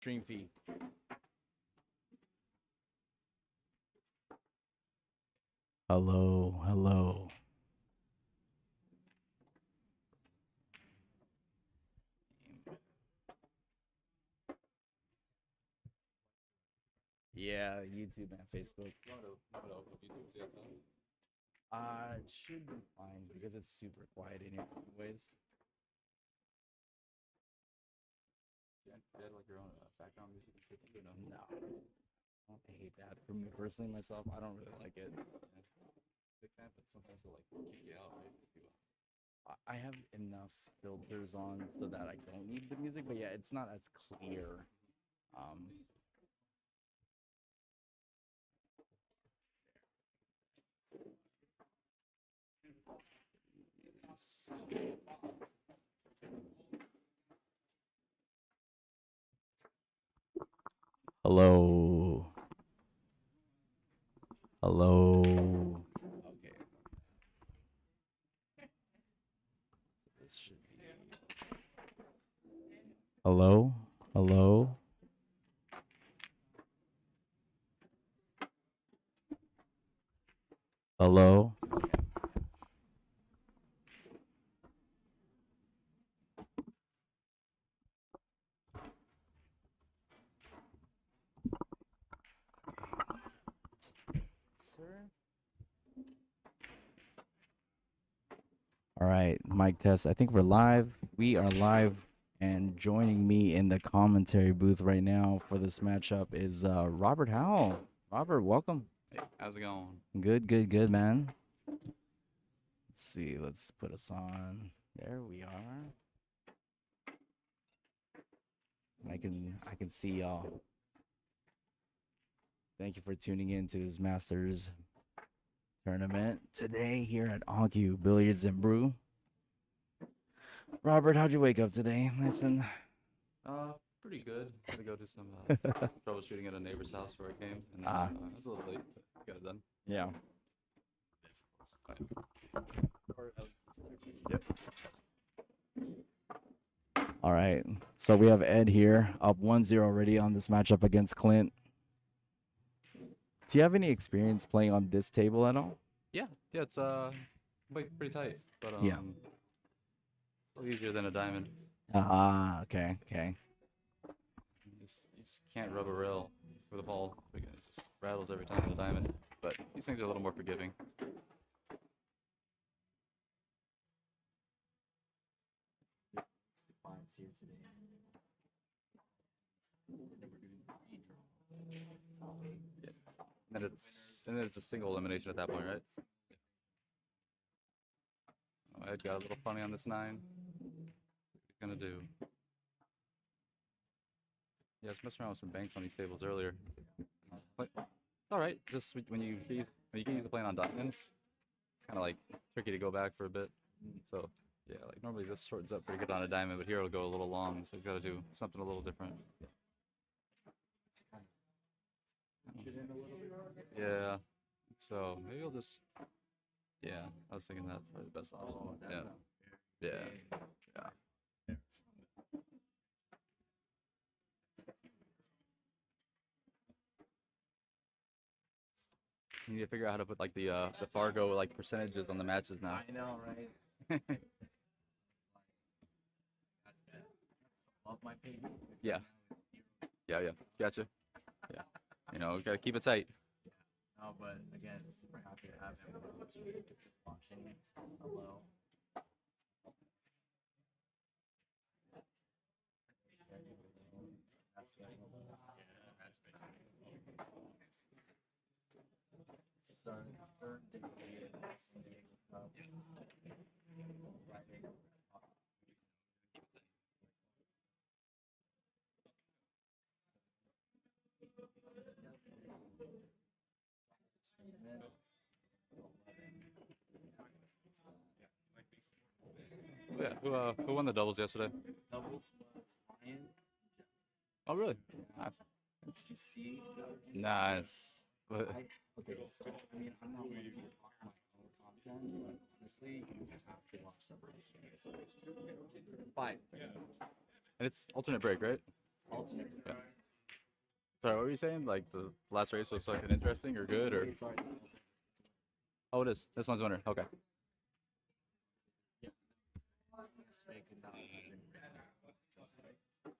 Stream fee. Hello, hello. Yeah, YouTube and Facebook. It should be fine because it's super quiet in here anyways. Yeah, you had like your own background music and shit, you know? No. I hate that. For me personally, myself, I don't really like it. Big fan, but sometimes they'll like kick you out, right? If you, I have enough filters on so that I don't need the music, but yeah, it's not as clear. Hello. Hello. Okay. This should be. Hello. Hello. Hello. All right, mic test. I think we're live. We are live, and joining me in the commentary booth right now for this matchup is Robert Howell. Robert, welcome. hey, how's it going? Good, good, good, man. Let's see. Let's put us on. There we are. I can see y'all. Thank you for tuning in to this Masters tournament today here at Onku Billiards and Brew. Robert, how'd you wake up today? Listen. Pretty good. Had to go do some troubleshooting at a neighbor's house for a game, and then, it was a little late, but got it done. Yeah. Yep. All right. So we have Ed here, up 1-0 already on this matchup against Clint. Do you have any experience playing on this table at all? Yeah, it's pretty tight, but Yeah. still easier than a diamond. Okay, okay. You just can't rub a rail with a ball because it just rattles every time in a diamond. But these things are a little more forgiving. Yeah. And then it's a single elimination at that point, right? Oh, Ed got a little funny on this 9. What's he gonna do? Yeah, I was messing around with some banks on these tables earlier. But it's all right. Just when you get used to playing on diamonds, it's kind of like tricky to go back for a bit. So yeah, like normally this shortens up pretty good on a diamond, but here it'll go a little long, so he's got to do something a little different. Yeah. So maybe I'll just. Yeah, I was thinking that's probably the best option. Yeah. You need to figure out how to put like the Fargo like percentages on the matches now. I know, right? Yeah. Gotcha. Yeah. You know, gotta keep it tight. No, but again, super happy to have him watching. Hello. Yeah. Who won the doubles yesterday? Doubles was Ryan. Oh, really? Nice. Did you see? Nice. Okay, so I mean, I'm not one to talk my own content, but honestly, you have to watch the race. So there's 5. And it's alternate break, right? Yeah. Sorry, what were you saying? Like the last race was fucking interesting or good or? Oh, it is. This one's winner. Okay.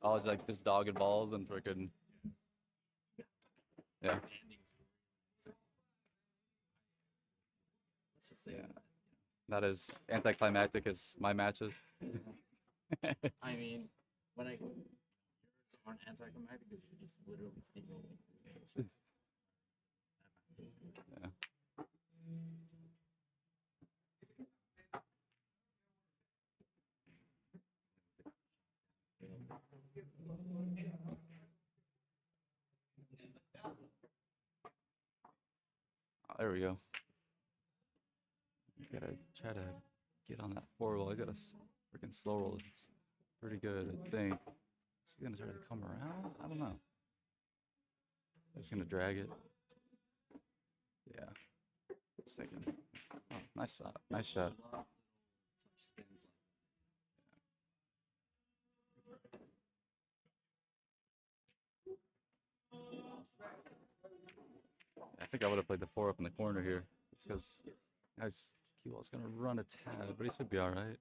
Oh, it's like just dog and balls and freaking. Yeah. Yeah. Not as anticlimactic as my matches. I mean, when I aren't anticlimactic because you're just literally steamrolling. Yeah. Oh, there we go. Gotta try to get on that four wheel. I gotta freaking slow roll it. It's pretty good, I think. It's gonna try to come around. I don't know. I'm just gonna drag it. Yeah. Just thinking. Oh, nice shot. Nice shot. I think I would have played the four up in the corner here. It's because guy's cue ball's gonna run a tad, but he should be all right.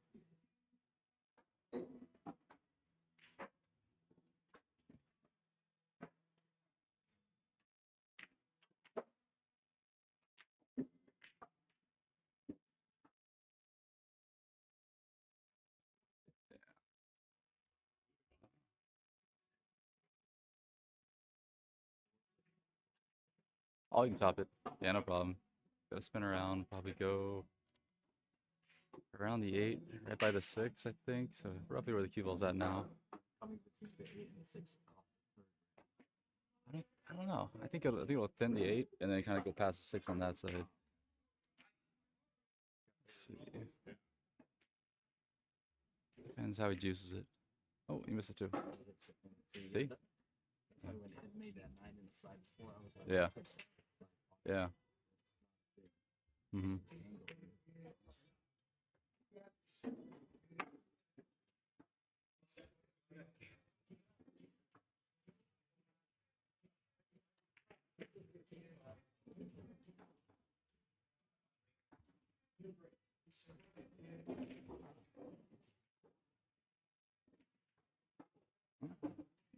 Oh, you can top it. Yeah, no problem. Gotta spin around, probably go around the 8, right by the 6, I think. So roughly where the cue ball's at now. I don't know. I think it'll thin the 8 and then kind of go past the 6 on that side. Let's see. Depends how he juices it. Oh, he missed it too. See? Yeah. Yeah. Mm-hmm.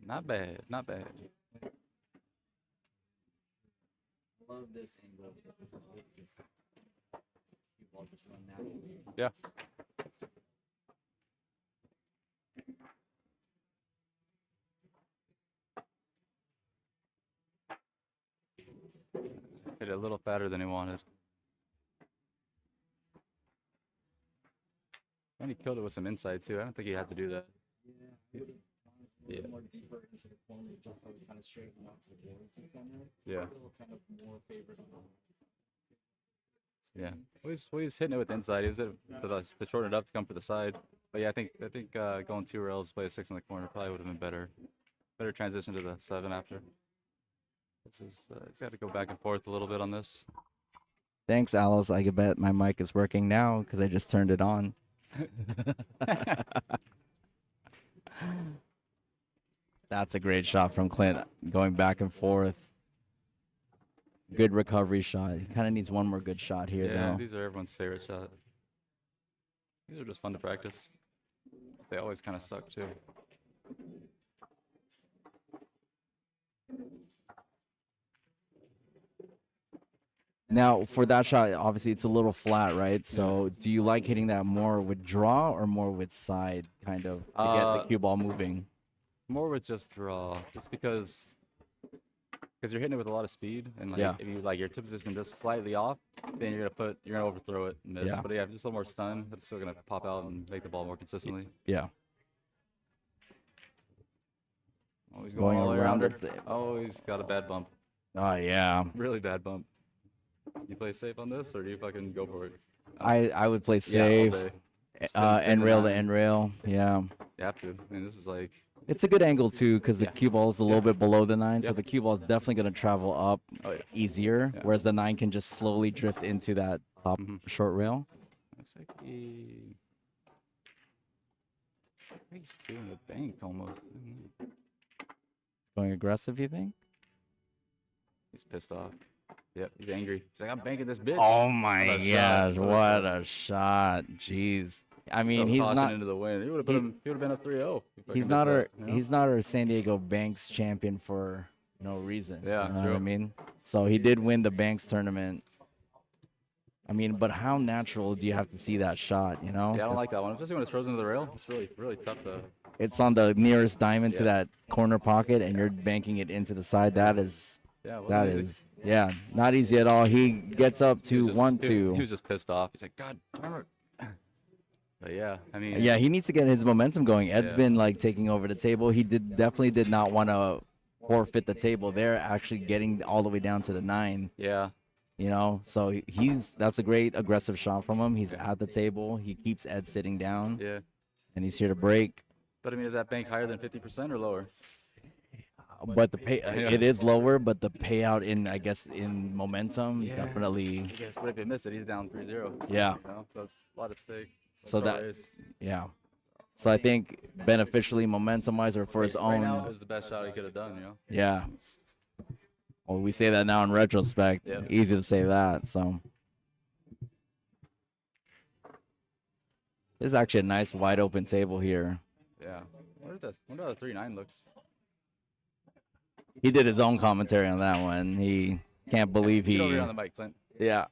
Not bad. Not bad. Love this angle. This is really just cue ball just run naturally. Yeah. Hit it a little fatter than he wanted. And he killed it with some inside too. I don't think he had to do that. Yeah. More deeper into the corner just so it kind of straighten out to the boards and center. Yeah. Kind of more favorite. Yeah. He's hitting it with inside. He was to shorten it up to come for the side. But yeah, I think going 2 rails, play a 6 in the corner probably would have been better. Better transition to the 7 after. He's got to go back and forth a little bit on this. Thanks, Alice. I can bet my mic is working now because I just turned it on. That's a great shot from Clint, going back and forth. Good recovery shot. He kind of needs one more good shot here, Yeah, though. these are everyone's favorite shot. These are just fun to practice. They always kind of suck, too. Now, for that shot, obviously it's a little flat, right? So do you like hitting that more with draw or more with side, kind of, to get the cue ball moving? More with just draw, just because you're hitting it with a lot of speed, and if you your tip position just slightly off, then you're gonna overthrow it and miss. Yeah. But yeah, just a little more stun, it's still gonna pop out and make the ball more consistently. Yeah. Oh, he's going all the way around it. Oh, he's got a bad bump. Oh, yeah. Really bad bump. You play safe on this, or do you fucking go for it? I would play safe. End rail to end rail. Yeah. You have to. I mean, this is like. It's a good angle too, because the cue ball is a little bit below the 9, so the cue ball is definitely going to travel up easier, whereas the 9 can just slowly drift into that top short rail. Looks like he's doing the bank almost. Going aggressive, you think? He's pissed off. Yep, he's angry. He's like, I'm banking this bitch. Oh my What a shot, gosh, what a what shot. a shot. Jeez. I mean, Throw he's caution not into the wind. He would have he- put him. He would have been up 3-0. if I he's missed not our that, you know? he's not our San Diego Banks champion for no reason. Yeah, you know what I true. mean? So he did win the Banks tournament. I mean, but how natural do you have to see that shot, you know? Yeah, I don't like that one, especially when it's frozen to the rail. It's really, really tough to. It's on the nearest diamond to Yeah. that corner pocket, and you're banking it into the side. That is, Yeah, it that wasn't easy. is, yeah, not easy at all. He gets up He was to just- 1-2. He was just pissed off. He's like, God darn it. But yeah, I mean. Yeah, he needs to get his momentum going. Ed's Yeah. been like taking over the table. He definitely did not want to forfeit the table there, actually getting all the way down to the 9. Yeah. You know, so that's a great aggressive shot from him. He's at the table. He keeps Ed sitting down, Yeah. and he's here to break. But I mean, is that bank higher than 50% or lower? But the pay Yeah. it is lower, but the payout in I guess in momentum Yeah. definitely. I guess. What if he missed it? He's down 3-0. Yeah. You know, that's a lot at stake. So Short that- race. Yeah. So I think beneficially momentum wise or for his Right own. now, it was the best shot he could have done. You know. Yeah. Well, we say that now in retrospect. Yeah. Easy to say that. So this is actually a nice wide open table here. Yeah. Wonder how the 3-9 looks. He did his own commentary on that one. He can't believe Get over he. here on the mic, Clint. Yeah.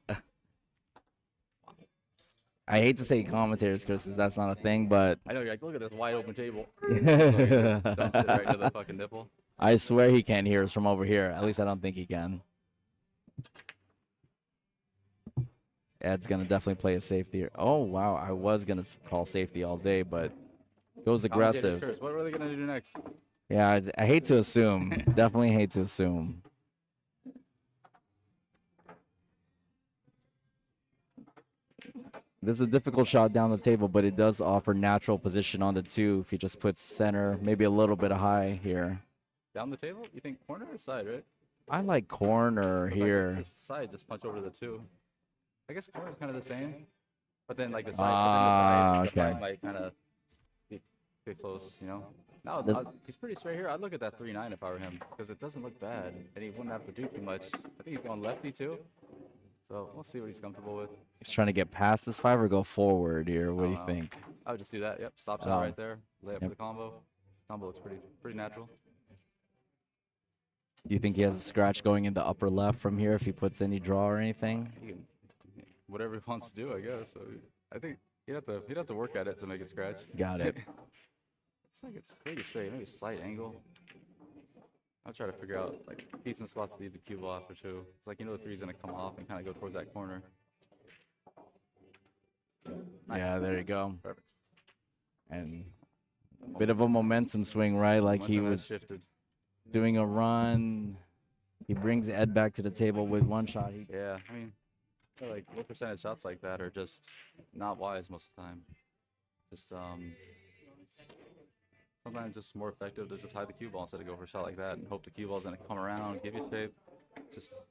I hate to say commentators because that's not a thing, but I know you're like, look at this wide open table. So he just dumps it right into the fucking nipple. I swear he can't hear us from over here. At least I don't think he can. Ed's going to definitely play a safety. Oh, wow. I was going to call safety all day, but goes Commentators aggressive. curse. What are they gonna do next? Yeah, I hate to assume. Definitely hate to assume. This is a difficult shot down the table, but it does offer natural position on the 2 if he just puts center, maybe a little bit high here. Down the table? You think corner or side, right? I like corner But, like, here. this side, just punch over the 2. I guess corner is kind of the same, but then like the Ah, side, the okay. flag might kind of be close, you know. No, This- he's pretty straight here. I'd look at that 3-9 if I were him, because it doesn't look bad, and he wouldn't have to do too much. I think he's going lefty too, so we'll see what he's comfortable with. He's trying to get past this 5 or go forward here. What do you Uh, think? I would just do that. Yep, stop shot Oh. right there. Lay up Yep. for the combo. Combo looks pretty natural. Do you think he has a scratch going in the upper left from here if he puts any draw or anything? He can, whatever he wants to do, I guess. So I think he'd have to work at it to make it scratch. Got it. It's like it's pretty straight, maybe a slight angle. I'll try to figure out like a decent spot to leave the cue ball after 2. It's like, you know, the 3's gonna come off and kind of go towards that corner. Nice. Yeah, there you go. Perfect. And bit of a momentum swing, right? Like he Momentum has was shifted. doing a run. He brings Ed back to the table with one shot. Yeah, I mean, I feel like low percentage shots like that are just not wise most of the time. Just sometimes just more effective to just hide the cue ball instead of go for a shot like that and hope the cue ball's gonna come around, give you shape. It's just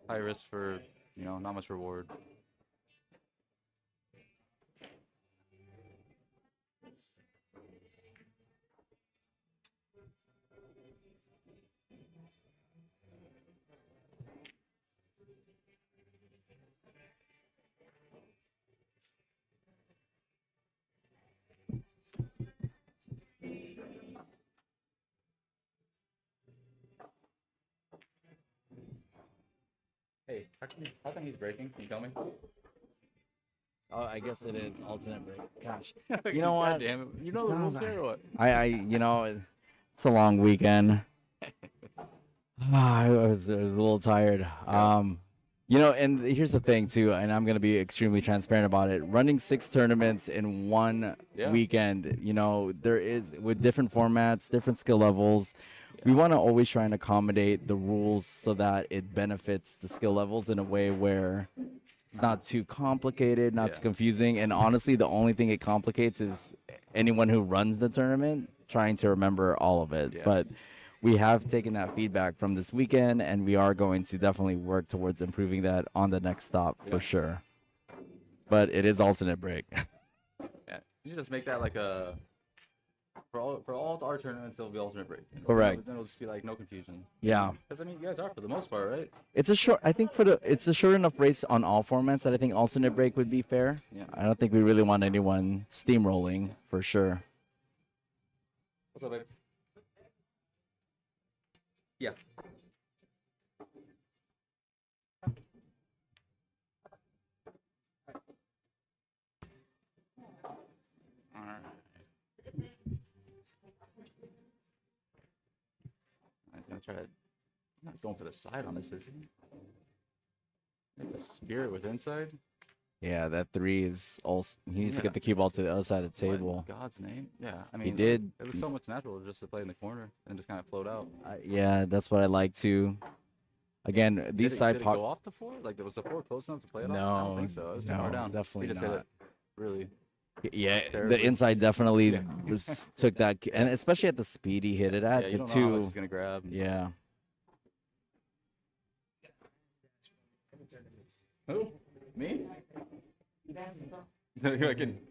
high risk for, you know, not much reward. Hey, how come he's breaking? Can you tell me? Oh, I guess it is alternate break. Gosh, you know what? God damn it. You know the rules here or what? you know, it's a long weekend. I was a little tired. You know, and here's the thing too, and I'm gonna be extremely transparent about it. Running 6 tournaments in one Yeah. weekend, you know, there is with different formats, different skill levels. We want to always try and accommodate the rules so that it benefits the skill levels in a way where it's not too complicated, not too Yeah. confusing. And honestly, the only thing it complicates is anyone who runs the tournament trying to remember all of it. Yeah. But we have taken that feedback from this weekend, and we are going to definitely work towards improving that on the next stop Yeah. for sure. But it is alternate break. Yeah. You should just make that like a For all our tournaments, there'll be alternate break. Correct. Then it'll just be like no confusion. Yeah. Because I mean, you guys are for the most part, right? It's a short. I think it's a short enough race on all formats that I think alternate break would be fair. Yeah. I don't think we really want anyone steamrolling for sure. What's up, babe? Yeah. Alright. He's gonna try to. He's not going for the side on this, is he? Like the spirit with inside. Yeah, that 3 is also. He needs to Yeah. get the cue ball to the other side of the What in table. God's name. Yeah, I mean, He did. It was so much natural just to play in the corner and just kind of float out. Yeah, that's what I like to. Again, these side did it pocket. go off the 4? Like, there was a 4 close enough to play it off? I No, don't think so. It was too no, far down. definitely He just not. hit it really. Yeah, the terribly. inside definitely Yeah. took that, and especially at the speed he hit it at. Yeah, you the don't know how much two. he's gonna grab. Yeah. Who? Me?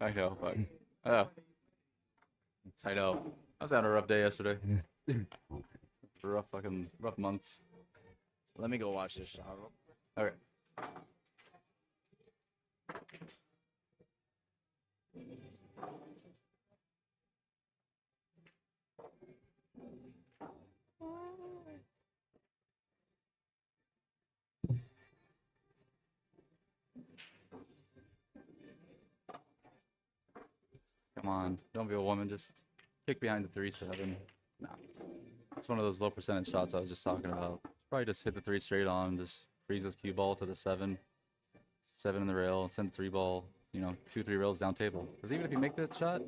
I know. Fuck. Oh. I know. I was having a rough day yesterday. rough months. Let me go watch this shot. Okay. Come on, don't be a woman. Just kick behind the 3-7. Nah, it's one of those low percentage shots I was just talking about. Probably just hit the 3 straight on, just freeze this cue ball to the 7 in the rail, send the 3 ball, 2-3 rails down table. Because even if you make that shot,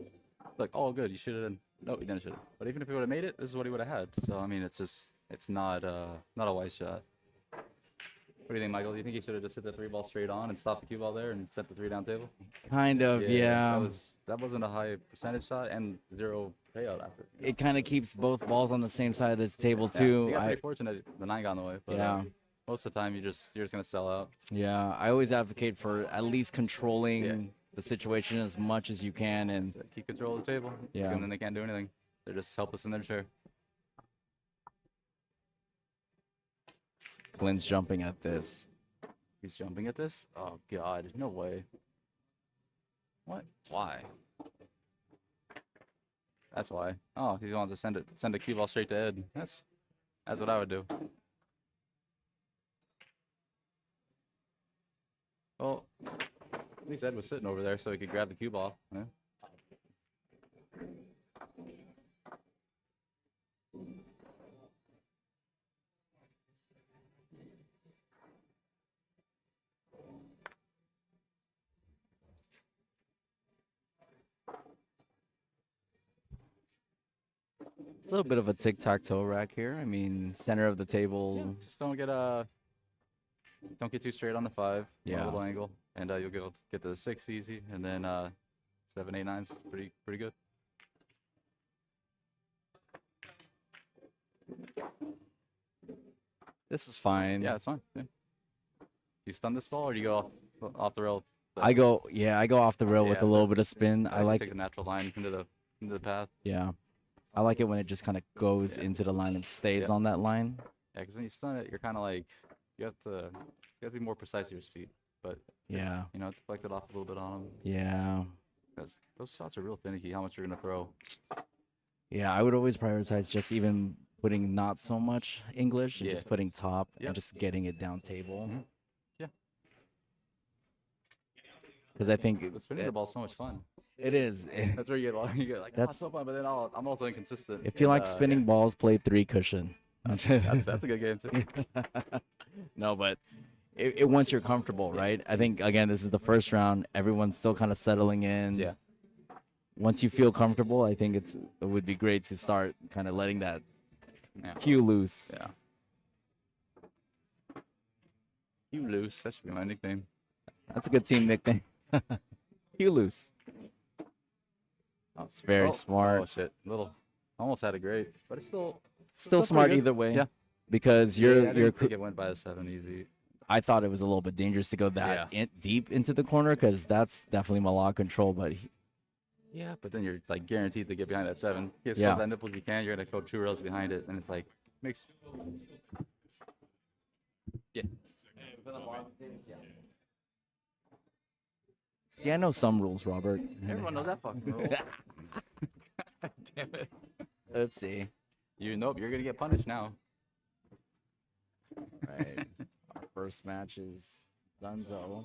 look, all good. You should have. No, you didn't should have. But even if he would have made it, this is what he would have had. So I mean, it's not a wise shot. What do you think, Michael? Do you think he should have just hit the 3 ball straight on and stopped the cue ball there and sent the 3 down table? Kind of, yeah. That wasn't a high percentage shot and 0 payout after. It kind of keeps both balls on the same side of this table Yeah, too. you got pretty fortunate the 9 got in the way. But, Yeah. most of the time, you're just gonna sell out. Yeah, I always advocate for at least controlling the situation as much as you can, and So keep control of the table. Yeah. And then they can't do anything. They're just helpless in their chair. Clint's jumping at this. He's jumping at this? Oh God, no way. What? Why? That's why. Oh, he wants to send a cue ball straight to Ed. That's what I would do. Well, at least Ed was sitting over there so he could grab the cue ball. Yeah. A little bit of a tic-tac-toe rack here. I mean, center of the table. Just don't get too straight on the 5. Yeah. A little angle, and you'll get to the 6 easy, and then 7, 8, 9's pretty good. This is fine. Yeah, it's fine. Yeah. You stun this ball, or do you go off the rail? I go off the rail with Yeah, a little bit of spin. I like, take the natural line into the path. yeah, I like it when it just kind of goes into the line and stays on that line. Yeah, because when you stun it, you're kind of like you have to be more precise with your speed, but Yeah, deflect it off a little bit on them yeah, because those shots are real finicky. How much you're gonna throw? yeah. I would always prioritize just even putting not so much English and Yeah. just putting top Yep. and just getting it down table. Mhm. Yeah. Because I think But spinning the ball's so much fun. it is. That's where you get like That's- it's so fun, but then I'm also inconsistent. If you like and, spinning balls, play 3 cushion. that's a good game too. No, but it once you're comfortable, right? I think again, this is the first round. Everyone's still kind of settling in. Yeah. Once you feel comfortable, I think it would be great to start kind of letting that Yeah. cue loose. Yeah. You loose. That should be my nickname. That's a good team nickname. Cue loose. Oh, It's very smart. Oh shit. Almost had it great, but it's still Still pretty smart good. either way. Yeah. Because Yeah, I you're didn't think it went by a 7 easy. I thought it was a little bit dangerous to go that deep into the corner because that's definitely Malak control. But Yeah, but then you're like guaranteed to get behind that 7. Get as Yeah. close to that nipple as you can. You're gonna go 2 rails behind it, and it's like makes. Yeah. See, I know some rules, Robert. Everyone knows that fucking rule. Damn it. Oopsie. Nope, you're gonna get punished now. Right. Our first match is Dunzo.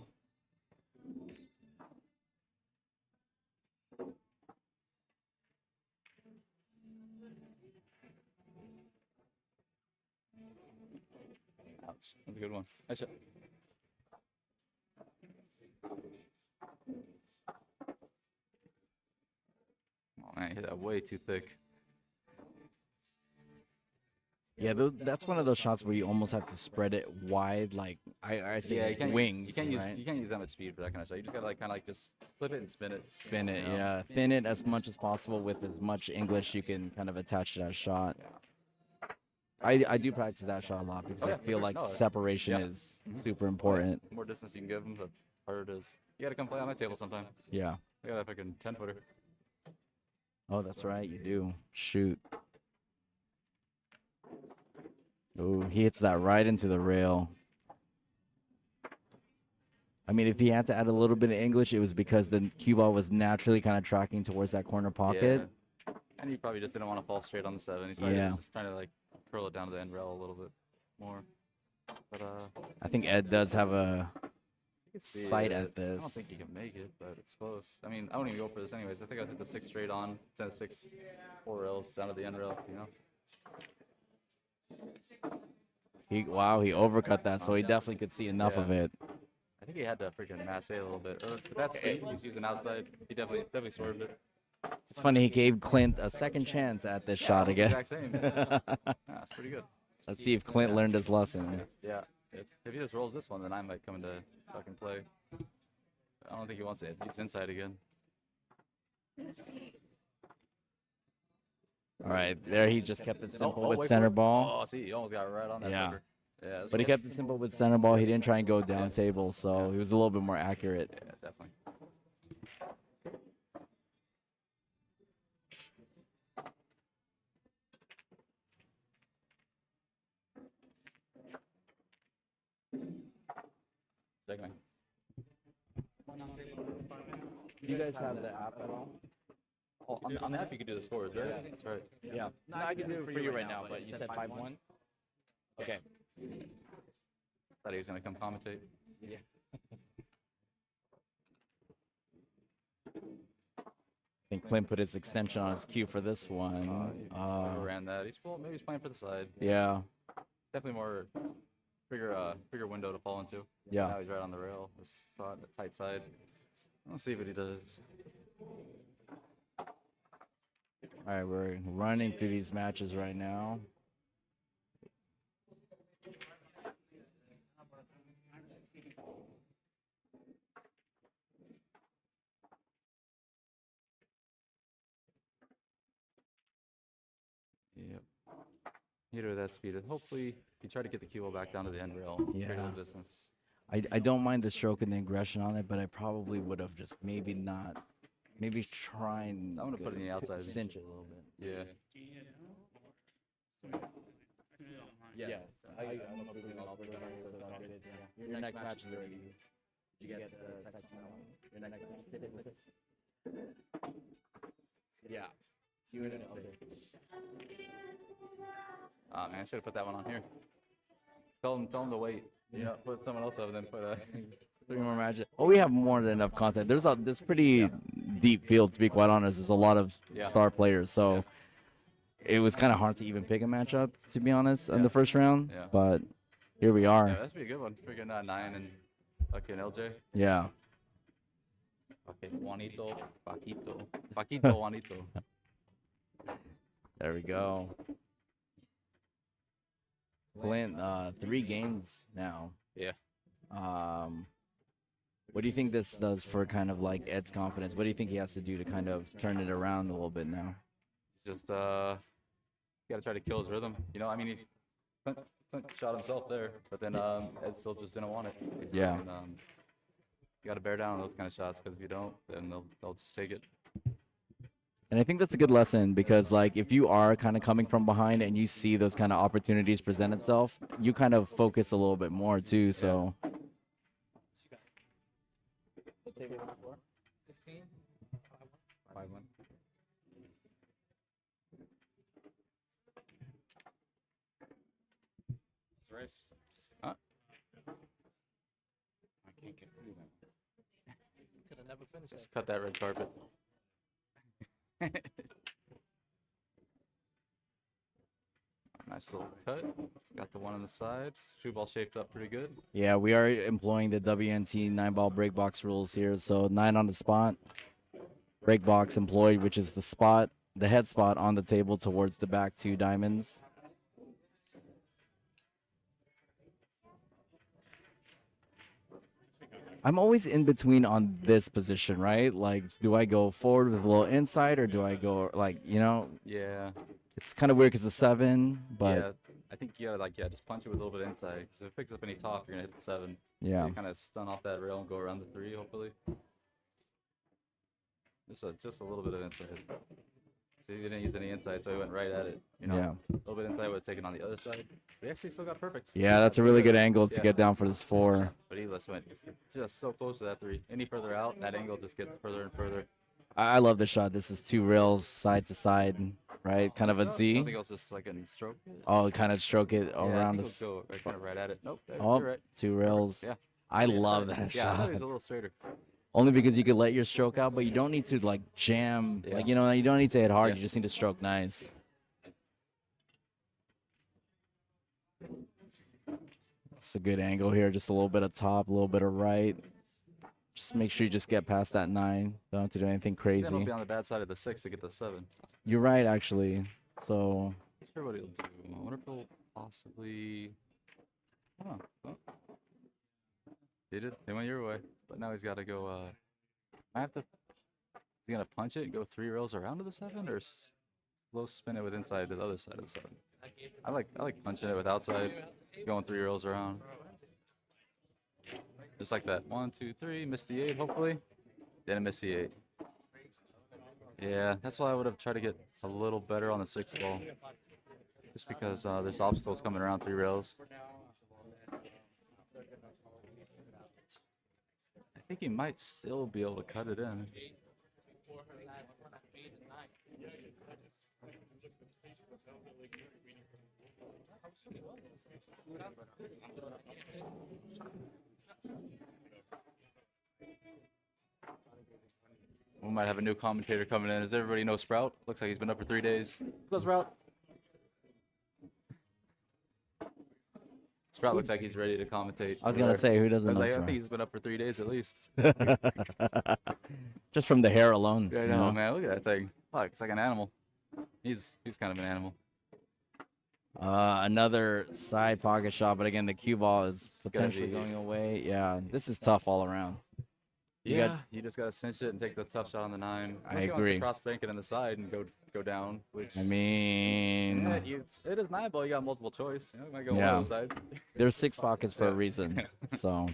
Ouch. That's a good one. Nice shot. Oh man, you hit that way too thick. Yeah, that's one of those shots where you almost have to spread it wide, like I say, Yeah, you can't wings. You can't use right? you can't use that much speed for that kind of shot. You just gotta like kind of like just flip it and spin it. Spin it, you know? yeah. Thin it as much as possible with as much English you can kind of attach to that shot. I do practice that shot a lot because Oh, yeah, I for feel sure. like No, separation yeah. is super important. The more distance you can give them, the harder it is. You gotta come play on my table sometime. Yeah. I got a fucking 10-footer. Oh, that's right, you do. Shoot. Oh, he hits that right into the rail. I mean, if he had to add a little bit of English, it was because the cue ball was naturally kind of tracking towards that corner pocket. Yeah. And he probably just didn't want to fall straight on the 7. He's probably just trying to like curl it down to the end rail a little bit more. But I think Ed does have a see sight it. at this. I don't think he can make it, but it's close. I mean, I wouldn't even go for this anyways. I think I hit the 6 straight on, 10 6, 4 rails down to the end rail. You know. He overcut that, so he definitely could see enough of it. I think he had to freaking mass A a little bit. Or with that speed, he's using outside. He definitely swerved it. It's funny he gave Clint a second chance at this shot again. Exact same. Yeah, that's pretty good. Let's see if Clint learned his lesson. Yeah. If he just rolls this one, then I might come into fucking play. I don't think he wants it. He's inside again. All right, there he just kept it simple with wait center for it. ball. Oh, see, he almost got right on that Yeah. sucker. Yeah, But he kept it simple with center ball. He didn't try and go down table, so he was a little bit more accurate. Yeah, definitely. Second. Do you guys have the app at all? Oh, on the app you could do the scores, right? That's right. Yeah. No, I can do it for you right now, but you said 5-1? Okay. Thought he was gonna come commentate. Yeah. I think Clint put his extension on his cue for this one. Ran that. Maybe he's playing for the side. Yeah. Definitely more bigger window to fall into. Yeah. Now he's right on the rail. This spot, the tight side. Let's see what he does. All right, we're running through these matches right now. Yep. Hit her that speed. Hopefully, he tried to get the cue ball back down to the end rail. Yeah. Bigger the distance. I don't mind the stroke and the aggression on it, but I probably would have just maybe try and I'm gonna put it in the outside. cinch it a little bit. Yeah. Yes. I'm approving all three, so it's all good. Yeah. Your next match is already. Did you get the text now? Your next match. Yeah. You and it. Ah man, I should have put that one on here. Tell him to wait. You know, put someone else up and then put 3 more matches. Oh, we have more than enough content. There's pretty deep field, to be quite honest. There's a lot of star players, so it was kind of hard to even pick a matchup, to be honest, in the first round. Yeah. But here we are. Yeah, that's be a good one. Freaking 9 and fucking LJ. Yeah. Okay, Juanito, Paquito, Juanito. There we go. Clint, 3 games now. Yeah. What do you think this does for kind of like Ed's confidence? What do you think he has to do to kind of turn it around a little bit now? Just gotta try to kill his rhythm. You know, I mean, Clint shot himself there, but then Ed still just didn't want it. Yeah. And, you gotta bear down on those kind of shots because if you don't, then they'll just take it. And I think that's a good lesson because, like, if you are kind of coming from behind and you see those kind of opportunities present itself, you kind of focus a little bit more too. So. What table was for? 16. 5-1. It's race. Huh? I can't get through them. Could have never finished Just cut that red carpet. Nice little cut. Got the one on the side. Shoe ball shaped up pretty good. Yeah, we are employing the WNT 9-ball break box rules here. So 9 on the spot, break box employed, which is the spot, the head spot on the table towards the back 2 diamonds. I'm always in between on this position, right? Like, do I go forward with a little inside or do I go, like, you know, Yeah. it's kind of weird because the 7, but Yeah. I think you gotta, like, yeah, just punch it with a little bit inside. Because if it picks up any top, you're gonna hit the 7. yeah. You kind of stun off that rail and go around the 3, hopefully. Just a little bit of inside. See, he didn't use any inside, so he went right at it. You know, Yeah. a little bit inside would have taken on the other side. But he actually still got perfect. Yeah, that's a really good angle to Yeah. get down for this 4. But he just went just so close to that 3. Any further out, that angle just gets further and further. I love the shot. This is 2 rails side to side, right? Kind of a I Z. don't think it was just like a stroke. Oh, kind of stroke it Yeah, I around think this. we'll go kind of right at it. Nope. Oh, You're right. 2 rails. Yeah. I Yeah, love that Yeah, I thought shot. he was a little straighter. Only because you could let your stroke out, but you don't need to like jam. Yeah. Like, you know, you don't need to hit hard. Yeah. You just need to stroke nice. It's a good angle here. Just a little bit of top, a little bit of right. Just make sure you just get past that 9. Don't have to do anything Then crazy. he'll be on the bad side of the 6 to get the 7. You're right, actually. So, Not sure what he'll do. I wonder if he'll possibly. Oh. He did. They went your way, but now he's got to go. I have to. Is he gonna punch it and go 3 rails around to the 7, or slow spin it with inside to the other side of the 7? I like punching it with outside, going 3 rails around. Just like that. 1, 2, 3. Missed the 8, hopefully. Didn't miss the 8. Yeah, that's why I would have tried to get a little better on the 6 ball. Just because there's obstacles coming around 3 rails. I think he might still be able to cut it in. We might have a new commentator coming in. Does everybody know Sprout? Looks like he's been up for 3 days. Go Sprout. Sprout looks like he's ready to commentate. I was going to say, who doesn't know I Sprout? think he's been up for 3 days at least. Just from the hair alone. I you know, know? man. Look at that thing. Fuck, it's like an animal. He's kind of an animal. Another side pocket shot, but again, the cue ball is It's gonna potentially be- going away. Yeah, this is tough all around. You got- You just gotta cinch it and take the tough shot on the 9. I Unless he wants agree. to cross bank it on the side and go down, which I mean, yeah, it is 9 ball. You got multiple choice. You know, you might go on Yeah. one of those sides. there's 6 pockets for a Yeah. reason. So,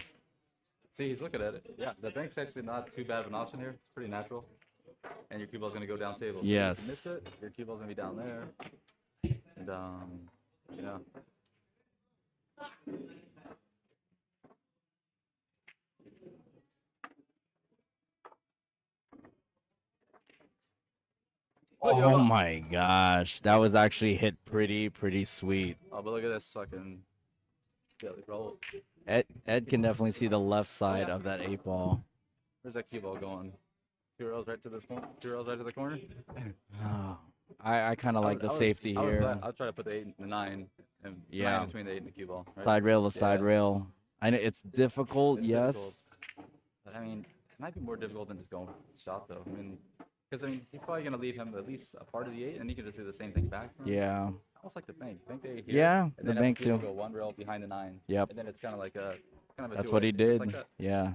See, he's looking at it. Yeah, the bank's actually not too bad of an option here. It's pretty natural. And your cue ball's gonna go down table. So Yes. If you miss it, your cue ball's gonna be down there. And yeah. oh my gosh, that was actually hit pretty sweet. Oh, but look at this fucking daily roll. Ed can definitely see the left side of that 8 ball. Where's that cue ball going? 2 rails right to this corner. 2 rails right to the corner. Oh, I kind of like the safety I would here. bet- I'll try to put the 8 and the 9, and the Yeah. 9 between the 8 and the cue ball. Right? Side rail to side Yeah. rail. I know it's difficult, It's yes. difficult. But I mean, it might be more difficult than just going shot though. I mean, because he's probably gonna leave him at least a part of the 8, and he can just do the same thing back. to him. Yeah. Almost like the bank. Bank day here. Yeah, and the then bank have cue ball too. Go 1 rail behind the 9. Yep. And then it's kind of like a That's what he two-way, just did. like that. Yeah.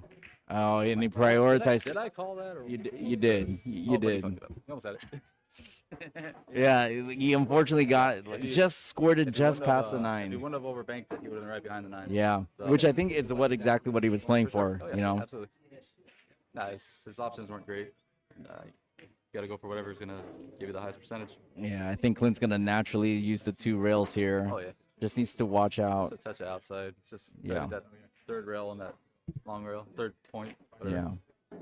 Oh, and he Did prioritized. I call that? Or You d- what you was did. this? You Oh, but he did. fucked it up. He almost had it. Yeah, he unfortunately got he- just squirted If he just wouldn't have, past the If he 9. wouldn't have overbanked it, he would have been right behind the 9. Yeah, So- which I think is exactly what he was playing for. Oh, yeah, You know. Absolutely. Nice. His options weren't great. got to go for whatever's gonna give you the highest percentage. Yeah, I think Clint's gonna naturally use the 2 rails here. Oh yeah, Just needs to watch out. just a touch of outside. Just Yeah. that third rail and that long rail, third point. Whatever. Yeah.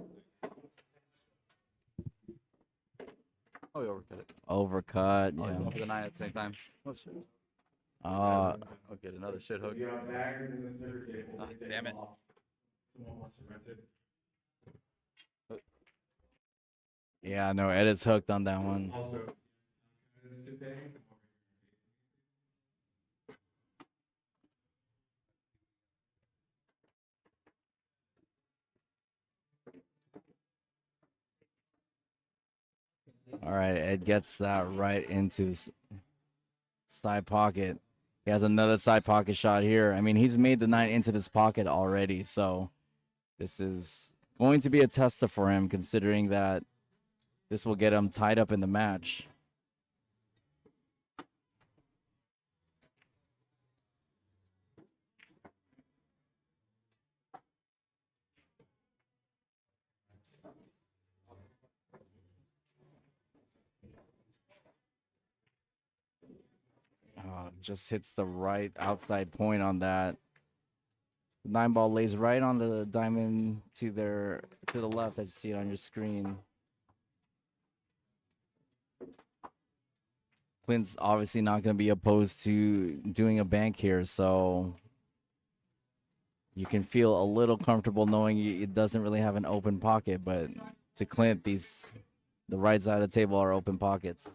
Oh, he overcut it. Overcut. Oh, he's Yeah. going for the 9 at the same time. Oh shit. Uh, I'll get another shit hook. Ah, damn it. yeah, no, Ed is hooked on that one. All right, Ed gets that right into side pocket. He has another side pocket shot here. I mean, he's made the 9 into this pocket already, so this is going to be a tester for him, considering that this will get him tied up in the match. Just hits the right outside point on that. 9 ball lays right on the diamond to the left, as you see it on your screen. Clint's obviously not going to be opposed to doing a bank here, so you can feel a little comfortable knowing it doesn't really have an open pocket. But to Clint, the right side of the table are open pockets.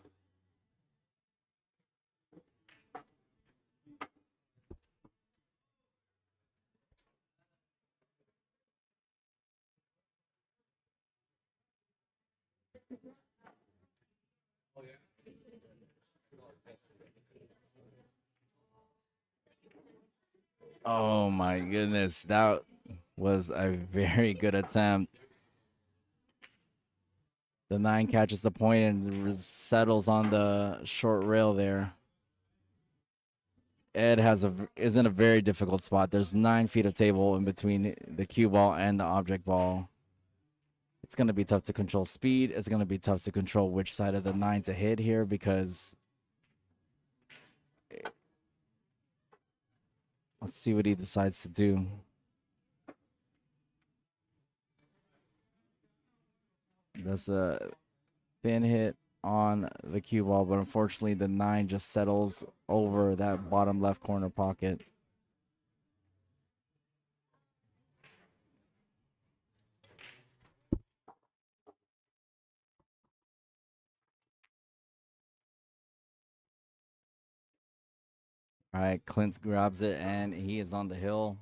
Oh my goodness, that was a very good attempt. The 9 catches the point and settles on the short rail there. Ed is in a very difficult spot. There's 9 feet of table in between the cue ball and the object ball. It's going to be tough to control speed. It's going to be tough to control which side of the 9 to hit here, because let's see what he decides to do. That's a thin hit on the cue ball, but unfortunately the 9 just settles over that bottom left corner pocket. All right, Clint grabs it and he is on the hill.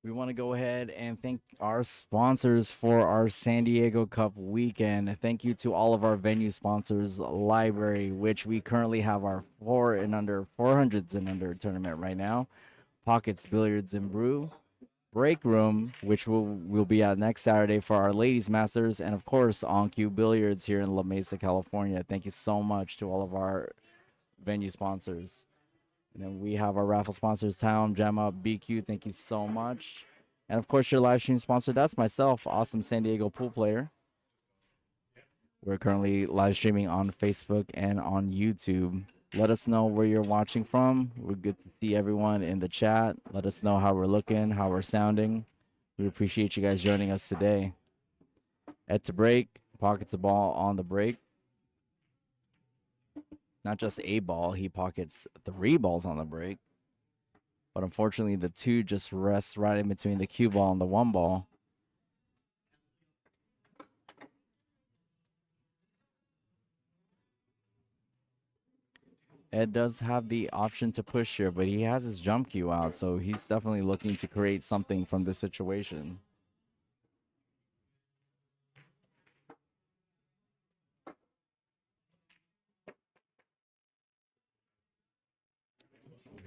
We want to go ahead and thank our sponsors for our San Diego Cup weekend. Thank you to all of our venue sponsors, Library, which we currently have our 400s and under tournament right now. Pockets Billiards and Brew. Break Room, which we'll be at next Saturday for our Ladies Masters, and of course On Cue Billiards here in La Mesa, California. Thank you so much to all of our venue sponsors. And then we have our raffle sponsors, Town, Gemma, BQ. Thank you so much. And of course, your live stream sponsor, that's myself, Awesome San Diego Pool Player. We're currently live streaming on Facebook and on YouTube. Let us know where you're watching from. We're good to see everyone in the chat. Let us know how we're looking, how we're sounding. We appreciate you guys joining us today. Ed to break, pockets a ball on the break. Not just a ball, he pockets 3 balls on the break. But unfortunately, the 2 just rests right in between the cue ball and the 1 ball. Ed does have the option to push here, but he has his jump cue out, so he's definitely looking to create something from this situation.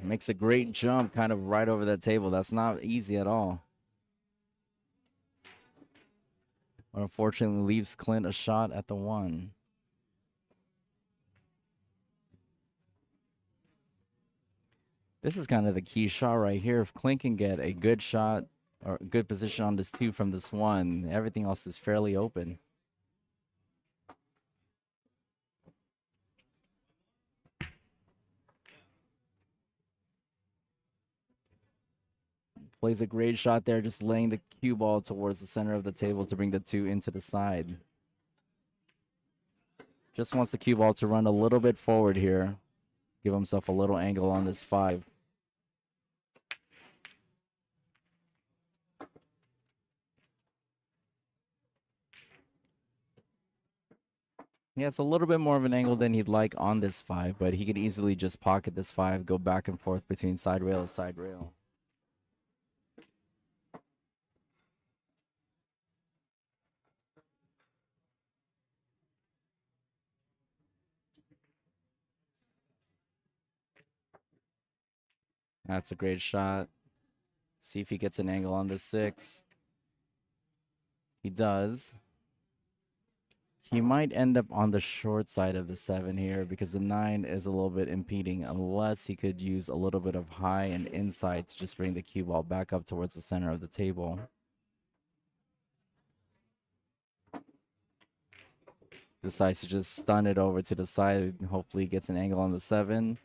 Makes a great jump kind of right over that table. That's not easy at all. But unfortunately, leaves Clint a shot at the 1. This is kind of the key shot right here. If Clint can get a good shot or a good position on this 2 from this 1, everything else is fairly open. Plays a great shot there, just laying the cue ball towards the center of the table to bring the 2 into the side. Just wants the cue ball to run a little bit forward here. Give himself a little angle on this 5. He has a little bit more of an angle than he'd like on this 5, but he could easily just pocket this 5, go back and forth between side rail and side rail. That's a great shot. See if he gets an angle on this 6. He does. He might end up on the short side of the 7 here because the 9 is a little bit impeding, unless he could use a little bit of high and inside to just bring the cue ball back up towards the center of the table. Decides to just stun it over to the side. Hopefully he gets an angle on the 7.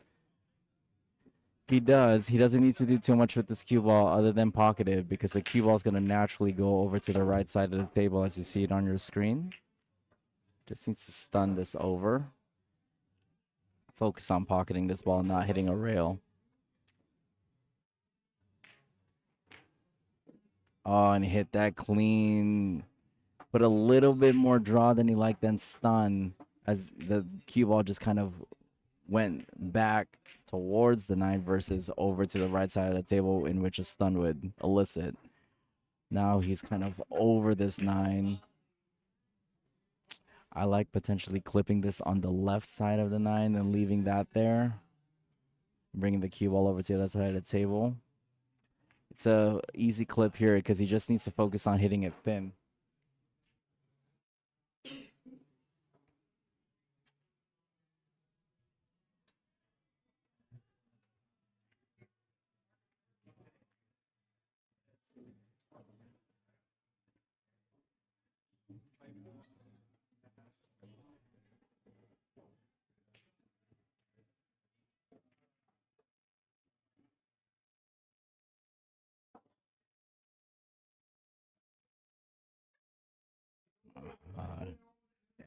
He does. He doesn't need to do too much with this cue ball other than pocket it, because the cue ball is going to naturally go over to the right side of the table as you see it on your screen. Just needs to stun this over. Focus on pocketing this ball, not hitting a rail. Oh, and he hit that clean. Put a little bit more draw than he liked, then stun, as the cue ball just kind of went back towards the 9 versus over to the right side of the table, in which a stun would elicit. Now he's kind of over this 9. I like potentially clipping this on the left side of the 9 and leaving that there. Bringing the cue ball over to the other side of the table. It's a easy clip here because he just needs to focus on hitting it thin.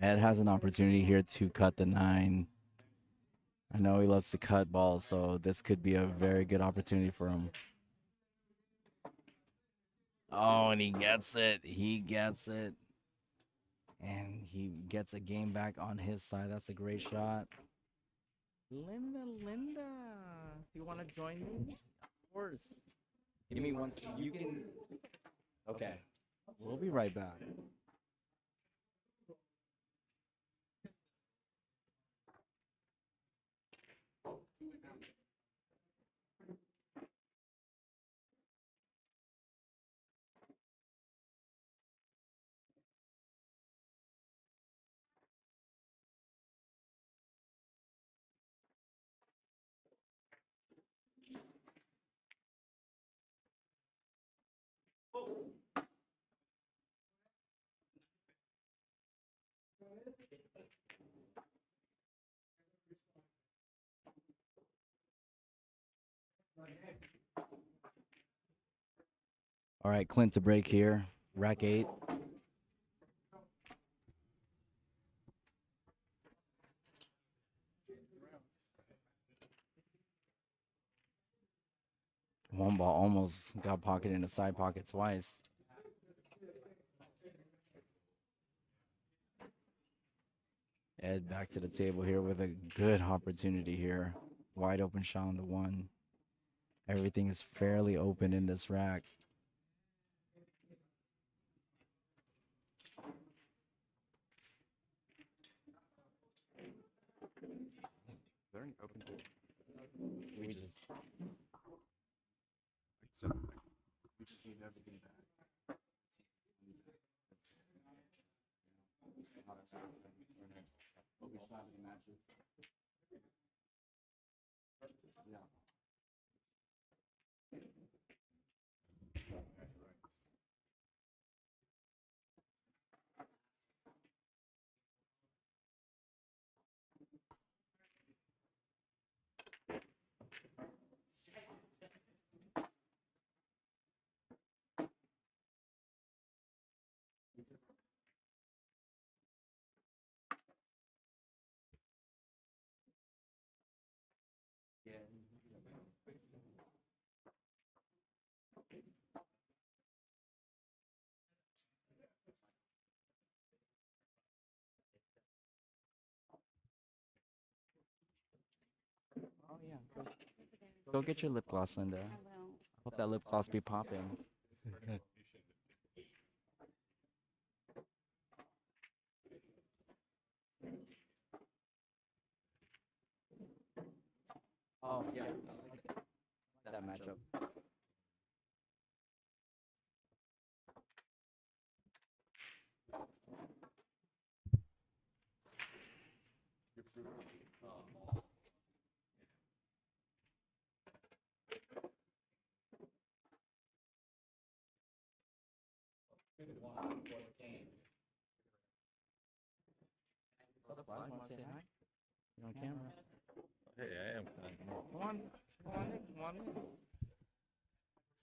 Ed has an opportunity here to cut the 9. I know he loves to cut balls, so this could be a very good opportunity for him. Oh, and he gets it. He gets it. And he gets a game back on his side. That's a great shot. Linda, do you want to join me? Of course. Give me one second. You can. Okay. We'll be right back. All right, Clint to break here. Rack 8. One ball almost got pocketed in the side pocket twice. Ed back to the table here with a good opportunity here. Wide open shot on the 1. Everything is fairly open in this rack. Very open. We just gave everything back. Yeah. Go get your lip gloss, Linda. I will. Hope that lip gloss be popping. Oh yeah, I like that matchup. What's up, Vlad? You want to say hi? You're on camera. Hey, I am. Come on, come on in, come on in.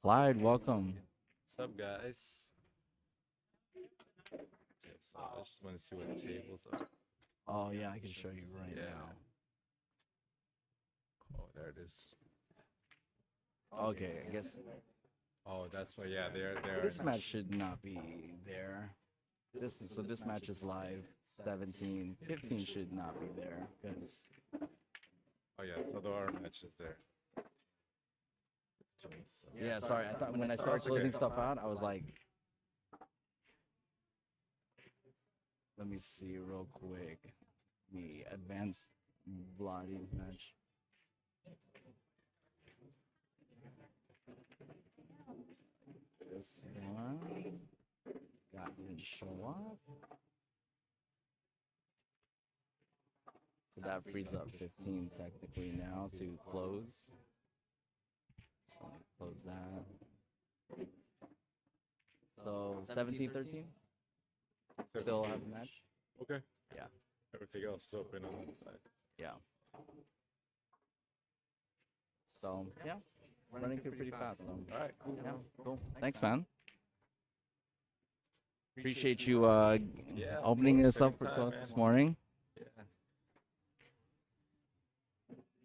Clyde, welcome. What's up, guys? So I just want to see what tables are. Oh yeah, I can show you right Yeah. now. Oh, there it is. Okay, I guess Oh, that's why. Yeah, they're. this match should not be there. This match is live. 17, 15 should not be there because Oh yeah, so there are matches there. yeah, sorry. I thought when I started That's okay. closing stuff out, I was like, let me see real quick. Me advance Vladdy's match. This one didn't show up. So that frees up 15 technically now to close. So close that. So 17, 13? Still have a match? Okay. Yeah. Everything else is open on that side. Yeah. So yeah, running through pretty fast. So. All right, cool. Yeah, cool. Thanks, man. Appreciate you Yeah, of opening course, this up to anytime, us man. this morning. Yeah.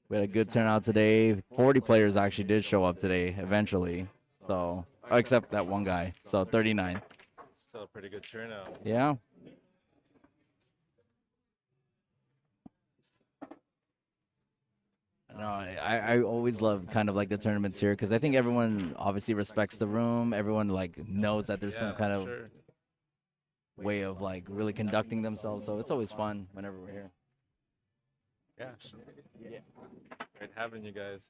We had a good turnout today. 40 players actually did show up today eventually. So, except that one guy. So 39. Still a pretty good turnout. Yeah. No, I always love kind of like the tournaments here because I think everyone obviously respects the room. Everyone like knows that there's some kind of sure. way of like really conducting themselves. So it's always fun whenever we're here. Yeah. Yeah. Great having you guys.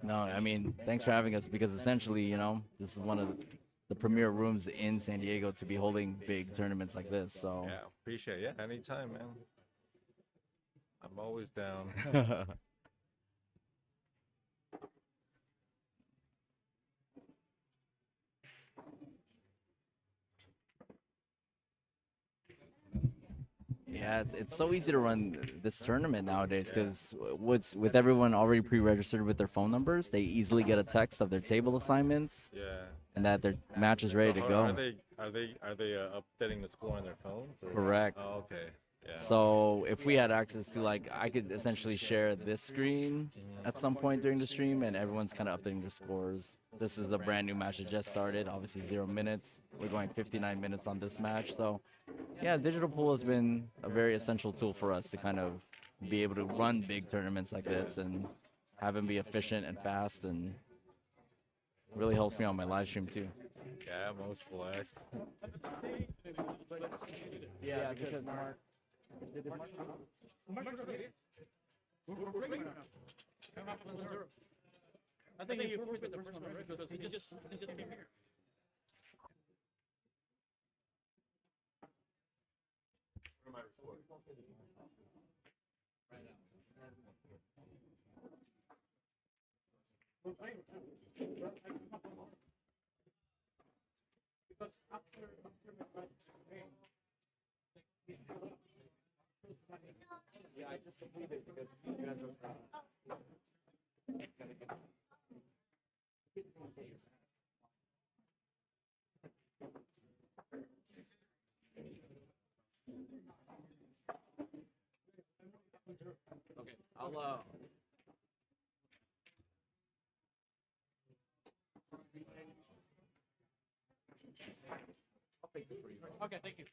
No, I mean, thanks for having us because essentially, you know, this is one of the premier rooms in San Diego to be holding big tournaments like this. So Yeah, appreciate it. Yeah, anytime, man. I'm always down. yeah, it's so easy to run this tournament nowadays because with everyone already pre-registered with their phone numbers, they easily get a text of their table assignments Yeah. and that their match is ready to So go. Are they updating the score on their phones? Or? Correct. Oh, okay. Yeah. So if we had access to like, I could essentially share this screen at some point during the stream, and everyone's kind of updating their scores. This is the brand new match that just started. Obviously 0 minutes. We're going 59 minutes on this match. So yeah, digital pool has been a very essential tool for us to kind of be able to run big tournaments like this and have them be efficient and fast, and really helps me on my live stream too. Yeah, most blessed. Yeah, because Mark. I think he forfeited the first one, right? Because he just came here. Yeah, I just completed because you guys are. Okay, I'll fix it for you. okay, thank you.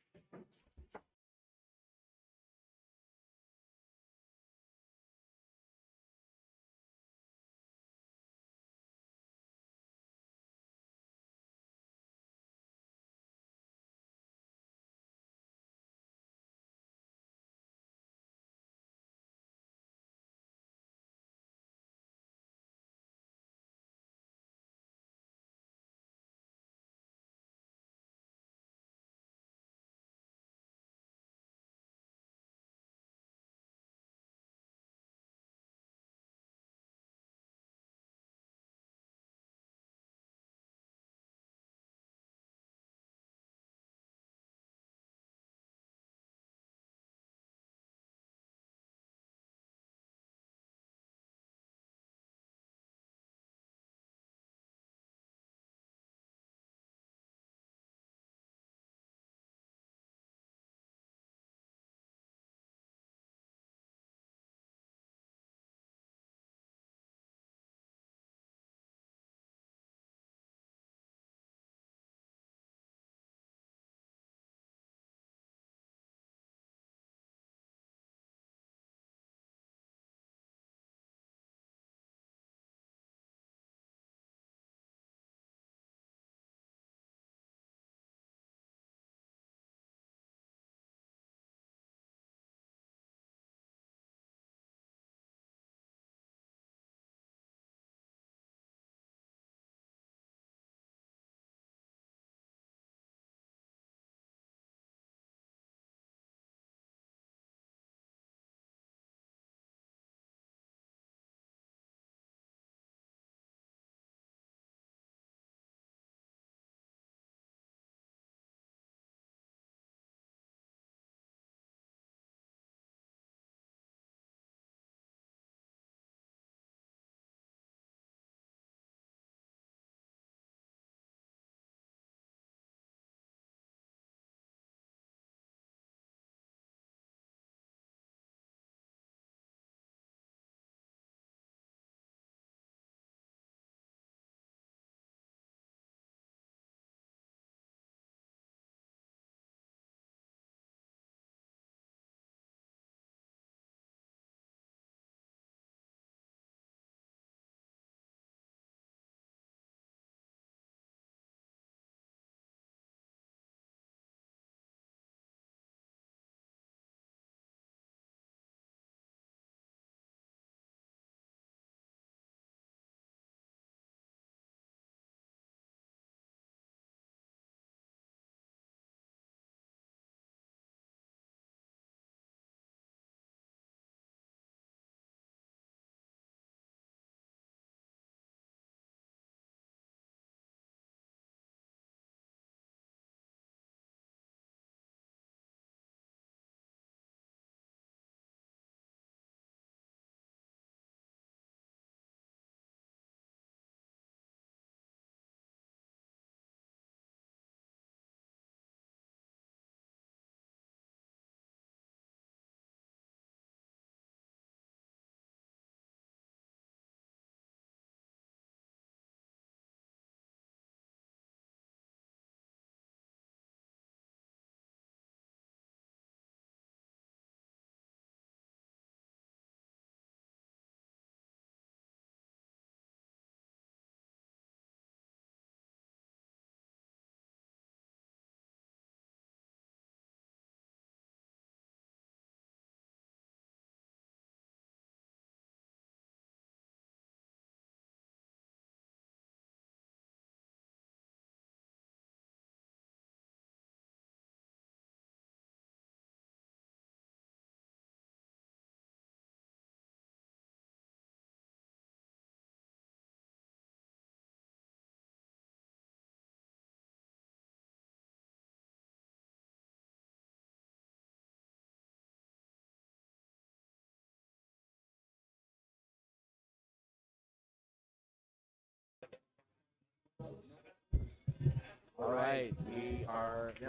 All right, we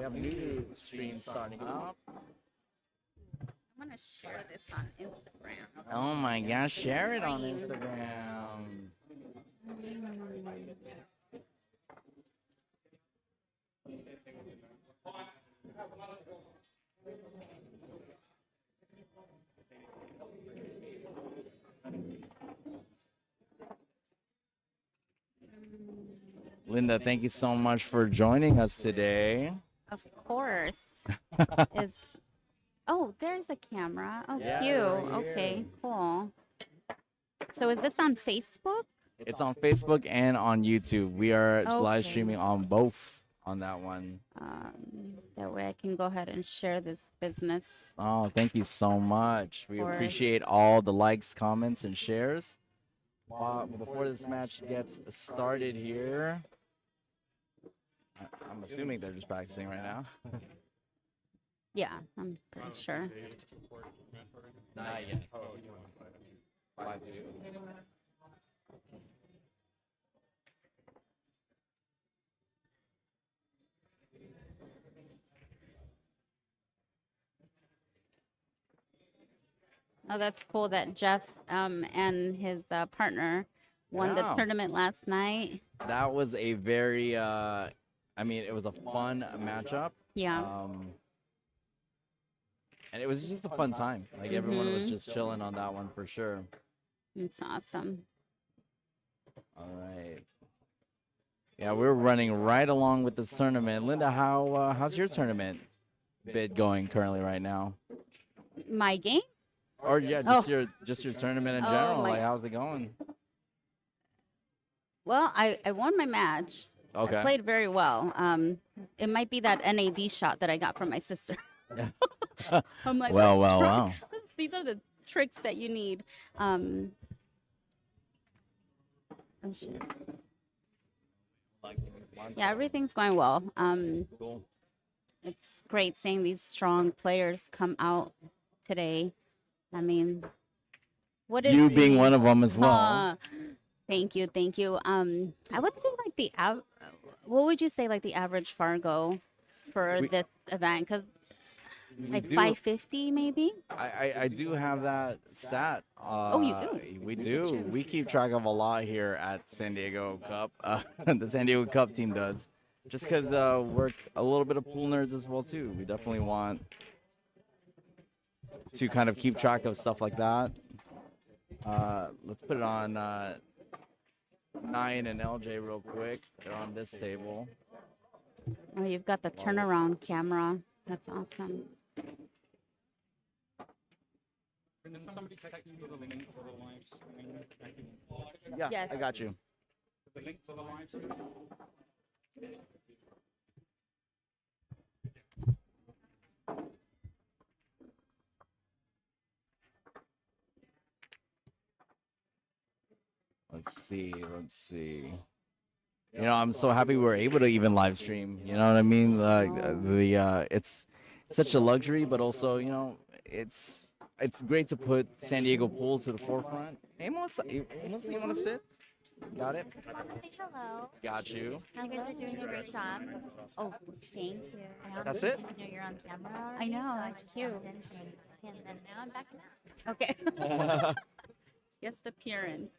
have a new stream starting up. I'm gonna share this on Instagram. Oh my gosh, share it on Instagram. Linda, thank you so much for joining us today. Of course. Oh, there's a camera. Oh, Yeah, cute. right Okay, here. cool. So is this on Facebook? It's on Facebook and on YouTube. We are live Okay. streaming on both on that one. That way I can go ahead and share this business. Oh, thank you so much. We Of course. appreciate all the likes, comments, and shares. Before this match gets started here, I'm assuming they're just practicing right now. Yeah, I'm pretty sure. Not yet. 5-2. Oh, that's cool that Jeff and his partner won the Yeah. tournament last night. That was a very, it was a fun matchup. Yeah. And it was just a fun time. Like everyone was just chilling on that one for sure. It's awesome. All right. Yeah, we're running right along with this tournament. Linda, how's your tournament bid going currently right now? My game? Or yeah, just your tournament in Oh, general. my- Like how's it going? Well, I won my match. Okay. I played very well. It might be that NAD shot that I got from my sister. I'm like, Well, let's try- wow. These are the tricks that you need. Oh shit. Yeah, everything's going well. Cool. It's great seeing these strong players come out today. I mean, what is You being the- one of them as well. Thank you, thank you. I would say like what would you say like the average Fargo for this event? Because like do- 550 maybe. I do have that stat. You do? We Look at do. you. We keep track of a lot here at San Diego Cup. The San Diego Cup team does. Just because we're a little bit of pool nerds as well too. We definitely want to kind of keep track of stuff like that. Let's put it on 9 and LJ real quick. They're on this table. Oh, you've got the turnaround camera. That's awesome. Can somebody text me the link for the live stream? I can- Yeah, Yes. I got you. The link for the live stream? Let's see. You know, I'm so happy we were able to even live stream. You know what I mean? It's such a luxury, but also, you know, it's great to put San Diego pool to the forefront. Hey, Melissa, you want to sit? Got it. Just want to say hello. Got you. You guys are doing a great job. Oh, thank you. That's it? I know you're on camera. I know, so that's just cute. popped in saying hi, and then now I'm backing out. Okay. Guest appearance.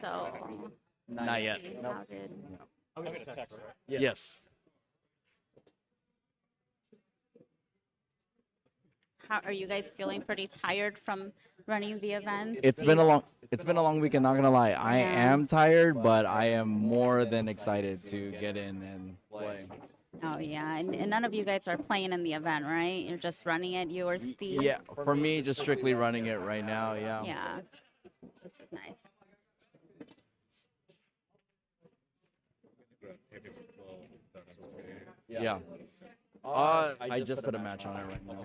So, Not yet. how did I'm going to text, right? Yes. how are you guys feeling? Pretty tired from running the event? It's been a long weekend. Not gonna lie. I Yeah. am tired, but I am more than excited to get in and play. Oh yeah, and none of you guys are playing in the event, right? You're just running it, you or Steve? Yeah, for me, just strictly running it right now. Yeah. Yeah. This is nice. Yeah. I just put a match on it right now.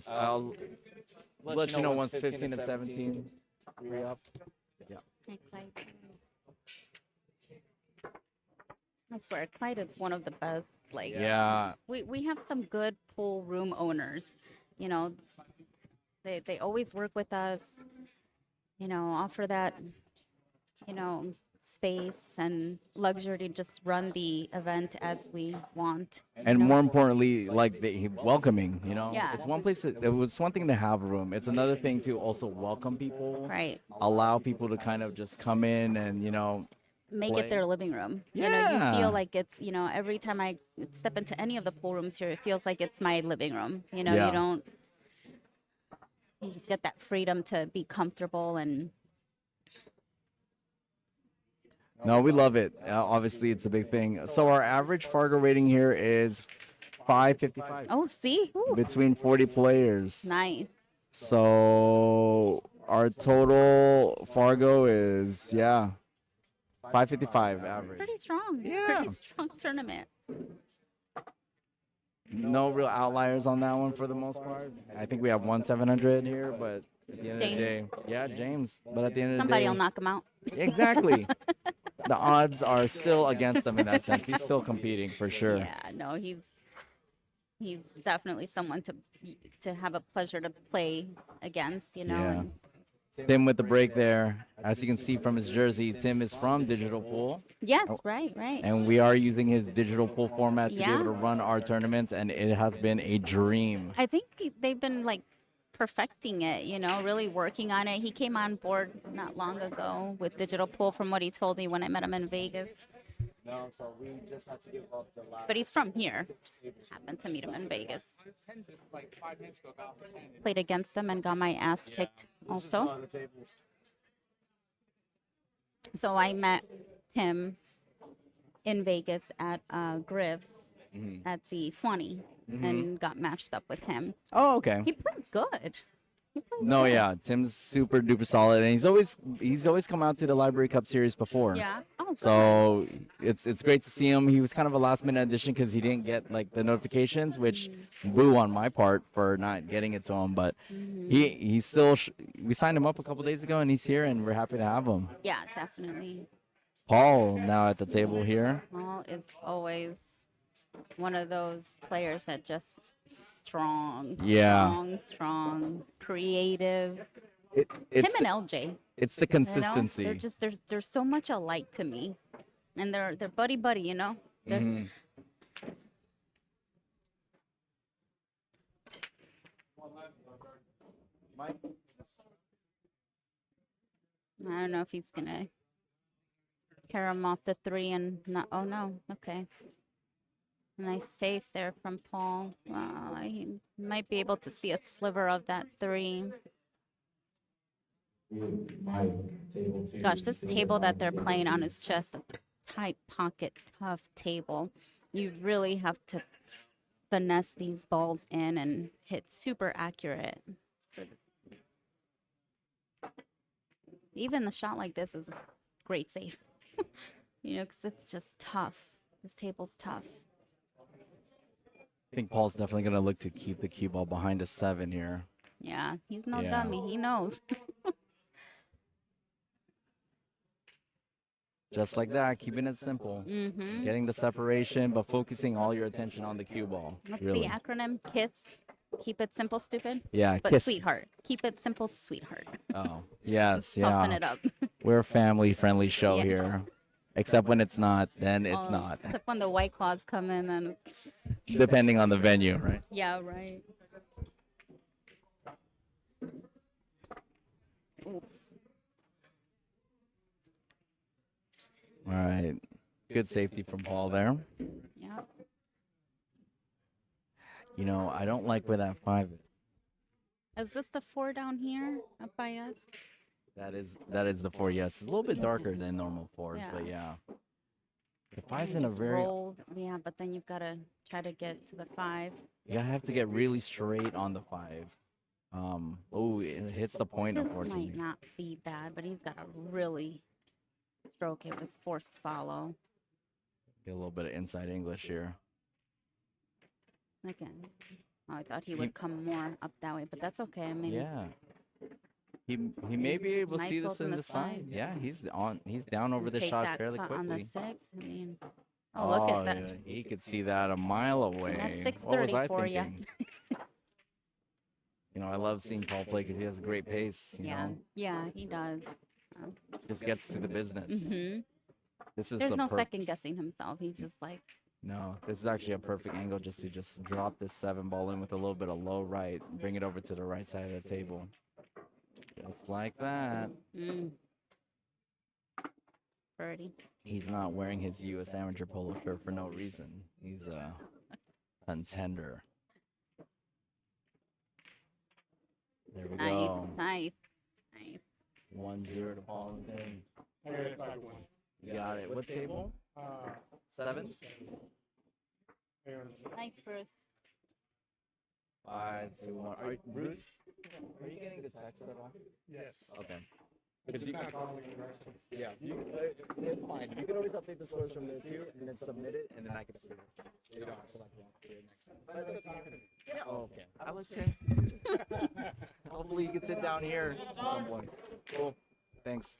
I'll let you know once 15 and 17 free up. Exciting. I swear, Clyde is one of the best. Like, Yeah. we have some good pool room owners. You know, they always work with us. You know, offer that space and luxury to just run the event as we want. And more importantly, like welcoming. Yeah. It's one place. It was one thing to have room. It's another thing to also welcome people. Right. Allow people to kind of just come in and Make play. it their living room. You Yeah. feel like it's, every time I step into any of the pool rooms here, it feels like it's my living room. Yeah. You just get that freedom to be comfortable and No, we love it. Obviously, it's a big thing. So our average Fargo rating here is 555 oh, see? Ooh, between 40 players. nice. So our total Fargo is 555 average. Pretty strong. Yeah. Pretty strong tournament. No real outliers on that one for the most part. I think we have 1,700 here, but at the end of the day, James. But at the end of the day, Somebody will knock him out. Exactly. The odds are still against him in that sense. He's still competing for sure. Yeah, no, he's definitely someone to have a pleasure to play against, Yeah. and Tim with the break there. As you can see from his jersey, Tim is from Digital Pool, yes, right. and we are using his Digital Pool format to be Yeah. able to run our tournaments, and it has been a dream. I think they've been like perfecting it, really working on it. He came on board not long ago with Digital Pool from what he told me when I met him in Vegas. No, so we just had to give up the last. But he's from here. Just happened to meet him in Vegas. Played against him and got my ass kicked also. So I met Tim in Vegas at Griff's at the Swanee and got matched up with him. Oh, okay. He plays good. No, yeah, Tim's super duper solid, and he's always come out to the Library Cup Series before. Yeah. Oh, good. So it's great to see him. He was kind of a last minute addition because he didn't get like the notifications, which boo on my part for not getting it to him. But he's still we signed him up a couple days ago, and he's here, and we're happy to have him. Yeah, definitely. Paul now at the table here. Paul is always one of those players that just strong. Yeah. Strong, creative. It's Him the, and LJ. it's the consistency. They're just they're so much alike to me, and they're buddy. They're- Mhm. I don't know if he's gonna carry him off the three and not. Oh no, okay. Nice save there from Paul. Wow, he might be able to see a sliver of that three. Gosh, this table that they're playing on is just a tight pocket, tough table. You really have to finesse these balls in and hit super accurate. Even the shot like this is a great save. Because it's just tough. This table's tough. I think Paul's definitely gonna look to keep the cue ball behind a 7 here. Yeah, he's no Yeah. dummy. He knows. Just like that, keeping it simple. Mm-hmm. Getting the separation, but focusing all your attention on the cue ball. What's Really. the acronym? KISS. Keep it simple, stupid. Yeah, But kiss. sweetheart. Keep it simple, sweetheart. Oh, yes, Soften yeah. it up. We're a family-friendly show Yeah. here. Except when it's not, then it's Oh, not. Except when the white claws come in and Depending on the venue, right? yeah, right. Oof. All right. Good safety from Paul there. Yeah. I don't like where that 5 is. Is this the 4 down here up by us? That is the 4, yes. It's a little bit darker than normal 4s, but yeah. The 5's in a Just very... rolled. Yeah, but then you've got to try to get to the 5. You have to get really straight on the 5. Oh, it hits the point, This unfortunately. might not be bad, but he's got to really stroke it with force follow. Get a little bit of inside English here. Again. Oh, I thought he would come more up that way, but that's okay. I mean, Yeah. He may be able to Might see go this from in the the side. side. Yeah, he's down over the take shot that fairly cut on the quickly. 6. I mean, oh, look at that. Yeah, he could see that a mile away. That's What was 6:30 I for ya. thinking? I love seeing Paul play because he has a great pace. You Yeah, know, yeah, he does. just gets to the business. Hmm. This is There's a no second guessing himself. He's just like, No, this is actually a perfect angle just to just drop this 7 ball in with a little bit of low right, bring it over to the right side of the table. Just like that. birdie. He's not wearing his U.S. Amateur polo shirt for no reason. He's a contender. There we Nice, go. nice, nice. 1-0 to Paulington. I got it 5-1. You got it. What table? 7? Nice, Bruce. 5, 2, 1. Bruce, are you getting the text at all? Yes. Okay. It's not calling me directions. Yeah, it's fine. You can always update the scores from there too, and then submit it, and then I can approve it. So you don't have to like walk through it next time. But it's up to you. Yeah. Oh, okay. I like to. Hopefully you can sit down here at some point. Cool. Thanks.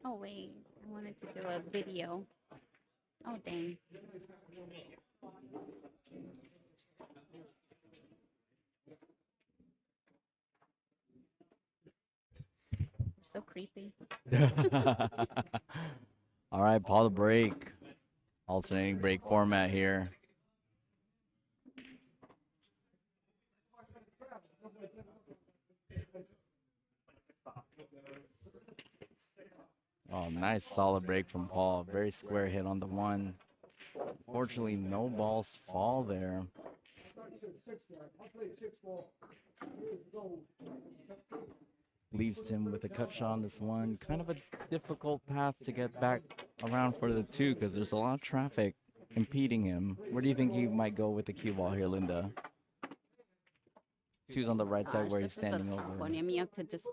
Oh, wait. I wanted to do a video. Oh, dang. You're so creepy. All right, Paul the break. Alternating break format here. Oh, nice solid break from Paul. Very square hit on the 1. Fortunately, no balls fall there. Leaves him with a cut shot on this 1. Kind of a difficult path to get back around for the 2 because there's a lot of traffic impeding him. Where do you think he might go with the cue ball here, Linda? 2's on the right side where he's standing over. One. I mean, you have to just.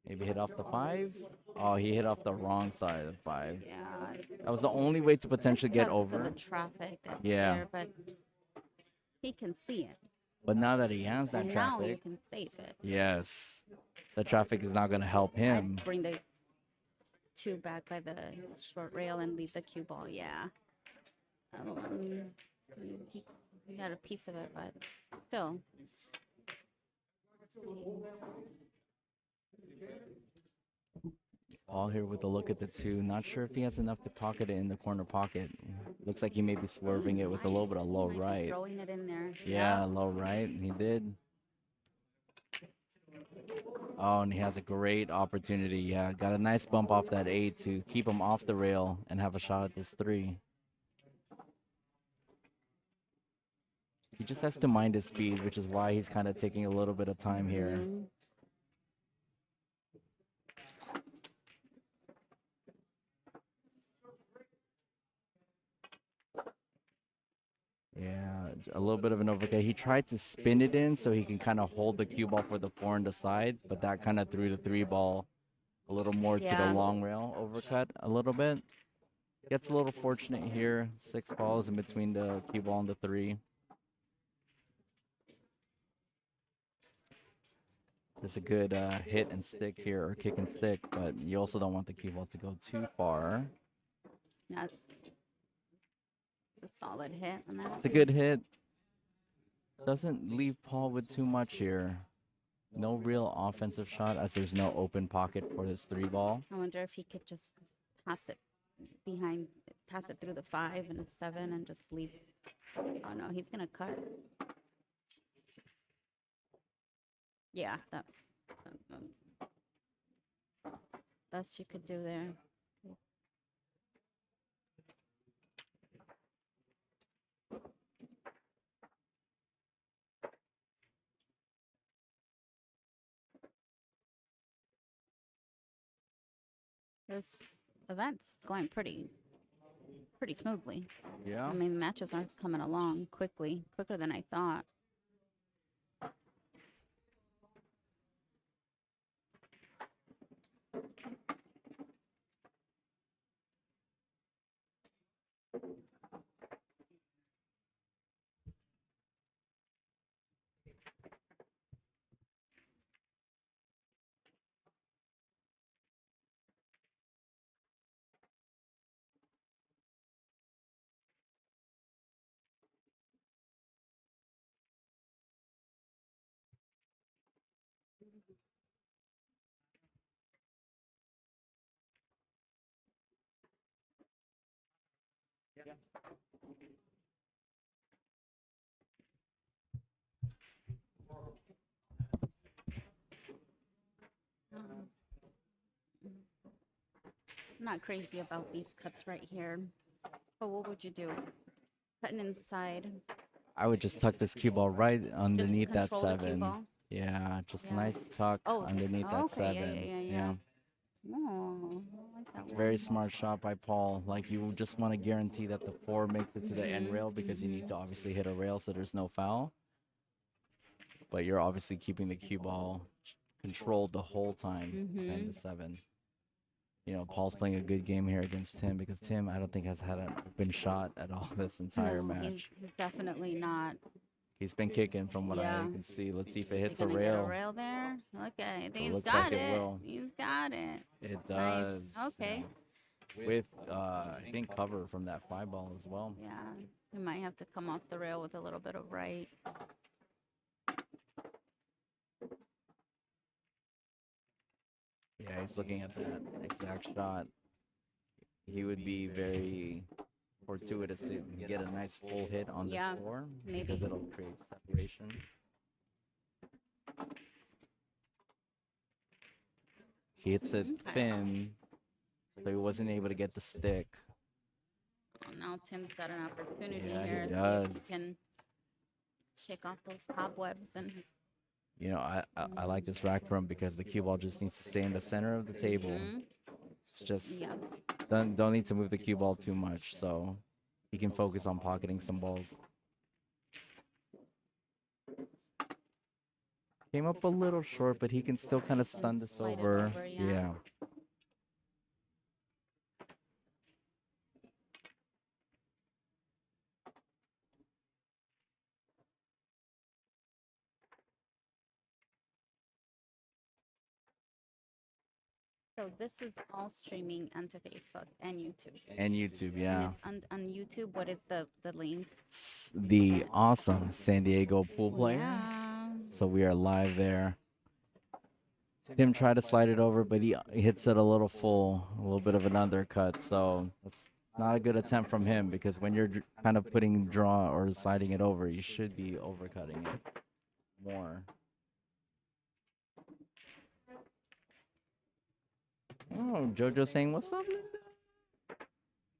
Maybe hit off the 5? Oh, he hit off the wrong side of 5. Yeah. That was the only way to potentially get Because over. of the traffic that's Yeah. there, but he can see it. But now that he has that And now you traffic, can save it. yes, the traffic is not going to help him. I'd bring the 2 back by the short rail and leave the cue ball. Yeah. He got a piece of it, but still. Paul here with a look at the 2. Not sure if he has enough to pocket it in the corner pocket. Looks like he may be swerving it with a little bit of low Might be right. Throwing it in there. Yeah, low right. He did. Oh, and he has a great opportunity. Yeah, got a nice bump off that 8 to keep him off the rail and have a shot at this 3. He just has to mind his speed, which is why he's kind of taking a little bit of time here. Mhm. Yeah, a little bit of an overcut. He tried to spin it in so he can kind of hold the cue ball for the 4 on the side, but that kind of threw the 3 ball a little more to the Yeah. long rail, overcut a little bit. Gets a little fortunate here. 6 balls in between the cue ball and the 3. There's a good hit and stick here, or kick and stick, but you also don't want the cue ball to go too far. That's a solid hit on that. It's a good hit. Doesn't leave Paul with too much here. No real offensive shot as there's no open pocket for this 3 ball. I wonder if he could just pass it pass it through the 5 and the 7 and just leave. Oh no, he's gonna cut. Yeah, that's best you could do there. This event's going pretty smoothly. Yeah. I mean, the matches are coming along quicker than I thought. Not crazy about these cuts right here. But what would you do? Cutting inside. I would just tuck this cue ball right underneath that control the cue 7. ball? Yeah, just Yeah. nice tuck Oh, underneath oh, that okay, 7. yeah. Oh, I like that It's a one. very smart shot by Paul. Like, you just want to guarantee that the 4 makes it to the end rail because you need to obviously hit a rail so there's no foul. But you're obviously keeping the cue ball controlled the whole time behind the 7. You know, Paul's playing a good game here against Tim because Tim, I don't think, has had an open shot at all this entire No, match. he's definitely not. He's been kicking from what I Yeah. can see. Let's see if it Is he hits a gonna get rail. a rail there? Okay, I think he's looks got like it it. will. He's got it. It Nice. does. Okay. With, I think, cover from that 5 ball as well. Yeah, we might have to come off the rail with a little bit of right. Yeah, he's looking at that exact shot. He would be very fortuitous to get a nice full hit on Yeah, this 4 maybe. because it'll create separation. He hits it Okay. thin, so he wasn't able to get the stick. Oh, now Tim's got an opportunity Yeah, he here. See if does. he can shake off those cobwebs and. You know, I like this rack for him because the cue ball just needs to stay in the center of the table. It's just Yeah. don't need to move the cue ball too much, so he can focus on pocketing some balls. Came up a little short, but he can still kind of stun this slide it over. over, yeah. Yeah. So this is all streaming onto Facebook and YouTube. And YouTube, yeah. And it's on YouTube. What is the link? The awesome San Diego pool player. Yeah. So we are live there. Tim tried to slide it over, but he hits it a little full, a little bit of an undercut. So that's not a good attempt from him because when you're kind of putting draw or sliding it over, you should be overcutting it more. Oh, JoJo saying, "What's up, Linda?"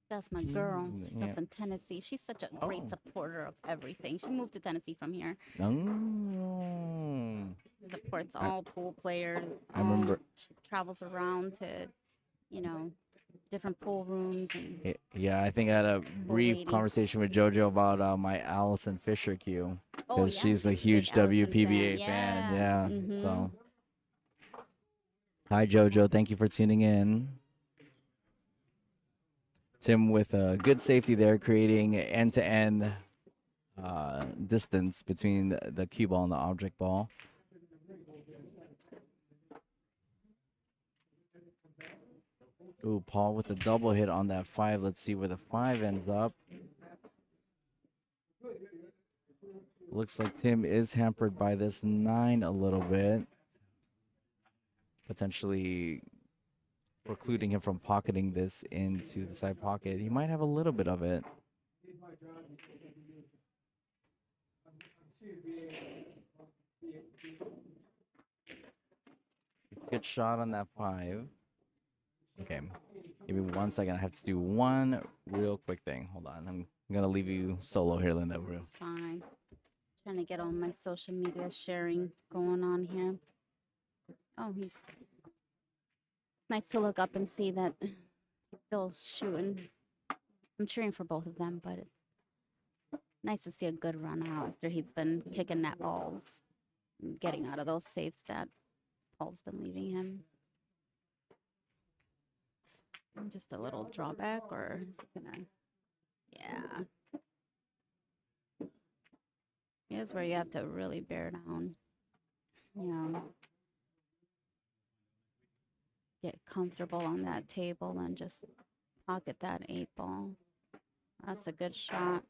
That's my girl. She's Yeah. up in Tennessee. She's such a great Oh. supporter of everything. She moved to Tennessee from here. Oh. She supports all pool players. I remember- She travels around to, different pool rooms and. Yeah, I think I had a brief ladies. conversation with JoJo about my Allison Fisher cue Oh, because yeah, she's a big huge Allison WPBA fan. fan. Yeah. Yeah. Mhm. So, hi JoJo, thank you for tuning in. Tim with a good safety there, creating end-to-end distance between the cue ball and the object ball. Ooh, Paul with a double hit on that 5. Let's see where the 5 ends up. Looks like Tim is hampered by this 9 a little bit. Potentially precluding him from pocketing this into the side pocket. He might have a little bit of it. It's a good shot on that 5. Okay, give me 1 second. I have to do one real quick thing. Hold on. I'm going to leave you solo here, Linda. It's fine. Trying to get all my social media sharing going on here. Oh, he's nice to look up and see that he's still shooting. I'm cheering for both of them, but it's nice to see a good run out after he's been kicking net balls and getting out of those safes that Paul's been leaving him. Just a little drawback, or is it gonna? Yeah. Here's where you have to really bear down. Yeah. Get comfortable on that table and just pocket that 8 ball. That's a good shot.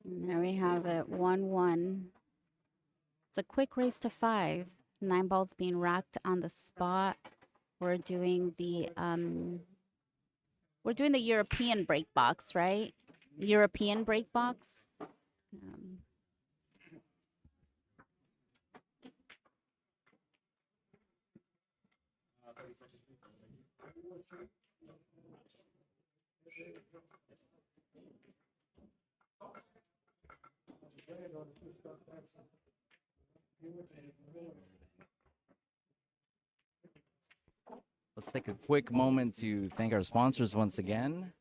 And there we have it, 1-1. It's a quick race to 5. 9 balls being racked on the spot. We're doing the European break box, right? European break box. Let's take a quick moment to thank our sponsors once again.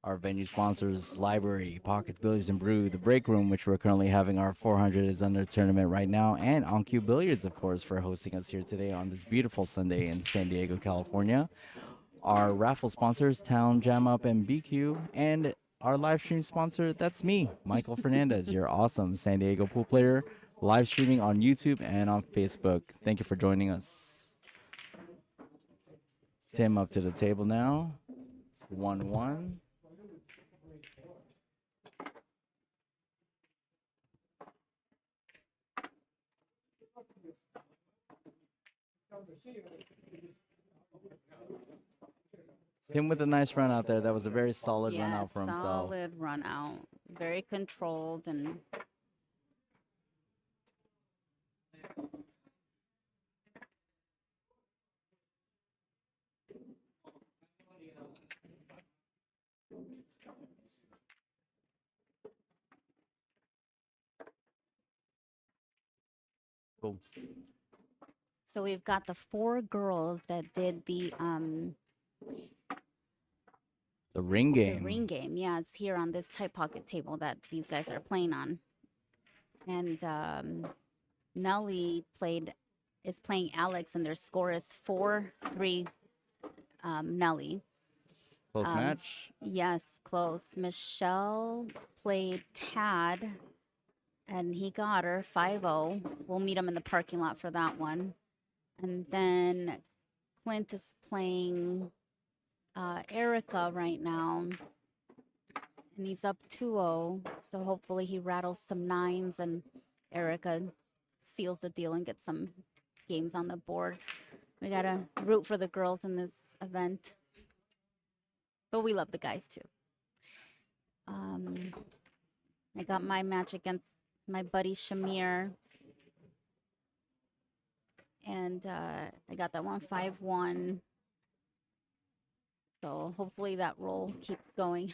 Our venue sponsors, Library, Pockets, Billiards and Brew, the Break Room, which we're currently having our 400 is under tournament right now, and OnQ Billiards, of course, for hosting us here today on this beautiful Sunday in San Diego, California. Our raffle sponsors, Town Jam Up and BQ, and our live stream sponsor, that's me, Michael Fernandez, your awesome San Diego pool player, live streaming on YouTube and on Facebook. Thank you for joining us. Tim up to the table now. It's 1-1. Tim with a nice run out there. That was a very solid run out for himself. Solid run out. Very controlled and Cool. so we've got the 4 girls that did the ring game. The ring game, yeah, it's here on this tight pocket table that these guys are playing on. And Nelly is playing Alex, and their score is 4-3. Nelly. Close match. Yes, close. Michelle played Tad, and he got her 5-0. We'll meet him in the parking lot for that one. And then Clint is playing Erica right now, and he's up 2-0. So hopefully he rattles some 9s and Erica seals the deal and gets some games on the board. We gotta root for the girls in this event, but we love the guys too. I got my match against my buddy Shamir, and I got that one 5-1. So hopefully that roll keeps going.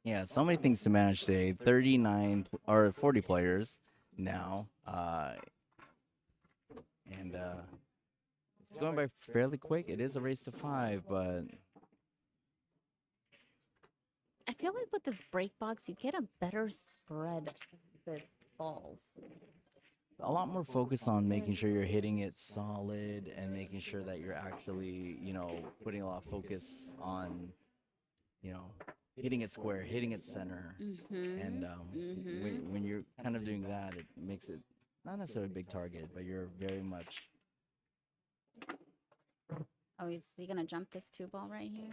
Yeah, so many things to manage today. 39 or 40 players now. And it's going by fairly quick. It is a race to 5, but I feel like with this break box, you get a better spread with balls. a lot more focus on making sure you're hitting it solid and making sure that you're actually, putting a lot of focus on, hitting it square, hitting it center. And when you're kind of doing that, it makes it not necessarily a big target, but you're very much. Oh, is he gonna jump this 2 ball right here?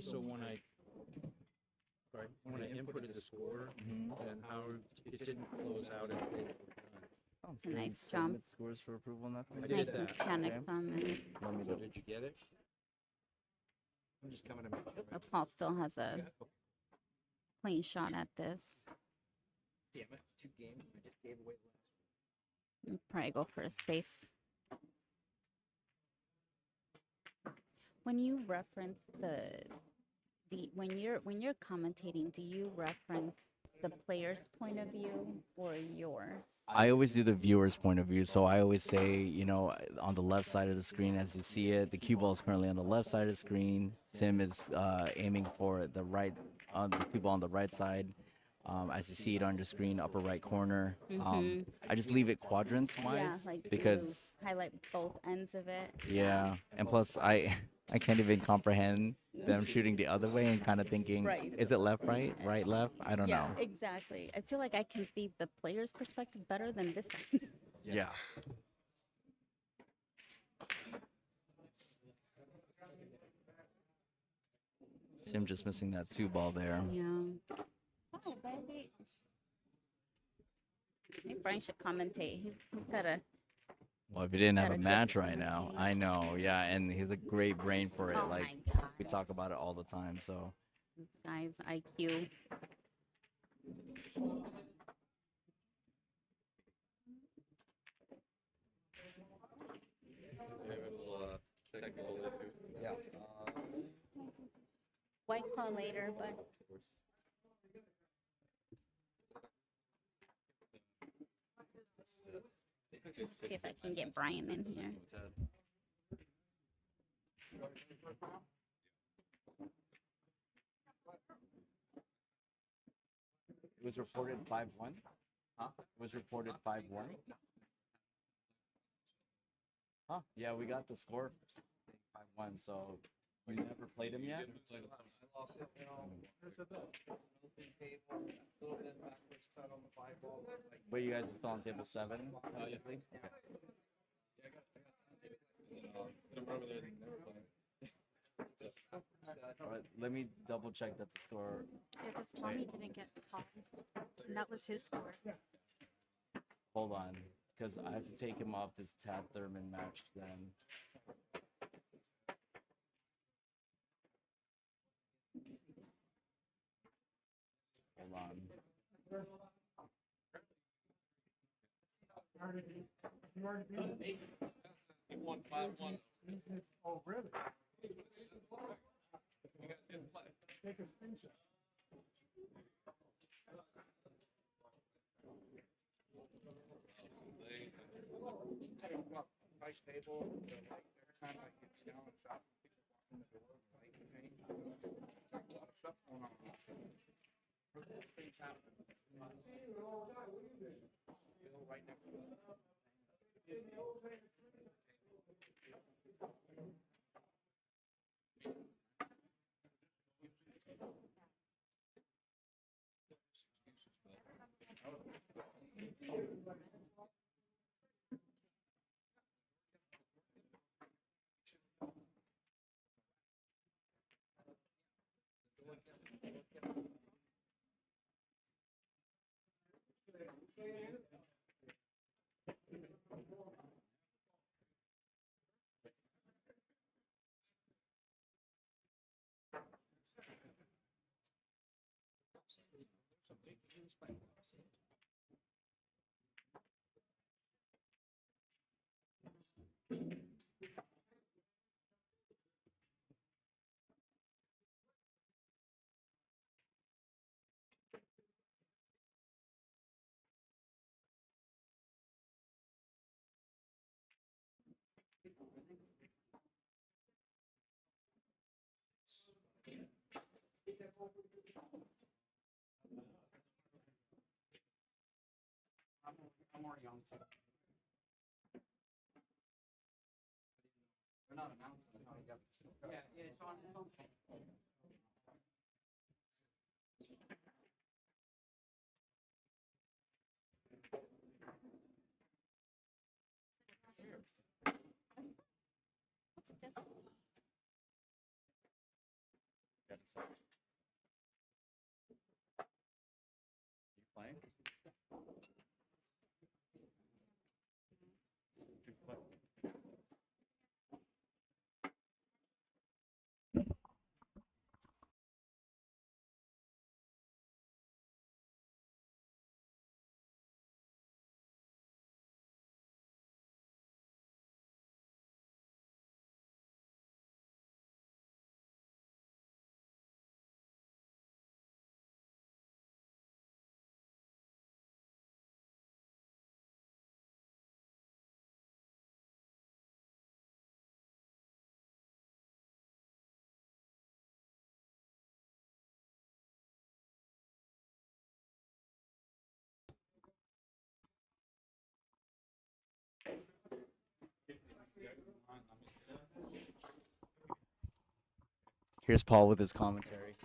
So when I inputted the score and how it didn't close out as they were done. It's a nice jump. Scores for approval, nothing. I did Nice that. mechanics on there. So did you get it? I'm just coming to make sure. But Paul still has a clean shot at this. Damn it, 2 games. I just gave away the last one. Probably go for a safe. When you reference when you're commentating, do you reference the player's point of view or yours? I always do the viewer's point of view. So I always say, on the left side of the screen, as you see it, the cue ball is currently on the left side of the screen. Tim is aiming for the cue ball on the right side. As you see it on your screen, upper right corner. I just leave it quadrants wise, Yeah, like because highlight both ends of it. yeah, and plus I can't even comprehend that I'm shooting the other way and kind of thinking, Right. is it left, right, right, left? I don't know. Exactly. I feel like I can see the player's perspective better than this side. Yeah. Tim just missing that 2 ball there. Yeah. Oh, baby. Efrain should commentate. He's got a. Well, if he didn't have Got a a good match right now, commentator. I know, yeah, and he's a great brain for it. Oh Like my God. we talk about it all the time. So This guy's IQ. Technical issue. yeah. White claw later, but see if I can get Brian in here. It was reported 5-1. Huh? It was reported 5-1. Huh? Yeah, we got the score 5-1. So you never played him yet? But you guys were still on table 7? Technically? Okay. All right, let me double check that the score. Yeah, because Tommy didn't get caught. And that was his score. Hold on, because I have to take him off this Tad Thurman match then. Hold on. He won 5-1. Oh, really? Take a screenshot. Nice table. Every time I get down and shop, people walk in the door, like, hey, a lot of stuff going on. Things happen. Right next to it. I'm more young too. They're not announcing it. Yeah, it's on. What's it just? You playing? Here's Paul with his commentary.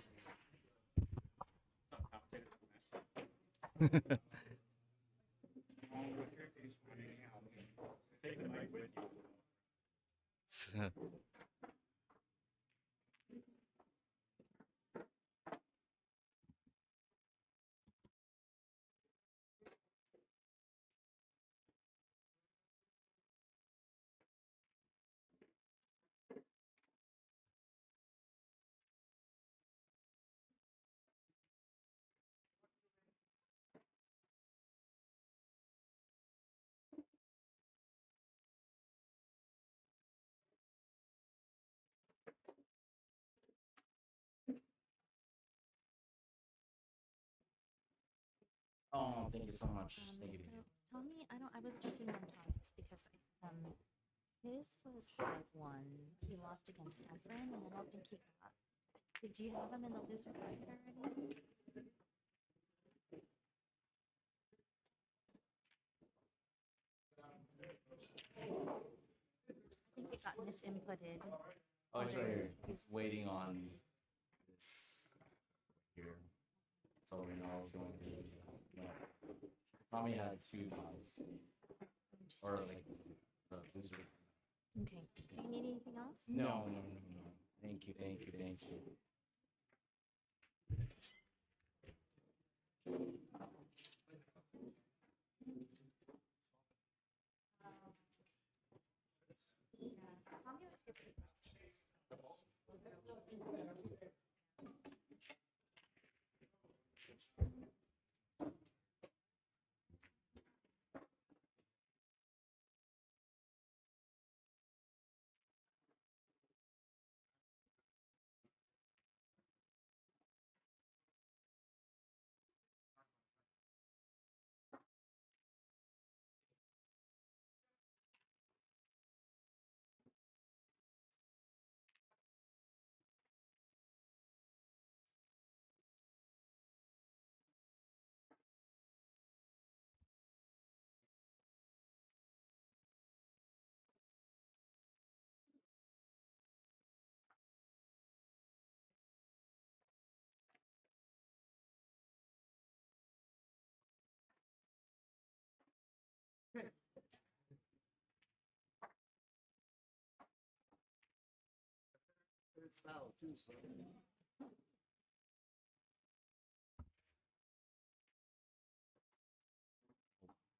Oh, thank you so much. Thank you. So Tommy, I was checking on Tommy's because his was 5-1. He lost against Efrain, and I don't think he got. Did you have him in the loser bracket already? I think it got misinputted. Oh, it's right here. He's- It's waiting on this here. So we know it's going through. No. Tommy had 2 buys. Just Or wait. like the booster. Okay. Do you need anything else? No. Thank you. Tommy always gets it.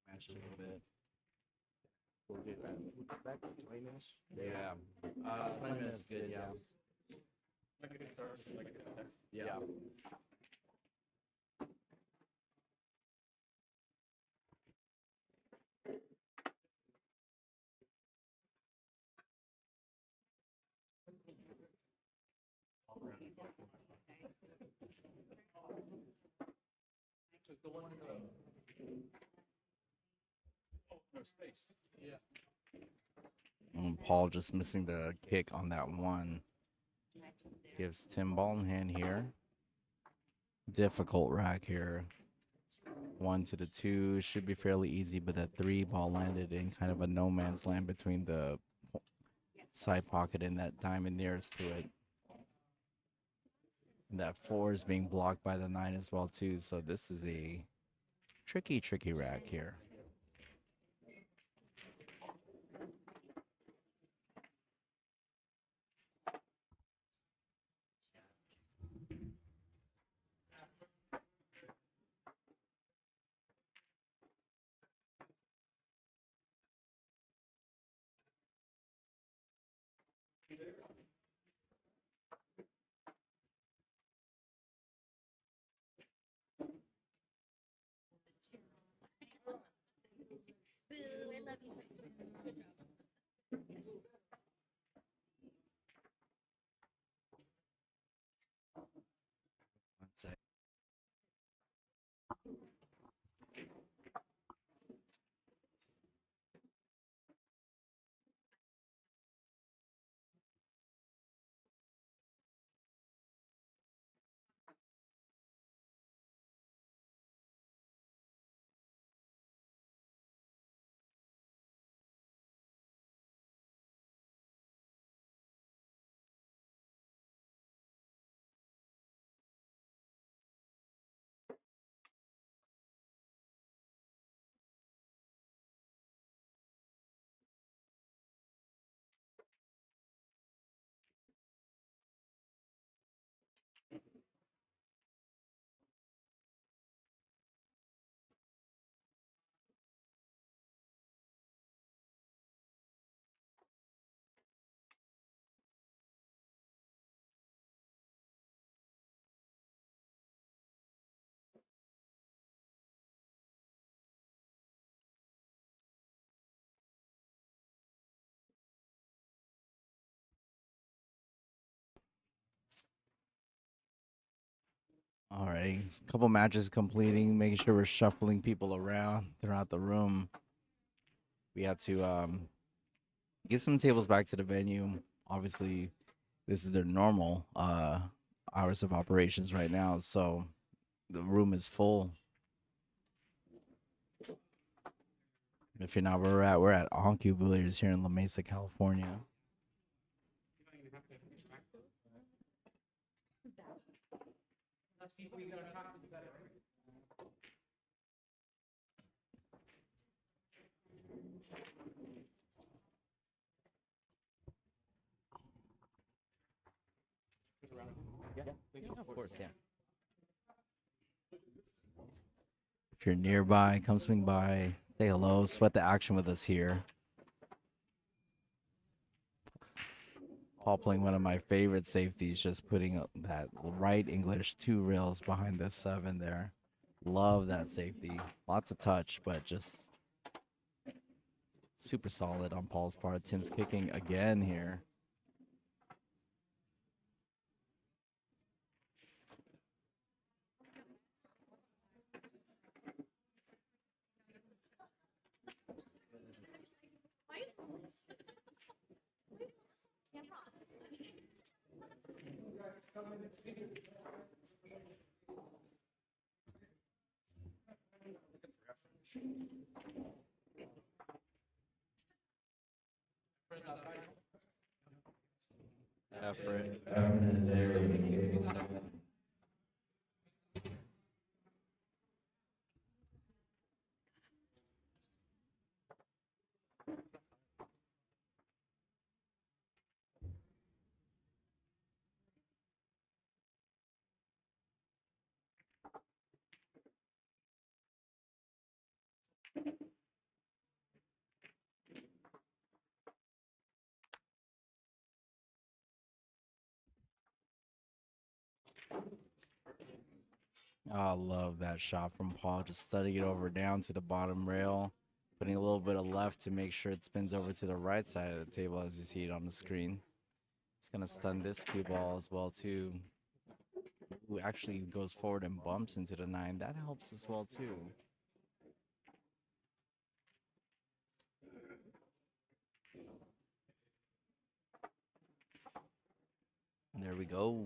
Match a little bit. We'll get back to 20 minutes. Yeah. 20 minutes good, yeah. Like a good start, so like a good text. Yeah. Just the one. Oh, no space. Yeah. Paul just missing the kick on that one. Gives Tim ball in hand here. Difficult rack here. 1 to the 2 should be fairly easy, but that 3 ball landed in kind of a no man's land between the side pocket and that diamond nearest to it. And that 4 is being blocked by the 9 as well too. So this is a tricky rack here. Boo, I love you. Good job. One sec. All right, a couple matches completing, making sure we're shuffling people around throughout the room. We have to give some tables back to the venue. Obviously, this is their normal hours of operations right now, so the room is full. If you're not where we're at Oncu Billiards here in La Mesa, California. Of course, yeah. If you're nearby, come swing by, say hello, sweat the action with us here. Paul playing one of my favorite safeties, just putting that right English 2 rails behind the 7 there. Love that safety. Lots of touch, but just super solid on Paul's part. Tim's kicking again here. I love that shot from Paul. Just studying it over down to the bottom rail, putting a little bit of left to make sure it spins over to the right side of the table as you see it on the screen. It's going to stun this cue ball as well, too. Who actually goes forward and bumps into the 9. That helps as well, too. And there we go.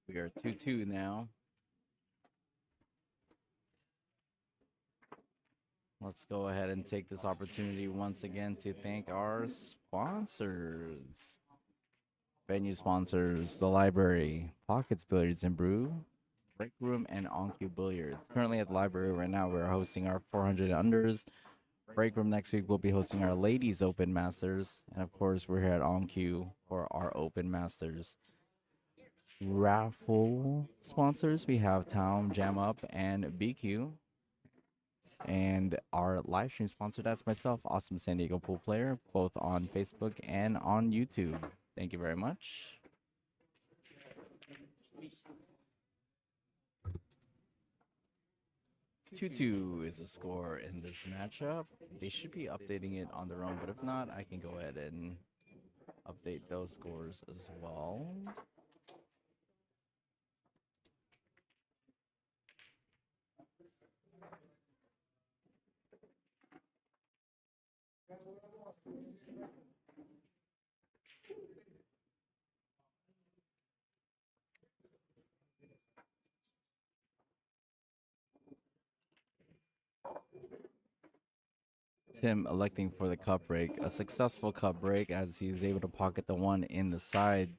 We are 2-2 now. Let's go ahead and take this opportunity once again to thank our sponsors. Venue sponsors, the library, Pockets Billiards and Brew, Break Room, and Oncu Billiards. Currently at the library right now, we're hosting our 400 unders. Break Room next week, we'll be hosting our Ladies Open Masters. And of course, we're here at Oncu for our Open Masters. Raffle sponsors, we have Town, Jam Up, and BQ. And our live stream sponsor, that's myself, Awesome San Diego Pool Player, both on Facebook and on YouTube. Thank you very much. Two is the score in this matchup. They should be updating it on their own, but if not, I can go ahead and update those scores as well. Tim electing for the cup break, a successful cup break as he was able to pocket the 1 in the side.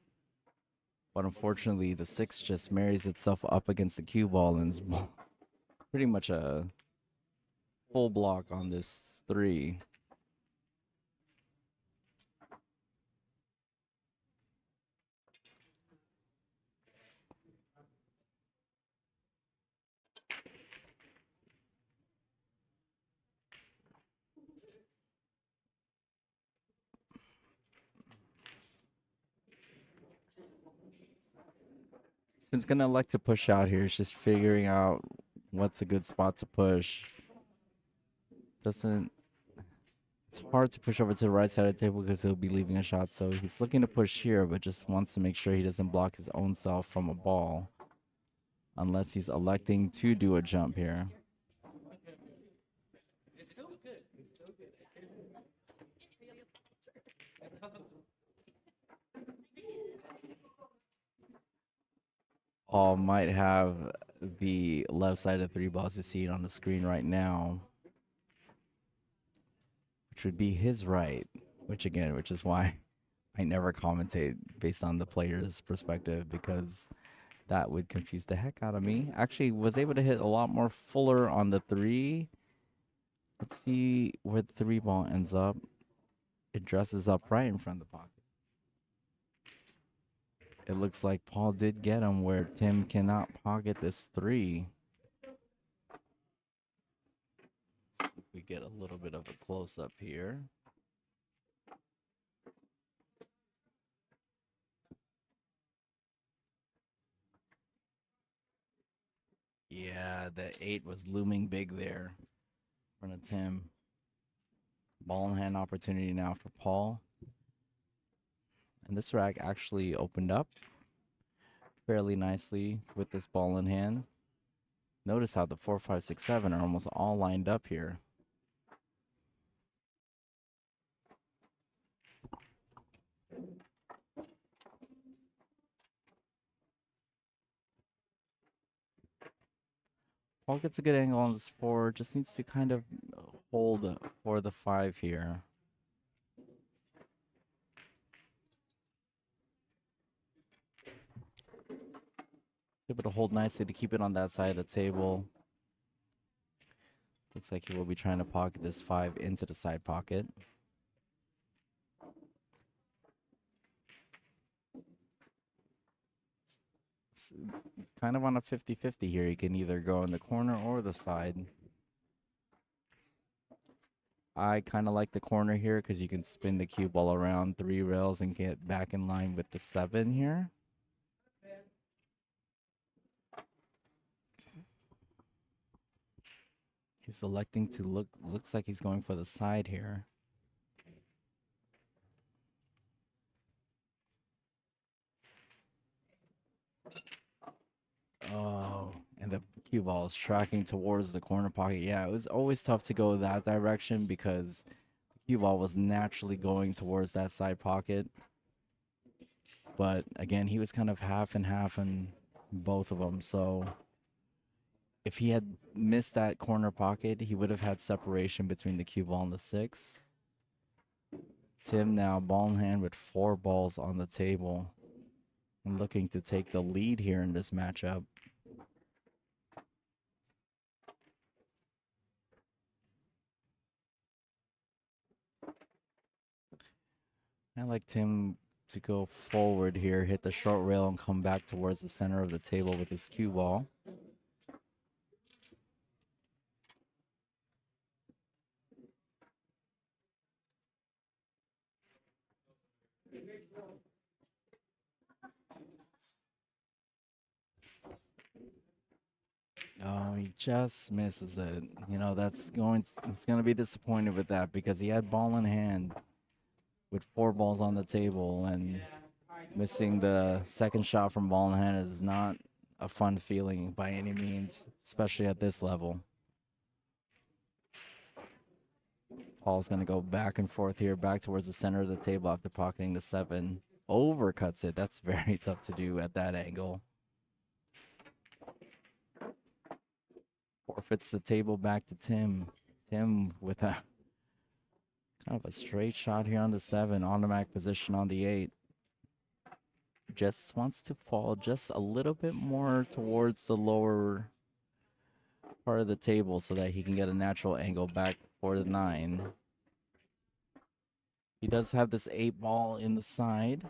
But unfortunately, the 6 just marries itself up against the cue ball and is pretty much a full block on this 3. Tim's gonna elect to push out here. It's just figuring out what's a good spot to push. It's hard to push over to the right side of the table because he'll be leaving a shot. So he's looking to push here, but just wants to make sure he doesn't block his own self from a ball. unless he's electing to do a jump here. Paul might have the left side of 3 balls you see on the screen right now, which would be his right, which is why I never commentate based on the player's perspective, because that would confuse the heck out of me. Actually, was able to hit a lot more fuller on the 3. Let's see where the 3 ball ends up. It dresses up right in front of the pocket. It looks like Paul did get him where Tim cannot pocket this 3. Let's see if we get a little bit of a close-up here. Yeah, the 8 was looming big there in front of Tim. Ball in hand opportunity now for Paul. And this rack actually opened up fairly nicely with this ball in hand. Notice how the 4, 5, 6, 7 are almost all lined up here. Paul gets a good angle on this 4, just needs to kind of hold for the 5 here. Able to hold nicely to keep it on that side of the table. Looks like he will be trying to pocket this 5 into the side pocket. It's kind of on a 50-50 here. You can either go in the corner or the side. I kind of like the corner here because you can spin the cue ball around 3 rails and get back in line with the 7 here. He's electing to looks like he's going for the side here. Oh, and the cue ball is tracking towards the corner pocket. Yeah, it was always tough to go that direction because the cue ball was naturally going towards that side pocket. But again, he was kind of half and half in both of them. So if he had missed that corner pocket, he would have had separation between the cue ball and the 6. Tim now ball in hand with 4 balls on the table and looking to take the lead here in this matchup. I like Tim to go forward here, hit the short rail, and come back towards the center of the table with his cue ball. Oh, he just misses it. You know, he's going to be disappointed with that because he had ball in hand with 4 balls on the table, and missing the second shot from ball in hand is not a fun feeling by any means, especially at this level. Paul's going to go back and forth here, back towards the center of the table after pocketing the 7. Overcuts it. That's very tough to do at that angle. Forfeits the table back to Tim. Tim with a kind of a straight shot here on the 7. Automatic position on the 8. Just wants to fall just a little bit more towards the lower part of the table so that he can get a natural angle back for the 9. He does have this 8 ball in the side.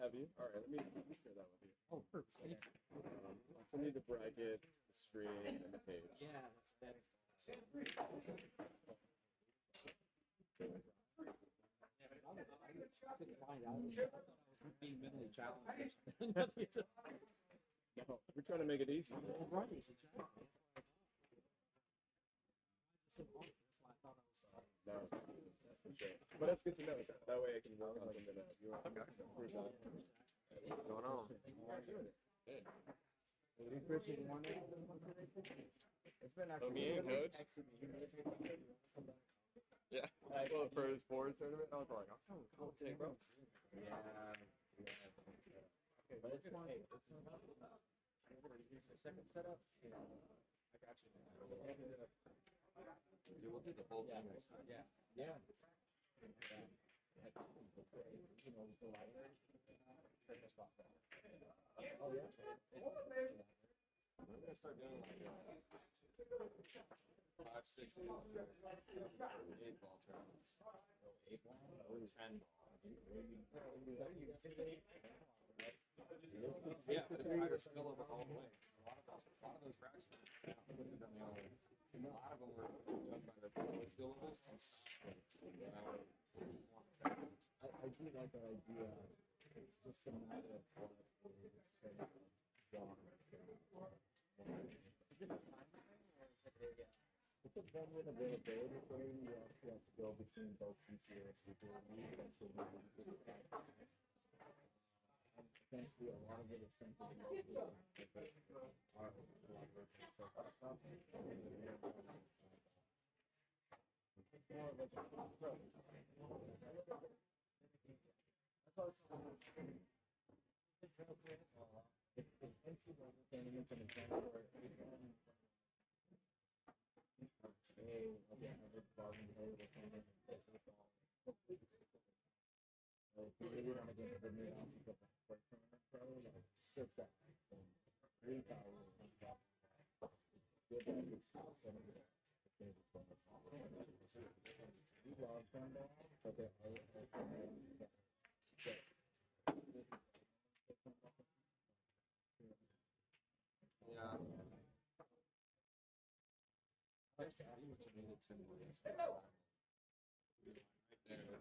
Have you? All right, let me share that with you. Oh, perfect. I still need the bracket, the stream, and the page. Yeah, that's better. I couldn't find out. Being mentally challenged. No, we're trying to make it easy. Right. So long. That's why I thought I was. No, that's for sure. But that's good to know. That way I can work on something that you want to improve on. What's going on? It's been Oh, me and coach? Yeah. Well, for his fours tournament, I was like, I'll take bro. Yeah. Okay, but it's fine. The second setup, I got you. Dude, we'll do the whole thing next time. Yeah. Yeah. Oh, yeah. I'm gonna start doing like 5, 6, 8 ball tournaments. 8 ball or 10 ball. Yeah, but it's higher skill levels all the way. A lot of those racks, a lot of them were done by their skill levels and I do like that idea. It's just a matter of what is gone. Is it a time thing or is it a it's a vendor availability for you. You actually have to go between both PC and Super League. And essentially, a lot of it is something that you do with our collaboration and stuff. It's more of like a pro. It's entry-level tournaments and events where if you really want to get the new outfit of the first tournament pro, like just that 3,000 good that it's we love them all, but they're all yeah. That's what you needed 10 minutes. Right there, that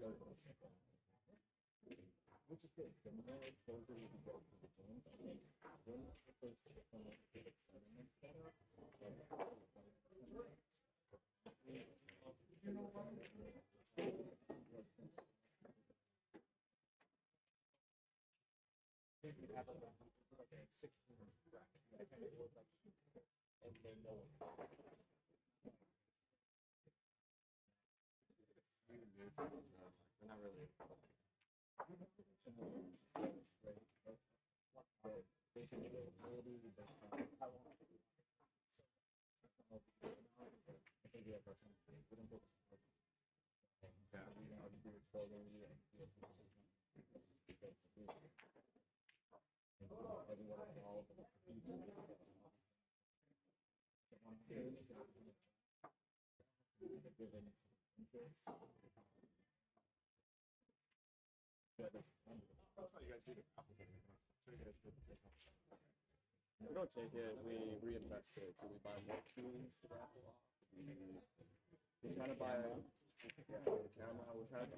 was like 2 things. Which is good. The more exposure you get to the games, then the first experiment better. You have like a 16 rack, and they know it. We're not really. We don't take it, we reinvest it. So we buy more cubes to raffle off. We try to buy the camera. We're trying to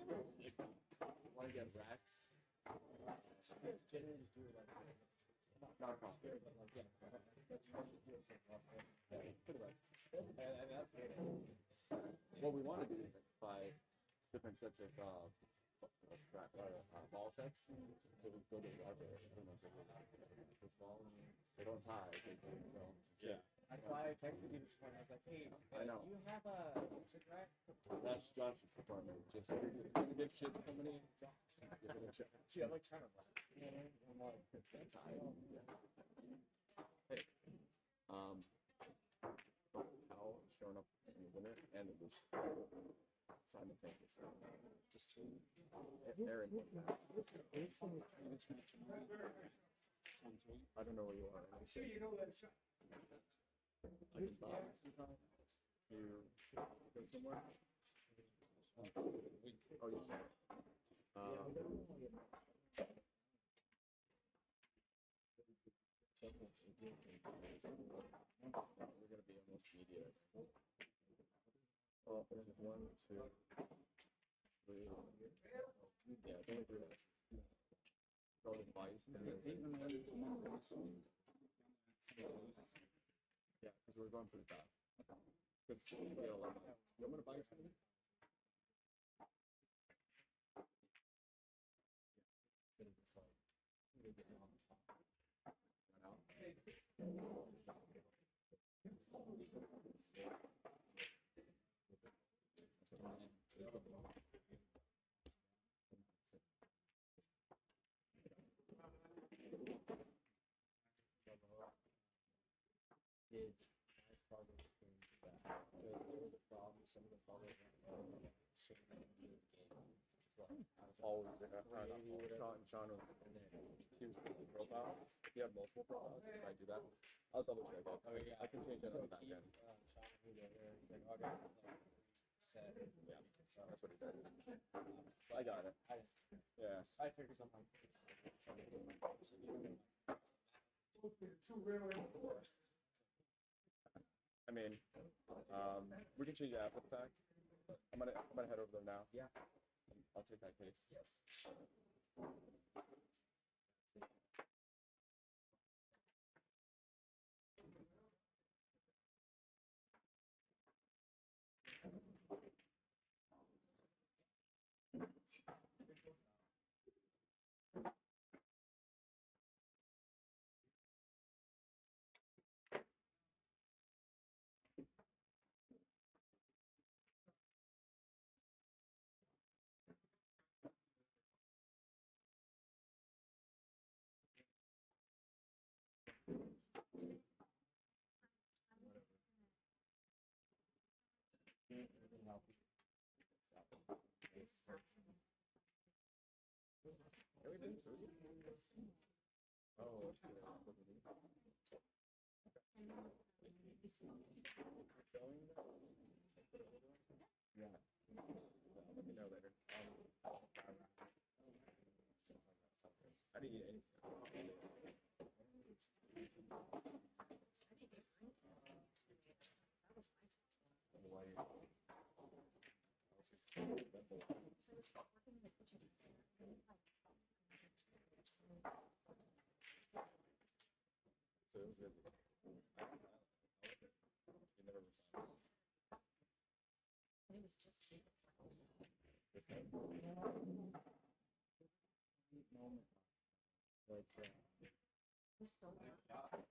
want to get racks. So you guys generally do like Not across here. but like yeah, Pretty much. And that's what we want to do is like buy different sets of ball sets. So we go to the library. This ball, they don't tie. Yeah. that's why I texted you this morning. I was like, hey, I know. you have a rack? That's Josh's department. Just if you're gonna give shit to somebody, give it a shot. Gee, I like trying to laugh. I'm like, it's that time. Hey, Howell showing up in the winner and it was simultaneously. Just Aaron was back. I don't know where you are. It's not sometimes to go somewhere. Oh, you said it. We're gonna be almost media. Oh, it's 1, 2, 3. Yeah, it's only 3 minutes. Go to Vice. Yeah, because we're going pretty fast. Because you want to buy something? Did my father think that there was a problem? Some of the fathers weren't shaking the game. Always Sean was And then he was thinking profile. If you have multiple profiles, if I do that, I'll double check it. oh yeah, I can change that so on the back he end. Sean moved over there. He's like, okay, set. Yeah, that's what he did. I got it. Yeah. I figured something. I mean, we can change it after the fact. But I'm gonna head over there now. Yeah. I'll take that case. Yes. Oh, yeah. Let me know later. I didn't eat anything. So it was good. You never responded. It was just cheap. Just him? It was so bad.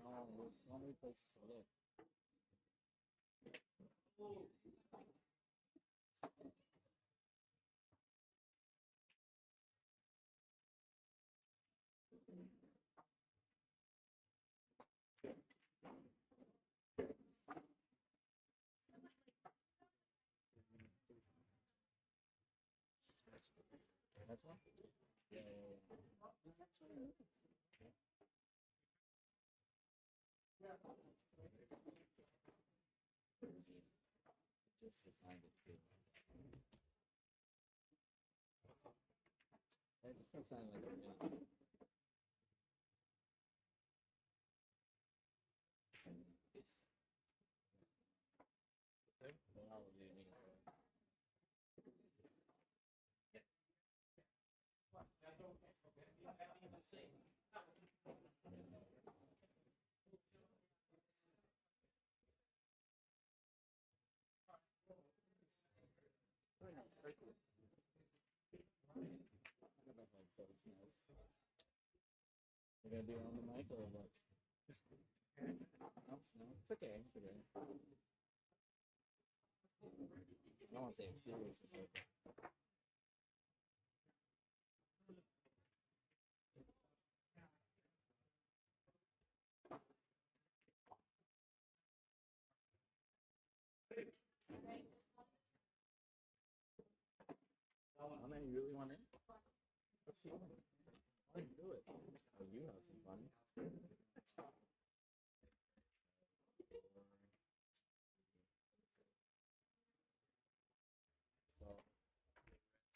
No, there's so many places to look. That's one? Yeah, yeah, yeah. Just assigned it to. I just assigned like a minute. Well, you mean, so it's nice. We're gonna do it on the mic or what? No, no, it's okay. It's okay. I don't want to say it's serious. It's okay. Oh man, you really want it? Let's see. Let's do it. Oh, you have some fun.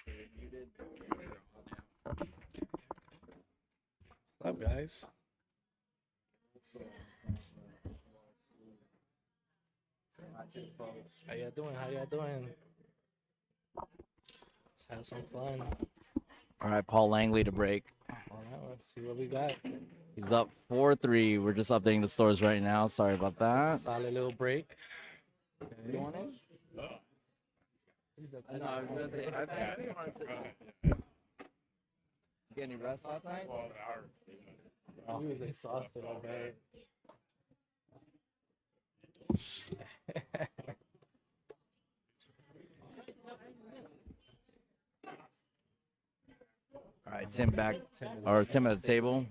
So you're muted. What's up, guys? How y'all doing? How y'all doing? Let's have some fun. All right, Paul Langley to break. All right, let's see what we got. He's up 4-3. We're just updating the stores right now. Sorry about that. Solid little break. You want it? I know. I was gonna say. I think I want to sit. Get any rest last night? He was exhausted, I bet. All right, Tim back, Tim at the table.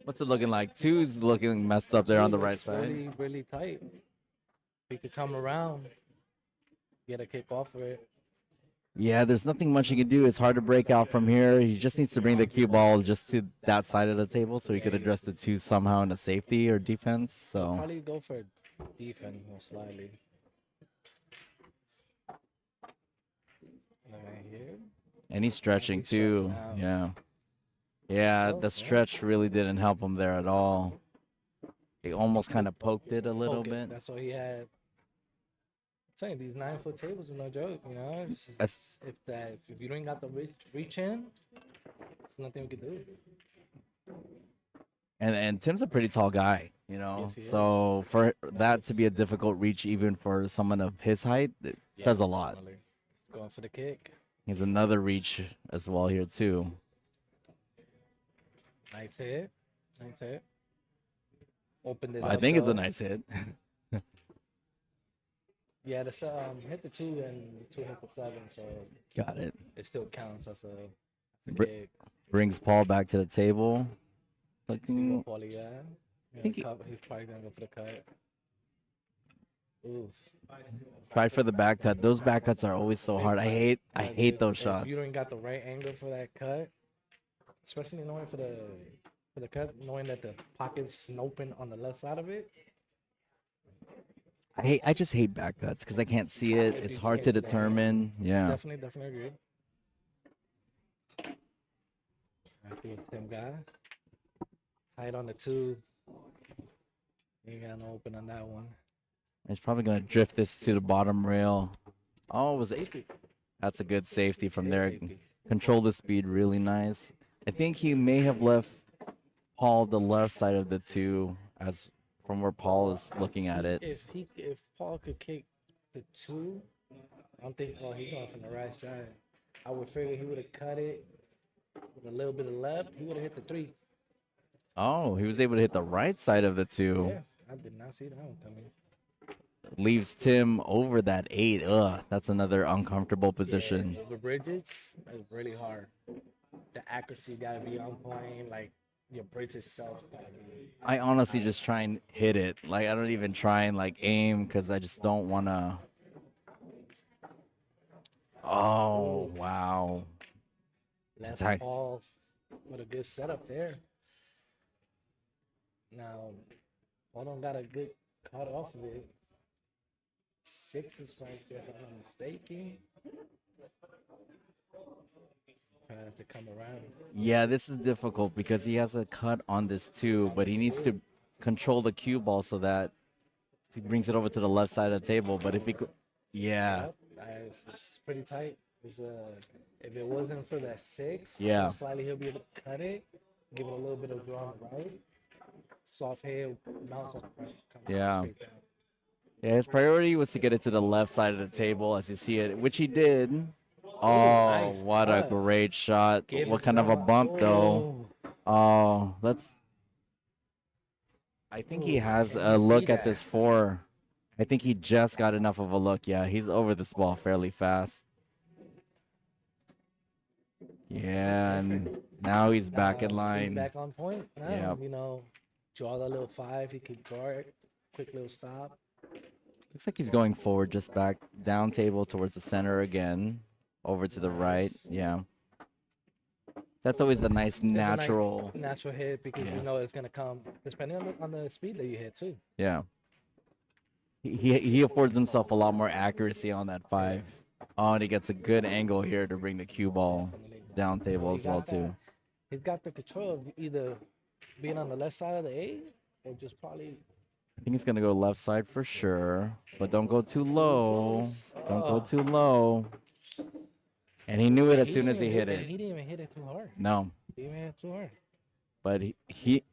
What's it looking like? Two's looking messed up there on the right side. Really, really tight. He could come around, get a kick off of it. Yeah, there's nothing much he can do. It's hard to break out from here. He just needs to bring the cue ball just to that side of the table so he could address the two somehow in a safety or defense. So Probably go for defense most likely. Right here. and he's stretching too. Yeah. Yeah, the stretch really didn't help him there at all. It almost kind of poked it a little bit. That's what he had. I'm saying these 9-foot tables are no joke, you know. If you don't got the reach in, it's nothing we can do. And Tim's a pretty tall guy, you know. Yes, he so for that to be a difficult reach even for someone of his height, it says a lot. Definitely. Going for the kick. He's another reach as well here too. Nice hit. Nice hit. Opened it up. I think it's a though. nice hit. Yeah, the hit the 2 and the 2 hit the 7, so Got it. it still counts as a Br- kick. Brings Paul back to the table. See Looking, what Paulie got. Yeah, think he he's probably gonna go for the cut. Oof. tried for the back cut. Those back cuts are always so hard. I hate Like, those if shots. you don't got the right angle for that cut, especially knowing for the cut, knowing that the pocket's open on the left side of it. I just hate back cuts because I can't see it. If It's you hard can't to see the angle. determine. Yeah. Definitely agree. I feel Tim guy. Tight on the 2. Ain't got no open on that one. He's probably gonna drift this to the bottom rail. Oh, it was that's a good safety from Big there. safety. Control the speed really nice. I think he may have left Paul the left side of the 2 as from where Paul is looking at it. If Paul could kick the 2, I don't think. Well, he's going from the right side. I would figure he would have cut it with a little bit of left. He would have hit the 3. Oh, he was able to hit the right side of the 2. Yeah, I did not see that one coming. Leaves Tim over that 8. Ugh, that's another uncomfortable position. Yeah, the bridges is really hard. The accuracy gotta be on point. Like your bridge itself gotta be. I honestly just try and hit it. Like I don't even try and like aim because I just don't want to. Oh wow! Left Attack. Paul with a good setup there. Now, Paul don't got a good cut off of it. 6 is right there, if I'm not mistaken. Trying to come around. Yeah, this is difficult because he has a cut on this too, but he needs to control the cue ball so that he brings it over to the left side of the table. But if he could, yeah, Yep, it's pretty tight. If it wasn't for that 6, Yeah. most likely he'll be able to cut it, give it a little bit of draw on the right. Soft head, bounce on the right. come Yeah. straight down. yeah, his priority was to get it to the left side of the table as you see it, which he did. Oh, nice what a cut. great shot! Give What it kind of a some- bump though? Oh, Oh, let's. I think he Ooh, has can a you see look at that? this 4. I think he just got enough of a look. Yeah, he's over this ball fairly fast. Yeah, and now he's back in he's line. back on point. Now, Yep. you know, draw the little 5. He could draw it. Quick little stop. Looks like he's going forward, just back down table towards the center again, over to the right. Yeah, that's always a nice It's a nice natural. natural hit because Yeah. you know it's gonna come depending on the speed that you hit too. Yeah, he affords himself a lot more accuracy on that 5. Oh, and he gets a good angle here to bring the cue ball down table He as well got too. that- He's got the control of either being on the left side of the 8 or just probably. I think he's gonna go left side for sure, but don't go too low. Don't go Oh. too low. And he knew it as He soon didn't as he even hit He it. didn't even hit it too hard. No, He didn't even hit it too hard. but he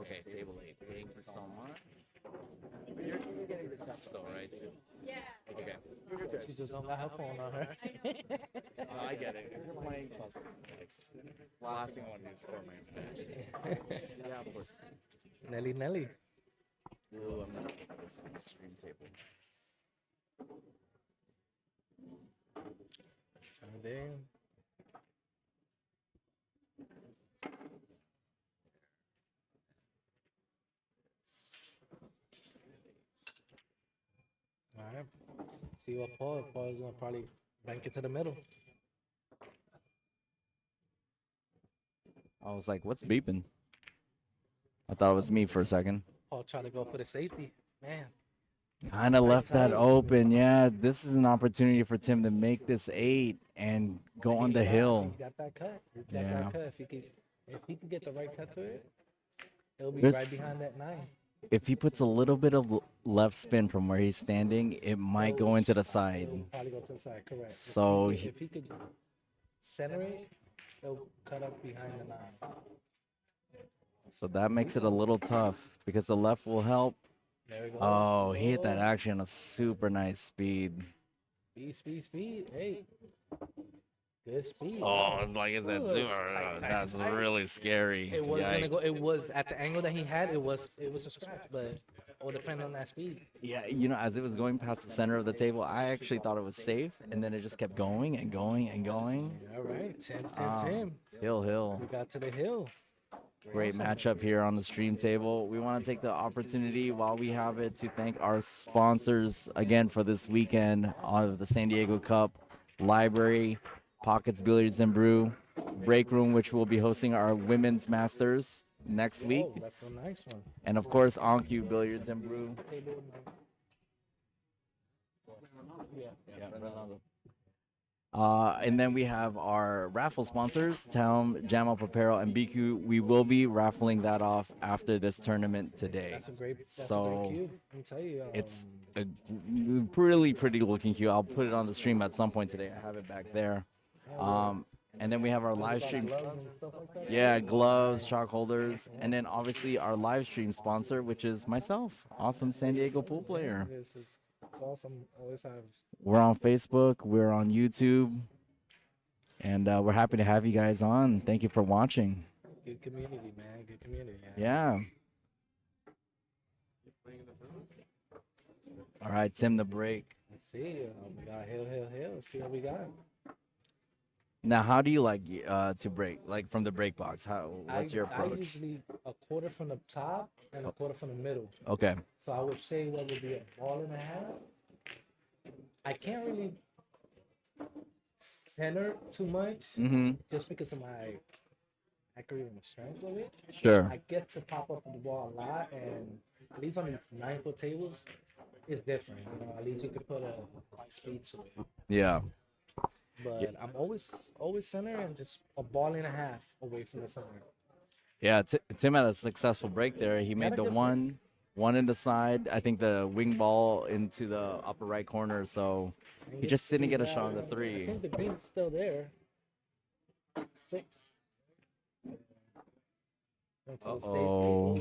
Okay, table 8. Thank you so much. You're getting the text though, right? Too. Yeah. Okay. She just don't got her phone on her. I get it. If you're playing puzzle, like, last thing I want to do is score my information. Yeah, of course. Nelly. Ooh, I'm gonna put this on the stream table. And then all right. See what Paul's gonna probably bank it to the middle. I was like, what's beeping? I thought it was me for a second. Paul tried to go for the safety. Man, Kind of left that tight. open. Yeah, this is an opportunity for Tim to make this 8 and go on the hill. He got that cut. He got Yeah. that cut. If he could get the right cut to it, it'll be There's- right behind that 9. If he puts a little bit of left spin from where he's standing, it might go into the side. It'll probably go to the side, correct. So if he could center it, it'll cut up behind the 9. So that makes it a little tough because the left will help. There we go. Oh, he hit that action on a super nice speed. Speed. Hey. Good speed. Oh, like I said, Ooh, it's tight, that's tight. really scary. It was gonna Yikes. go. It was at the angle that he had. It was a scratch, but all depending on that speed. Yeah, as it was going past the center of the table, I actually thought it was safe, and then it just kept going and going and going. All right, 10, 10, Ah, 10. Hill. We got to the hill. Great matchup here on the stream table. We want to take the opportunity while we have it to thank our sponsors again for this weekend of the San Diego Cup. Library, Pockets Billiards and Brew, Break Room, which will be hosting our Women's Masters next week. Oh, that's a nice one. And of course, OnQ Billiards and Brew. And then we have our raffle sponsors, Town, Jam Up Apparel, and BQ. We will be raffling that off after this tournament today. That's a great cue. Let me tell you. It's a pretty looking cue. I'll put it on the stream at some point today. I have it back there. And then we have our live stream. Yeah, gloves, chalk holders, and then obviously our live stream sponsor, which is myself, awesome San Diego pool player. It's awesome. Always have. We're on Facebook, we're on YouTube, and we're happy to have you guys on. Thank you for watching. Good community, man. Good community. Yeah. All right, Tim, the break. Let's see. We got hill. Let's see what we got. Now, how do you like to break? Like from the break box? What's your approach? I usually a quarter from the top and a quarter from the middle. Okay. So I would say that would be a ball and a half. I can't really center too much just because of my accuracy and strength of it. Sure. I get to pop up the ball a lot, and at least on the 9-foot tables, it's different. At least you can put a speed to it. Yeah. But I'm always center and just a ball and a half away from the center. Yeah, Tim had a successful break there. He made the one in the side. I think the wing ball into the upper right corner. So he just didn't get a shot on the 3. I think the green's still there. 6. Uh-oh.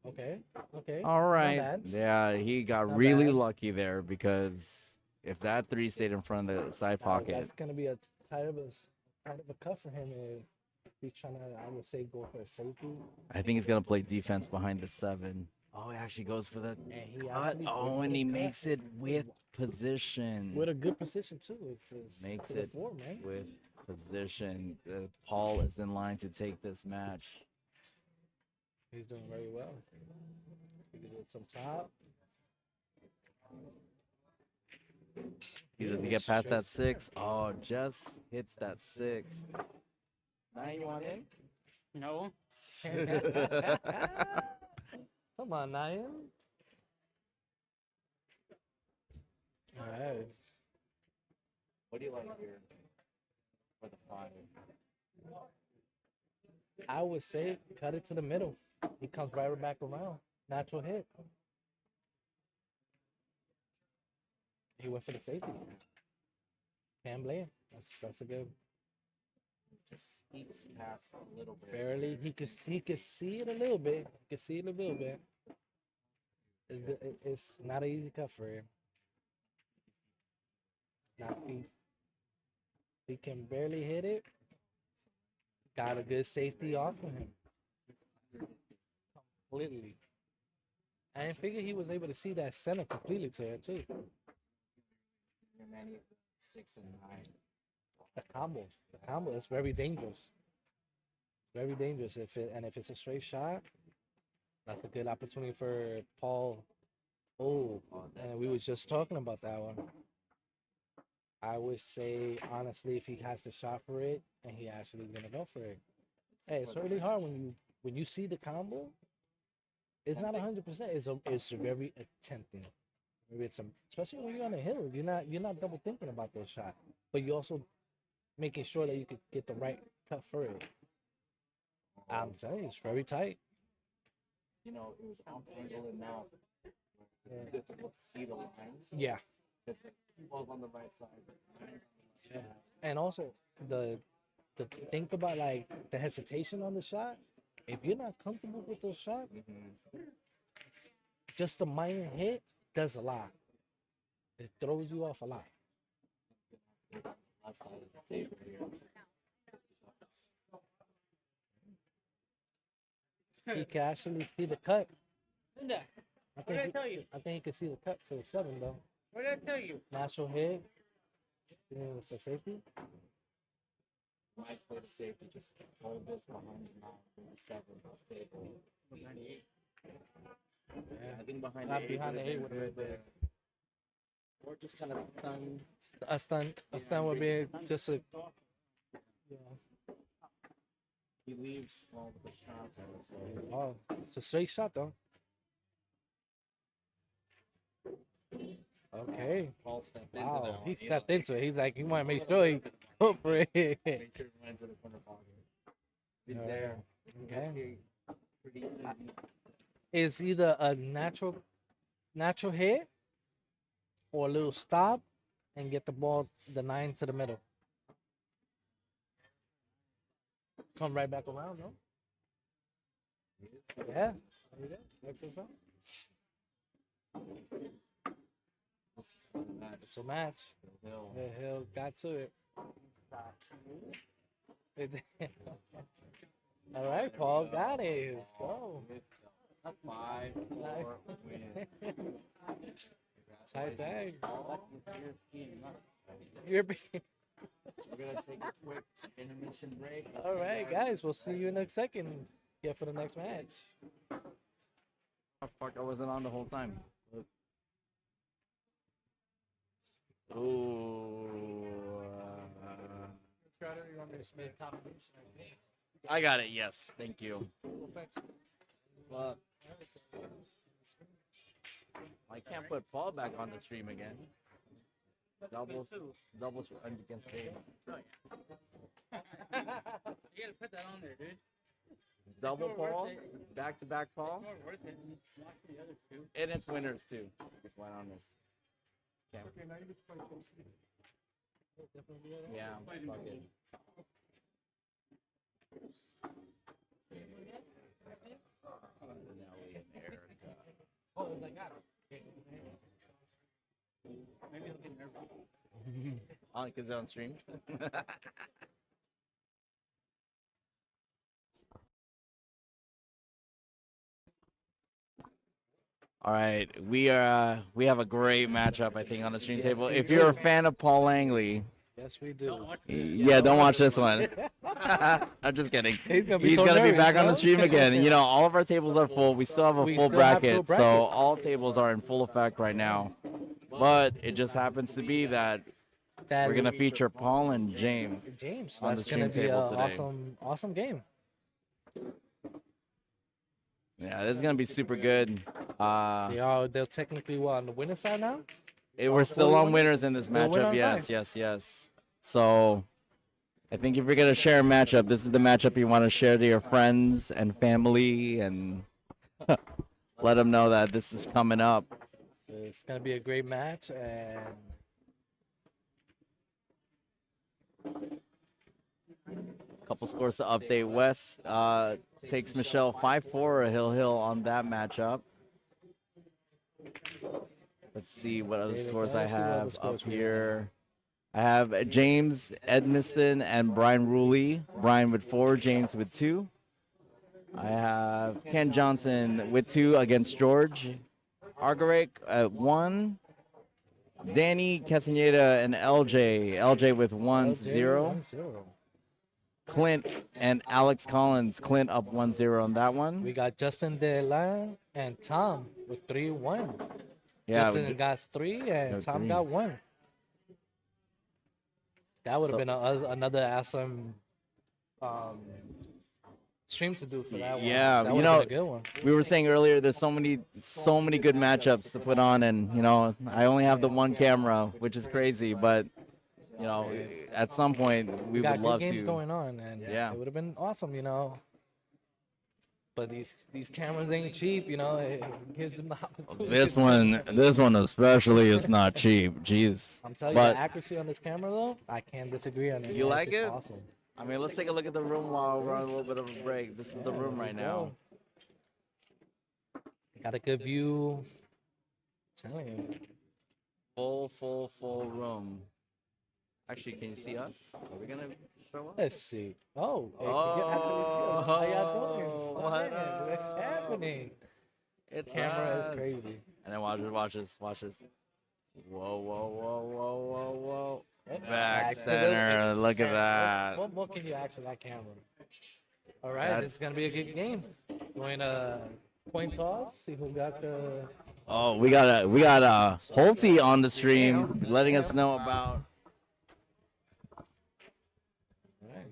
Okay. All right. Yeah, he got really lucky there because if that 3 stayed in front of the side pocket. That's going to be a tight of a cut for him if he's trying to, I would say, go for a safety. I think he's going to play defense behind the 7. Oh, he actually goes for the cut. Oh, and he makes it with position. With a good position, too. Makes it with position. Paul is in line to take this match. He's doing very well. He can do it some top. Does he get past that 6? Oh, just hits that 6. Now you want in? No. Come on, Nayan. All right. What do you like here for the 5? I would say cut it to the middle. He comes right back around. Natural hit. He went for the safety. Can't blame. That's a good. Just sneaks past a little bit. Barely. He could see it a little bit. It's not an easy cut for him. Not he can barely hit it. Got a good safety off of him. Completely. I didn't figure he was able to see that center completely to it too. 6 and 9. The combo is very dangerous. Very dangerous. If it's a straight shot, that's a good opportunity for Paul. Oh, and we was just talking about that one. I would say honestly, if he has the shot for it and he actually gonna go for it. Hey, it's really hard when you see the combo. It's not 100%. It's very tempting. Maybe especially when you're on a hill. You're not double thinking about that shot, but you also making sure that you could get the right cut for it. I'm telling you, it's very tight. It was out angle and now difficult to see the lines. Yeah. Because the ball's on the right side. Yeah. And also the think about like the hesitation on the shot. If you're not comfortable with those shots, just the minor hit does a lot. It throws you off a lot. Left side of the table here. He can actually see the cut. Linda, I what did I think tell you? I think you can see the cut for the 7 though. What did I tell you? Natural hit. You think it's for safety? Might play the safety, just hold this behind the 7 table. Behind the 8. Yeah. I think behind Not the 8 behind the 8 would would have have been been good. Or just kind of stun. a stun would be just a yeah. He leaves all with a shot. So Oh, it's a straight shot though. Okay. Paul stepped into that Wow, one. he stepped into it. He's like, he want to make sure he go for it. Make sure he runs to the corner pocket. He's Yeah. there. Okay. Pretty easy. It's either a natural hit or a little stop and get the ball, the 9 to the middle. Come right back around, no? Yeah. That's what's up. This is for the match. It's a match. Hill. The Hill got to it. All right, Paul got it. Let's go. 5-4 win. Tight tag. We're You're gonna take a quick intermission break. all right, guys. We'll see you in a second. Yeah, for the next match. Oh, fuck, I wasn't on the whole time. You want me to make a combination? I got it. Yes, thank you. Fuck. I can't put Paul back on the stream again. Doubles against Dave. You gotta put that on there, dude. Double more worth Paul, it. back-to-back Paul, It's more worth it than watching the other two. and it's winners too. Why on this? Can't. Okay, now you get to play KC. Yeah, fuck it. Nelly and Erica. Oh, I got it. Maybe he'll get nervous. On because they're on stream. All right, we have a great matchup I think on the stream table. If you're a fan of Paul Langley, Yes, we do. yeah, don't watch this one. I'm just kidding. He's gonna be He's so gonna be nervous, back on the huh? stream again. You know, all of our tables are full. We still have a We full still have bracket, full so bracket. all tables are in full effect right now. But it just happens to be that That we're gonna feature Paul and James. James. on the That's gonna stream be table an today. awesome game. Yeah, this is gonna be super good. They're technically on the winning side now. We're still on winner? winners in this Still winner matchup. on Yes, side? yes. So I think if you're gonna share a matchup, this is the matchup you want to share to your friends and family, and let them know that this is coming up. So it's gonna be a great match, and Couple scores to update. Wes takes Michelle 5-4 Hill on that matchup. Let's see what other David, scores let's I see what other have scores up we here. I have James Edmiston and Brian Ruley. Brian with 4, James with 2. I have Ken Johnson with 2 against George. Argaric at 1. Danny Castaneda and LJ with 1-0. 1-0. Clint and Alex Collins. Clint up 1-0 on that one. We got Justin DeLan and Tom with 3-1. Yeah, Justin got 3 and got Tom 3. got 1. That would have So- been another awesome stream to do for that one. Yeah, that you would've been know, a good one. we were saying earlier there's so many good matchups to put on, and you know I only have the one camera, which is crazy, but you know at some point we got would good love games to. going on, and Yeah. it would have been awesome, you know. But these cameras ain't cheap, you know. It gives them the opportunity. This one especially is not cheap. Jeez. I'm telling But- you, the accuracy on this camera, though, I can't disagree on it. You man. like It's just it? Awesome. I mean, let's take a look at the room while we're on a little bit of a break. This is the Yeah, room there right we now. go. Got a good view. I'm telling you. Full room. Actually, can you see us? Are we gonna show up? Let's see. Oh, hey, you can actually see us. How y'all doing? Oh, Oh, what man, what's up? happening? It's Camera is us. crazy. And then watch this. Whoa, whoa, whoa, whoa, whoa, whoa. Yep. Back to the center. Look at center. that. What more can you ask for that camera? All right, That's- this is gonna be a good game. Going coin toss. See who got the. Oh, we got Holty on the stream letting us know about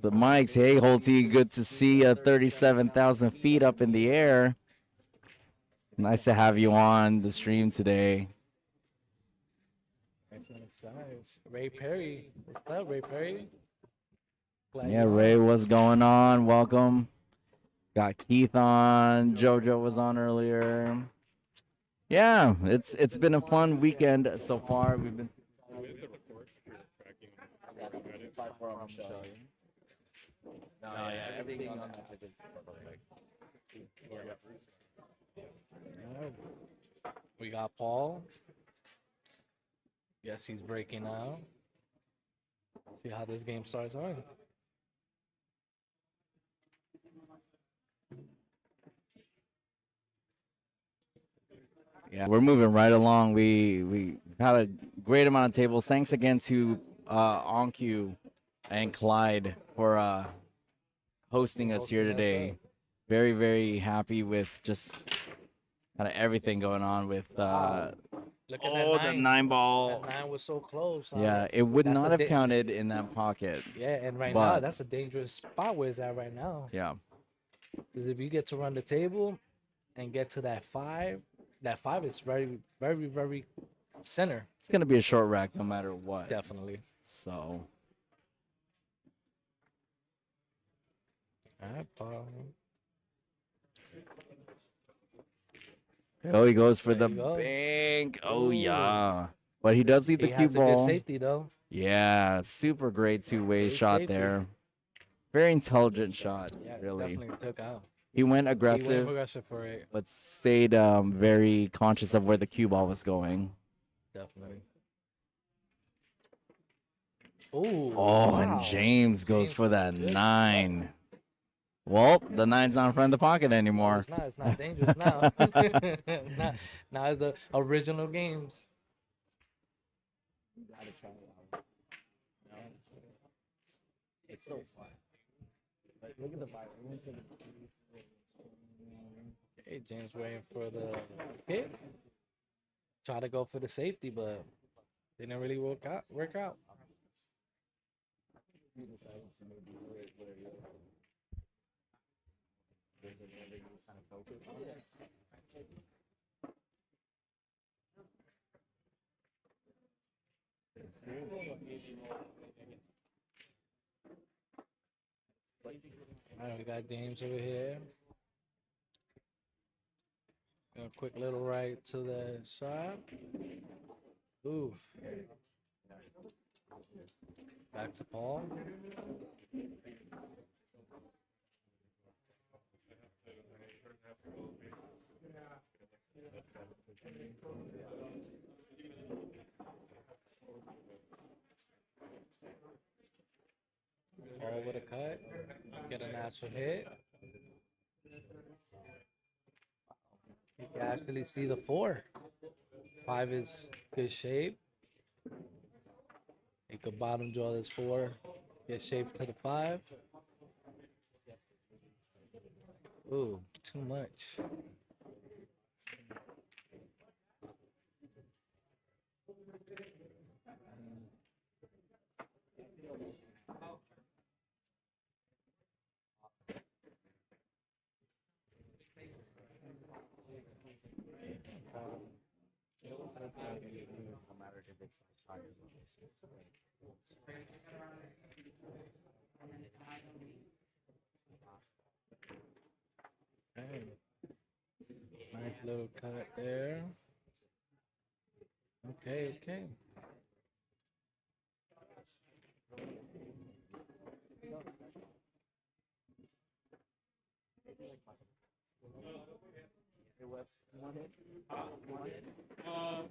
the mics. Hey, Holty, good to see you. 37,000 feet up in the air. Nice to have you on the stream today. Excellent size. Ray Perry. What's up, Ray Perry? Glad Yeah, you're Ray, on. what's going on? Welcome. Got Keith on. JoJo was on earlier. Yeah, it's been a fun weekend so far. We've been. No, yeah, everything on that is perfect. We got Paul. Yes, he's breaking out. See how this game starts on. Yeah, we're moving right along. We had a great amount of tables. Thanks again to OnQ and Clyde for hosting us here today. Very, very happy with just kind of everything going on with Look at the that 9 ball. That 9 was so close. huh? Yeah, it would That's not a have di- counted in that pocket. Yeah, and right but- now that's a dangerous spot where it's at right now. Yeah. Because if you get to run the table and get to that 5 is very, very, very center. It's gonna be a short rack no matter what. Definitely. So All right, Paul. oh, he goes for There the he goes. bank. Oh Ooh. yeah, but he does leave the He cue has a good ball. safety though. Yeah, super great two-way Great shot safety. there. Very intelligent shot, Yeah, really. definitely took out. He went He aggressive, went aggressive for it. but stayed very conscious of where the cue ball was going. Definitely. Ooh, Oh, and wow. James goes James for that good. 9. Well, the 9's not in front of the pocket No, anymore. it's not. It's not dangerous now. now it's the original games. You gotta try it out. No? It's so fun. But look at the violence. Hey, James waiting for the kick. Try to go for the safety, but didn't really work out. He decided to maybe where you there's another you kind of focus on it. It's All right, we got James over here. A quick little right to the shot. Oof. Back to Paul. Paul with a cut. Get a natural hit. You can actually see the 4. 5 is good shape. You could bottom draw this 4. Get shaped to the 5. Ooh, too much. Hey. Nice little cut there. Okay.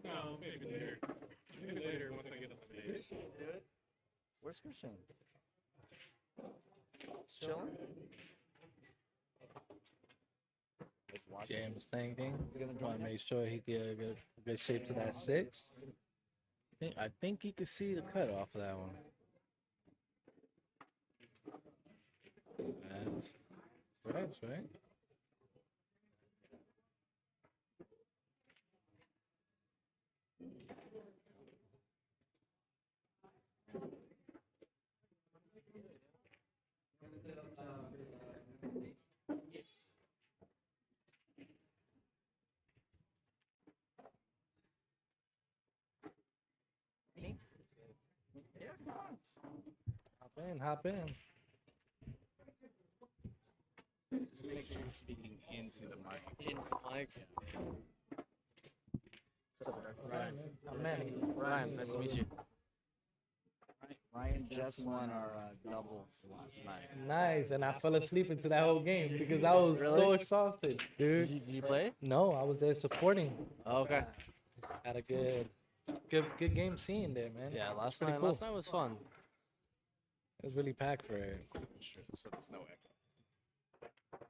No, maybe later. Maybe later once I get on the base. Where's Christian? Just chilling? watching. James thinking. Want to make sure he get a good shape to that 6. I think he could see the cut off of that one. That's right. Hop in. Just make sure you're speaking into the mic. Into Mike. What's up, Ryan? I'm Manny. Ryan, nice to meet you. Ryan just won our doubles last night. Nice, and I fell asleep into that whole game because I was so Really? exhausted, dude. Did you play? No, I was there supporting. Oh, okay. Had a good game seeing there, man. Yeah, last pretty night. cool. Last night was fun. It was really packed for it. So there's no echo.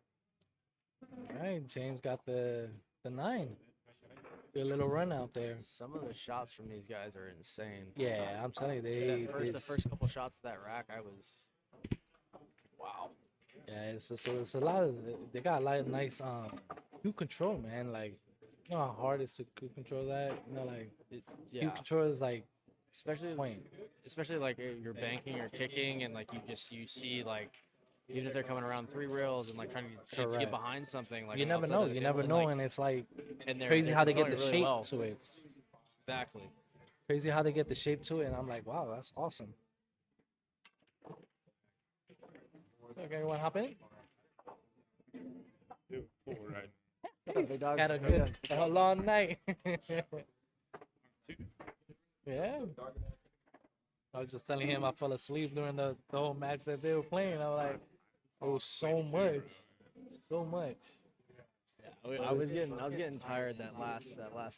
All right, James got the 9. Good little run out there. Some of the shots from these guys are insane. Yeah, I'm telling you, The first couple shots of that rack, I was. Wow. Yeah, it's a lot of they got a lot of nice Q control, man. Like, you know how hard it is to Q control that. You know, like Q Yeah. control is like Especially point. especially like you're banking or kicking, and like you see like. Even if they're coming around 3 rails and like trying to get Correct. behind something, like You never outside know. of the You table, never and, know, like, and it's like and crazy how they get the controlling it shape really well. to it. Exactly. Crazy how they get the shape to it, and I'm like, wow, that's awesome. Okay, you want to hop in? Big dog. Had a long night. Yeah. I was just telling him I fell asleep during the whole match that they were playing. I was like, it was so much. I was getting tired that last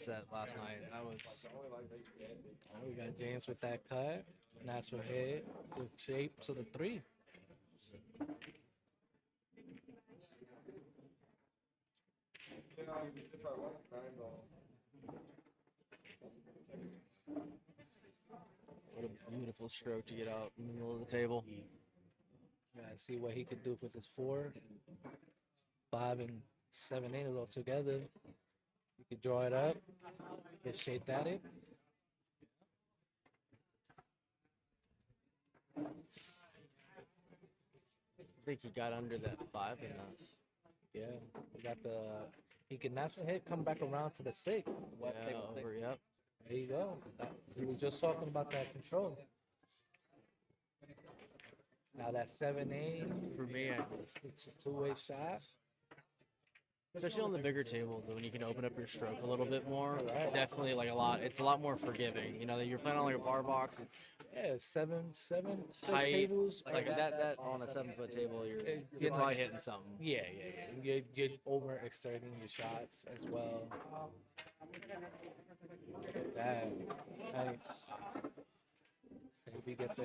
set last night. We got James with that cut. Natural head with shape to the 3. What a beautiful stroke to get out in the middle of the table. Gotta see what he could do with his 4, 5, and 7, 8 all together. You could draw it up, get shaped at it. I think he got under that 5 enough. Yeah, we got he can natural hit, come back around to the 6. West Yeah, table 6. over, yep. There you go. We were just talking about that control. Now that 7-8, For me, it's a 2-way shot. especially on the bigger tables, when you can open up your stroke a little bit more, Right. definitely it's a lot more forgiving. You know, that you're playing on like a bar box, it's Yeah, seven tight. tables. Like that on a 7-foot table, you're you're probably not- hitting something. Yeah. You're overexerting your shots as well. Look at that. Nice. So we get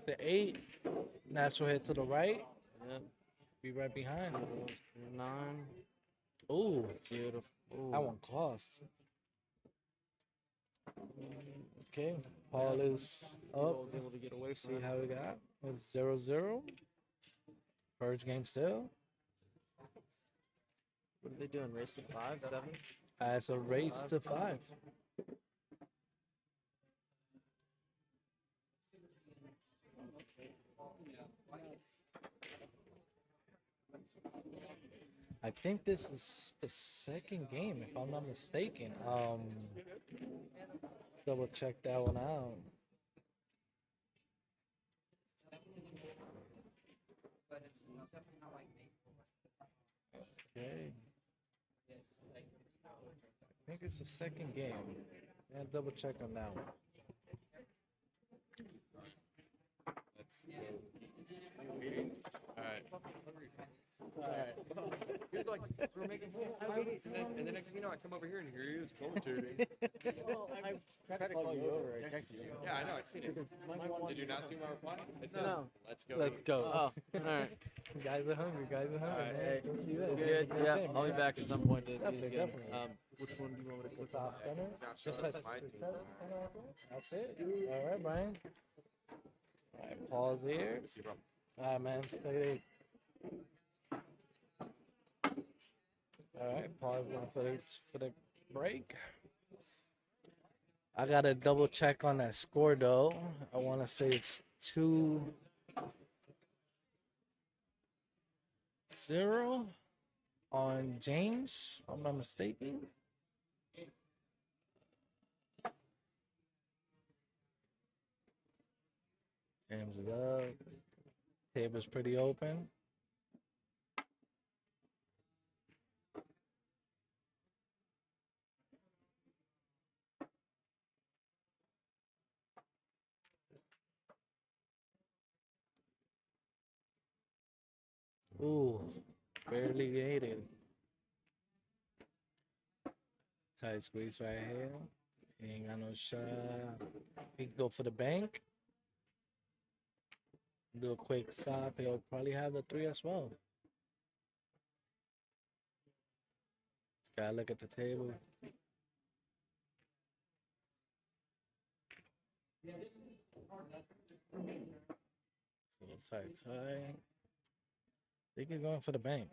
the 8. Natural hit to the right. Yep. Be right behind. 9. Ooh, Beautiful. Ooh. that one cost. Okay, Paul is up. Was able to get away See from it. how we got. It's 0-0. First game still. What are they doing? Race to 5, 7? It's a race to 5. I think this is the second game, if I'm not mistaken. Double check that one out. Okay. I think it's the second game. And double check on that one. Alright. Alright. He was like, we're making plans. And the next thing you know, I come over here and here he is commentating. I tried to call you over. I texted you. Yeah, I know, I seen it. Did you not see my reply? I said, No. let's go. Let's go. Oh, alright. Guys are hungry. Guys are hungry. Alright, man. hey, Go see that. good. That's Yeah, it, I'll be man. back at some point to do this Definitely, again. definitely. Which one do you want me to The click top on? center. Just press That's it. All right, Brian. All right, pause here. All right, man. Take it easy. All right, pause one for the break. I gotta double check on that score though. I want to say it's 2-0 on James, if I'm not mistaken. James is up. Table's pretty open. Ooh, barely gated. Tight squeeze right here. He ain't got no shot. He can go for the bank. Do a quick stop. He'll probably have the 3 as well. Just gotta look at the table. It's a little tight. I think he's going for the bank.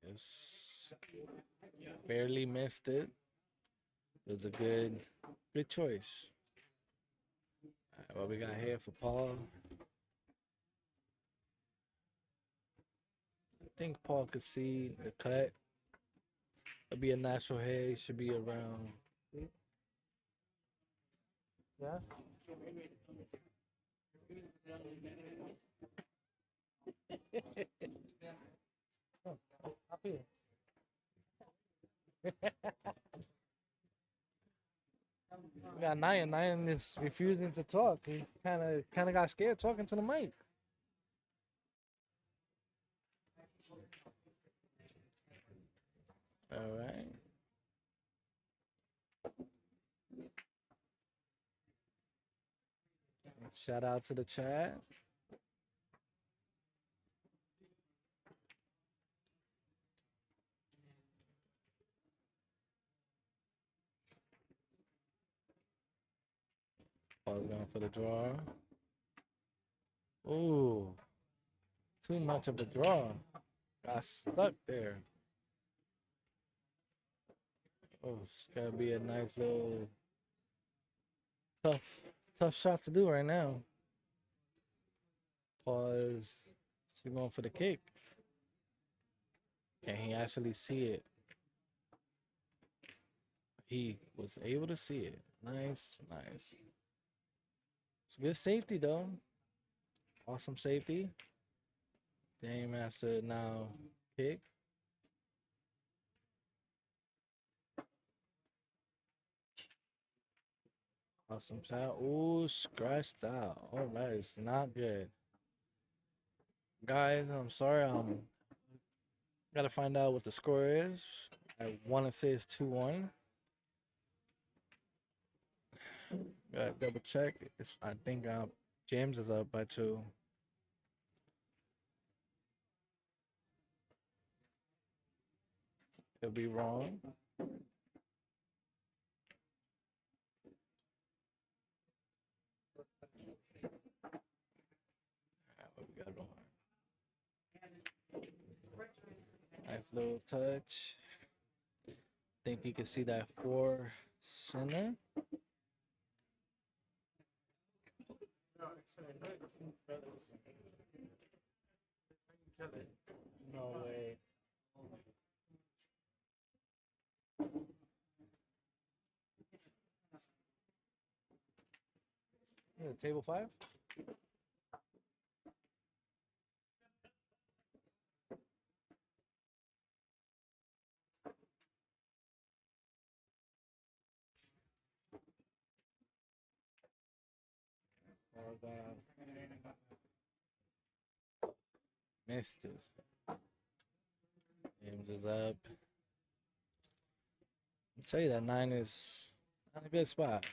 Yes. Barely missed it. It was a good choice. All right, what we got here for Paul? I think Paul could see the cut. It'll be a natural hay. Should be around. Yeah. Oh, up here. We got Nyan. Nyan is refusing to talk. He kind of got scared talking to the mic. All right. Shout out to the chat. I was going for the draw. Ooh, too much of a draw. Got stuck there. Oh, it's gotta be a nice little tough shot to do right now. Pause. She's going for the kick. Can he actually see it? He was able to see it. Nice. It's good safety though. Awesome safety. Game has to now kick. Awesome shot. Ooh, scratched out. All right, it's not good. Guys, I'm sorry. Gotta find out what the score is. I want to say it's 2-1. Gotta double check. I think James is up by 2. Could be wrong. What we got going? Nice little touch. Think you can see that 4 center. No way. Yeah, table 5? Oh God. Missed it. James is up. I'll tell you that 9 is not a good spot.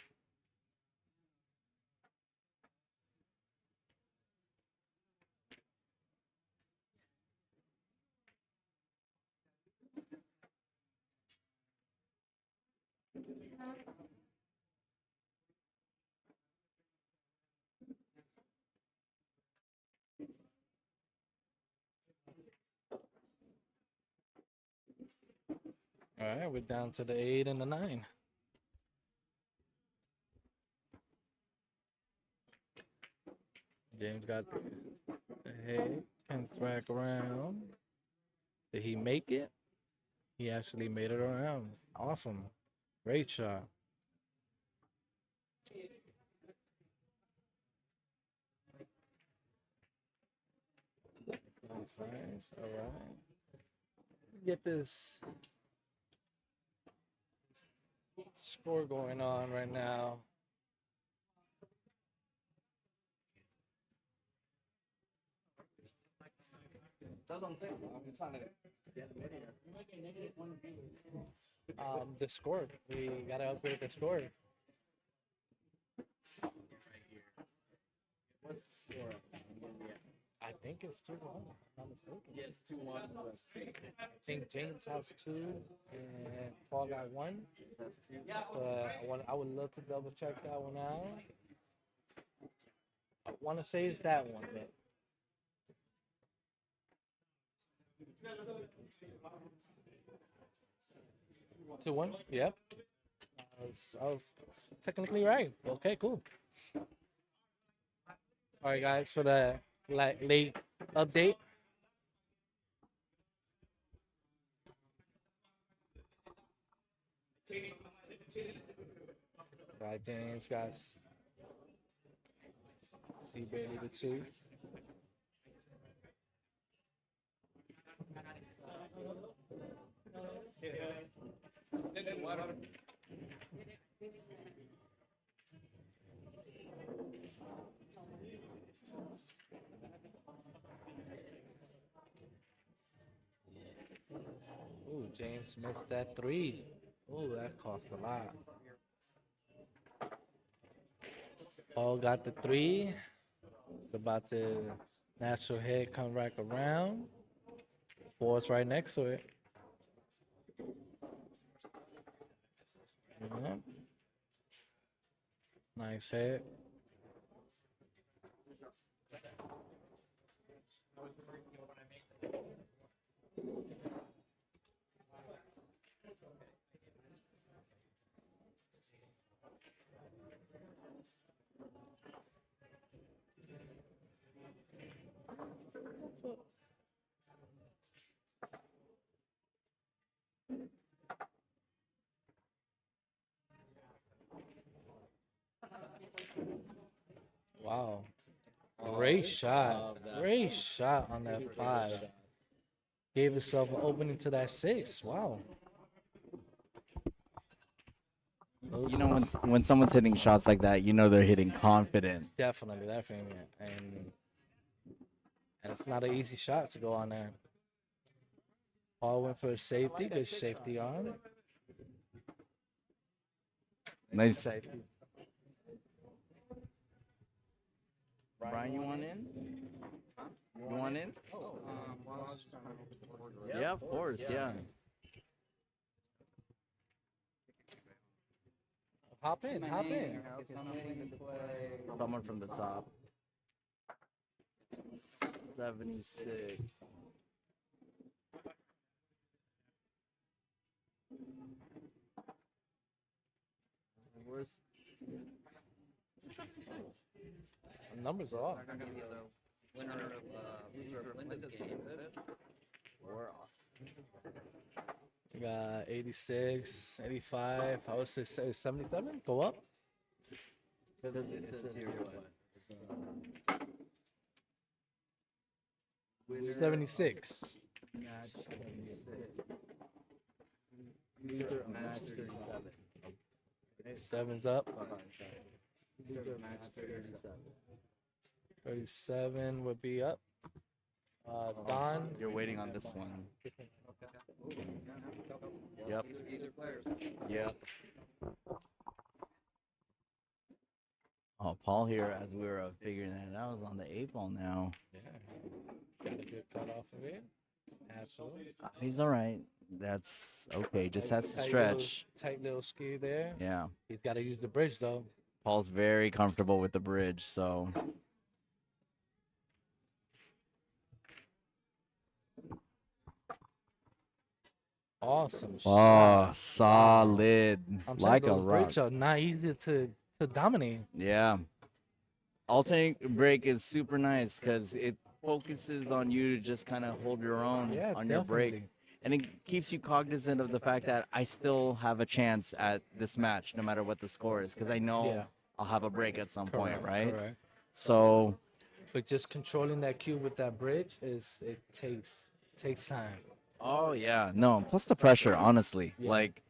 All right, we're down to the 8 and the 9. James got the head, comes back around. Did he make it? He actually made it around. Awesome. Great shot. Nice, nice. All right. Get this score going on right now. That's what I'm saying. I'm trying to get him in here. The score. We gotta upgrade the score. Right here. What's the score? I think it's 2-1, if I'm not mistaken. Yeah, it's 2-1 plus 2. I think James has 2 and Paul got 1. That's 2. But I would love to double check that one out. I want to say it's that one, but 2-1. Yep. I was technically right. Okay, cool. All right, guys, for the late update. Got James, got C Bailey with 2. Ooh, James missed that 3. Ooh, that cost a lot. Paul got the 3. It's about the natural head come back around. Ball's right next to it. Yep. Nice head. Wow. Great shot. Great shot on that 5. Gave himself an opening to that 6. Wow. You know, when someone's hitting shots like that, you know they're hitting confident. Definitely. And it's not an easy shot to go on there. Paul went for a safety. Good safety on it. Nice safety. Brian, you want in? You want in? Yeah, of course, yeah. Hop in. Someone from the top. 76. Where's The numbers are off. Winner of loser of Linda's game, is it? we're off? We got 86, 85. I would say 77. Go up. Because it says here what? 76. Match 76. Loser of match 37. 7's up. Loser of match 37. 37 would be up. Don. You're waiting on this one. Yep. Yep. Oh, Paul here, as we were figuring that out, was on the 8-ball now. Yeah. Got a good cut off of it. Absolutely. He's all right. That's okay. Just has to Tight stretch. Tight little skew there. Yeah. He's got to use the bridge, though. Paul's very comfortable with the bridge, so. Awesome. Oh, shot. solid. I'm saying Like a those rock. breaks are not easy to dominate. Yeah. Alternate break is super nice because it focuses on you to just kind of hold your own Yeah, on your break. definitely. And it keeps you cognizant of the fact that I still have a chance at this match, no matter what the score is, because I know Yeah. I'll have a break at some point, right? Correct. So, But just controlling that cube with that bridge it takes time. oh yeah, no. Plus the pressure, honestly, Yeah. like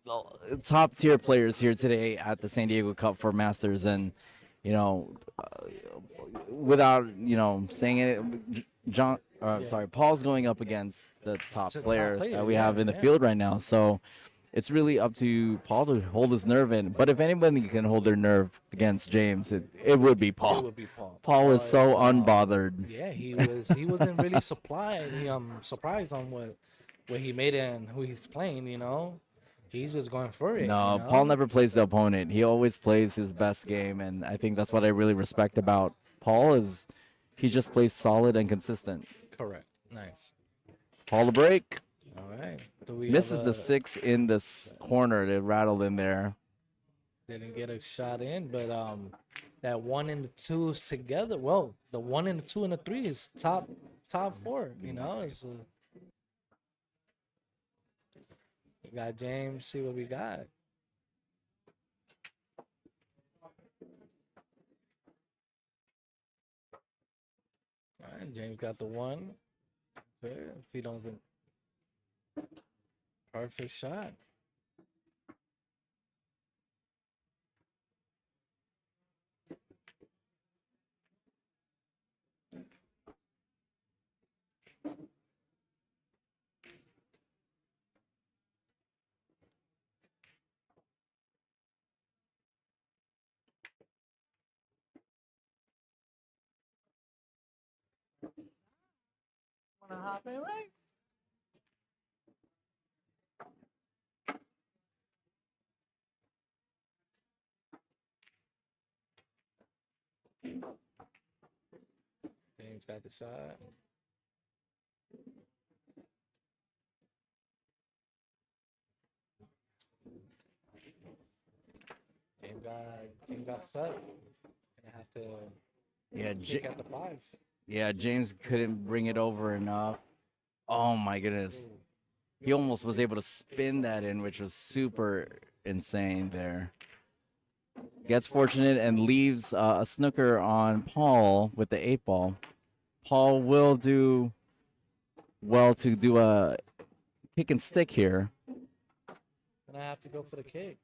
the top tier players here today at the San Diego Cup for Masters, and without saying it, John. Yeah. Sorry, Paul's going up against the top It's a top player player, that we yeah, have in the yeah. field right now. So it's really up to Paul to hold his nerve in. But if anybody can hold their nerve against James, it would be Paul. It would be Paul. Paul is so is, unbothered. Yeah, he wasn't really surprised on what he made and who he's playing. He's just going for it. No, Paul never plays the opponent. He always plays his best game, and I think that's what I really respect about Paul is he just plays solid and consistent. Correct. Nice. Paul the break. All right. Do we Misses have the 6 in this corner. It rattled in there. Didn't get a shot in, but that 1 and the 2 is together. Well, the 1 and the 2 and the 3 is top 4. It's we got James. See what we got. All right, James got the 1. Okay, if he doesn't, perfect shot. Wanna hop in, right? James got the shot. James got stuck. Gonna have to Yeah, kick at the 5. Yeah, James couldn't bring it over enough. Oh my goodness. He almost was able to spin that in, which was super insane there. Gets fortunate and leaves a snooker on Paul with the 8-ball. Paul will do well to do a kick and stick here. Gonna have to go for the kick.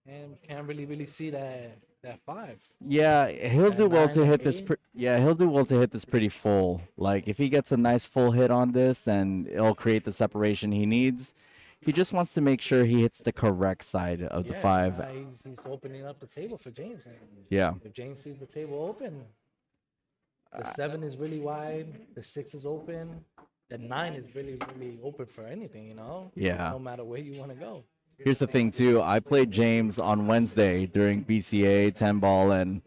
And can't really see that 5. Yeah, he'll That do well to 9 hit and this. 8? He'll do well to hit this pretty full. Like if he gets a nice full hit on this, then it'll create the separation he needs. He just wants to make sure he hits the correct side of the 5. He's opening up the table for James. Yeah. If James sees the table open, the 7 is really wide. The 6 is open. The 9 is really open for anything. Yeah. No matter where you want to go. Here's the thing too. I played James on Wednesday during BCA 10-ball, and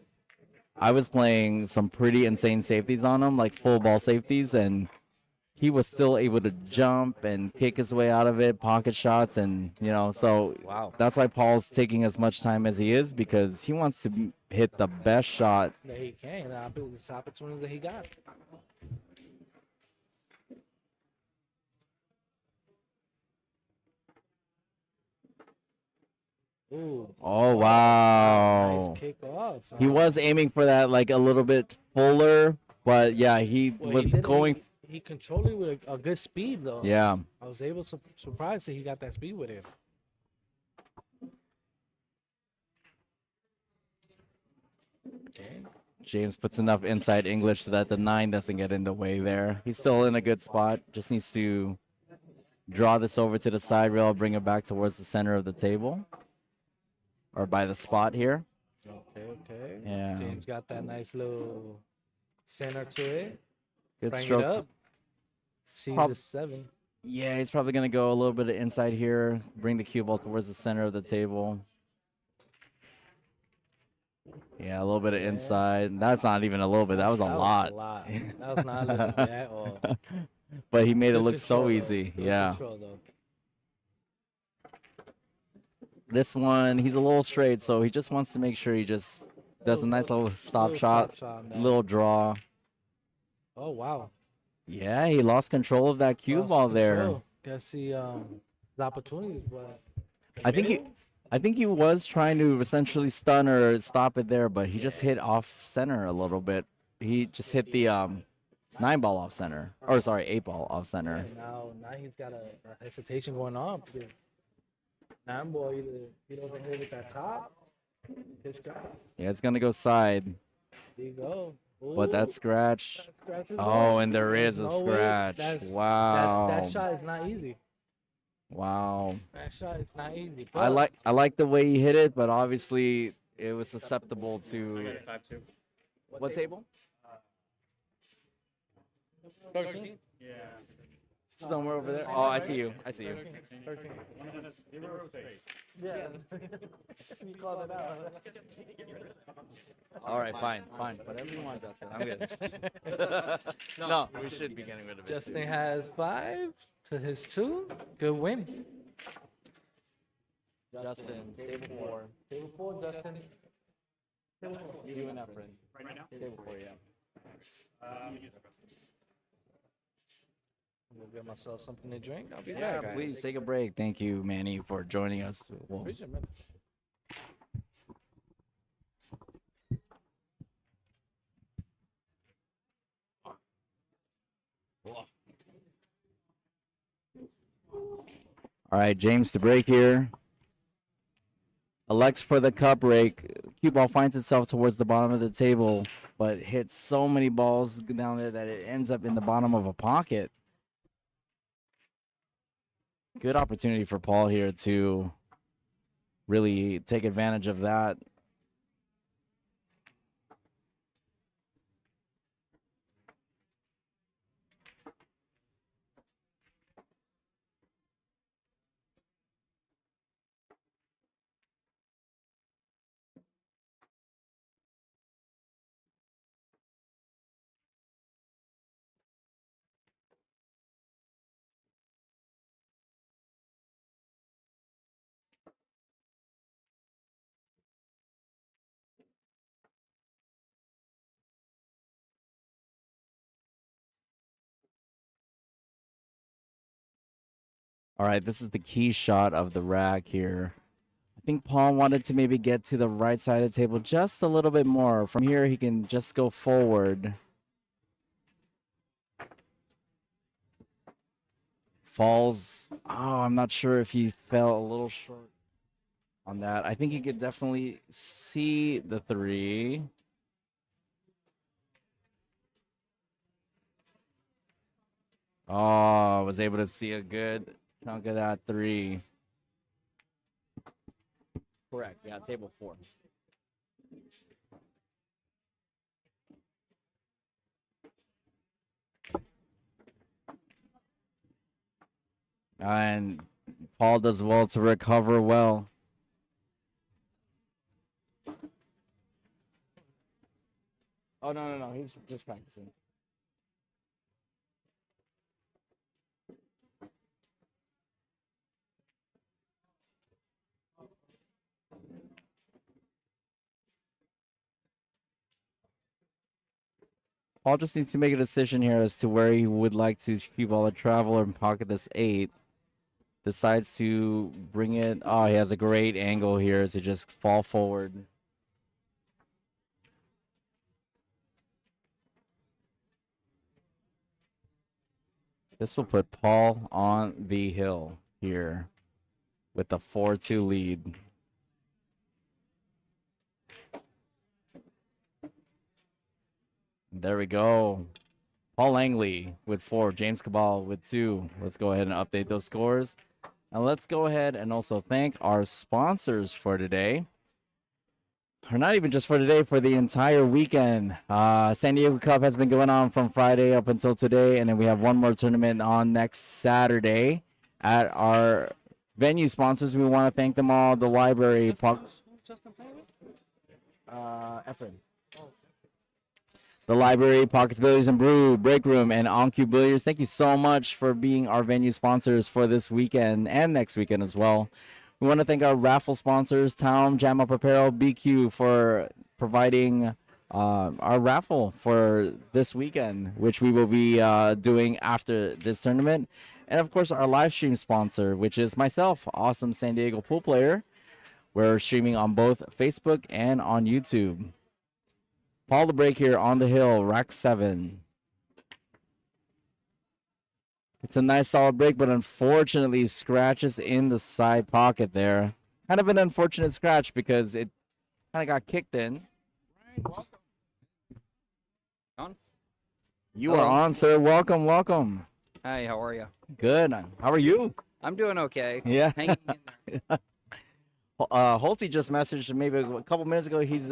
I was playing some pretty insane safeties on him, like full ball safeties, and he was still able to jump and kick his way out of it, pocket shots, and so Wow. that's why Paul's taking as much time as he is, because he wants to hit the best shot. That he can. It's opportunity that he got. Ooh. Oh wow. Nice kick off. He was aiming for that like a little bit fuller, but yeah, he was going. He controlled it with a good speed though. Yeah. I was able to surprised that he got that speed with it. Okay. James puts enough inside English so that the 9 doesn't get in the way there. He's still in a good spot. Just needs to draw this over to the side rail, bring it back towards the center of the table. Or by the spot here. Okay. Yeah. James got that nice little center to it. Good Bring stroke. it up. Sees Prob- a 7. Yeah, he's probably going to go a little bit of inside here, bring the cue ball towards the center of the table. Yeah, a little bit of Yeah. inside. That's not even a little bit. That was a lot. That was not a little bit at all. But he made it Good look so control, though. easy. Good Yeah. control, though. This one, he's a little straight, so he just wants to make sure he just does a nice little stop shot, on that. little draw. Oh, wow. Yeah, he lost control of that cue Lost ball there. control. Guess he the opportunities, but I think he was trying to essentially stun or stop it there, but he just hit off center a little bit. He just hit the 9 ball off center, or sorry, 8 ball off center. and now he's got a hesitation going on because 9 ball either he doesn't hit it at top. His guy. Yeah, it's gonna go side, There you go. but that Ooh, scratch. that scratch is Oh, there. and there is a No way. scratch. Wow. That shot is not easy. Wow. That shot is not easy. I but like the way he hit it, but obviously it was susceptible to 5-2. what table? 13. Somewhere over there. Oh, I see you. I see you. 13. Yeah. You called it out. All right, fine. Whatever you want, Justin. I'm good. No, we should be getting rid of it. Justin has 5 to his 2. Good win. Justin, table 4. Table 4, Justin. You and Efrain. Right now? Table 4, yeah. I'm gonna get myself something to drink. I'll be Yeah, back. please take a break. Thank you, Manny, for joining us. Well, Appreciate it, man. all right, James to break here. Elects for the cup rake. Cue ball finds itself towards the bottom of the table, but hits so many balls down there that it ends up in the bottom of a pocket. Good opportunity for Paul here to really take advantage of that. All right, this is the key shot of the rack here. I think Paul wanted to maybe get to the right side of the table just a little bit more. From here, he can just go forward. Falls. Oh, I'm not sure if he fell a little short on that. I think he could definitely see the 3. Oh, was able to see a good chunk of that 3. Correct. Yeah, table 4. And Paul does well to recover well. Oh, no. He's just practicing. Paul just needs to make a decision here as to where he would like to cue ball a traveler and pocket this 8. Decides to bring it. Oh, he has a great angle here to just fall forward. This will put Paul on the hill here with the 4-2 lead. There we go. Paul Langley with 4, James Cabal with 2. Let's go ahead and update those scores. And let's go ahead and also thank our sponsors for today. Or not even just for today, for the entire weekend. San Diego Cup has been going on from Friday up until today, and then we have one more tournament on next Saturday at our venue sponsors. We want to thank them all. The library, Efrain. the library, Pockets Billiards and Brew, Break Room, and OnQ Billiards. Thank you so much for being our venue sponsors for this weekend and next weekend as well. We want to thank our raffle sponsors, Town, Jam Up Apparel, BQ, for providing our raffle for this weekend, which we will be doing after this tournament. And, of course, our live stream sponsor, which is myself, Awesome San Diego Pool Player. We're streaming on both Facebook and on YouTube. Paul the Break here on the hill, rack 7. It's a nice solid break, but unfortunately scratches in the side pocket there. Kind of an unfortunate scratch because it kind of got kicked in. On? You Hello. are on, sir. Welcome, welcome. Hi, how are you? Good. How are you? I'm doing okay. Yeah. Hanging in there. Holtzy just messaged maybe a couple minutes ago. He's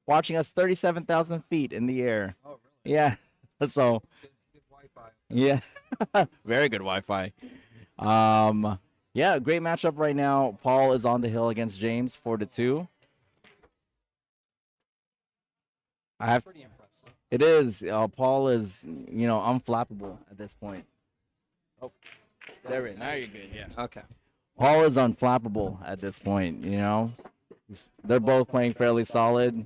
watching us 37,000 feet in the air. Oh, really? Yeah. So, Good Wi-Fi. yeah. Very good Wi-Fi. Yeah, great matchup right now. Paul is on the hill against James, 4-2. Pretty impressive. It is. Paul is, unflappable at this point. Oh, there it is. Now you're good. Yeah. Okay. Paul is unflappable at this point. They're both playing fairly solid.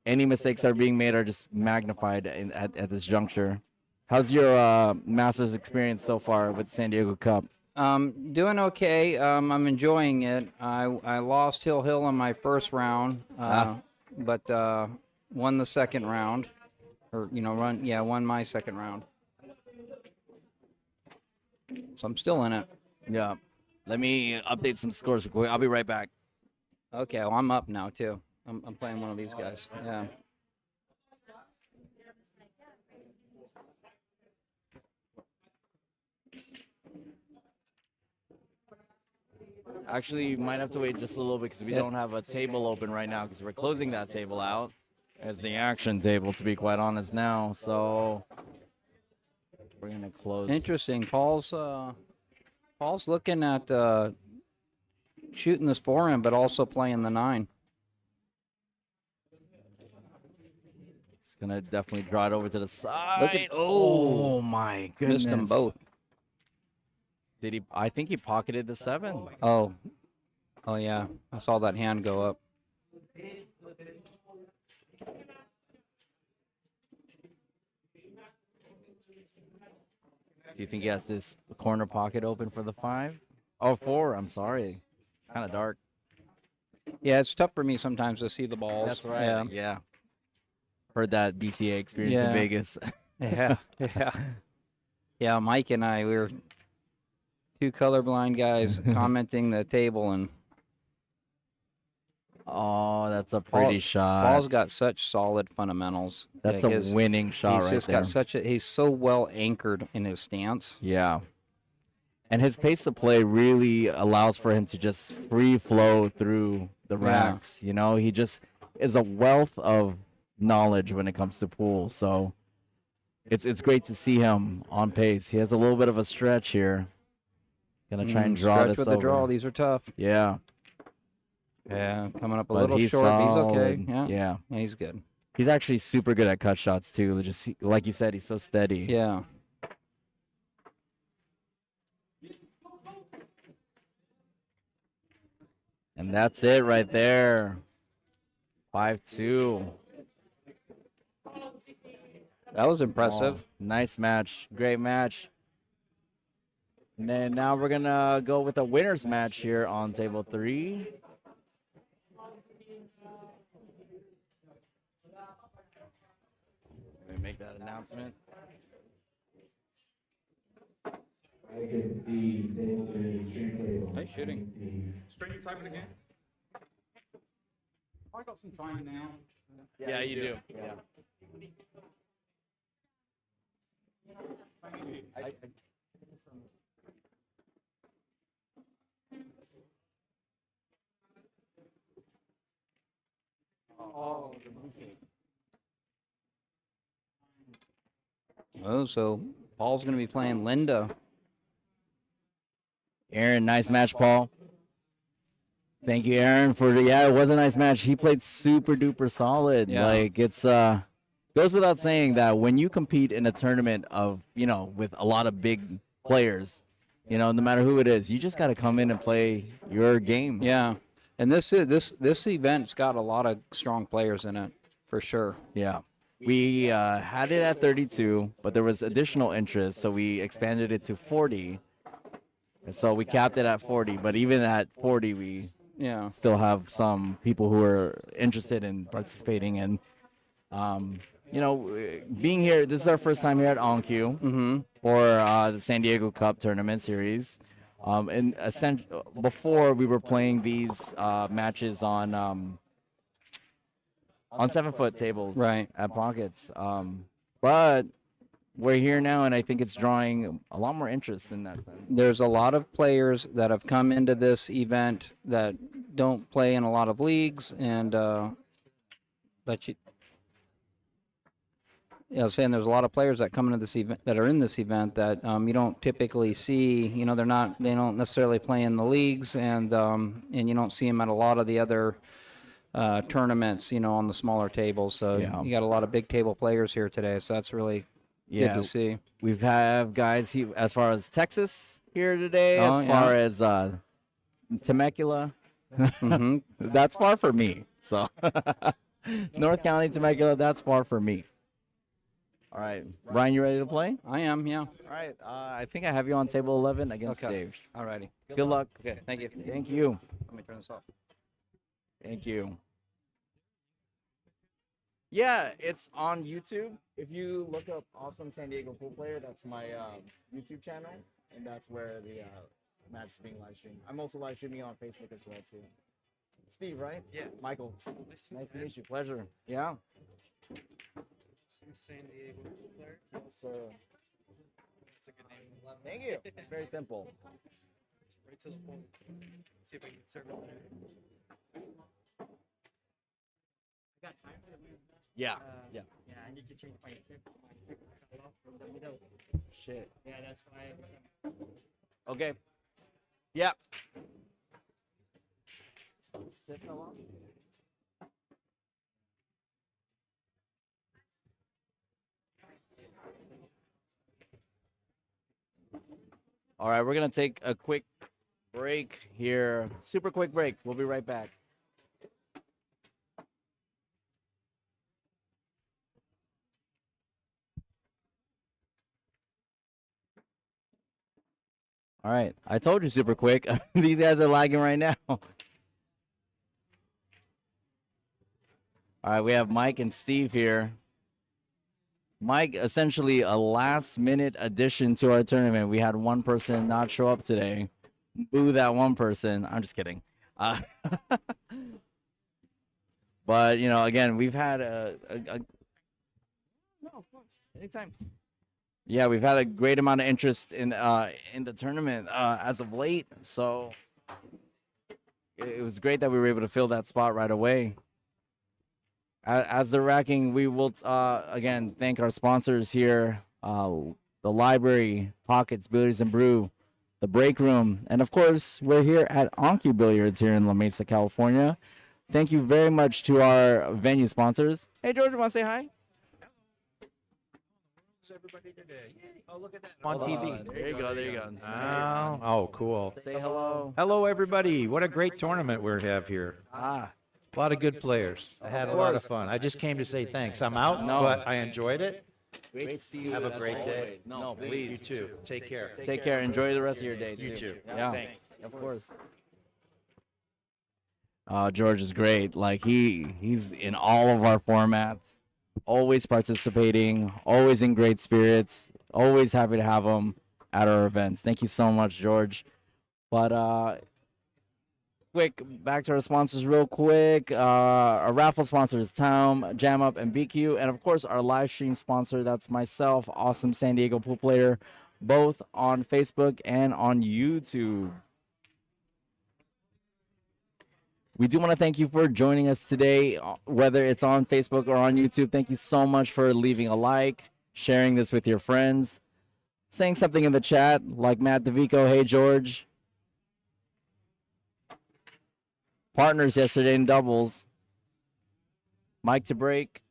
Any mistakes that are being made are just magnified at this juncture. How's your Masters experience so far with San Diego Cup? Doing okay. I'm enjoying it. I lost Hill in my first round, but won the second round. Won my second round. So I'm still in it. Yeah. Let me update some scores real quick. I'll be right back. Okay, well, I'm up now, too. I'm playing one of these guys. Yeah. Actually, you might have to wait just a little bit because we don't have a table open right now because we're closing that table out as the action table, to be quite honest now. So we're going to close. Interesting. Paul's looking at shooting this forehand, but also playing the 9. It's going to definitely draw it over to the side. Look at oh my goodness. missed them both. Did he? I think he pocketed the 7. Oh yeah, I saw that hand go up. Do you think he has this corner pocket open for the 5? Oh, 4. I'm sorry. Kind of dark. Yeah, it's tough for me sometimes to see the balls. That's right. Yeah. Heard that BCA experience in Yeah. Vegas. Yeah. Yeah, Mike and I, we were 2 colorblind guys commenting the table, and Oh, that's a pretty shot. Paul's got such solid fundamentals. That's Like, a winning shot he's right just there. got he's so well anchored in his stance. Yeah. And his pace of play really allows for him to just free flow through the Yeah. racks. He just is a wealth of knowledge when it comes to pool. So it's great to see him on pace. He has a little bit of a stretch here. Gonna try and draw Stretch this with over. the draw. These are tough. Yeah. Yeah, coming up a But little he's short. But he's okay. solid. Yeah. Yeah. He's good. He's actually super good at cut shots too. Just like you said, he's so steady. Yeah. And that's it right there. 5-2. That was impressive. Oh, nice match. Great match. And then now we're going to go with a winner's match here on table 3. Let me make that announcement. Nice shooting. Straight time it again. I got some time now. Yeah, you do. Yeah. Oh, so Paul's going to be playing Linda. Aaron, nice match, Paul. Thank you, Aaron, for yeah, it was a nice match. He played super duper solid. Yeah. Like it's goes without saying that when you compete in a tournament of, with a lot of big players, no matter who it is, you just got to come in and play your game. Yeah, and this event's got a lot of strong players in it for sure. Yeah. We had it at 32, but there was additional interest, so we expanded it to 40. And so we capped it at 40, but even at 40, we still have some people who are interested in participating. And, being here, this is our first time here at OnQ for the San Diego Cup Tournament Series. And before, we were playing these matches on 7-foot tables at Pockets. But we're here now, and I think it's drawing a lot more interest in that sense. There's a lot of players that have come into this event that don't play in a lot of leagues, and I was saying there's a lot of players that come into this event that are in this event that you don't typically see. They don't necessarily play in the leagues, and you don't see them at a lot of the other tournaments, on the smaller tables. So you got a lot of big table players here today. So that's really good to see. We've had guys as far as Texas here today, far as Temecula. That's far for me. So North County, Temecula, that's far for me. All right, Brian, you ready to play? I am, yeah. All right, I think I have you on table 11 against Dave. All righty. Good luck. Okay, thank you. Thank you. Let me turn this off. Thank you. Yeah, it's on YouTube. If you look up Awesome San Diego Pool Player, that's my YouTube channel, and that's where the match is being live streamed. I'm also live streaming on Facebook as well, too. Steve, right? Yeah. Michael. Nice to meet you. Pleasure. Yeah. San Diego player. Yes, sir. That's a good name. Thank you. Very simple. Right to the point. See if I can service there. I got time for the move. Yeah. Yeah, I need to change my tip. My tip cut off from the middle. Shit. Yeah, that's why. Okay. Yeah. Sit along. All right, we're going to take a quick break here. Super quick break. We'll be right back. All right, I told you super quick. These guys are lagging right now. All right, we have Mike and Steve here. Mike, essentially a last-minute addition to our tournament. We had one person not show up today. Boo that one person. I'm just kidding. But, again, we've had no, of course, anytime. Yeah, we've had a great amount of interest in the tournament as of late. So it was great that we were able to fill that spot right away. As they're racking, we will, again, thank our sponsors here, the library, Pockets, Billiards and Brew, the break room, and, of course, we're here at OnQ Billiards here in La Mesa, California. Thank you very much to our venue sponsors. Hey, George, you want to say hi? Everybody today. Oh, look at that. On TV. There you go, there you go. Oh, cool. Say hello. Hello, everybody. What a great tournament we have here. A lot of good players. I had a lot of fun. I just came to say thanks. I'm out, but I enjoyed it. Great to see you. Have a great day. No, please. You too. Take care. Take care. Enjoy the rest of your day, too. You too. Yeah, Thanks. of course. George is great. Like, he's in all of our formats. Always participating, always in great spirits, always happy to have him at our events. Thank you so much, George. But quick, back to our sponsors real quick. Our raffle sponsors, Tom, Jam Up, and BQ. And, of course, our live stream sponsor, that's myself, Awesome San Diego Pool Player, both on Facebook and on YouTube. We do want to thank you for joining us today, whether it's on Facebook or on YouTube. Thank you so much for leaving a like, sharing this with your friends, saying something in the chat like Matt DeVico, hey, George. Partners yesterday in doubles. Mike to break.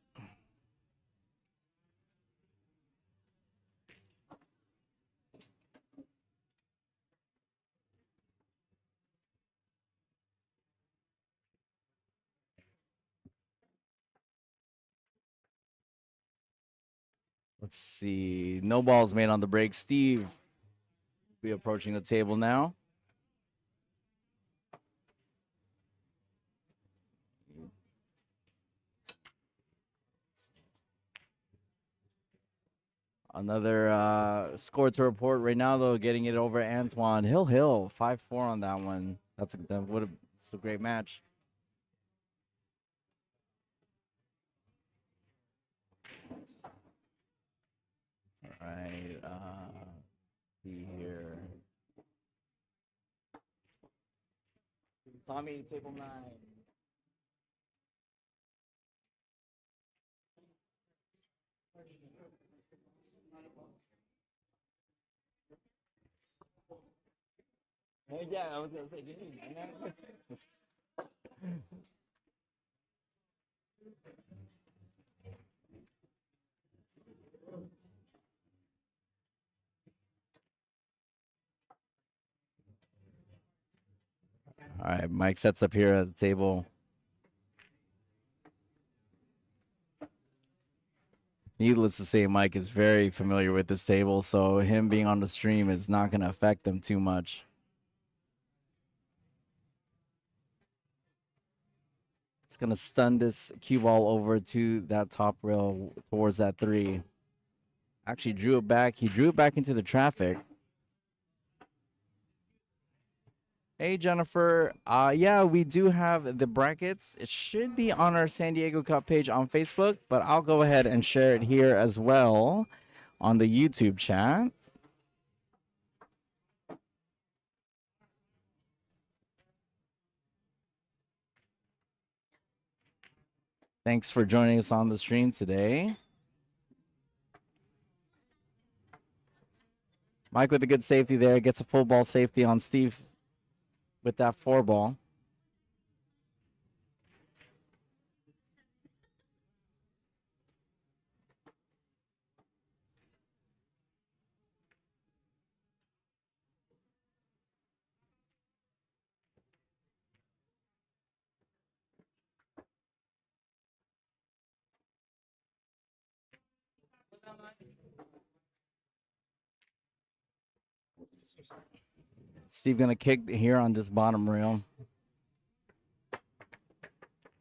Let's see. No balls made on the break. Steve will be approaching the table now. Another score to report right now, though, getting it over Antoine. Hill, 5-4 on that one. It's a great match. All right, be here. Tommy, table 9. Yeah, I was gonna say, give me All right, Mike sets up here at the table. Needless to say, Mike is very familiar with this table, so him being on the stream is not going to affect them too much. It's going to stun this cue ball over to that top rail towards that 3. Actually drew it back. He drew it back into the traffic. Hey, Jennifer. Yeah, we do have the brackets. It should be on our San Diego Cup page on Facebook, but I'll go ahead and share it here as well on the YouTube chat. Thanks for joining us on the stream today. Mike with a good safety there. Gets a full ball safety on Steve with that 4 ball. Steve gonna kick here on this bottom rail.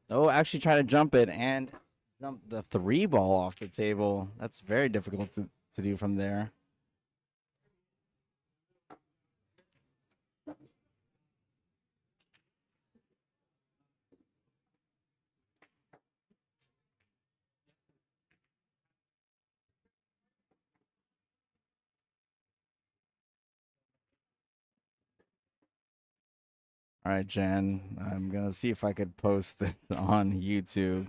Oh, actually try to jump it and jump the 3 ball off the table. That's very difficult to do from there. All right, Jen, I'm going to see if I could post it on YouTube.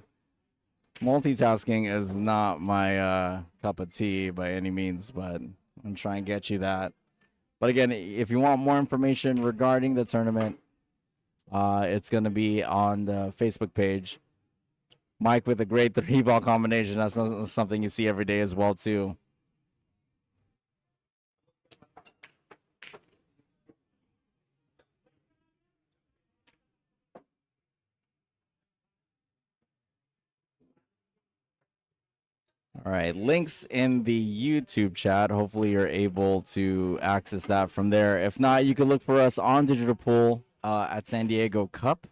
Multitasking is not my cup of tea by any means, but I'm trying to get you that. But again, if you want more information regarding the tournament, it's going to be on the Facebook page. Mike with a great 3-ball combination. That's something you see every day as well, too. All right, links in the YouTube chat. Hopefully you're able to access that from there. If not, you can look for us on Digital Pool at San Diego Cup.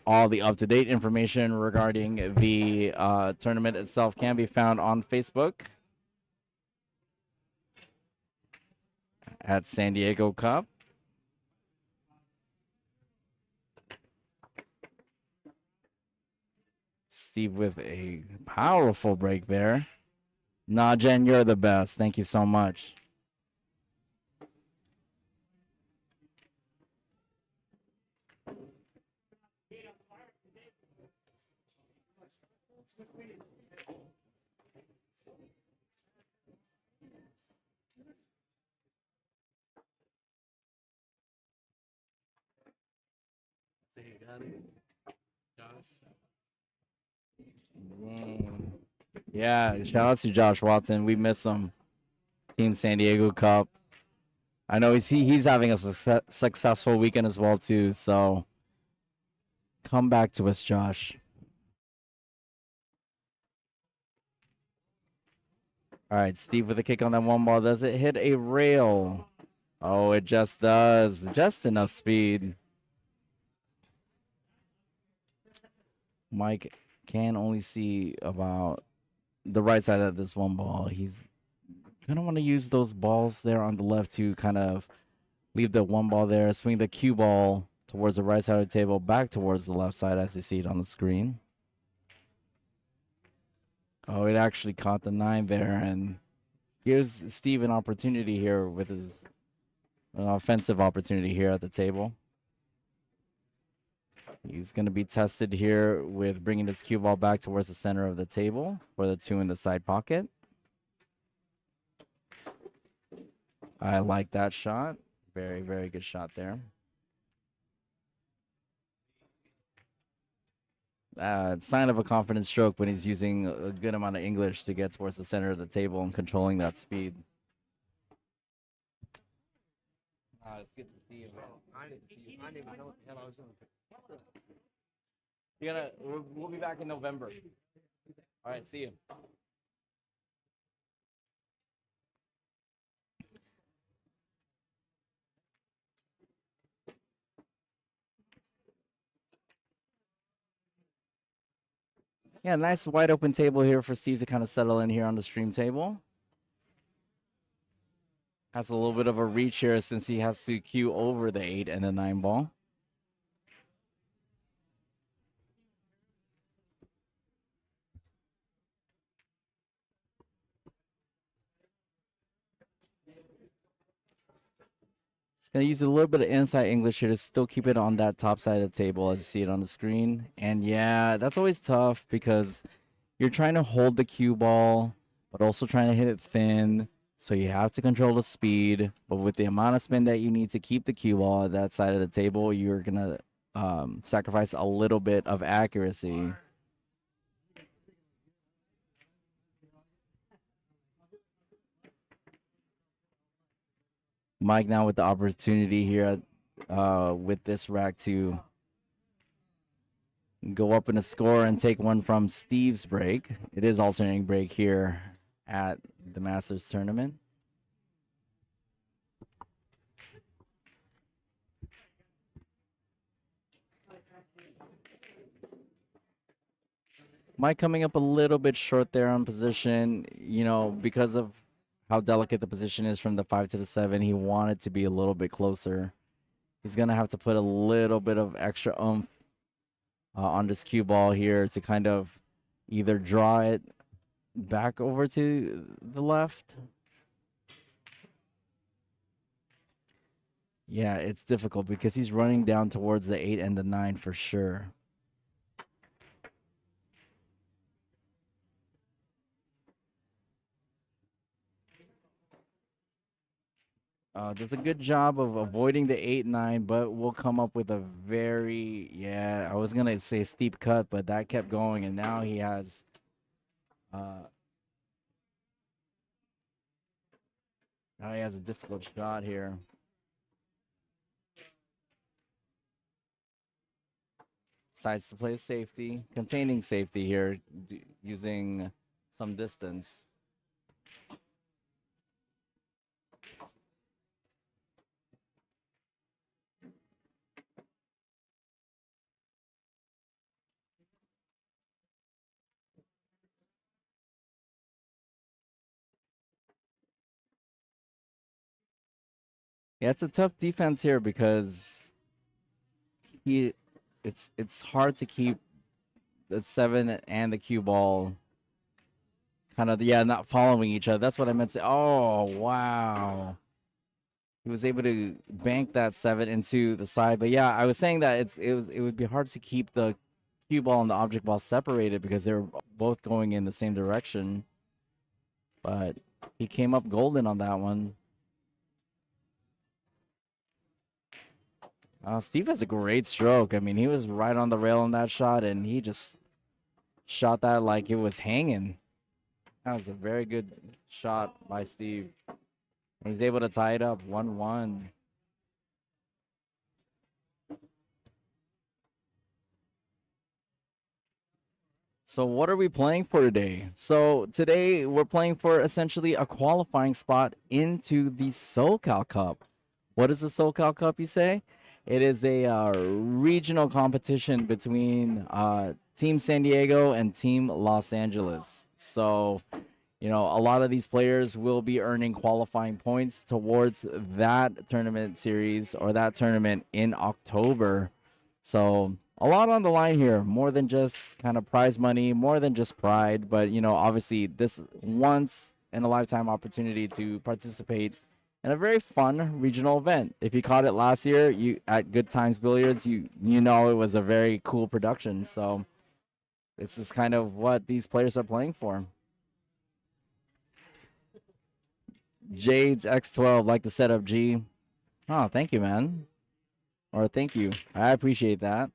All the up-to-date information regarding the tournament itself can be found on Facebook at San Diego Cup. Steve with a powerful break there. Nah, Jen, you're the best. Thank you so much. Dang. Yeah, shout out to Josh Watson. We miss him. Team San Diego Cup. I know he's having a successful weekend as well too. So come back to us, Josh. All right, Steve with a kick on that one ball. Does it hit a rail? Oh, it just does. Just enough speed. Mike can only see about the right side of this one ball. He's going to want to use those balls there on the left to kind of leave the one ball there, swing the cue ball towards the right side of the table, back towards the left side as you see it on the screen. Oh, it actually caught the 9 there and gives Steve an opportunity here with his an offensive opportunity here at the table. He's going to be tested here with bringing this cue ball back towards the center of the table for the 2 in the side pocket. I like that shot. Very, very good shot there. Sign of a confident stroke when he's using a good amount of English to get towards the center of the table and controlling that speed. It's good to see you, man. I didn't even know what the hell I was doing. We'll be back in November. All right, see you. Yeah, nice wide open table here for Steve to kind of settle in here on the stream table. Has a little bit of a reach here since he has to cue over the 8 and the 9 ball. He's going to use a little bit of inside English here to still keep it on that top side of the table as you see it on the screen. And yeah, that's always tough because you're trying to hold the cue ball, but also trying to hit it thin. So you have to control the speed, but with the amount of spin that you need to keep the cue ball at that side of the table, you're going to sacrifice a little bit of accuracy. Mike now with the opportunity here with this rack to go up in a score and take one from Steve's break. It is alternating break here at the Masters tournament. Mike coming up a little bit short there on position, you know, because of how delicate the position is from the 5 to the 7. He wanted to be a little bit closer. He's going to have to put a little bit of extra oomph on this cue ball here to kind of either draw it back over to the left. Yeah, it's difficult because he's running down towards the 8 and the 9 for sure. Does a good job of avoiding the 8-9, but we'll come up with a very, I was going to say steep cut, but that kept going, and now he has a difficult shot here. Decides to play safety, containing safety here, using some distance. Yeah, it's a tough defense here because it's hard to keep the 7 and the cue ball kind of, yeah, not following each other. That's what I meant to say. Oh, wow. He was able to bank that 7 into the side. But yeah, I was saying that it would be hard to keep the cue ball and the object ball separated because they're both going in the same direction. But he came up golden on that one. Steve has a great stroke. I mean, he was right on the rail on that shot, and he just shot that like it was hanging. That was a very good shot by Steve. And he's able to tie it up 1-1. So what are we playing for today? So today we're playing for essentially a qualifying spot into the SoCal Cup. What is the SoCal Cup, you say? It is a regional competition between Team San Diego and Team Los Angeles. So, you know, a lot of these players will be earning qualifying points towards that tournament series or that tournament in October. So a lot on the line here, more than just kind of prize money, more than just pride, but, you know, obviously this once in a lifetime opportunity to participate in a very fun regional event. If you caught it last year, you at Good Times Billiards, you know it was a very cool production. So this is kind of what these players are playing for. Jade's X12, like the setup, G. Oh, thank you, man. Or thank you. I appreciate that.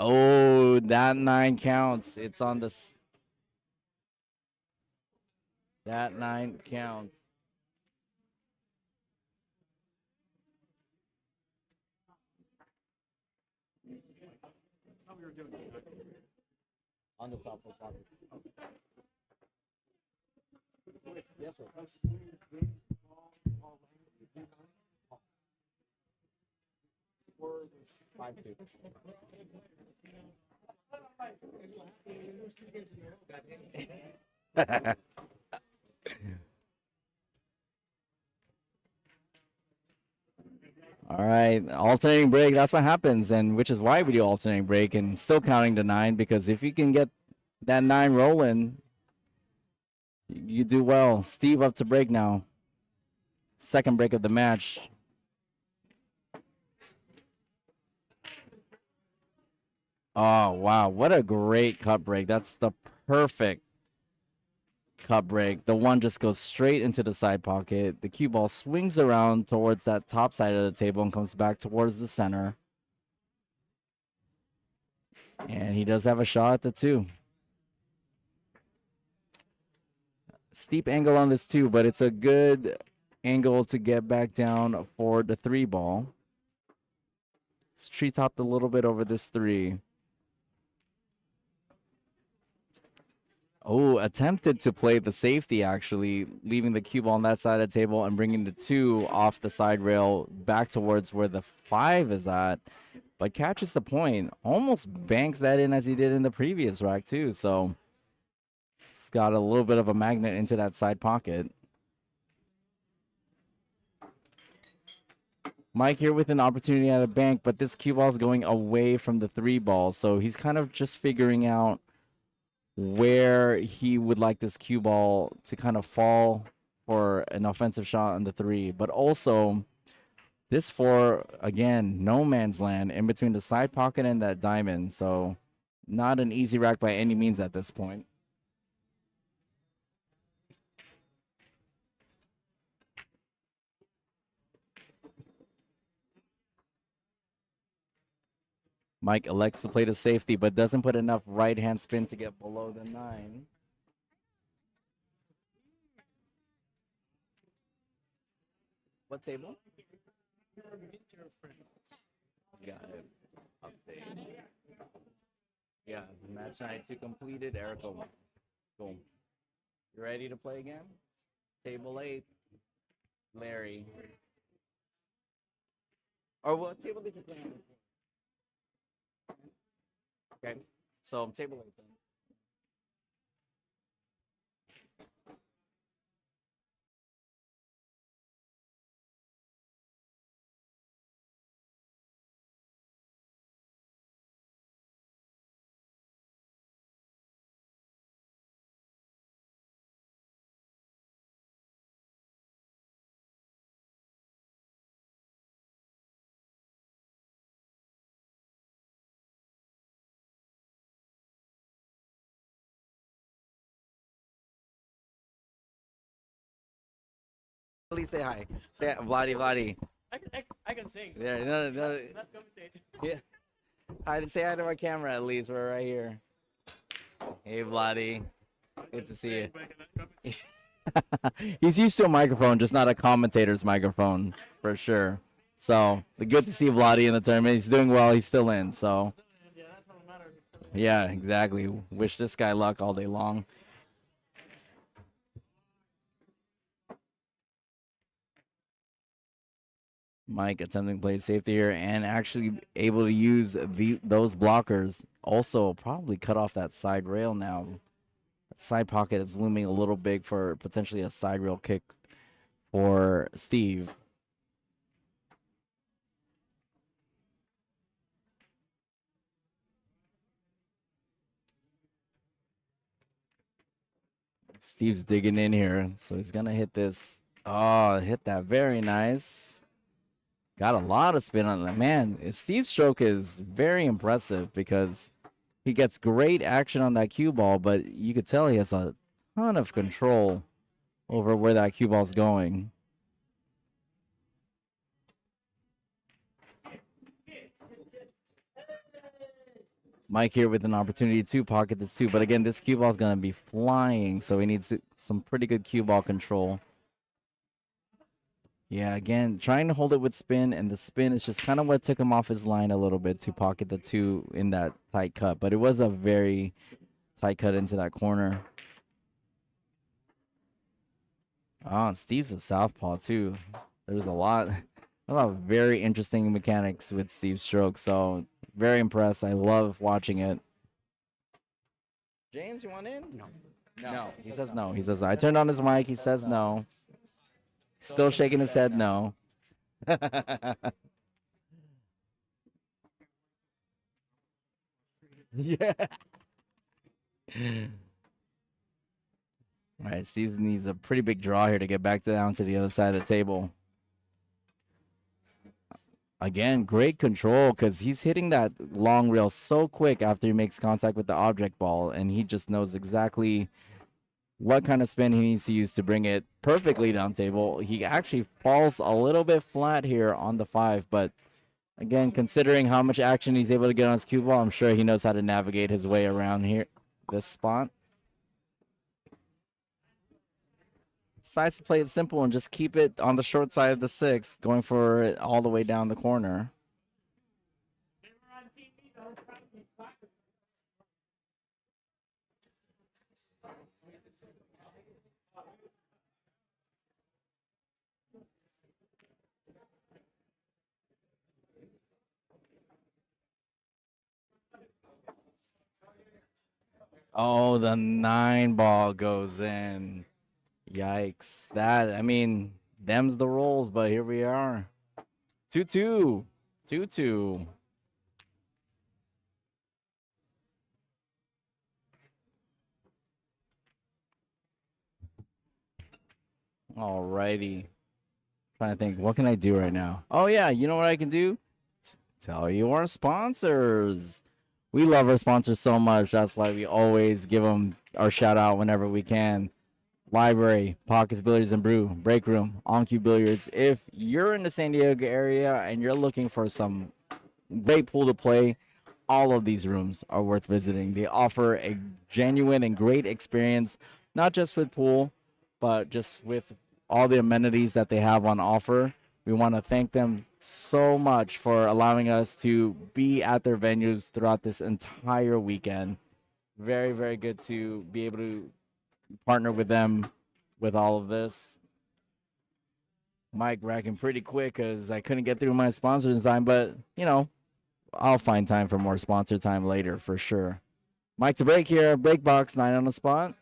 Oh, that 9 counts. It's on this. That 9 counts. On the top of pocket. Yes, sir. 5-2. All right, alternating break. That's what happens, and which is why we do alternating break and still counting to 9, because if you can get that 9 rolling, you do well. Steve up to break now. Second break of the match. Oh, wow. What a great cut break. That's the perfect cut break. The one just goes straight into the side pocket. The cue ball swings around towards that top side of the table and comes back towards the center. And he does have a shot at the 2. Steep angle on this 2, but it's a good angle to get back down for the 3 ball. It's tree-topped a little bit over this 3. Oh, attempted to play the safety, actually, leaving the cue ball on that side of the table and bringing the 2 off the side rail back towards where the 5 is at, but catches the point. Almost banks that in as he did in the previous rack, too. So it's got a little bit of a magnet into that side pocket. Mike here with an opportunity at a bank, but this cue ball is going away from the 3 ball, so he's kind of just figuring out where he would like this cue ball to kind of fall for an offensive shot on the 3. But also, this 4, again, no man's land in between the side pocket and that diamond. So not an easy rack by any means at this point. Mike elects to play the safety, but doesn't put enough right-hand spin to get below the 9. What table? Got it. Update. Yeah, match night 2 completed. Erica won. Boom. You ready to play again? Table 8. Larry. Or what table did you play on? Okay, so table 8 then. At least say hi. Say Vladdy, Vladdy. I can sing. Yeah, no. Not commentate. Yeah. Hi, say hi to my camera at least. We're right here. Hey, Vladdy. Good to see you. He's used to a microphone, just not a commentator's microphone, for sure. So, good to see Vladdy in the tournament. He's doing well. He's still in, so. Yeah, that's all that matters. Yeah, exactly. Wish this guy luck all day long. Mike attempting to play safety here and actually able to use those blockers. Also, probably cut off that side rail now. That side pocket is looming a little big for potentially a side rail kick for Steve. Steve's digging in here, so he's gonna hit this. Oh, hit that very nice. Got a lot of spin on that. Man, Steve's stroke is very impressive because he gets great action on that cue ball, but you could tell he has a ton of control over where that cue ball's going. Mike here with an opportunity to pocket this too, but again, this cue ball is going to be flying, so he needs some pretty good cue ball control. Yeah, again, trying to hold it with spin, and the spin is just kind of what took him off his line a little bit to pocket the two in that tight cut, but it was a very tight cut into that corner. Oh, and Steve's a southpaw too. There's a lot of very interesting mechanics with Steve's stroke, so very impressed. I love watching it. James, you want in? No. He says no. He says no. I turned on his mic. He says no. Still shaking his head no. Yeah. All right, Steve needs a pretty big draw here to get back down to the other side of the table. Again, great control because he's hitting that long rail so quick after he makes contact with the object ball, and he just knows exactly what kind of spin he needs to use to bring it perfectly down table. He actually falls a little bit flat here on the 5, but again, considering how much action he's able to get on his cue ball, I'm sure he knows how to navigate his way around here, this spot. Decides to play it simple and just keep it on the short side of the 6, going for it all the way down the corner. Oh, the 9 ball goes in. Yikes. That, I mean, them's the rolls, but here we are. 2-2. 2-2. Alrighty. Trying to think, what can I do right now? Oh, yeah, you know what I can do? Tell you our sponsors. We love our sponsors so much. That's why we always give them our shout out whenever we can. Library, Pockets Billiards and Brew, Break Room, OnCue Billiards. If you're in the San Diego area and you're looking for some great pool to play, all of these rooms are worth visiting. They offer a genuine and great experience, not just with pool, but just with all the amenities that they have on offer. We want to thank them so much for allowing us to be at their venues throughout this entire weekend. Very, very good to be able to partner with them with all of this. Mike racking pretty quick because I couldn't get through my sponsors in time, but, you know, I'll find time for more sponsor time later for sure. Mike to break here. Break box, 9 on the spot.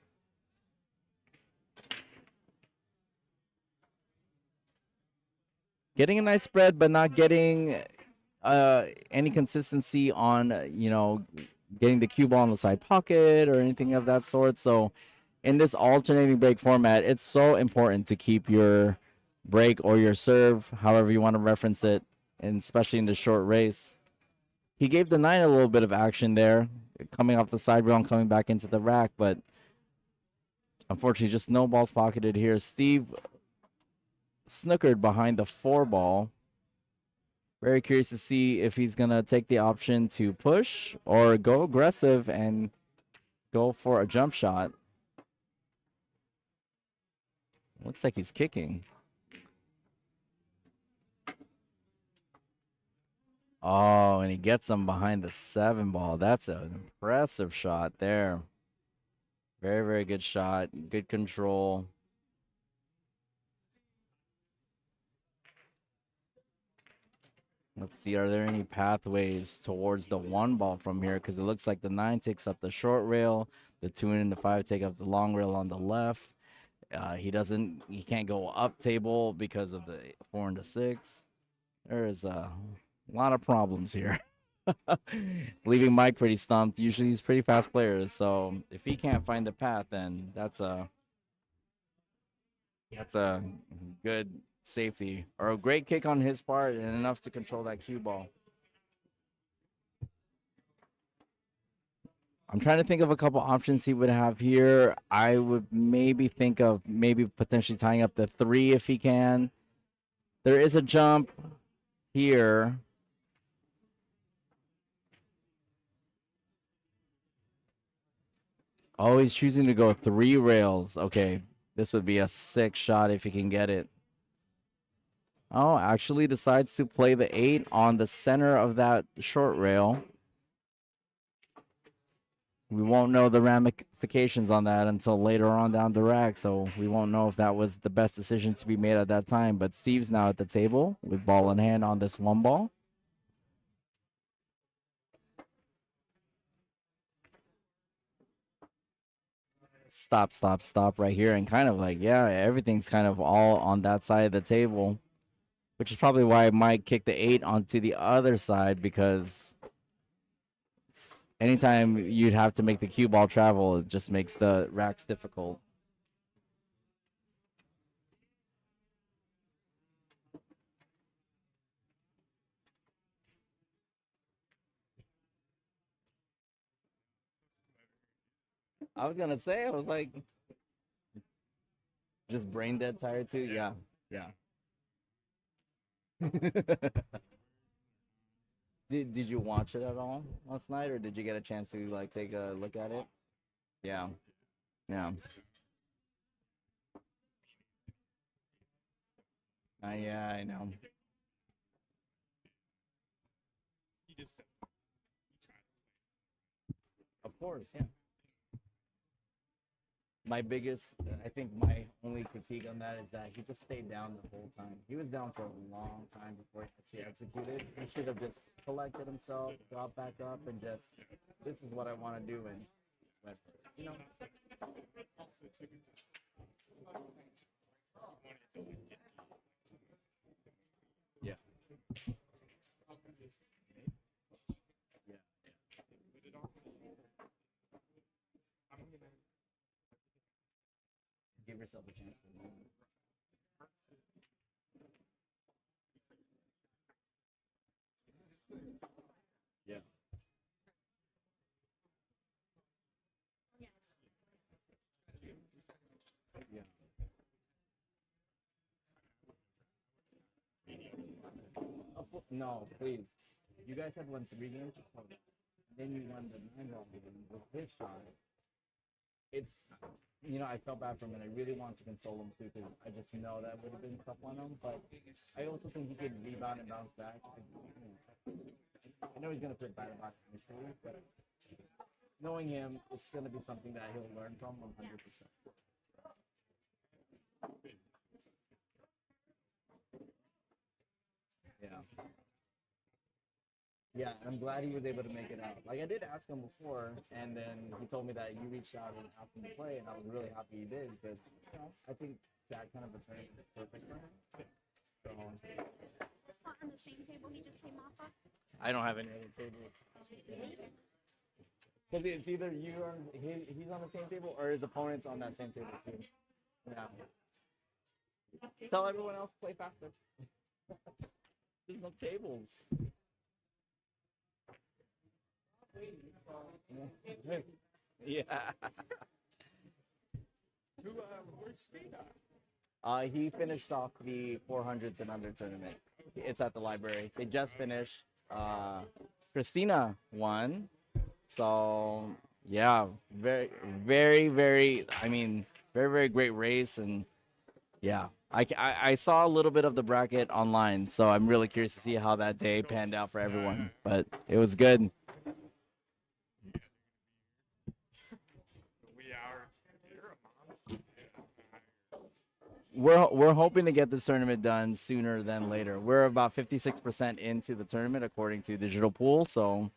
Getting a nice spread, but not getting any consistency on, you know, getting the cue ball in the side pocket or anything of that sort. So in this alternating break format, it's so important to keep your break or your serve, however you want to reference it, and especially in the short race. He gave the 9 a little bit of action there, coming off the side rail and coming back into the rack, but unfortunately just no balls pocketed here. Steve snookered behind the 4 ball. Very curious to see if he's going to take the option to push or go aggressive and go for a jump shot. Looks like he's kicking. Oh, and he gets him behind the 7 ball. That's an impressive shot there. Very, very good shot. Good control. Let's see, are there any pathways towards the 1 ball from here? Because it looks like the 9 takes up the short rail. The 2 and the 5 take up the long rail on the left. He can't go up table because of the 4 and the 6. There is a lot of problems here. Leaving Mike pretty stumped. Usually he's pretty fast player, so if he can't find the path, then that's a good safety or a great kick on his part and enough to control that cue ball. I'm trying to think of a couple options he would have here. I would maybe think of potentially tying up the 3 if he can. There is a jump here. Oh, he's choosing to go 3 rails. Okay, this would be a sick shot if he can get it. Oh, actually decides to play the 8 on the center of that short rail. We won't know the ramifications on that until later on down the rack, so we won't know if that was the best decision to be made at that time. But Steve's now at the table with ball in hand on this 1 ball. Stop right here, and kind of like, yeah, everything's kind of all on that side of the table, which is probably why Mike kicked the 8 onto the other side, because anytime you'd have to make the cue ball travel, it just makes the racks difficult. I was gonna say, I was like, just brain dead tired too. Yeah. Did you watch it at all last night, or did you get a chance to like take a look at it? Yeah. Yeah, I know. Of course, yeah. I think my only critique on that is that he just stayed down the whole time. He was down for a long time before he actually executed. He should have just collected himself, got back up, and just, this is what I want to do, and went for it. You know? Yeah. Give yourself a chance to win. Yeah. Yeah. No, please. You guys had won 3 games before that. Then you won the 9-ball game with his shot. It's, I felt bad for him, and I really wanted to console him too, because I just know that would have been tough on him. But I also think he could rebound and bounce back. I know he's gonna feel bad about it initially, but knowing him, it's gonna be something that he'll learn from 100%. Yeah. Yeah, I'm glad he was able to make it out. Like, I did ask him before, and then he told me that you reached out and asked him to play, and I was really happy he did, because I think that kind of a tournament is perfect for him. So, Not on the same table he just came off of? I don't have any other tables. Because it's either he's on the same table, or his opponent's on that same table too. Yeah. Tell everyone else to play faster. There's no tables. Yeah. Where's State at? He finished off the 400s and under tournament. It's at the library. They just finished. Christina won. So yeah, very, very, very. I mean, very, very great race, and yeah, I saw a little bit of the bracket online, so I'm really curious to see how that day panned out for everyone. But it was good. We're hoping to get this tournament done sooner than later. We're about 56% into the tournament according to Digital Pool, so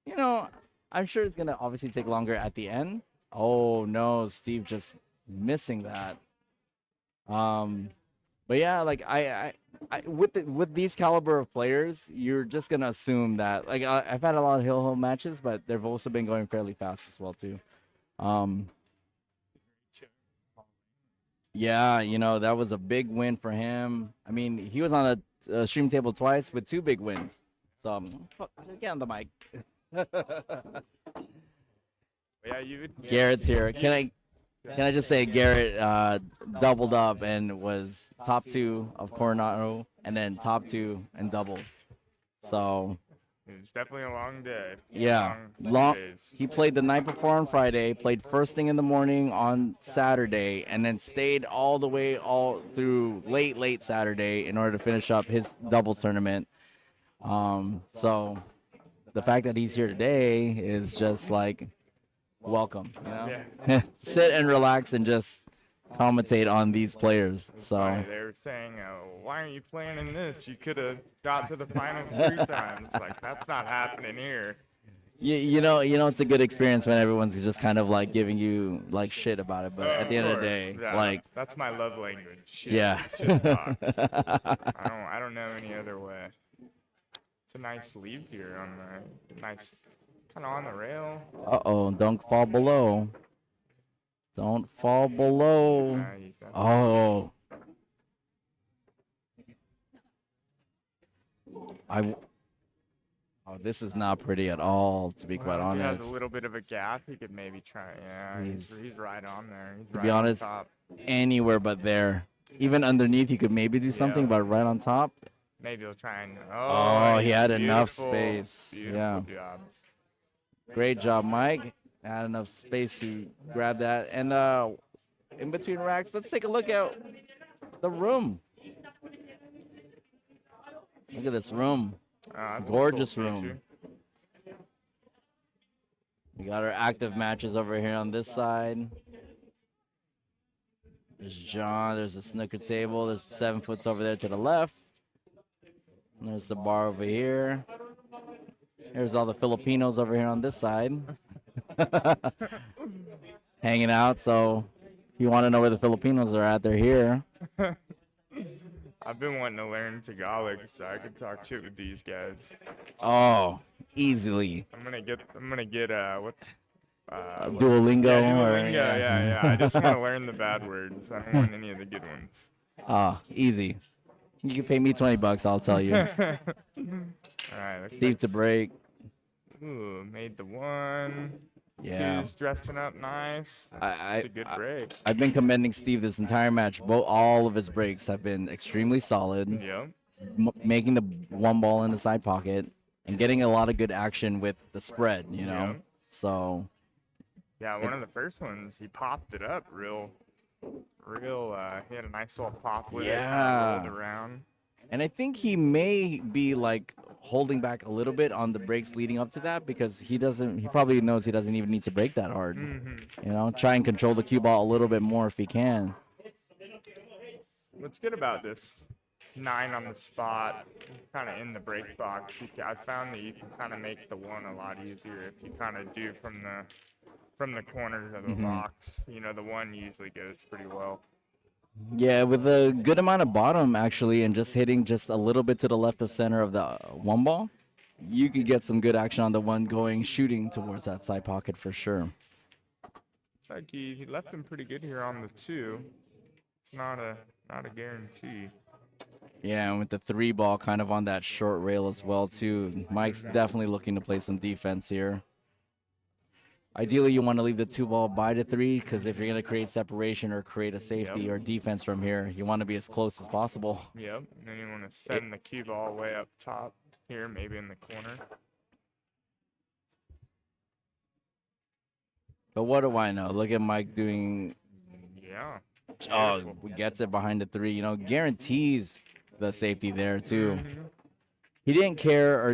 you know, I'm sure it's gonna obviously take longer at the end. Oh no, Steve just missing that. But yeah, like I with these caliber of players, you're just gonna assume that like I've had a lot of hill matches, but they've also been going fairly fast as well too. Yeah, you know, that was a big win for him. I mean, he was on a stream table twice with 2 big wins. So get on the mic. Yeah, you would. Garrett's here. Can I just say Garrett doubled up and was top 2 of Coronado and then top 2 in doubles. So It was definitely a long day. yeah, days. he played the night before on Friday, played first thing in the morning on Saturday, and then stayed all the way all through late Saturday in order to finish up his doubles tournament. So the fact that he's here today is just like welcome, you know. Yeah. Sit and relax and just commentate on these players. So Right, they were saying, why aren't you playing in this? You could have got to the final 3 times. Like, that's not happening here. you know it's a good experience when everyone's just kind of like giving you like shit about it, but at the end of the day, Yeah, like that's my love language. Shit, yeah. shit talk. I don't know any other way. It's a nice leave here on the nice, kind of on the rail. Uh-oh, don't fall below. Don't fall below. Oh. Oh, this is not pretty at all, to be quite If he has honest. a little bit of a gap, he could maybe try. Yeah, he's right on there. He's To right be on honest, top. anywhere but there. Even underneath, you could maybe do something, but right on top. Maybe he'll try and. Oh, he had enough beautiful, space. Beautiful Yeah. job. Great job, Mike. Had enough space to grab that. And in between racks, let's take a look at the room. Look at this room. Gorgeous room. We got our active matches over here on this side. There's John. There's a snooker table. There's 7 foots over there to the left. And there's the bar over here. There's all the Filipinos over here on this side. Hanging out. So if you want to know where the Filipinos are at, they're here. I've been wanting to learn Tagalog so I could talk shit with these guys. Oh, easily. I'm gonna get what's Duolingo. Yeah, or, Duolingo. Yeah. I just want to learn the bad words. I don't want any of the good ones. Oh, easy. You can pay me $20, I'll tell you. All right. Steve to break. Ooh, made the 1. Yeah. Two's dressing up nice. It's a good break. I've been commending Steve this entire match. All of his breaks have been extremely solid. Yep. Making the 1 ball in the side pocket and getting a lot of good action with the spread, you know. Yep. So. Yeah, one of the first ones, he popped it up real. He had a nice little pop with it. Yeah. Rolled around. And I think he may be like holding back a little bit on the breaks leading up to that because he probably knows he doesn't even need to break that hard. You know, try and control the cue ball a little bit more if he can. What's good about this 9 on the spot, kind of in the break box, I found that you can kind of make the 1 a lot easier if you kind of do from the corners of the box. You know, the 1 usually goes pretty well. Yeah, with a good amount of bottom actually, and just hitting just a little bit to the left of center of the 1 ball, you could get some good action on the 1 shooting towards that side pocket for sure. Like he left him pretty good here on the 2. It's not a guarantee. Yeah, and with the 3 ball kind of on that short rail as well too. Mike's definitely looking to play some defense here. Ideally, you want to leave the 2 ball by the 3 because if you're going to create separation or create a safety or defense from here, you want to be as close as possible. Yep. And then you want to send the cue ball way up top here, maybe in the corner. But what do I know? Look at Mike doing. Yeah. Oh, Beautiful. gets it behind the 3. You know, guarantees the safety there too. Mhm. He didn't care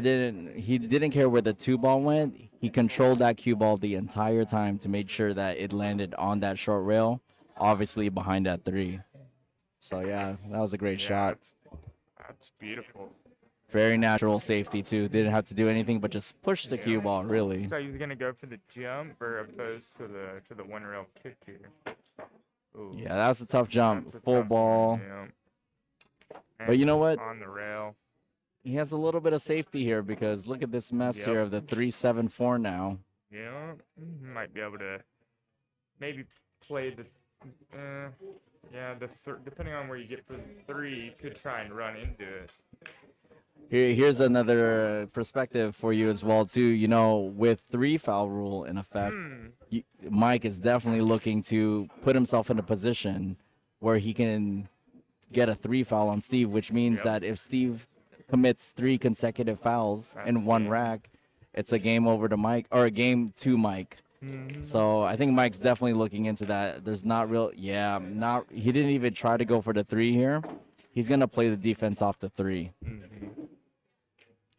he didn't care where the 2 ball went. He controlled that cue ball the entire time to make sure that it landed on that short rail, obviously behind that 3. So yeah, that was a great shot. That's beautiful. Very natural safety too. Didn't have to do anything but just push the cue ball really. So he's gonna go for the jump or opposed to the one rail kick here. Ooh, Yeah, that was a tough jump. that's a Full tough ball. one, yeah. But you know what? On the rail. He has a little bit of safety here because look at this mess here of the 3-7-4 now. Yeah, might be able to maybe play the depending on where you get for the 3, you could try and run into it. Here's another perspective for you as well too. You know, with 3 foul rule in effect, Mike is definitely looking to put himself in a position where he can get a 3 foul on Steve, which means that if Steve commits 3 consecutive fouls in one rack, it's a game over to Mike or a game to Mike. So I think Mike's definitely looking into that. There's not real, he didn't even try to go for the 3 here. He's gonna play the defense off the 3.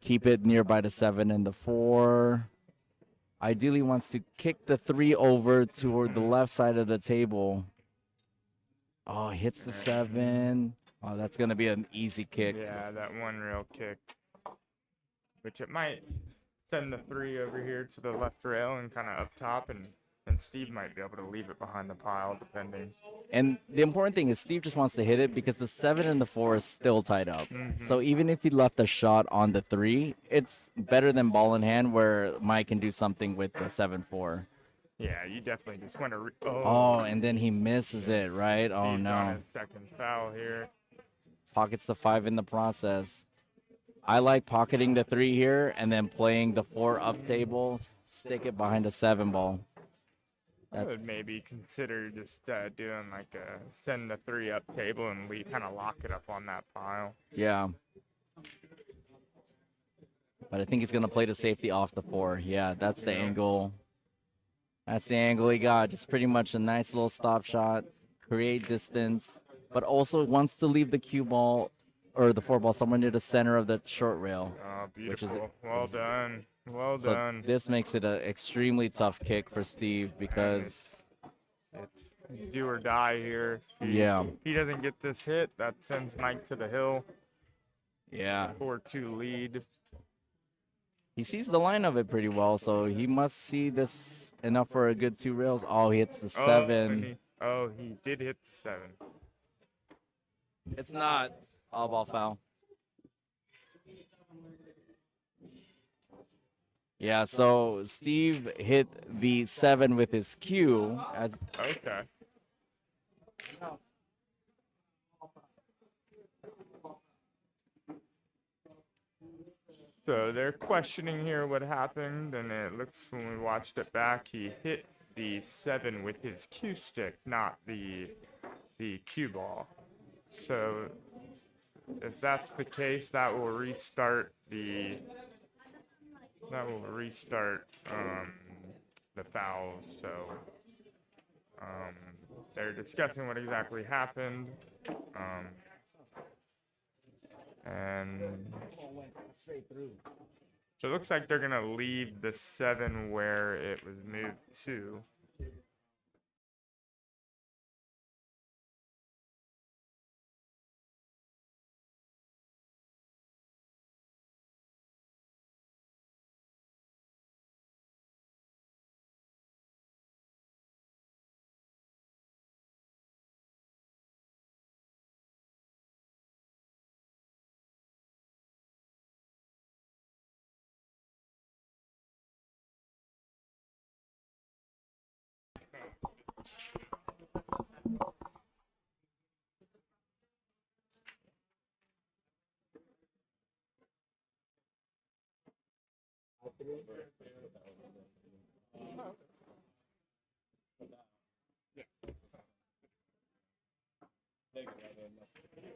Keep it nearby the 7 and the 4. Ideally wants to kick the 3 over toward the left side of the table. Oh, hits the 7. Oh, that's going to be an easy kick. Yeah, that one rail kick. Which it might send the 3 over here to the left rail and kind of up top, and Steve might be able to leave it behind the pile, depending. And the important thing is Steve just wants to hit it because the 7 and the 4 is still tied up. So even if he left a shot on the 3, it's better than ball in hand where Mike can do something with the 7-4. Yeah, you definitely just want to. Oh, and then he misses it, right? Oh, Steve's no. on his second foul here. Pockets the 5 in the process. I like pocketing the 3 here and then playing the 4 up table, stick it behind a 7 ball. I would maybe consider just doing like a send the 3 up table and we kind of lock it up on that pile. Yeah. But I think he's going to play the safety off the 4. Yeah, that's the angle. That's the angle he got. Just pretty much a nice little stop shot, create distance, but also wants to leave the cue ball or the 4 ball somewhere near the center of the short rail. Oh, beautiful. Well done. Well so done. This makes it an extremely tough kick for Steve because it's do or die here. Yeah. He doesn't get this hit. That sends Mike to the hill. Yeah. 4-2 lead. He sees the line of it pretty well, so he must see this enough for a good 2 rails. Oh, he hits the 7. He did hit the 7. It's not all ball foul. Yeah, so Steve hit the 7 with his cue. Okay. So they're questioning here what happened, and it looks when we watched it back, he hit the 7 with his cue stick, not the cue ball. So if that's the case, that will restart the fouls. So they're discussing what exactly happened. And so it looks like they're going to leave the 7 where it was moved to.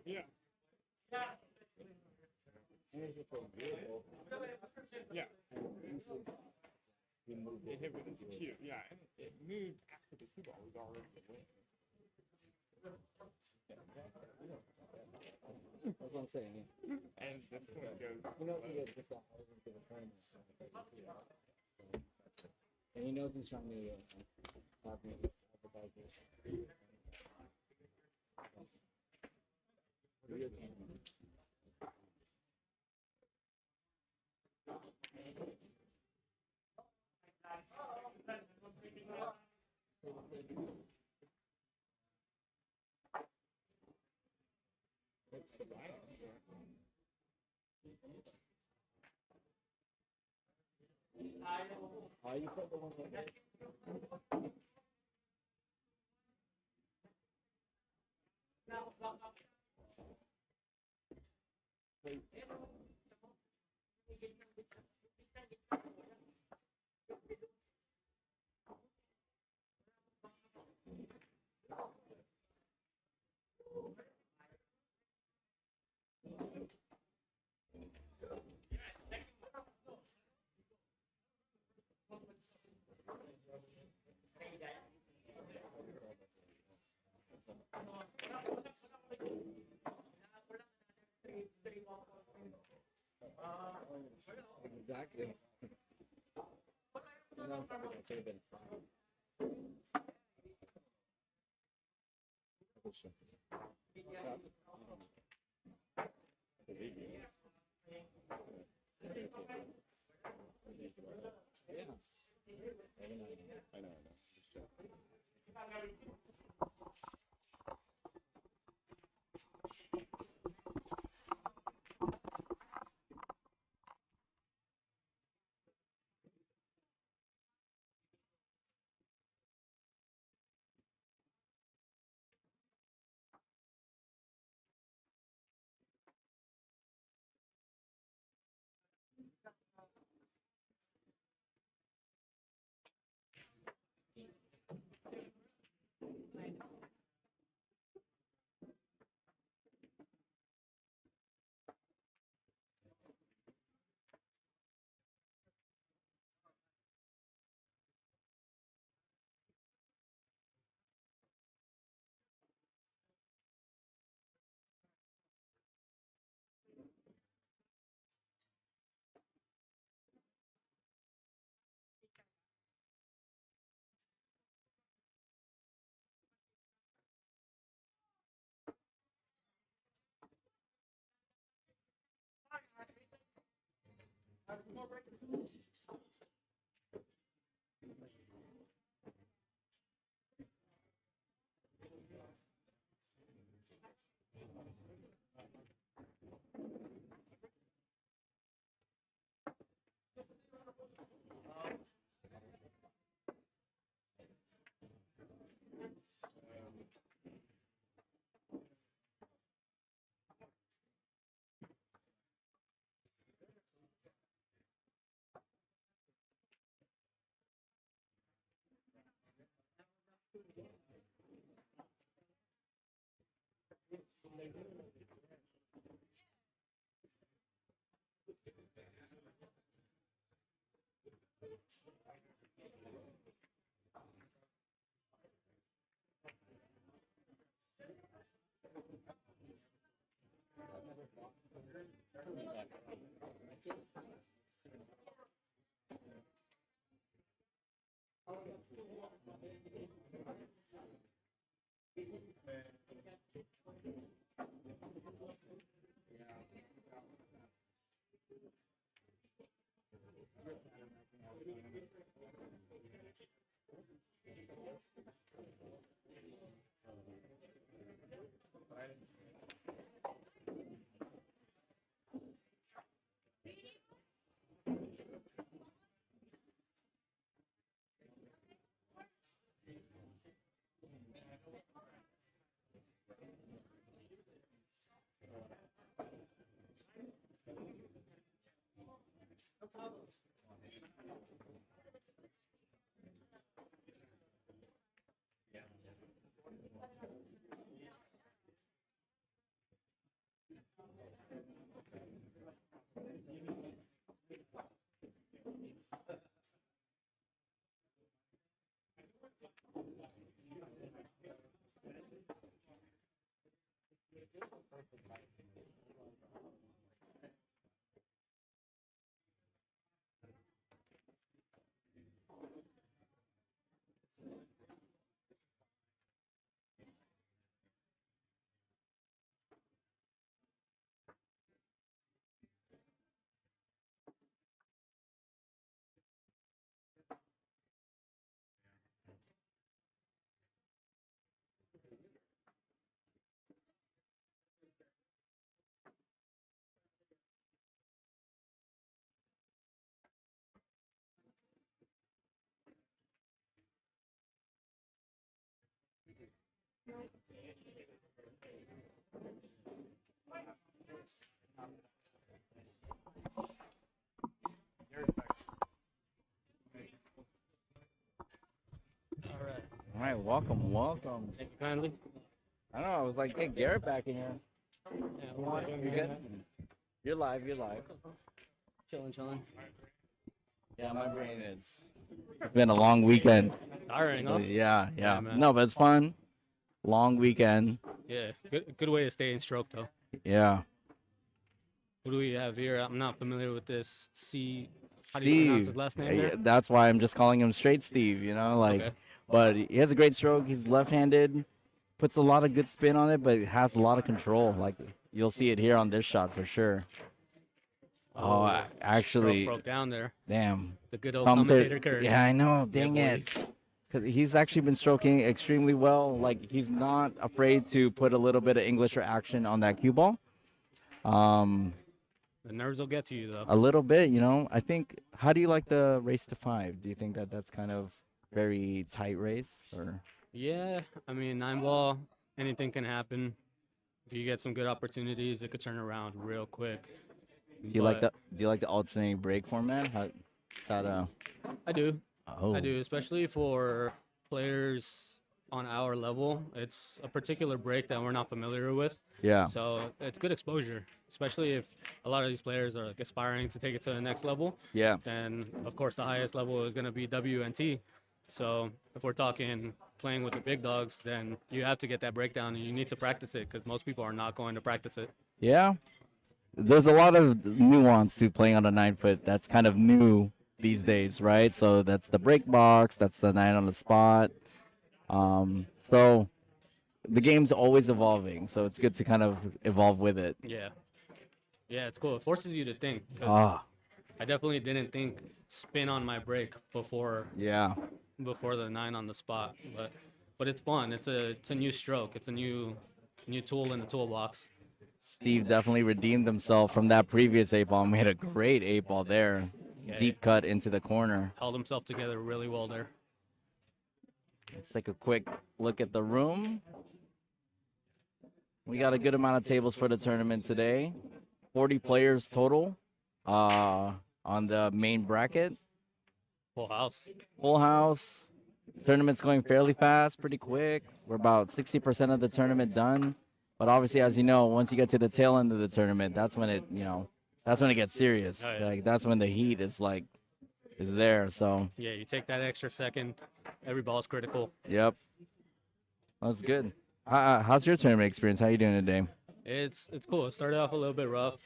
Yeah. Yeah. It hit with its cue. Yeah, and it moved after the cue ball was already away. That's what I'm saying. And this one goes. He knows he just got over to the frame. And he knows he's trying to have me advertise it. Your turn. What's the buy? You put the one right there. Exactly. You know, something that could have been fine. I know. Just joking. All right, welcome, welcome. Thank you kindly. I don't know. I was like, hey, Garrett back in here. Yeah, we're doing You good? You're live. You're live. Chilling. Yeah, my brain is. It's been a long weekend. Tiring, huh? Yeah. man. No, but it's fun. Long weekend. Yeah, good way to stay in stroke though. Yeah. Who do we have here? I'm not familiar with this. How do you pronounce Steve. his last name? Yeah, There? that's why I'm just calling him straight Steve. You know, like. Okay. But he has a great stroke. He's left-handed. Puts a lot of good spin on it, but has a lot of control. Like you'll see it here on this shot for sure. Oh, actually, Stroke broke down there. damn. The good old Commentator- commentator curse. Yeah, I know. Dang boy. it. 'Cause he's actually been stroking extremely well. Like he's not afraid to put a little bit of English or action on that cue ball. The nerves will get to you though. A little bit, you know. I think. How do you like the race to 5? Do you think that that's kind of very tight race, or? Yeah, I mean 9-ball, anything can happen. If you get some good opportunities, it could turn around real quick. Do you like the alternating break format? How, is that I do. Oh. I do, especially for players on our level. It's a particular break that we're not familiar with. Yeah. So it's good exposure, especially if a lot of these players are like aspiring to take it to the next level. Yeah. Then of course the highest level is going to be WNT. So if we're talking playing with the big dogs, then you have to get that breakdown and you need to practice it because most people are not going to practice it. Yeah. There's a lot of nuance to playing on a 9-foot. That's kind of new these days, right? So that's the break box. That's the 9 on the spot. So the game's always evolving. So it's good to kind of evolve with it. Yeah. Yeah, it's cool. It forces you to think. 'Cause Ah. I definitely didn't think spin on my break before. Yeah. Before the 9 on the spot, but it's fun. It's a new stroke. It's a new tool in the toolbox. Steve definitely redeemed himself from that previous 8-ball. Made a great 8-ball there. Yeah, Deep cut into the corner. Held himself together really well there. Let's take a quick look at the room. We got a good amount of tables for the tournament today. 40 players total on the main bracket. Full house. Full house. Tournament's going fairly fast, pretty quick. We're about 60% of the tournament done. But obviously, as you know, once you get to the tail end of the tournament, that's when it gets serious. Oh, yeah. Like that's when the heat is there. So Yeah, you take that extra second. Every ball is critical. yep, that's good. How's your tournament experience? How you doing today? It's cool. It started off a little bit rough.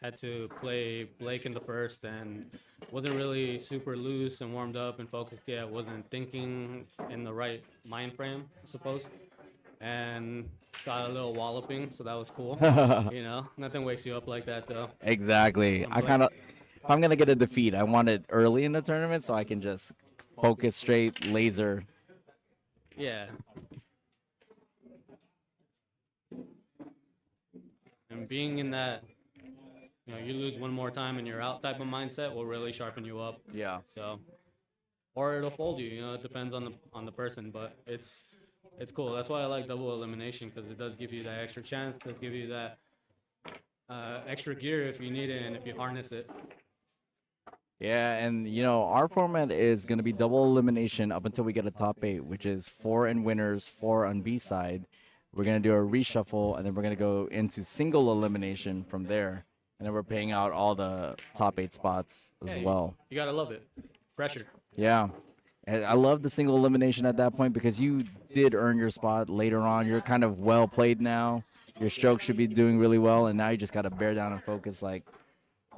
Had to play Blake in the first and wasn't really super loose and warmed up and focused yet. Wasn't thinking in the right mind frame, I suppose. And got a little walloping, so that was cool. You know, nothing wakes you up like that though. Exactly. I kind of, if I'm gonna get a defeat, I want it early in the tournament so I can just focus straight, laser. Yeah. And being in that, you lose one more time and you're out type of mindset will really sharpen you up. Yeah. So, or it'll fold you. It depends on the person, but it's cool. That's why I like double elimination because it does give you that extra chance. Does give you that extra gear if you need it and if you harness it. Yeah, and our format is gonna be double elimination up until we get a top 8, which is 4 in winners, 4 on B side. We're gonna do a reshuffle, and then we're gonna go into single elimination from there. and then we're paying out all the top 8 spots as Hey, well. You gotta love it. Pressure. Yeah. And I love the single elimination at that point because you did earn your spot later on. You're kind of well played now. Your stroke should be doing really well, and now you just got to bear down and focus like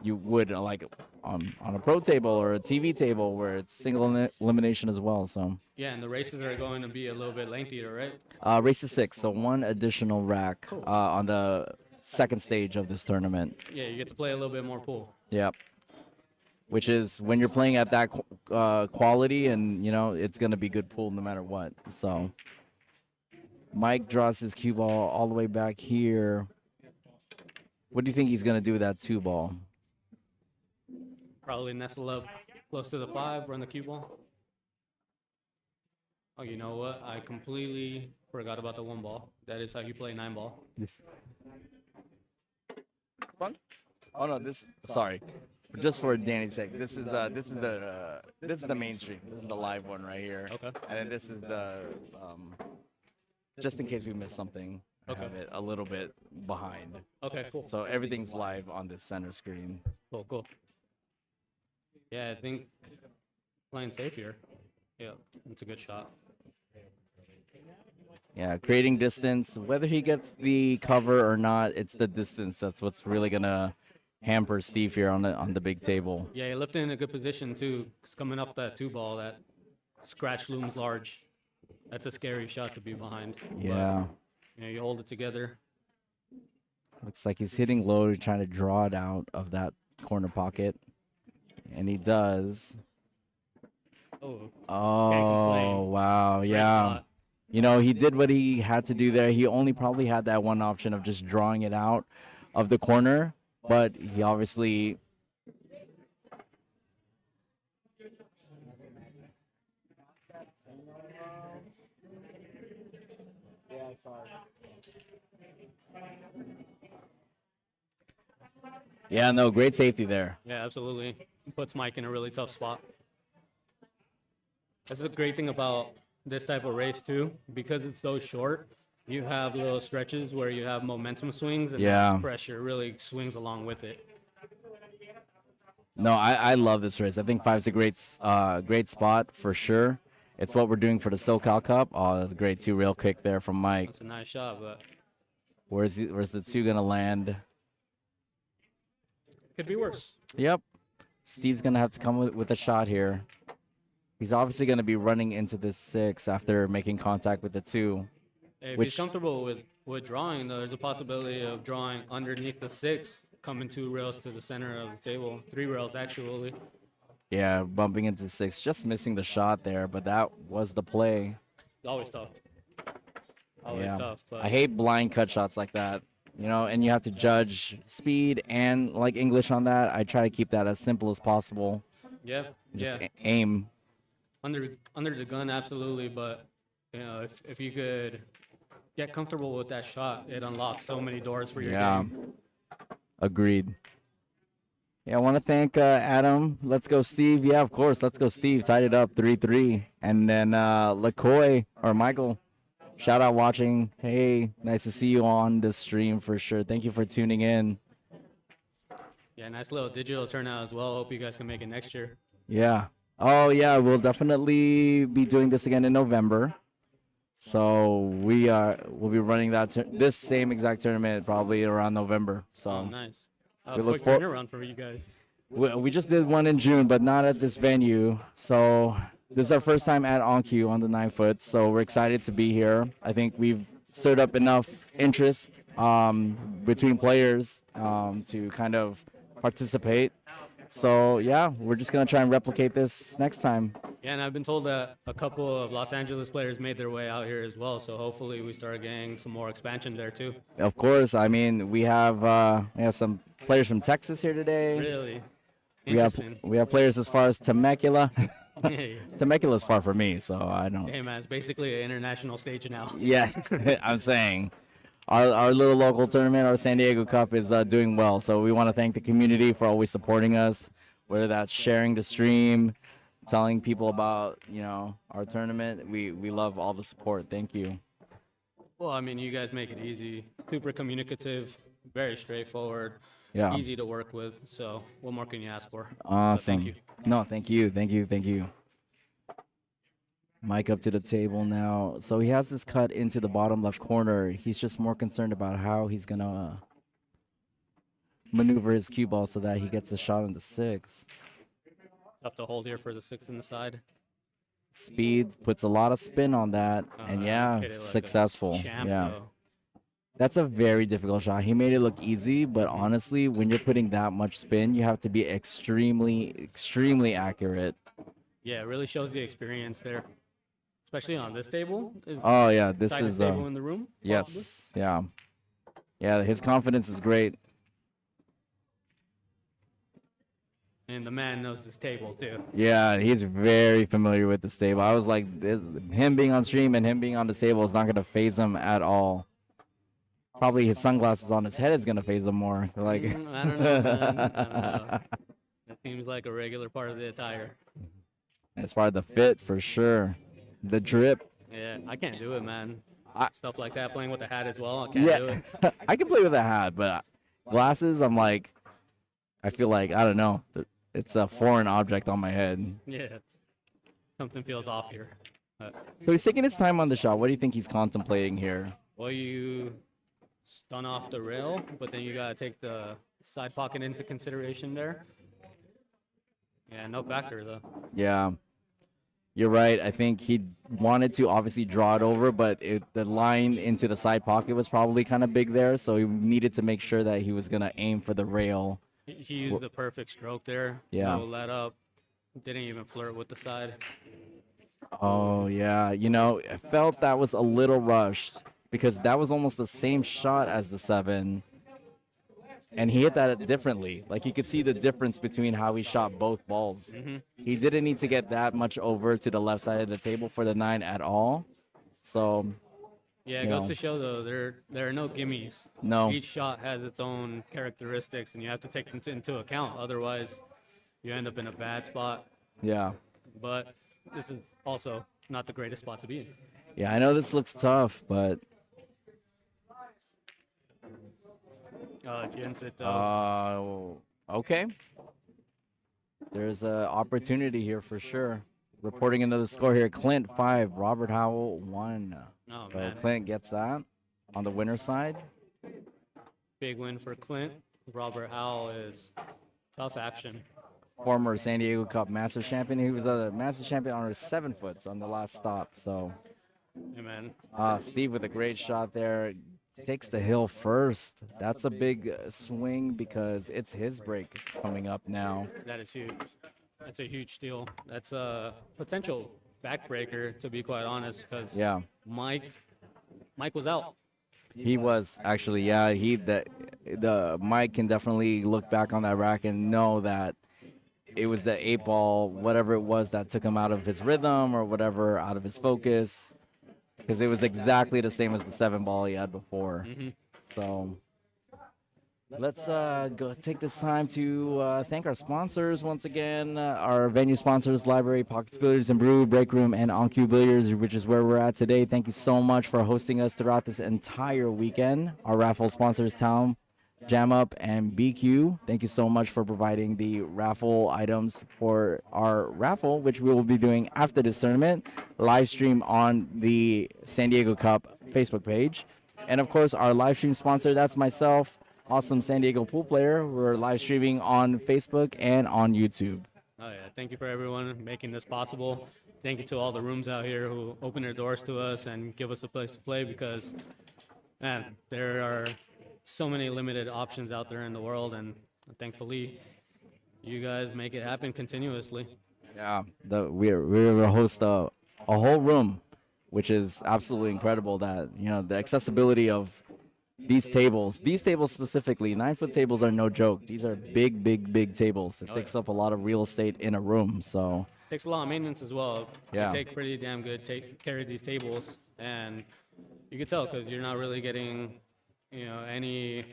you would like on a pro table or a TV table where it's single elimination as well. So Yeah, and the races are going to be a little bit lengthier, right? race to 6, so 1 additional rack on the second stage of this tournament. Yeah, you get to play a little bit more pool. Yep. Which is when you're playing at that quality, and it's gonna be good pool no matter what. So Mike draws his cue ball all the way back here. What do you think he's gonna do with that 2 ball? Probably nestle up close to the 5, run the cue ball. Oh, you know what? I completely forgot about the 1 ball. That is how you play 9 ball. Fun? Oh no, sorry. Just for Danny's sake, this is the mainstream. This is the live one right here. Okay. And then this is the just in case we miss something. I have it a little bit behind. Okay, cool. So everything's live on this center screen. Cool. Yeah, I think playing safe here. Yeah, it's a good shot. Yeah, creating distance. Whether he gets the cover or not, it's the distance that's what's really gonna hamper Steve here on the big table. Yeah, he left it in a good position too. 'Cause coming up that 2 ball, that scratch looms large. That's a scary shot to be behind. Yeah. But, you hold it together. Looks like he's hitting low, trying to draw it out of that corner pocket, and he does. Oh. Oh wow, Great yeah. shot. He did what he had to do there. He only probably had that one option of just drawing it out of the corner, but he obviously Yeah, no, great safety there. Yeah, absolutely. Puts Mike in a really tough spot. That's the great thing about this type of race too, because it's so short. You have little stretches where you have momentum swings, and Yeah. that pressure really swings along with it. No, I love this race. I think 5's a great spot for sure. It's what we're doing for the SoCal Cup. Oh, that's a great 2 rail kick there from Mike. That's a nice shot, but Where's the 2 gonna land? could be worse. Yep. Steve's gonna have to come with a shot here. He's obviously gonna be running into this 6 after making contact with the 2. If he's comfortable with drawing, though, there's a possibility of drawing underneath the 6, coming 2 rails to the center of the table, 3 rails actually. Yeah, bumping into 6, just missing the shot there, but that was the play. Always tough. Always Yeah. tough. But I hate blind cut shots like that, and you have to judge speed and like English on that. I try to keep that as simple as possible. yeah, Just yeah. aim. Under the gun, absolutely. But if you could get comfortable with that shot, it unlocks so many doors for your game. Agreed. Yeah, I want to thank Adam. Let's go, Steve. Yeah, of course. Let's go, Steve. Tied it up 3-3. And then LaCoy or Michael, shout out watching. Hey, nice to see you on this stream for sure. Thank you for tuning in. Yeah, nice little digital turnout as well. Hope you guys can make it next year. Yeah. Oh, yeah. We'll definitely be doing this again in November. So we'll be running this same exact tournament probably around November. So Oh, nice. we look Quick for. turnaround for you guys. We just did one in June, but not at this venue. So this is our first time at OnQ on the 9 foot. So we're excited to be here. I think we've stirred up enough interest between players to kind of participate. So yeah, we're just gonna try and replicate this next time. Yeah, and I've been told that a couple of Los Angeles players made their way out here as well. So hopefully we start getting some more expansion there too. Of course, I mean we have some players from Texas here today. Really We have interesting. players as far as Temecula. Hey. Temecula's far from me, so I don't. Hey man, it's basically an international stage now. Yeah, I'm saying our little local tournament, our San Diego Cup, is doing well. So we want to thank the community for always supporting us, whether that's sharing the stream, telling people about our tournament. We love all the support. Thank you. Well, I mean, you guys make it easy, super communicative, very straightforward. Yeah. easy to work with. So what more can you ask for? So Awesome. thank you. No, thank you. Thank you. Mike up to the table now. So he has this cut into the bottom left corner. He's just more concerned about how he's going to maneuver his cue ball so that he gets a shot on the 6. Tough to hold here for the 6 in the side. Speed puts a lot of spin on that. And yeah, hit it like a successful. champ, Yeah. though. That's a very difficult shot. He made it look easy, but honestly, when you're putting that much spin, you have to be extremely accurate. Yeah, it really shows the experience there, especially on this table. Oh yeah, this tightest is table in the room. possibly. yes, yeah. His confidence is great. And the man knows this table too. Yeah, he's very familiar with this table. I was like, him being on stream and him being on this table is not gonna phase him at all. Probably his sunglasses on his head is gonna phase him more. Like, I don't know, man. I don't know. That seems like a regular part of the attire. as far as the fit, for sure, the drip. Yeah, I can't do it, man. I- Stuff like that, playing with a hat as well. I can't do it. Yeah, I can play with a hat, but glasses, I'm like, I feel like I don't know. It's a foreign object on my head. Yeah, something feels off here. So he's taking his time on the shot. What do you think he's contemplating here? Well, you stun off the rail, but then you gotta take the side pocket into consideration there. Yeah, no factor though. Yeah, you're right. I think he wanted to obviously draw it over, but the line into the side pocket was probably kind of big there, so he needed to make sure that he was gonna aim for the rail. He used the perfect stroke there. Yeah. No let up. Didn't even flirt with the side. Oh yeah, I felt that was a little rushed because that was almost the same shot as the 7. And he hit that differently. Like, you could see the difference between how he shot both balls. He didn't need to get that much over to the left side of the table for the 9 at all. So, Yeah, it you goes know. to show though there are no gimmies. No. Each shot has its own characteristics, and you have to take them into account. Otherwise, you end up in a bad spot. yeah. But this is also not the greatest spot to be in. Yeah, I know this looks tough, but Gents it though. okay. There's an opportunity here for sure. Reporting another score here. Clint 5, Robert Howell 1. Oh, So man. Clint gets that on the winner's side. Big win for Clint. Robert Howell is tough action. Former San Diego Cup Masters champion. He was a Masters champion on his 7 foots on the last stop. So, Hey, man. Steve with a great shot there. Takes the hill first. That's a big swing because it's his break coming up now. That is huge. That's a huge steal. That's a potential backbreaker, to be quite honest, because Yeah. Mike was out. He was actually, yeah. The Mike can definitely look back on that rack and know that it was the 8 ball, whatever it was, that took him out of his rhythm or whatever, out of his focus, because it was exactly the same as the 7 ball he had before. So let's go take this time to thank our sponsors once again. Our venue sponsors, Library, Pockets Billiards and Brew, Break Room, and On-Cue Billiards, which is where we're at today. Thank you so much for hosting us throughout this entire weekend. Our raffle sponsors, Town, Jam Up, and BQ. Thank you so much for providing the raffle items for our raffle, which we will be doing after this tournament, live stream on the San Diego Cup Facebook page. And of course, our live stream sponsor, that's myself, Awesome San Diego Pool Player. We're live streaming on Facebook and on YouTube. Oh yeah, thank you for everyone making this possible. Thank you to all the rooms out here who open their doors to us and give us a place to play, because, man, there are so many limited options out there in the world, and thankfully, you guys make it happen continuously. Yeah, we're gonna host a whole room, which is absolutely incredible. That the accessibility of these tables specifically, 9-foot tables are no joke. These are big tables. It takes up a lot of real estate in a room. So Takes a lot of maintenance as well. Yeah. They take pretty damn good carry these tables, and you can tell because you're not really getting any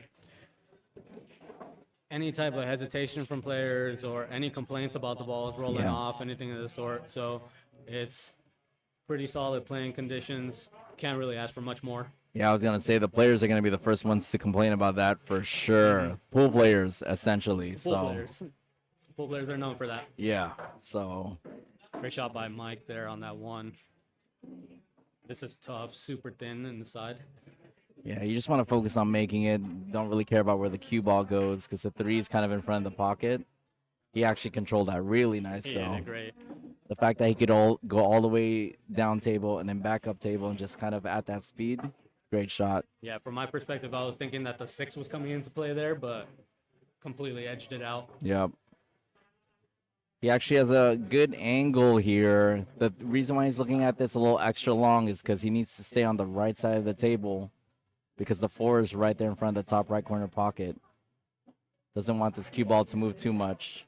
type of hesitation from players or any complaints about the balls rolling Yeah. off, anything of the sort. So it's pretty solid playing conditions. Can't really ask for much more. Yeah, I was gonna say the players are gonna be the first ones to complain about that for sure. Pool players, essentially. Pool players are known for that. Yeah. So Great shot by Mike there on that one. This is tough, super thin in the side. yeah, you just want to focus on making it. Don't really care about where the cue ball goes because the 3 is kind of in front of the pocket. He actually controlled that really nice though. Yeah, great. The fact that he could go all the way down table and then back up table and just kind of at that speed, great shot. Yeah, from my perspective, I was thinking that the 6 was coming into play there, but completely edged it out. Yep. He actually has a good angle here. The reason why he's looking at this a little extra long is because he needs to stay on the right side of the table because the 4 is right there in front of the top right corner pocket. Doesn't want this cue ball to move too much.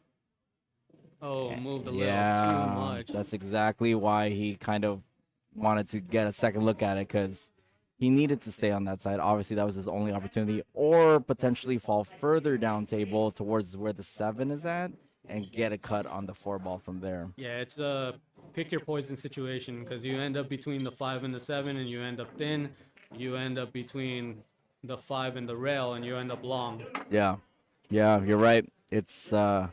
Oh, moved a little too much. That's exactly why he kind of wanted to get a second look at it because he needed to stay on that side. Obviously, that was his only opportunity, or potentially fall further down table towards where the 7 is at and get a cut on the 4 ball from there. Yeah, it's a pick your poison situation because you end up between the 5 and the 7 and you end up thin. You end up between the 5 and the rail and you end up long. Yeah, you're right. It's a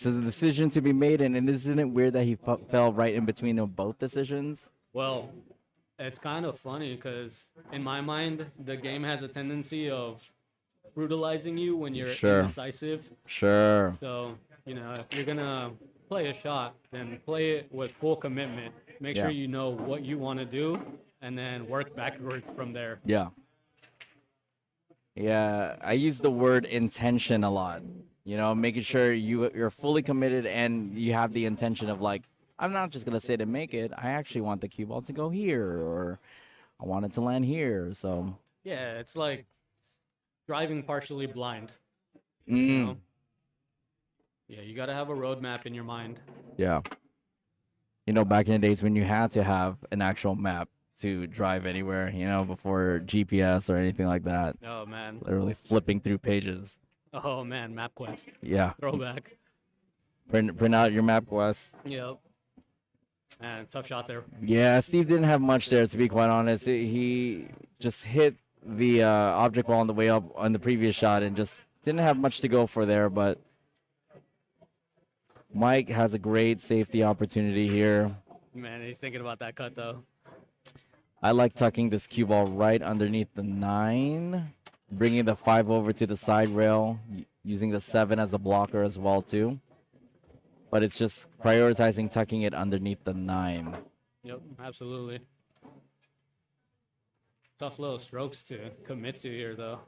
decision to be made, and isn't it weird that he fell right in between them both decisions? Well, it's kind of funny because in my mind, the game has a tendency of brutalizing you when you're indecisive. Sure. So, you know, if you're going to play a shot, then play it with full commitment. Make sure you know what you want to do and then work backwards from there. Yeah. Yeah, I use the word intention a lot. You know, making sure you're fully committed and you have the intention of like, I'm not just going to sit and make it. I actually want the cue ball to go here, or I want it to land here. So, yeah, it's like driving partially blind. Mm. You know? Yeah, you got to have a roadmap in your mind. Yeah. You know, back in the days when you had to have an actual map to drive anywhere, you know, before GPS or anything like that. Oh, man. Literally flipping through pages. Oh, man, MapQuest. Yeah. Throwback. Print out your MapQuest. Yep. And tough shot there. Yeah, Steve didn't have much there, to be quite honest. He just hit the object ball on the way up on the previous shot and just didn't have much to go for there, but Mike has a great safety opportunity here. Man, he's thinking about that cut, though. I like tucking this cue ball right underneath the 9, bringing the 5 over to the side rail, using the 7 as a blocker as well, too. But it's just prioritizing tucking it underneath the 9. Yep, absolutely. Tough little strokes to commit to here, though.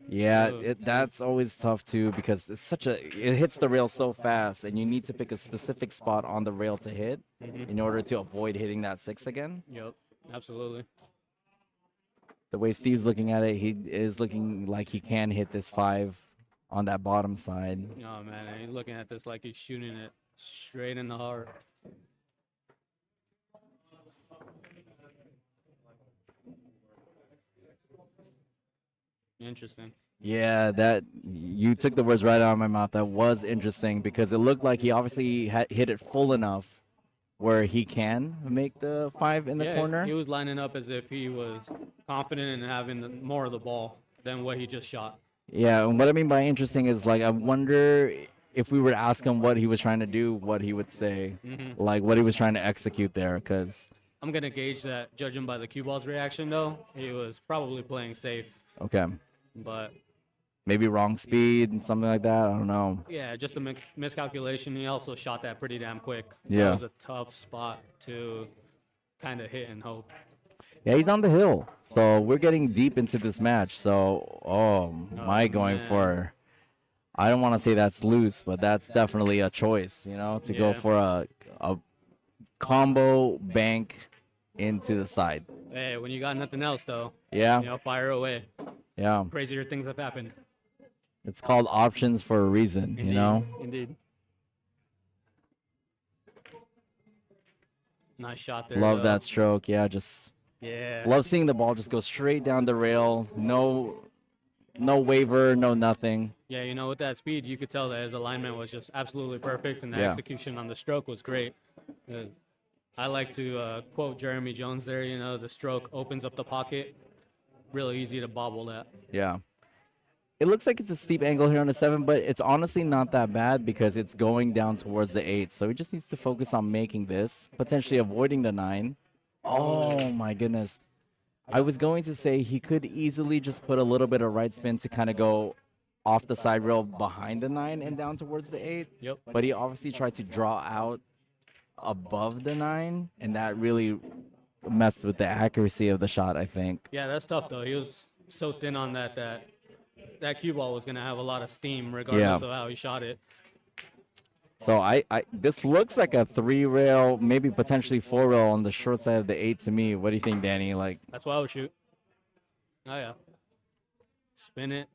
Yeah, that's always tough too because it's it hits the rail so fast, and you need to pick a specific spot on the rail to hit in order to avoid hitting that 6 again. Yep, absolutely. The way Steve's looking at it, he is looking like he can hit this 5 on that bottom side. Oh man, he's looking at this like he's shooting it straight in the heart. Interesting. Yeah, that you took the words right out of my mouth. That was interesting because it looked like he obviously hit it full enough where he can make the 5 in the corner. He was lining up as if he was confident in having more of the ball than what he just shot. Yeah, and what I mean by interesting is like I wonder if we were to ask him what he was trying to do, what he would say, like what he was trying to execute there, because I'm gonna gauge that judging by the cue ball's reaction. Though he was probably playing safe. Okay. But maybe wrong speed, something like that. I don't know. Yeah, just a miscalculation. He also shot that pretty damn quick. Yeah. That was a tough spot to kind of hit and hope. Yeah, he's on the hill. So we're getting deep into this match. So, Mike going for, I don't want to say that's loose, but that's definitely a choice, you know, to go for a combo bank into the side. Hey, when you got nothing else, though, Yeah. you know, fire away. Yeah. Crazier things have happened. It's called options for a reason, you know? Indeed. Nice shot there. Love though. that stroke. Yeah, just love seeing the ball just go straight down the rail. No waiver, no nothing. Yeah, you know, with that speed, you could tell that his alignment was just absolutely perfect, and the Yeah. execution on the stroke was great. I like to quote Jeremy Jones there. You know, the stroke opens up the pocket. Really easy to bobble that. Yeah. It looks like it's a steep angle here on the 7, but it's honestly not that bad because it's going down towards the 8. So he just needs to focus on making this, potentially avoiding the 9. Oh, my goodness. I was going to say he could easily just put a little bit of right spin to kind of go off the side rail behind the 9 and down towards the 8. Yep. But he obviously tried to draw out above the 9, and that really messed with the accuracy of the shot, I think. Yeah, that's tough though. He was so thin on that cue ball was gonna have a lot of steam regardless of how he shot it. So this looks like a 3-rail, maybe potentially 4-rail on the short side of the 8 to me. What do you think, Danny? Like, That's what I would shoot. Oh yeah. Spin it.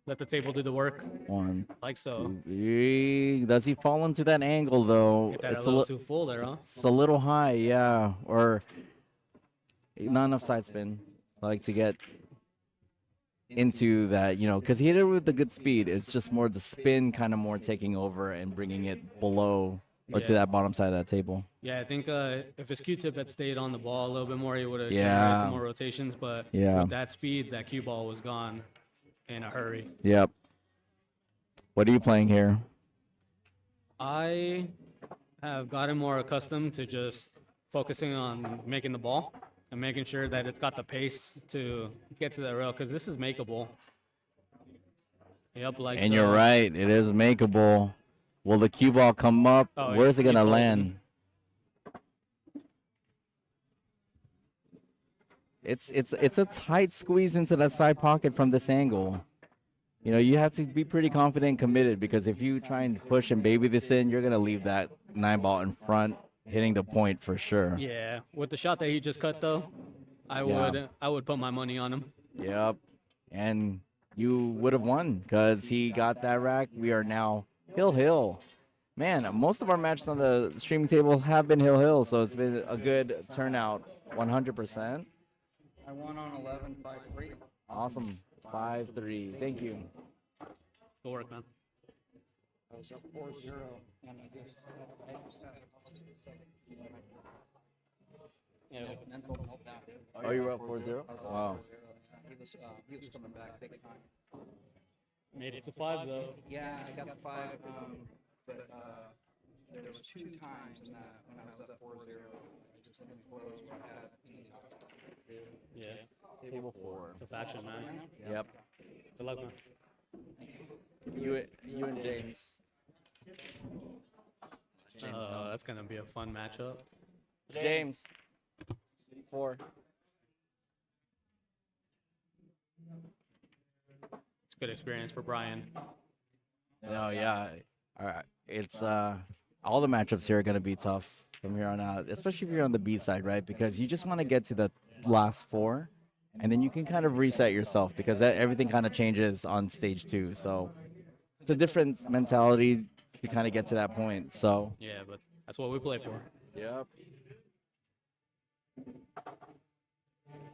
Let the table do the work. 1, Like so. 2, 3. Does he fall into that angle though? Get that It's a little too full there, huh? It's a little high, yeah. Or not enough side spin, like to get into that, you know, because he hit it with a good speed. It's just more the spin kind of more taking over and bringing it below or to Yeah. that bottom side of that table. Yeah, I think if his Q-tip had stayed on the ball a little bit more, he would have Yeah. generated some more rotations. But Yeah. with that speed, that cue ball was gone in a hurry. Yep. What are you playing here? I have gotten more accustomed to just focusing on making the ball and making sure that it's got the pace to get to that rail because this is makeable. Yep, like And so. you're right, it is makeable. Will the cue ball come up? Oh, Where's it he's gonna golden. land? It's a tight squeeze into that side pocket from this angle. You know, you have to be pretty confident and committed because if you try and push and baby this in, you're gonna leave that 9 ball in front, hitting the point for sure. Yeah, with the shot that he just cut though, I would put my money on him. Yep. And you would have won because he got that rack. We are now hill. Man, most of our matches on the streaming table have been hill, so it's been a good turnout, 100%. I won on 11, 5-3. Awesome. 5-3. Thank you. Good work, man. I was up 4-0, and I just Yeah. mental meltdown. Oh, you were up 4-0? I was up Wow. 4-0. He was coming back big time. Made it to 5 though. Yeah, I got the 5, but there was 2 times in that when I was up 4-0. I just didn't close what I had. Yeah. Table 4. It's a faction, man. Yep. Good luck, man. You and James. That's gonna be a fun matchup. James. 4. It's a good experience for Brian. No, yeah. All right. It's all the matchups here are gonna be tough from here on out, especially if you're on the B side, right? Because you just want to get to the last 4, and then you can kind of reset yourself because everything kind of changes on stage 2. So it's a different mentality to kind of get to that point. So Yeah, but that's what we play for. yep.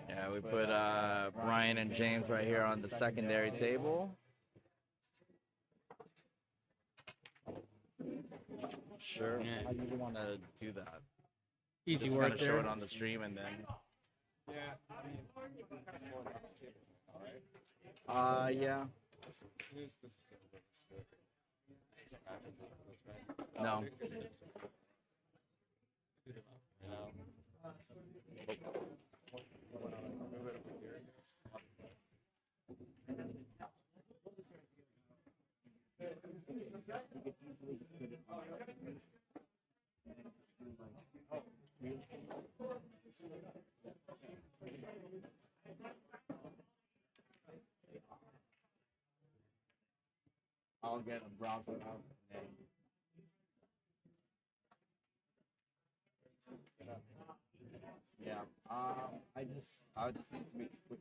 Yeah, we put Brian and James right here on the secondary table. Sure. Yeah. I usually want to do that. Easy Just work kind of show there. it on the stream and then. Yeah, I mean, kind of slow it off the table, all right? Yeah. This is No. I'll get a browser out and yeah. I just need to make it quick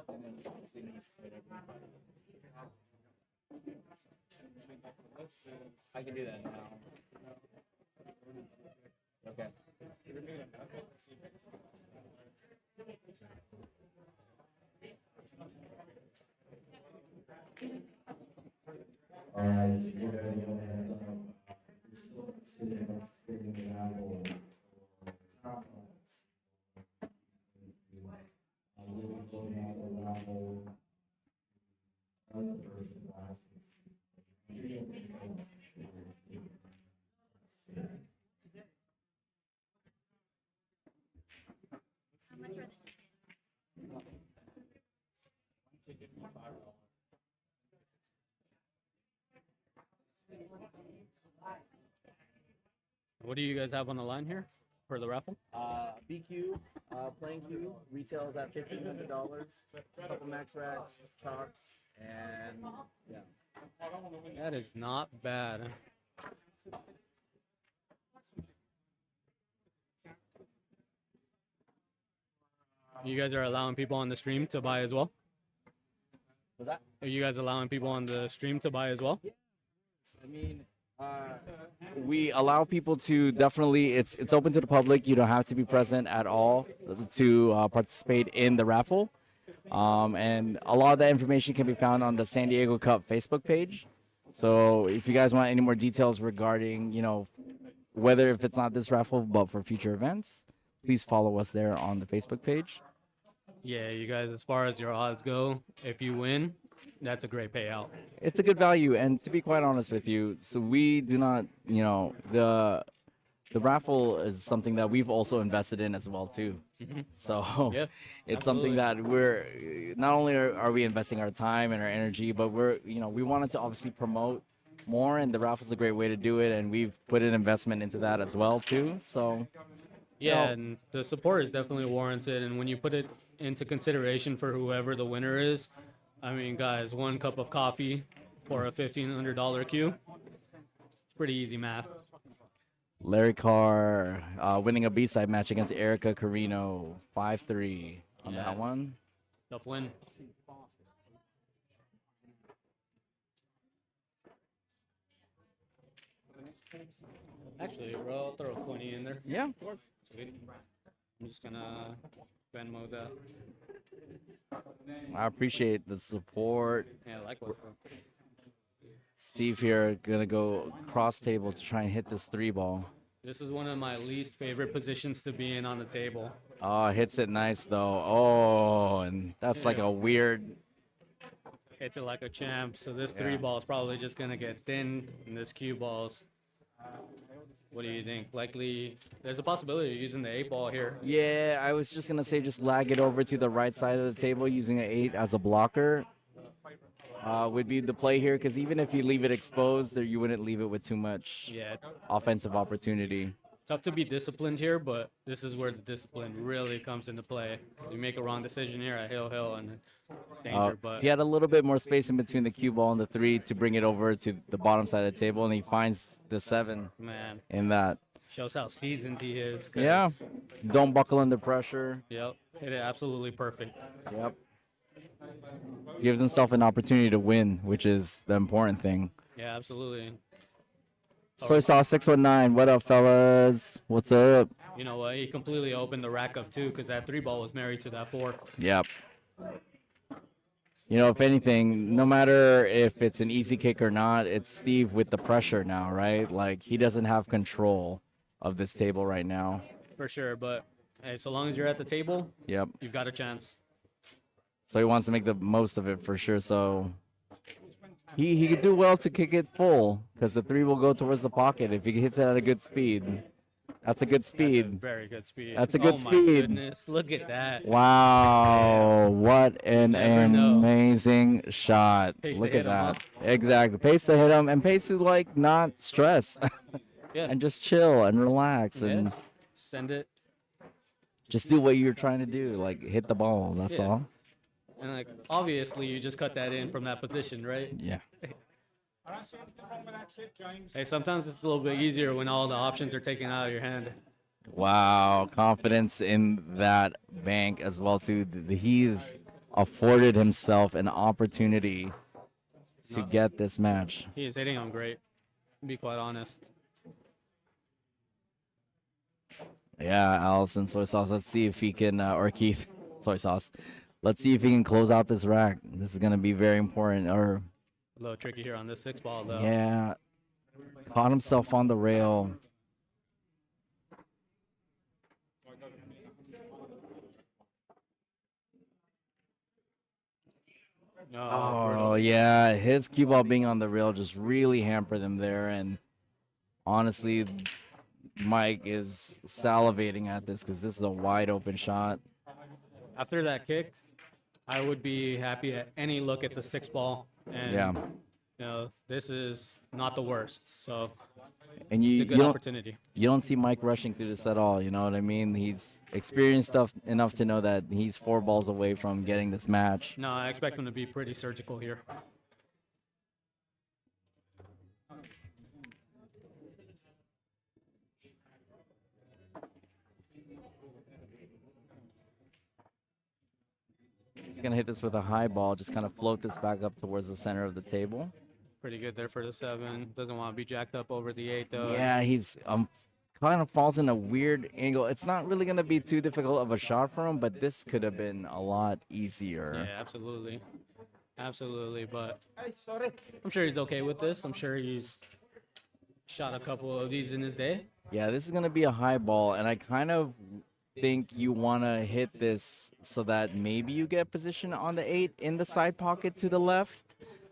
and then see me fit everybody. I can do that now. Okay. Alright, so we're gonna go ahead and start students getting the apple What do you guys have on the line here for the raffle? BQ, playing Q, retails at $1,500. A couple max racks, chalks, and yeah. That is not bad. You guys are allowing people on the stream to buy as well? Was that? Are you guys allowing people on the stream to buy as well? I mean, we allow people to definitely. It's open to the public. You don't have to be present at all to participate in the raffle. And a lot of that information can be found on the San Diego Cup Facebook page. So if you guys want any more details regarding, whether if it's not this raffle but for future events, please follow us there on the Facebook page. Yeah, you guys, as far as your odds go, if you win, that's a great payout. It's a good value, and to be quite honest with you, so we do not, the raffle is something that we've also invested in as well too. So Yeah, it's something that we're not only are we investing our time and our energy, but we wanted to obviously promote more, and the raffle's a great way to do it, and we've put an investment into that as well too. So Yeah, and the support is definitely warranted. And when you put it into consideration for whoever the winner is, I mean, guys, 1 cup of coffee for a $1,500 queue, it's pretty easy math. Larry Carr winning a B-side match against Erica Carino, 5-3 on Yeah. that one. Tough win. Actually, bro, I'll throw a 20 in there. Yeah, of course. Sweet. I'm just gonna Venmo that. I appreciate the support. Yeah, likewise, bro. Steve here gonna go cross table to try and hit this 3-ball. This is one of my least favorite positions to be in on the table. Oh, hits it nice though. Oh, and that's like a weird. Hits it like a champ. So this Yeah. 3-ball is probably just gonna get thin, and this cue ball's. What do you think? Likely, there's a possibility of using the 8-ball here. Yeah, I was just gonna say just lag it over to the right side of the table using an 8 as a blocker. Would be the play here, because even if you leave it exposed, there you wouldn't leave it with too much Yeah. offensive opportunity. Tough to be disciplined here, but this is where the discipline really comes into play. You make a wrong decision here at Hill, and it's danger. But He had a little bit more space in between the cue ball and the 3 to bring it over to the bottom side of the table, and he finds the 7 man, in that. shows how seasoned he is. 'Cause- Yeah, don't buckle under pressure. Yep. Hit it absolutely perfect. Yep. Gives himself an opportunity to win, which is the important thing. Yeah, absolutely. Soy Sauce 619, what up, fellas? What's up? You know what? He completely opened the rack up too, because that 3-ball was married to that 4. Yep. If anything, no matter if it's an easy kick or not, it's Steve with the pressure now, right? Like, he doesn't have control of this table right now. For sure, but hey, so long as you're at the table, Yep. you've got a chance. So he wants to make the most of it for sure. So he could do well to kick it full, because the 3 will go towards the pocket if he hits it at a good speed. That's a good speed. Very good speed. That's a good Oh my speed. goodness, look at that. Wow, what an Never know. amazing shot. Pace to Look hit at him, that. Exactly. Pace to hit him, and pace to like not stress Yeah. and just chill and relax and Yeah. Send it. just do what you're trying to do, like hit the ball. That's Yeah. all. And like obviously you just cut that in from that position, right? Yeah. Hey, sometimes it's a little bit easier when all the options are taken out of your hand. Wow, confidence in that bank as well too. He's afforded himself an opportunity to get this match. He is hitting on great, to be quite honest. Yeah, Allison Soy Sauce. Let's see if he can, or Keith Soy Sauce. Let's see if he can close out this rack. This is gonna be very important. Or A little tricky here on this 6-ball though. yeah, caught himself on the rail. Oh yeah, his cue ball being on the rail just really hampered him there, and honestly, Mike is salivating at this because this is a wide open shot. After that kick, I would be happy at any look at the 6 ball. And, Yeah. you know, this is not the worst. So And it's you, a good opportunity. You don't see Mike rushing through this at all. You know what I mean? He's experienced enough to know that he's 4 balls away from getting this match. No, I expect him to be pretty surgical here. He's gonna hit this with a high ball, just kind of float this back up towards the center of the table. Pretty good there for the 7. Doesn't want to be jacked up over the 8, though. Yeah, he's kind of falls in a weird angle. It's not really gonna be too difficult of a shot for him, but this could have been a lot easier. Yeah, absolutely. Absolutely, but I'm sure he's okay with this. I'm sure he's shot a couple of these in his day. Yeah, this is gonna be a high ball, and I kind of think you want to hit this so that maybe you get position on the 8 in the side pocket to the left,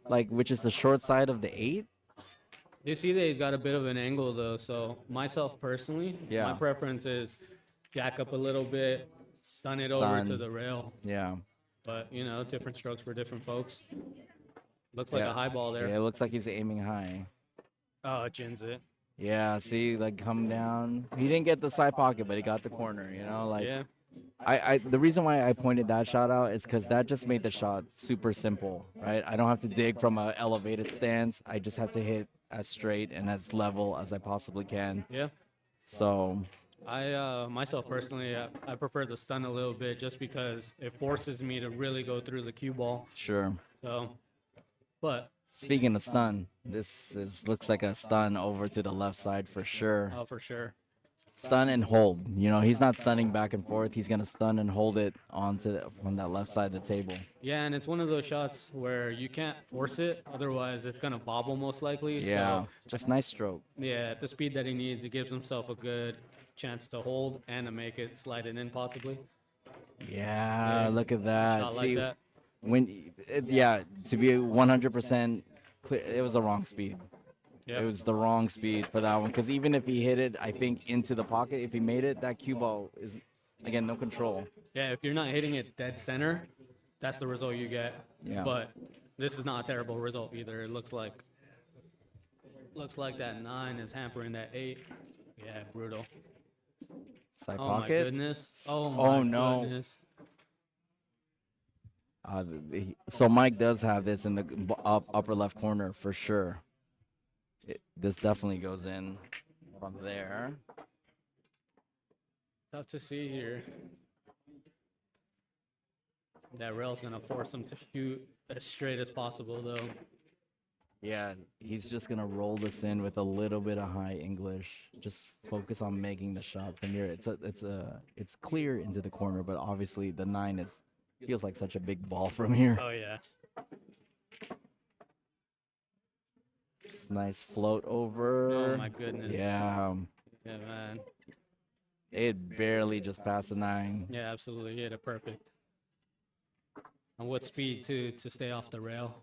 like which is the short side of the 8. You see that he's got a bit of an angle though, so myself personally, Yeah. my preference is jack up a little bit, stun it over to Stun. the rail. Yeah. But you know, different strokes for different folks. Looks like Yeah. a high ball there. Yeah, it looks like he's aiming high. Oh, it chins it. Yeah, see, like come down. He didn't get the side pocket, but he got the corner. You know, like. Yeah. The reason why I pointed that shot out is because that just made the shot super simple, right? I don't have to dig from an elevated stance. I just have to hit as straight and as level as I possibly can. Yeah. So. I myself personally, I prefer the stun a little bit just because it forces me to really go through the cue ball. Sure. So, but Speaking of stun, looks like a stun over to the left side for sure. oh, for sure. Stun and hold. You know, he's not stunning back and forth. He's gonna stun and hold it from that left side of the table. Yeah, and it's one of those shots where you can't force it, otherwise it's gonna bobble most likely. Yeah, So, just nice stroke. yeah, at the speed that he needs, he gives himself a good chance to hold and to make it slide it in possibly. Yeah, look at that. Shot like See, that. To be 100% clear, it was the wrong speed. Yep. It was the wrong speed for that one. Because even if he hit it, I think, into the pocket, if he made it, that cue ball is, again, no control. Yeah, if you're not hitting it dead center, that's the result you get. Yeah. But this is not a terrible result either. It looks like that 9 is hampering that 8. Yeah, brutal. Side Oh pocket. my goodness. Oh my no. goodness. So Mike does have this in the upper left corner for sure. This definitely goes in from there. Tough to see here. That rail's gonna force him to shoot as straight as possible though. Yeah, he's just gonna roll this in with a little bit of high English. Just focus on making the shot from here. It's clear into the corner, but obviously the 9 feels like such a big ball from here. Oh yeah. Just nice float over. Oh my goodness. Yeah. Yeah, man. It barely just passed the 9. Yeah, absolutely. He hit it perfect. And what speed to stay off the rail.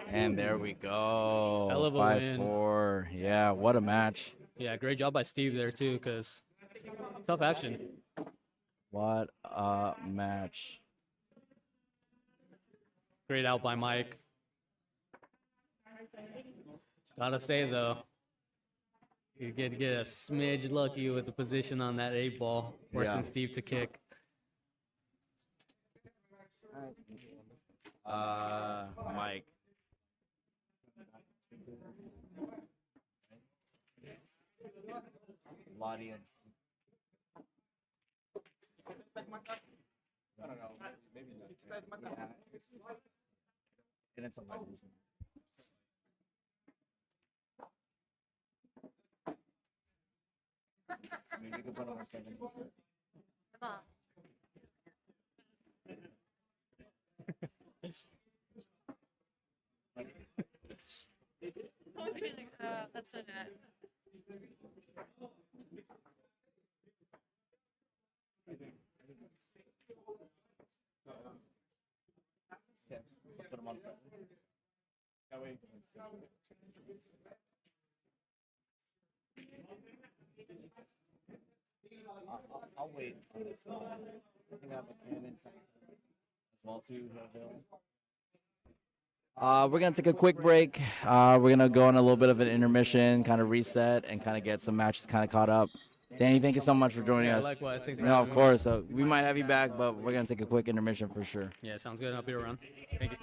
And there we go. Hell of a 5-4. Yeah, what a match. Yeah, great job by Steve there too, because tough action. What a match. Great out by Mike. Gotta say though, you get a smidge lucky with the position on that 8 ball, forcing Yeah. Steve to kick. Mike. Lottie and I don't know. Maybe not. and it's a Maybe you could put on a 7. That's a net. Yeah, put him on 7. That way. I'll wait on this one. I think I have a cannon as well too. We're gonna take a quick break. We're gonna go on a little bit of an intermission, kind of reset, and kind of get some matches kind of caught up. Danny, thank you so much for joining us. Likewise. Thanks for No, having of me. course. We might have you back, but we're gonna take a quick intermission for sure. Yeah, sounds good. I'll be around. Thank you.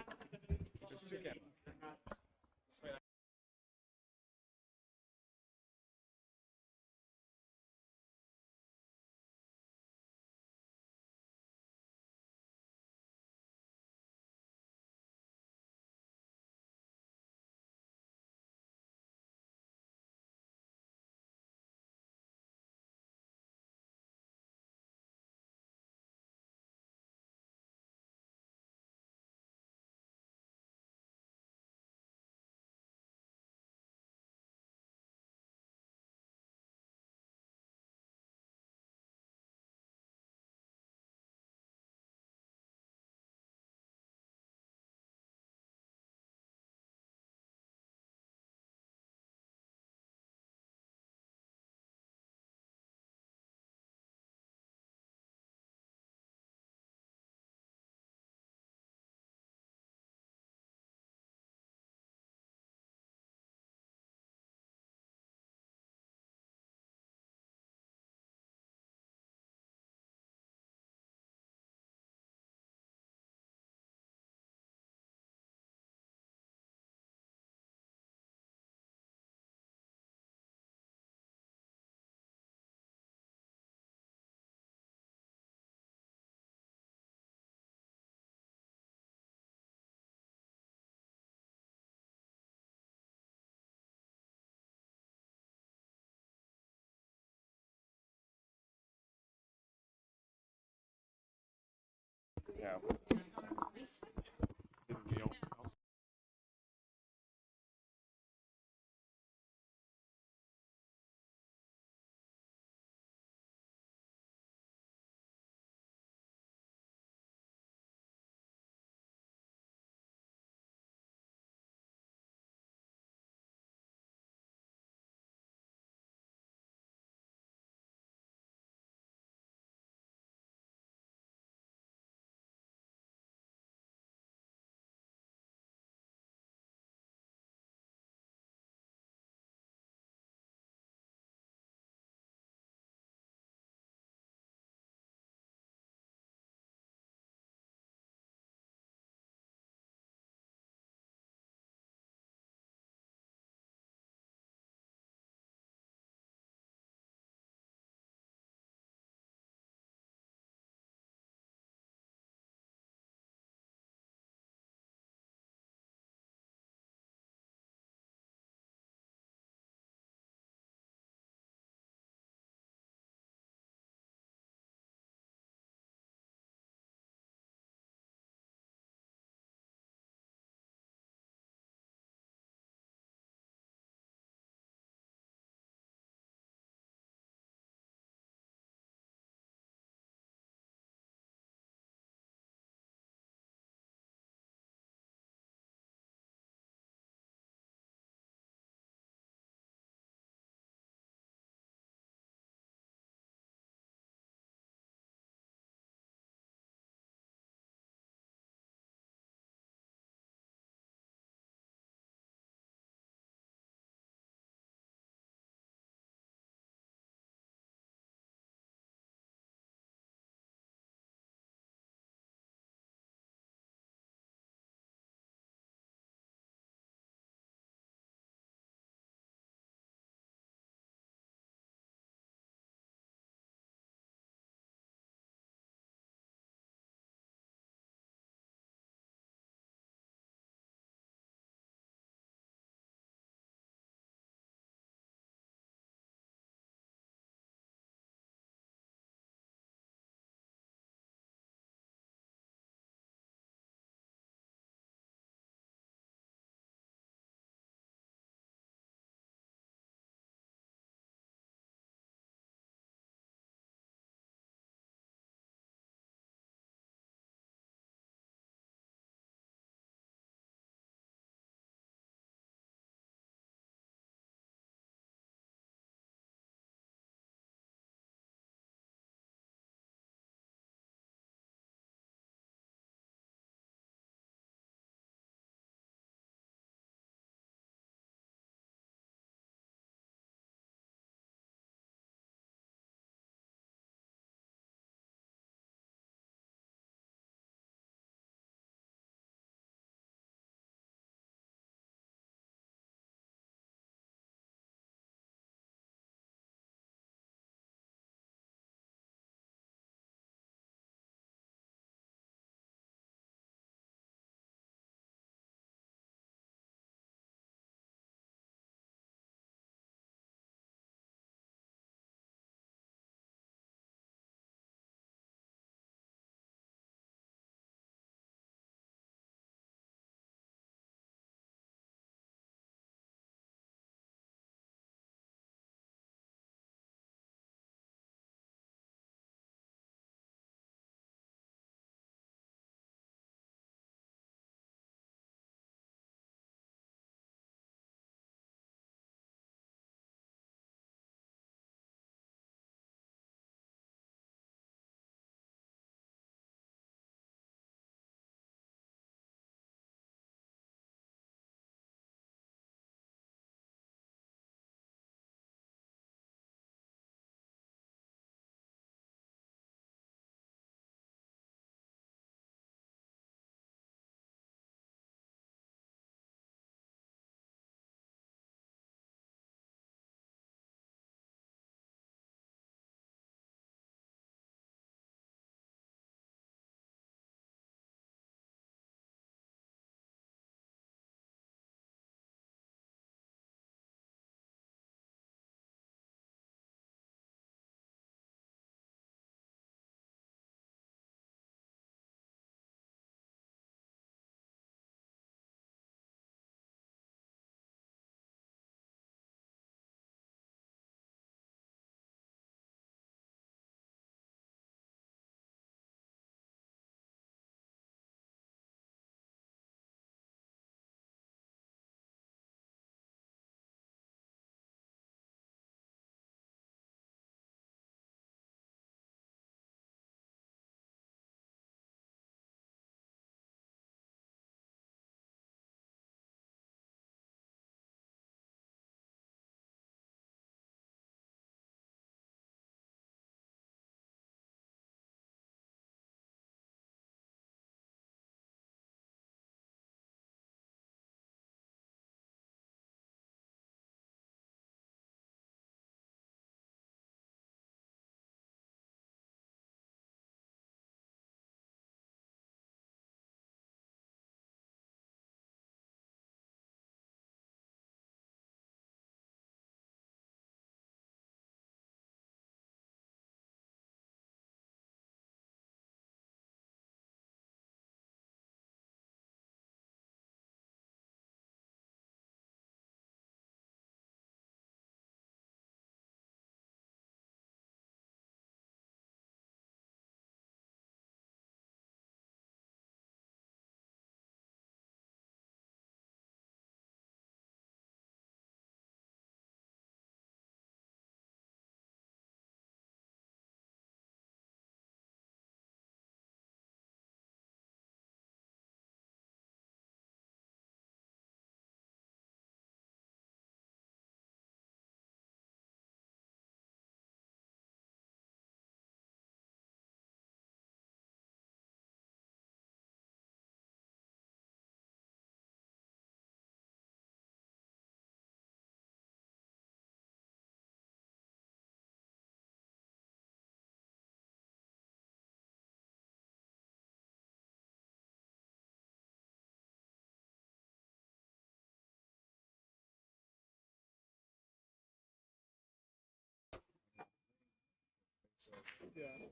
Yeah.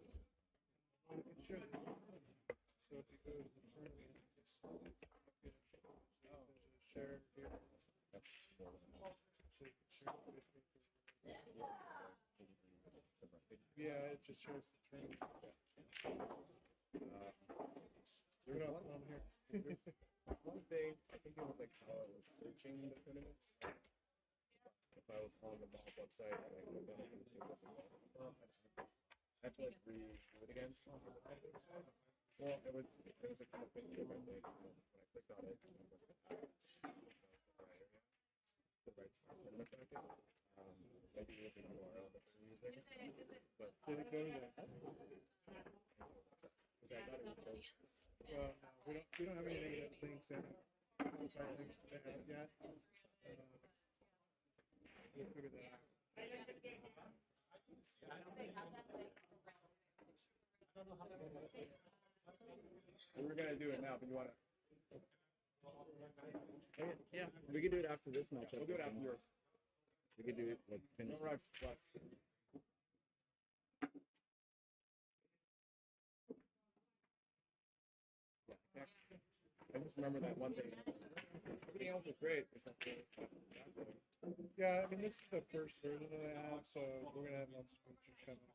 Well, you can share the so if you go to the tournament, there's a share here. So you can share the Facebook. Yeah, it just shows the tournament. There's What else one on here? there's one thing, I think it was like how I was searching the tournaments. If I was on the Bob website, like, then it wasn't. I had to like redo it again. Well, it was a couple things different. Like when I clicked on it, it wasn't the right tournament bracket. Maybe it was a URL that we were using. But Did it go to the? okay, I got it. Well, no, we don't have anything that links in website links to that yet. We'll figure that out. We were gonna do it now, but you wanna? Yeah, we can do it after this matchup. We'll do it after yours. We could do it like finish. No rush, plus. Yeah. I just remember that one thing. Everything else is great. Yeah, I mean this is the first version of the app, so we're gonna have lots of features coming.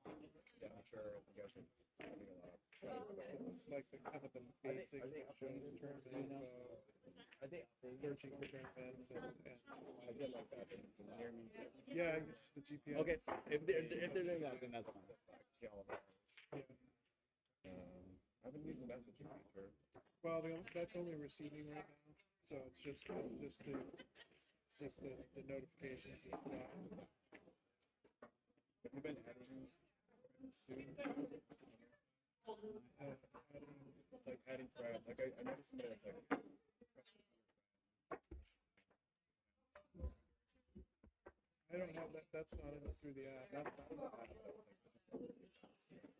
Yeah, I'm sure you guys are doing a lot. It's like the kind of the basics that shows in terms of searching for tournaments and I did like that. Can you hear me? yeah, it's just the GPS. Okay, if they're doing that, then that's fine. See all of that. Yeah. I've been using messaging feature. Well, that's only receiving right now, so it's just the notifications. Have you been adding soon? Like adding crabs. Like I noticed somebody that's like. I don't have that. That's not in through the app. That's not in the app.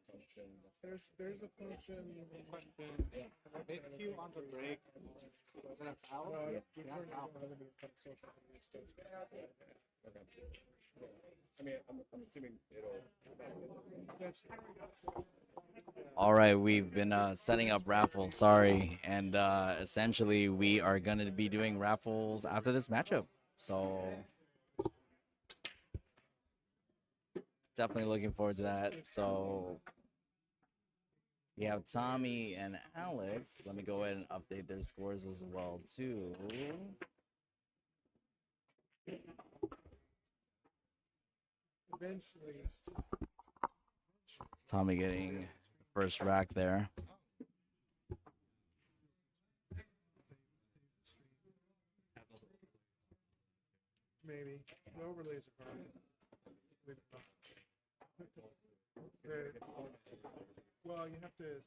Function. There's a function. His cue on the break. Is that a foul? No, Yeah. we don't have any social media stuff. Okay. I mean, I'm assuming it'll. That's, All right, we've been setting up raffles. Sorry, and essentially we are going to be doing raffles after this matchup. So definitely looking forward to that. So we have Tommy and Alex. Let me go ahead and update their scores as well too. eventually. Tommy getting first rack there. Maybe. The overlays are hard. Well, you have to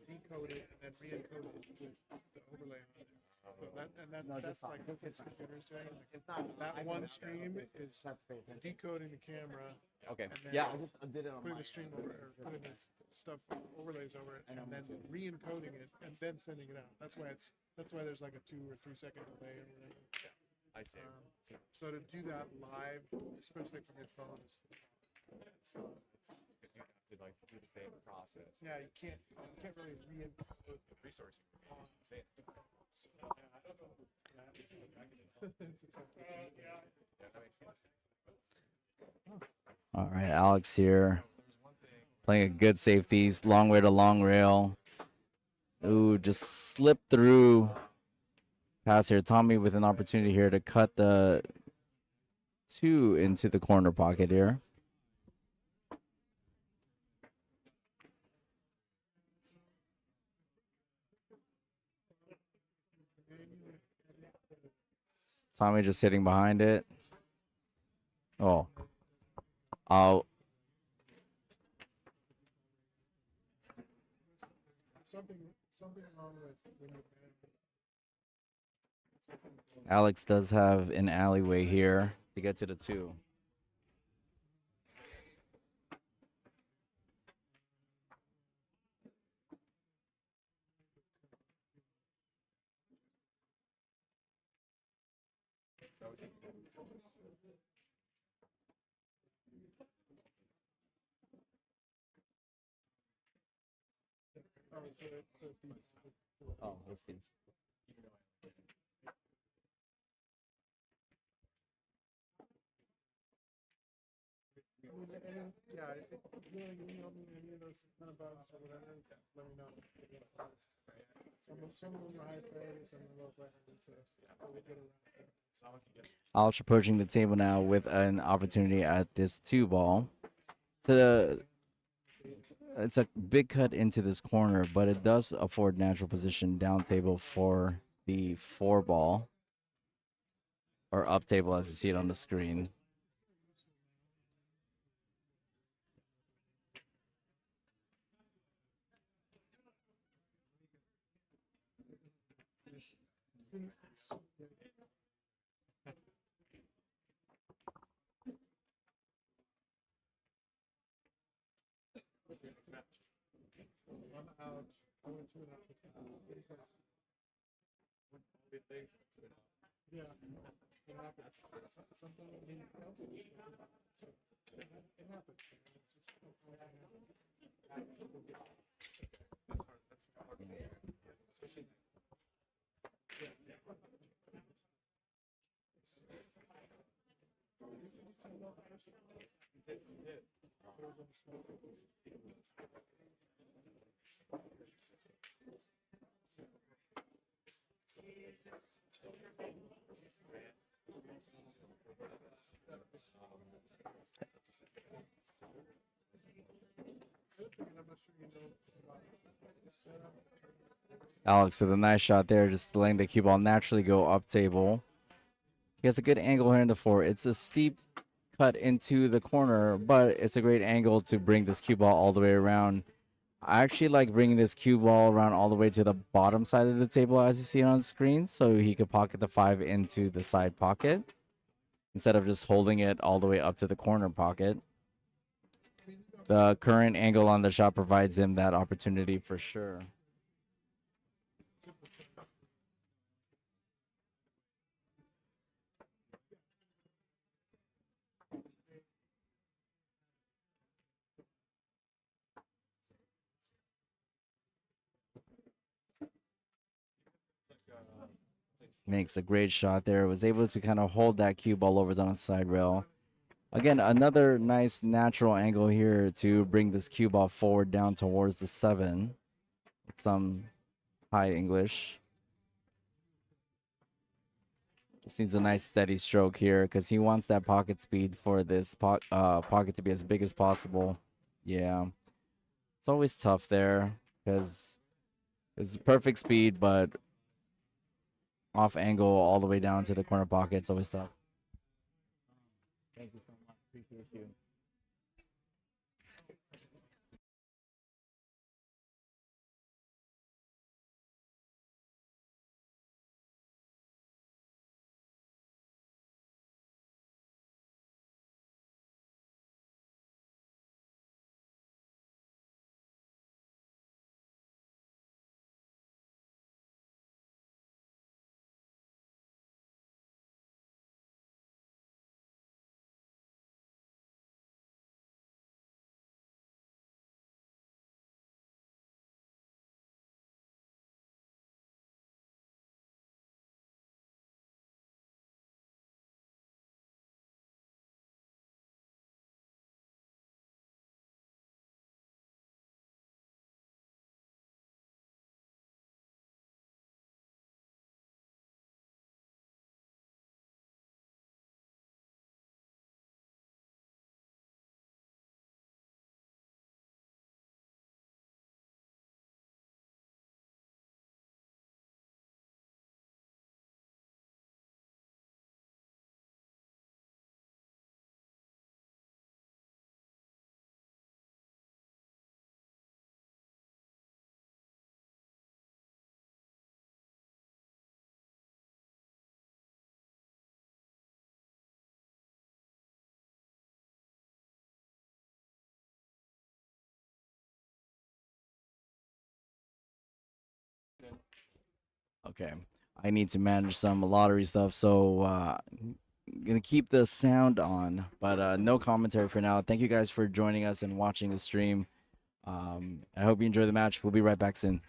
decode it and then re-encode it with the overlay on it. So that's like what this computer's doing. That one stream is decoding the camera. Okay. And then Yeah, I just did it on putting my the stream over or putting the stuff overlays over it, and then re-encoding it and then sending it out. That's why there's like a 2 or 3 second delay or whatever. I see. So to do that live, especially from your phone, is so You have to like do the same process. yeah, you can't really re-encode the resourcing. Yeah, I don't know. It's a tough one. Yeah, that makes sense. All right, Alex here. Playing a good safeties, long way to long rail. Ooh, just slipped through. Pass here. Tommy with an opportunity here to cut the 2 into the corner pocket here. Tommy just sitting behind it. Oh. Oh. Something wrong with when you're Alex does have an alleyway here to get to the 2. Oh, let's see. Yeah, if you want to email me any of those kind of bugs or whatever, let me know. Some of them are high priority, some of them low priority, so we'll get around it. Alch approaching the table now with an opportunity at this 2 ball. It's a big cut into this corner, but it does afford natural position down table for the 4 ball. Or up table as you see it on the screen. I'm out. I went 2.5. Yeah, it happens. Something that we felt it. So it happens. Alex with a nice shot there, just letting the cue ball naturally go up table. He has a good angle here in the 4. It's a steep cut into the corner, but it's a great angle to bring this cue ball all the way around. I actually like bringing this cue ball around all the way to the bottom side of the table as you see it on screen, so he could pocket the 5 into the side pocket instead of just holding it all the way up to the corner pocket. The current angle on the shot provides him that opportunity for sure. Makes a great shot there. Was able to kind of hold that cue ball over on the side rail. Again, another nice natural angle here to bring this cue ball forward down towards the 7. With some high English. Just needs a nice steady stroke here because he wants that pocket speed for this pocket to be as big as possible. Yeah. It's always tough there because it's perfect speed, but off angle all the way down to the corner pocket. It's always tough. Thank you so much. Appreciate you. Okay. I need to manage some lottery stuff, so gonna keep the sound on, but no commentary for now. Thank you guys for joining us and watching the stream. I hope you enjoy the match. We'll be right back soon.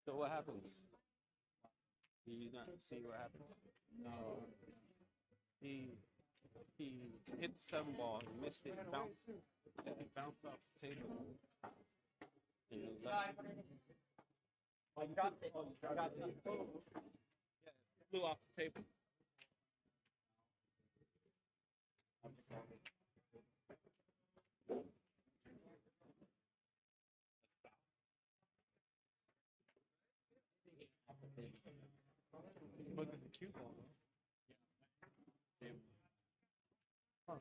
So what happens? Do you not see what happened? No. He hit the 7 ball, he missed it, it bounced off the table. And it left. Oh, you got it. Oh, you got it. Yeah, it flew off the table. Was it the cue ball? Huh.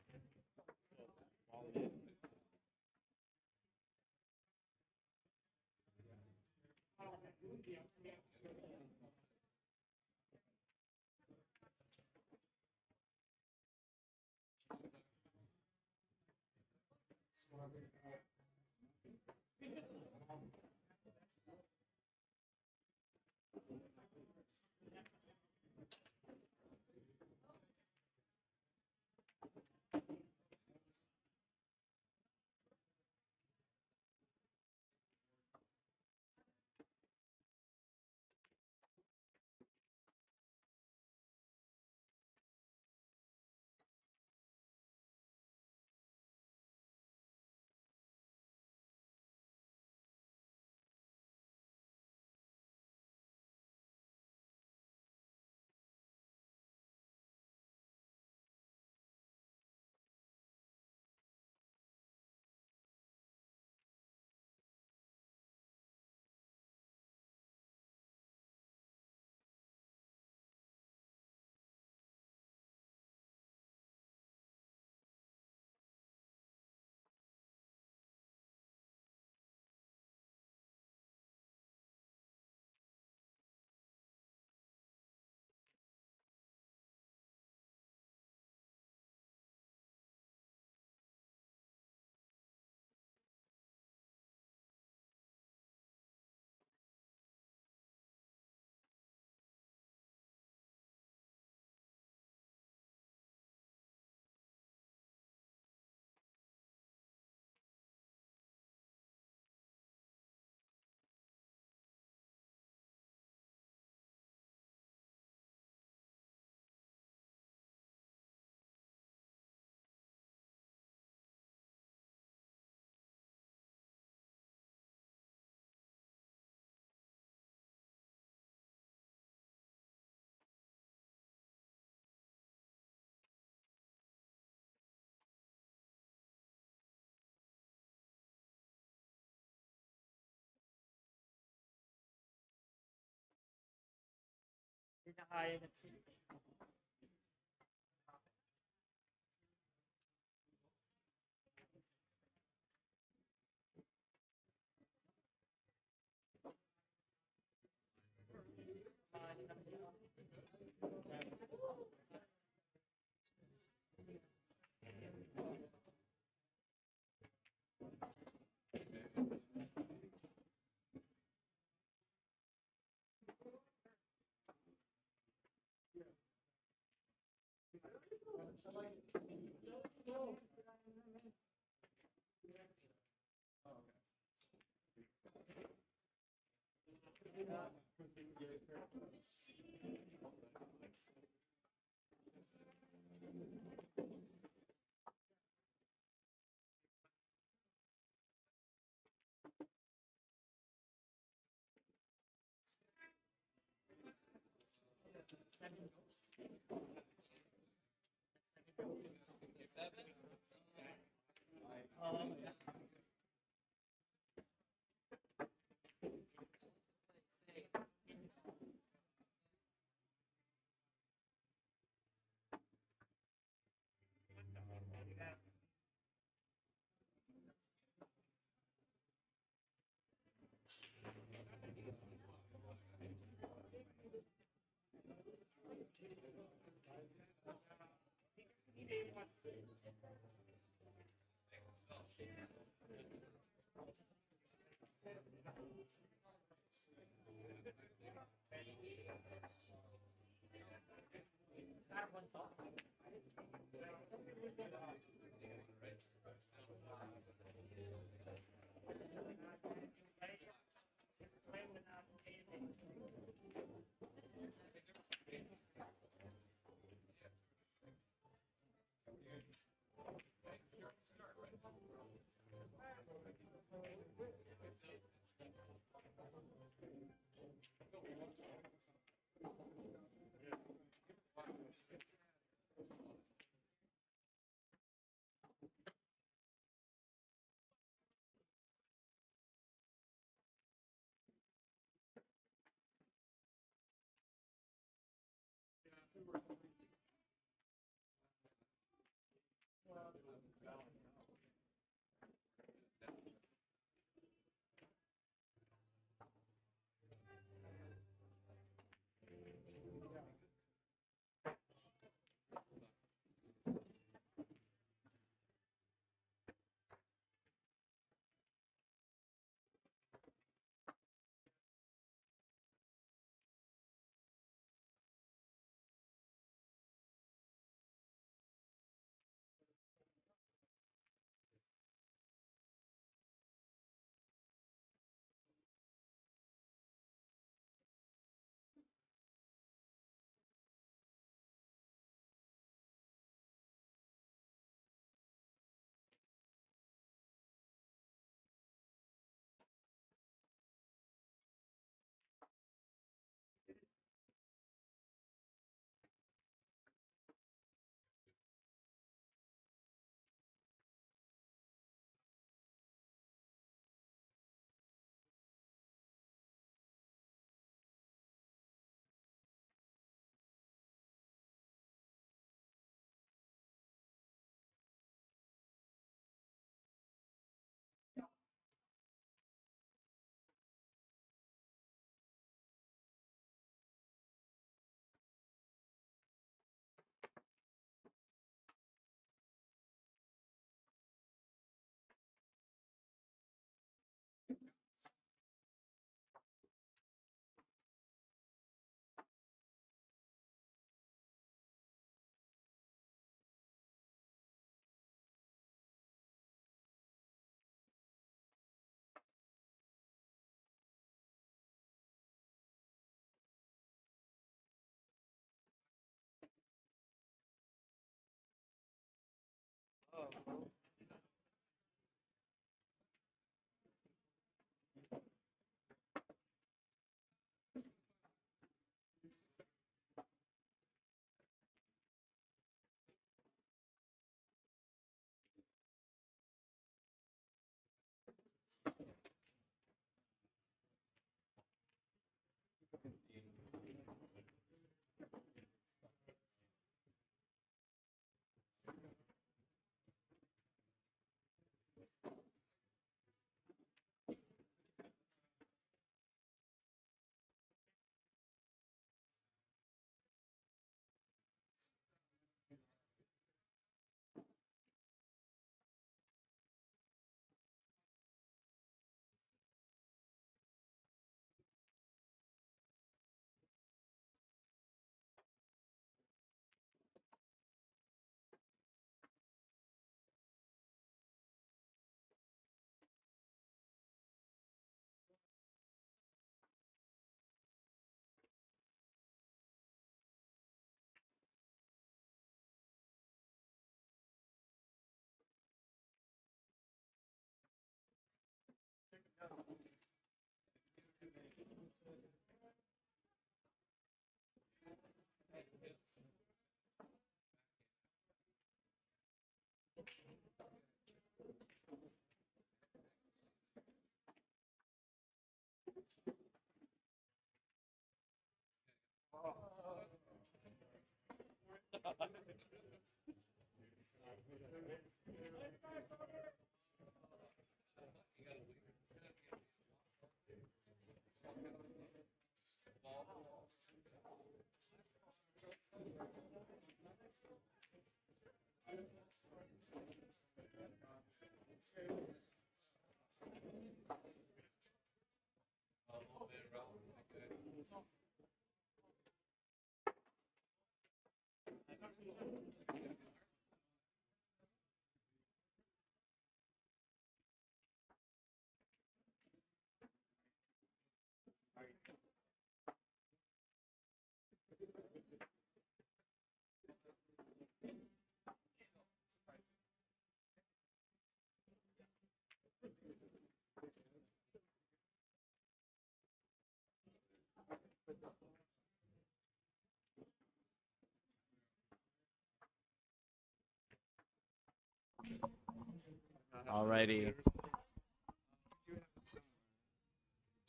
Alrighty.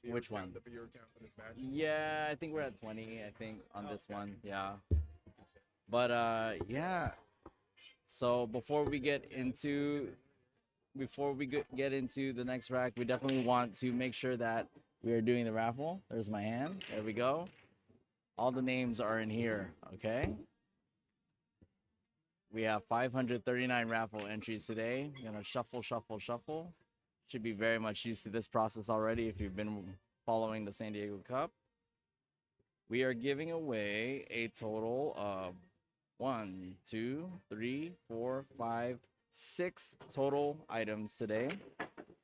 Which one? Yeah, I think we're at 20, I think, on this one. Yeah. But yeah. So before we get into get into the next rack, we definitely want to make sure that we are doing the raffle. There's my hand. There we go. All the names are in here, okay? We have 539 raffle entries today. I'm gonna shuffle, shuffle, shuffle. Should be very much used to this process already if you've been following the San Diego Cup. We are giving away a total of 1, 2, 3, 4, 5, 6 total items today.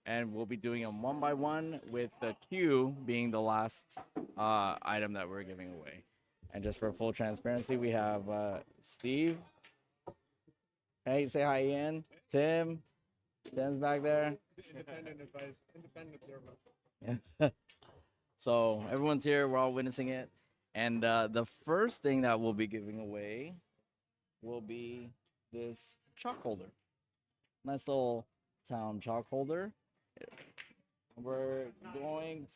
And we'll be doing them one by one, with the Q being the last item that we're giving away. And just for full transparency, we have Steve. Hey, say hi, Ian. Tim. Tim's back there. Independent observer. So everyone's here. We're all witnessing it. And the first thing that we'll be giving away will be this chalk holder. Nice little town chalk holder. We're going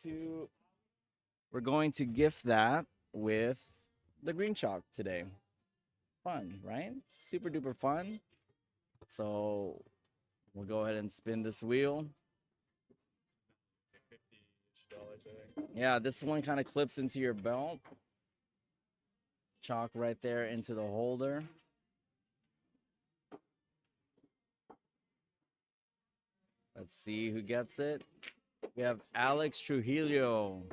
to gift that with the green chalk today. Fun, right? Super duper fun. So we'll go ahead and spin this wheel. Yeah, this one kind of clips into your belt. Chalk right there into the holder. Let's see who gets it. We have Alex Trujillo.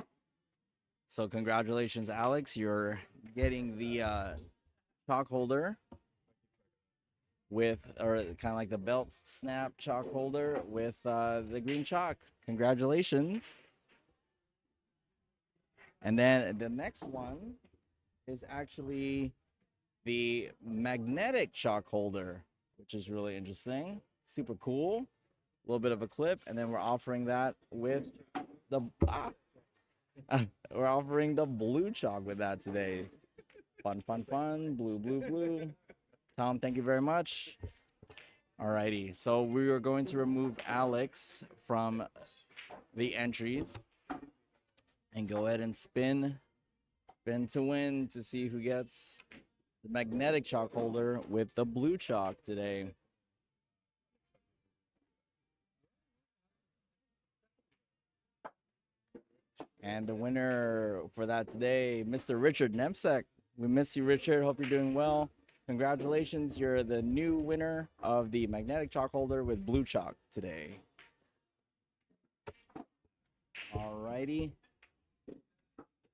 So congratulations, Alex. You're getting the chalk holder with, or kind of like the belt snap chalk holder with the green chalk. Congratulations. And then the next one is actually the magnetic chalk holder, which is really interesting. Super cool. A little bit of a clip, and then we're offering that with the we're offering the blue chalk with that today. Fun, fun, fun. Blue, blue, blue. Tom, thank you very much. Alrighty, so we are going to remove Alex from the entries and go ahead and spin to win to see who gets the magnetic chalk holder with the blue chalk today. And the winner for that today, Mr. Richard Nemsek. We miss you, Richard. Hope you're doing well. Congratulations. You're the new winner of the magnetic chalk holder with blue chalk today. Alrighty.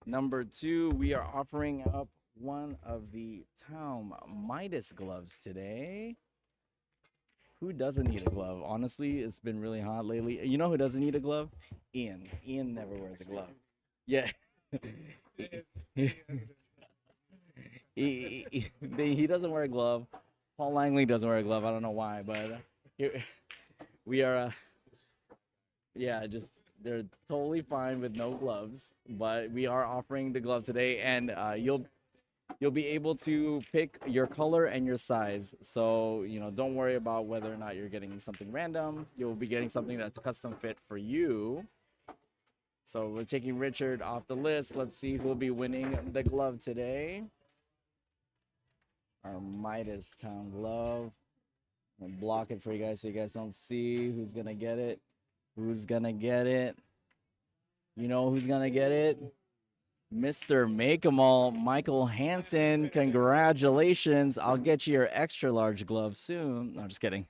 Number 2, we are offering up one of the Town Midas gloves today. Who doesn't need a glove? Honestly, it's been really hot lately. You know who doesn't need a glove? Ian. Ian never wears a glove. Yeah. He doesn't wear a glove. Paul Langley doesn't wear a glove. I don't know why, but we are, yeah, just They're totally fine with no gloves, but we are offering the glove today, and you'll be able to pick your color and your size. So, don't worry about whether or not you're getting something random. You'll be getting something that's custom fit for you. So we're taking Richard off the list. Let's see who will be winning the glove today. Our Midas Town glove. I'm gonna block it for you guys so you guys don't see who's gonna get it. Who's gonna get it? You know who's gonna get it? Mr. Make 'em All, Michael Hansen. Congratulations. I'll get you your extra large glove soon. No, just kidding.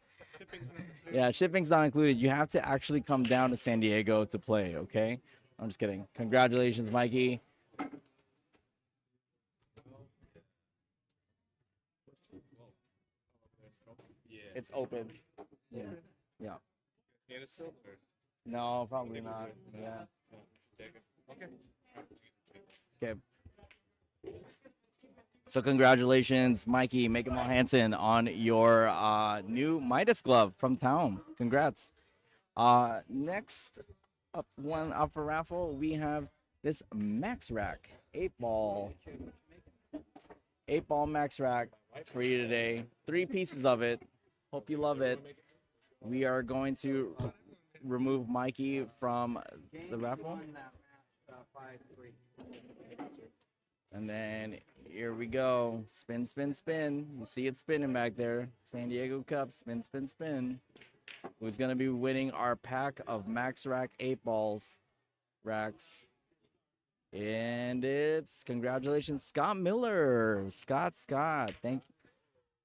Yeah, shipping's not included. You have to actually come down to San Diego to play, okay? I'm just kidding. Congratulations, Mikey. It's open. Yeah. Yeah. Scan is silver. No, probably not. Yeah. Take it. Okay. Okay. So congratulations, Mikey, Make 'em All Hansen, on your new Midas glove from town. Congrats. Next up, one up for raffle, we have this Max Rack 8-ball. 8-ball Max Rack for you today. 3 pieces of it. Hope you love it. We are going to remove Mikey from the raffle. And then here we go. Spin, spin, spin. You see it spinning back there. San Diego Cup. Spin, spin, spin. Who's going to be winning our pack of Max Rack 8-balls racks? And it's, congratulations, Scott Miller. Scott. Thank you.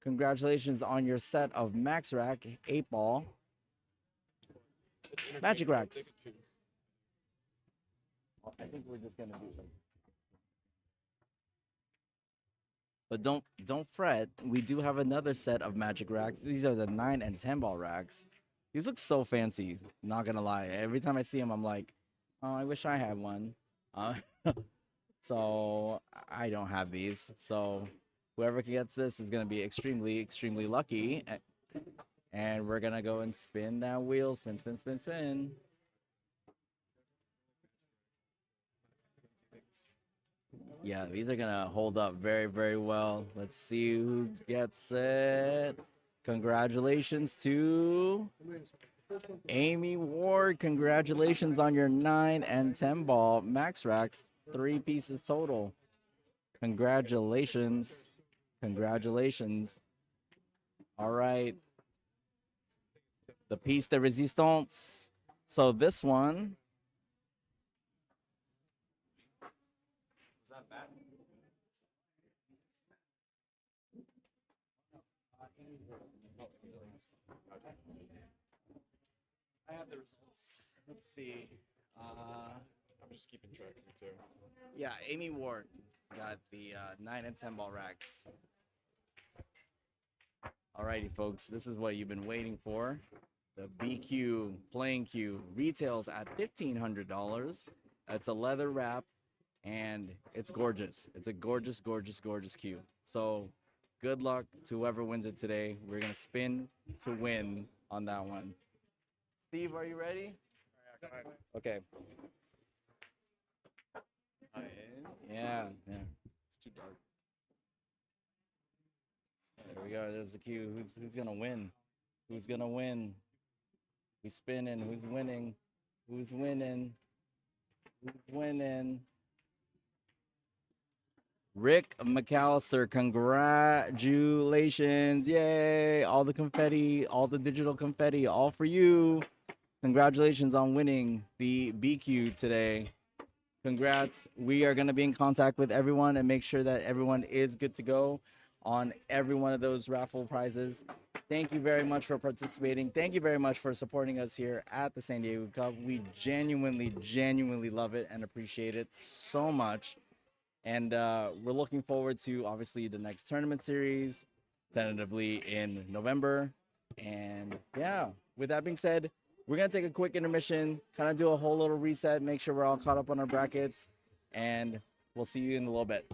Congratulations on your set of Max Rack 8-ball Magic Racks. I think we're just going to do them. But don't fret. We do have another set of Magic Racks. These are the 9 and 10-ball racks. These look so fancy. Not gonna lie. Every time I see them, I'm like, oh, I wish I had one. So I don't have these. So whoever gets this is gonna be extremely, extremely lucky. And we're gonna go and spin that wheel. Spin, spin, spin, spin. Yeah, these are gonna hold up very, very well. Let's see who gets it. Congratulations to Amy Ward. Congratulations on your 9 and 10-ball Max Racks. 3 pieces total. Congratulations. Congratulations. All right. The piece de resistance. So this one. I have the results. Let's see. I'm just keeping track of it too. Yeah, Amy Ward got the 9 and 10-ball racks. Alrighty, folks. This is what you've been waiting for. The BQ playing cue retails at $1,500. It's a leather wrap, and it's gorgeous. It's a gorgeous, gorgeous, gorgeous cue. So good luck to whoever wins it today. We're going to spin to win on that one. Steve, are you ready? Okay. Yeah. It's too dark. There we go. There's the cue. Who's gonna win? Who's gonna win? Who's spinning? Who's winning? Who's winning? Who's winning? Rick McAllister, congratulations. Yay. All the confetti, all the digital confetti, all for you. Congratulations on winning the BQ today. Congrats. We are going to be in contact with everyone and make sure that everyone is good to go on every one of those raffle prizes. Thank you very much for participating. Thank you very much for supporting us here at the San Diego Cup. We genuinely, genuinely love it and appreciate it so much. And we're looking forward to, obviously, the next tournament series, tentatively in November. And yeah, with that being said, we're going to take a quick intermission, kind of do a whole little reset, make sure we're all caught up on our brackets, and we'll see you in a little bit.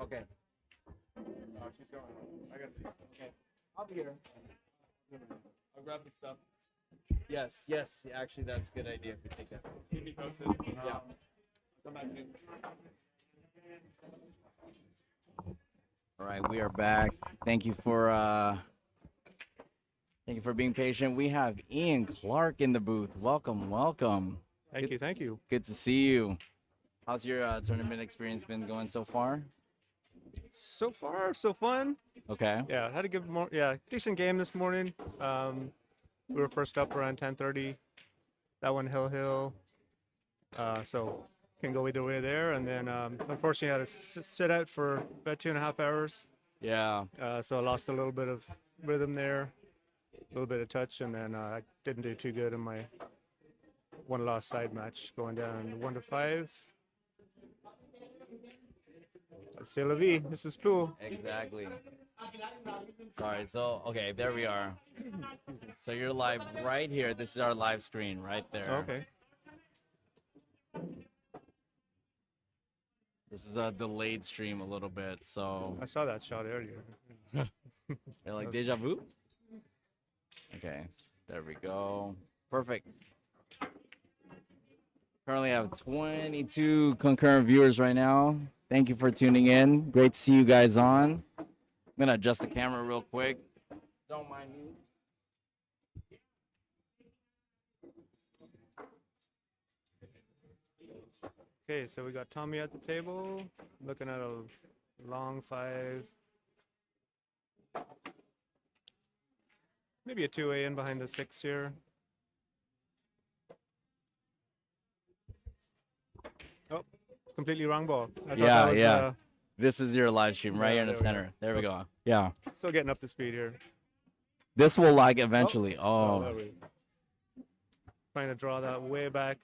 Okay. She's going. I got to. Okay. I'll be here. I'll grab the stuff. Yes, yes. Actually, that's a good idea if we take that. Keep me posted. Yeah. Come back soon. All right, we are back. Thank you for being patient. We have Ian Clark in the booth. Welcome, welcome. Thank you, thank you. Good to see you. How's your tournament experience been going so far? So far, so fun. Okay. Yeah, had a good decent game this morning. We were first up around 10:30. That one hill. So can go either way there. And then unfortunately I had to sit out for about 2.5 hours. Yeah. So I lost a little bit of rhythm there, a little bit of touch, and then I didn't do too good in my one loss side match, going down 1-5. C'est la vie. This is pool. Exactly. Sorry. So, okay, there we are. So you're live right here. This is our live screen right there. Okay. This is a delayed stream a little bit, so. I saw that shot earlier. You're like deja vu? Okay, there we go. Perfect. Currently have 22 concurrent viewers right now. Thank you for tuning in. Great to see you guys on. I'm gonna adjust the camera real quick. Don't mind me. Okay, so we got Tommy at the table, looking at a long 5. Maybe a 2A in behind the 6 here. Oh, completely wrong ball. I thought Yeah, that was, yeah. This is your live stream right yeah, here in the there we center. go. There we Okay. go. Yeah. Still getting up to speed here. This will like eventually. there Oh. we go. Trying to draw that way back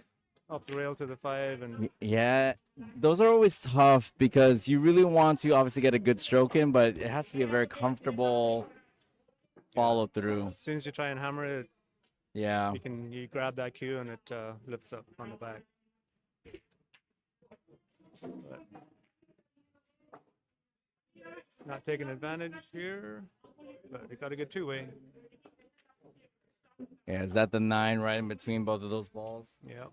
off the rail to the 5 and Yeah, those are always tough because you really want to obviously get a good stroke in, but it has to be a very comfortable follow through. as soon as you try and hammer it, Yeah. you grab that cue and it lifts up on the back. But not taking advantage here, but it got a good 2-way. Yeah, is that the 9 right in between both of those balls? Yeah.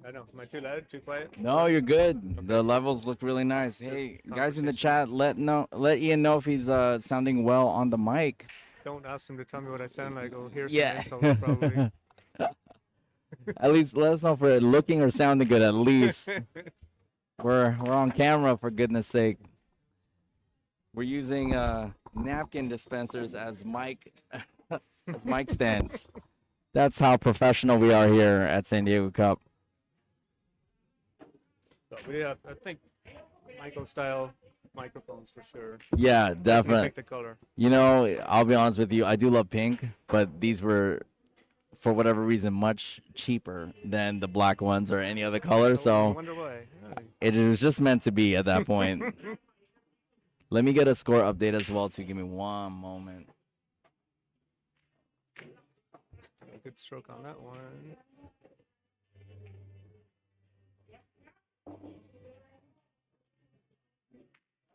I know. Am I too loud? Too quiet? No, you're good. The levels look really nice. Hey, guys in the chat, let Ian know if he's sounding well on the mic. Don't ask him to tell me what I sound like. I'll hear some Yeah. insults probably. At least let us know if we're looking or sounding good. At least we're on camera, for goodness sake. We're using napkin dispensers as mic stands. That's how professional we are here at San Diego Cup. So we have, I think, Michael style microphones for sure. Yeah, definitely. Pick the color. You know, I'll be honest with you. I do love pink, but these were, for whatever reason, much cheaper than the black ones or any other color. I So wonder why. Yeah. it was just meant to be at that point. Let me get a score update as well, too. Give me one moment. A good stroke on that one.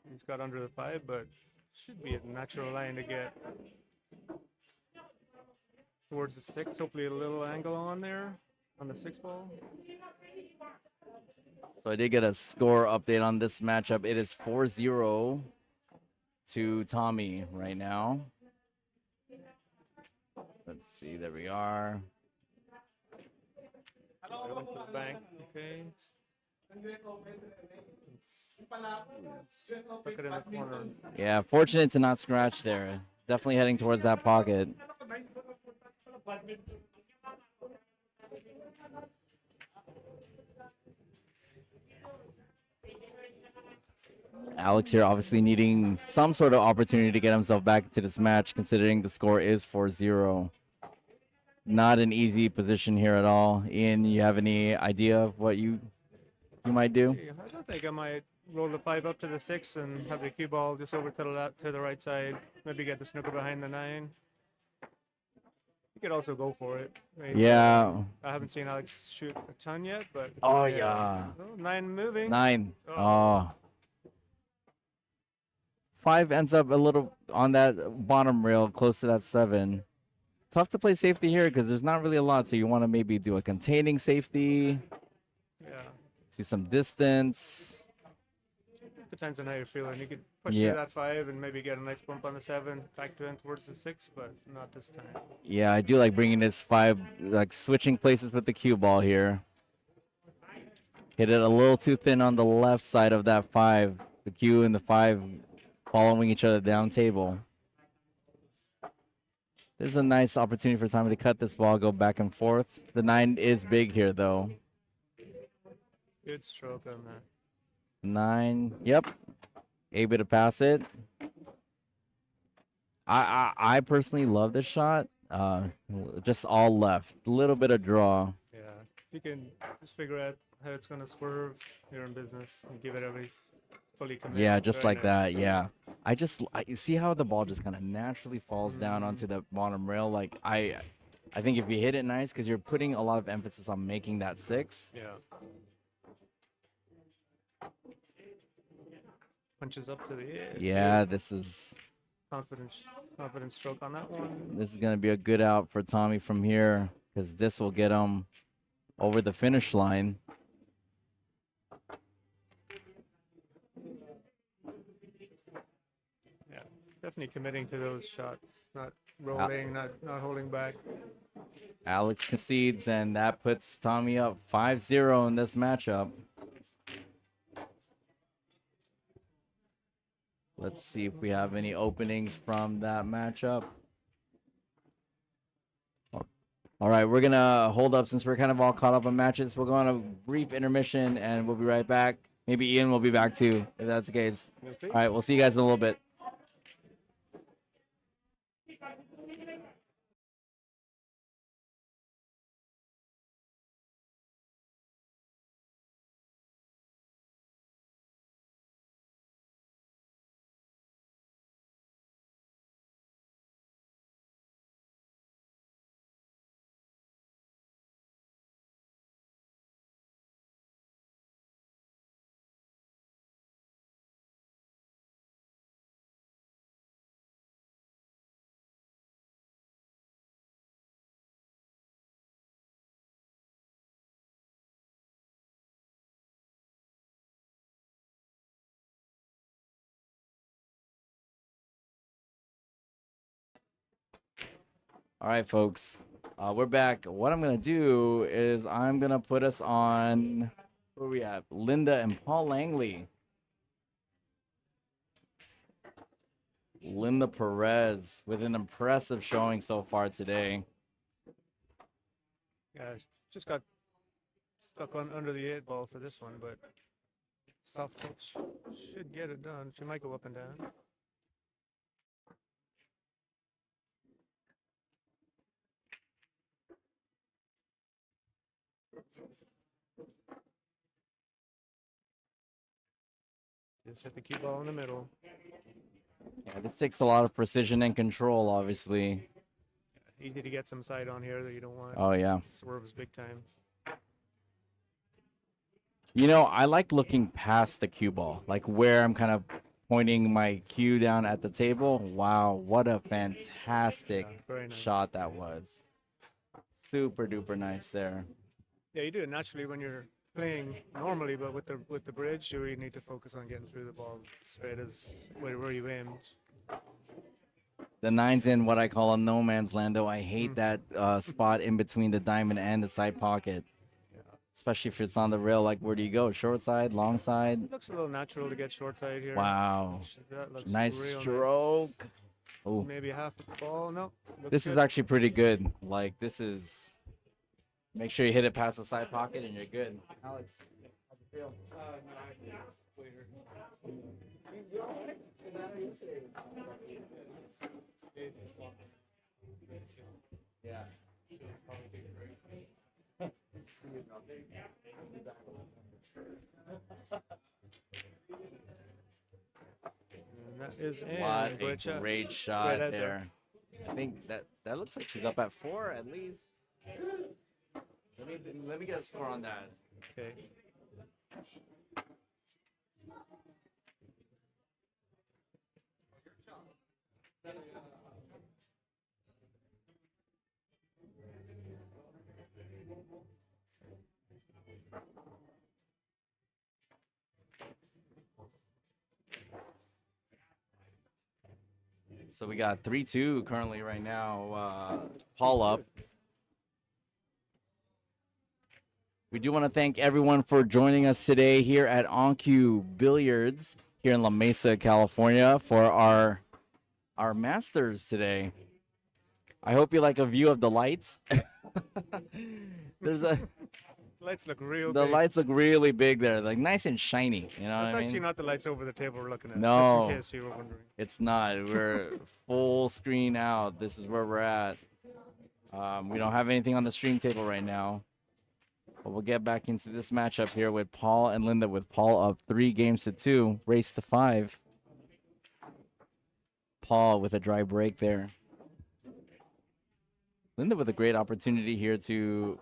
He's got under the 5, but should be a natural line to get towards the 6. Hopefully a little angle on there on the 6 ball. So I did get a score update on this matchup. It is 4-0 to Tommy right now. Let's see. There we are. I went to the bank. Okay. Stuck it in the corner. Yeah, fortunate to not scratch there. Definitely heading towards that pocket. Alex here obviously needing some sort of opportunity to get himself back into this match, considering the score is 4-0. Not an easy position here at all. Ian, you have any idea of what you might do? I don't think I might roll the 5 up to the 6 and have the cue ball just over to the left, to the right side. Maybe get the snooker behind the 9. he could also go for it. Maybe. Yeah. I haven't seen Alex shoot a ton yet, but. Oh, yeah. Oh, 9 moving. 9. Oh. 5 ends up a little on that bottom rail, close to that 7. Tough to play safety here because there's not really a lot. So you want to maybe do a containing safety. Yeah. Do some distance. Depends on how you're feeling. You could push Yeah. through that 5 and maybe get a nice bump on the 7, back to in towards the 6, but not this time. Yeah, I do like bringing this 5, like switching places with the cue ball here. Hit it a little too thin on the left side of that 5. The cue and the 5 following each other down table. This is a nice opportunity for Tommy to cut this ball, go back and forth. The 9 is big here, though. Good stroke on that. 9, yep. Able to pass it. I personally love this shot. Just all left. A little bit of draw. Yeah. If you can just figure out how it's going to swerve, you're in business. And give it every fully committed. Yeah, just Very like nice. that. Yeah. You see how the ball just kind of naturally falls down onto the bottom rail. Like I think if you hit it nice, because you're putting a lot of emphasis on making that 6. Yeah. Punches up to the edge. Yeah, this is Confident stroke on that one. this is gonna be a good out for Tommy from here, because this will get him over the finish line. Yeah, definitely committing to those shots, not rolling, not holding back. Alex concedes, and that puts Tommy up 5-0 in this matchup. Let's see if we have any openings from that matchup. All right, we're going to hold up since we're kind of all caught up on matches. We'll go on a brief intermission, and we'll be right back. Maybe Ian will be back too, if that's the case. All right, we'll see you guys in a little bit. All right, folks, we're back. What I'm going to do is I'm going to put us on, where we at? Linda and Paul Langley. Linda Perez with an impressive showing so far today. Yeah, just got stuck on under the 8 ball for this one, but soft touch should get it done. She might go up and down. Just hit the cue ball in the middle. Yeah, this takes a lot of precision and control, obviously. Easy to get some side on here that you don't want. Oh, yeah. Swerves big time. You know, I like looking past the cue ball, like where I'm kind of pointing my cue down at the table. Wow, what a fantastic very nice. shot that was. Super duper nice there. Yeah, you do it naturally when you're playing normally, but with the bridge, you really need to focus on getting through the ball straight as where you aimed. The 9's in what I call a no man's land, though. I hate that spot in between the diamond and the side pocket. Especially if it's on the rail, like where do you go? Short side, long side? It looks a little natural to get short side here. Wow. That looks Nice real stroke. Oh, Maybe half a ball. No. looks this is good. actually pretty good. Like, this is. Make sure you hit it past the side pocket and you're good. Alex, how's it feel? Yeah. And that is in. What a Great shot. great shot Great head there. I think that That looks like she's up at 4 at least. Let me get a score on that. Okay. So we got 3-2 currently right now. Paul up. We do want to thank everyone for joining us today here at OnQ Billiards here in La Mesa, California for our Masters today. I hope you like a view of the lights. There's a Lights look real the big. lights look really big there, like nice and shiny. You know It's what I actually mean? not the lights over the table we're looking at. No, Just in case you were wondering. it's not. We're full screen out. This is where we're at. We don't have anything on the stream table right now. But we'll get back into this matchup here with Paul and Linda, with Paul up 3-2, race to 5. Paul with a dry break there. Linda with a great opportunity here to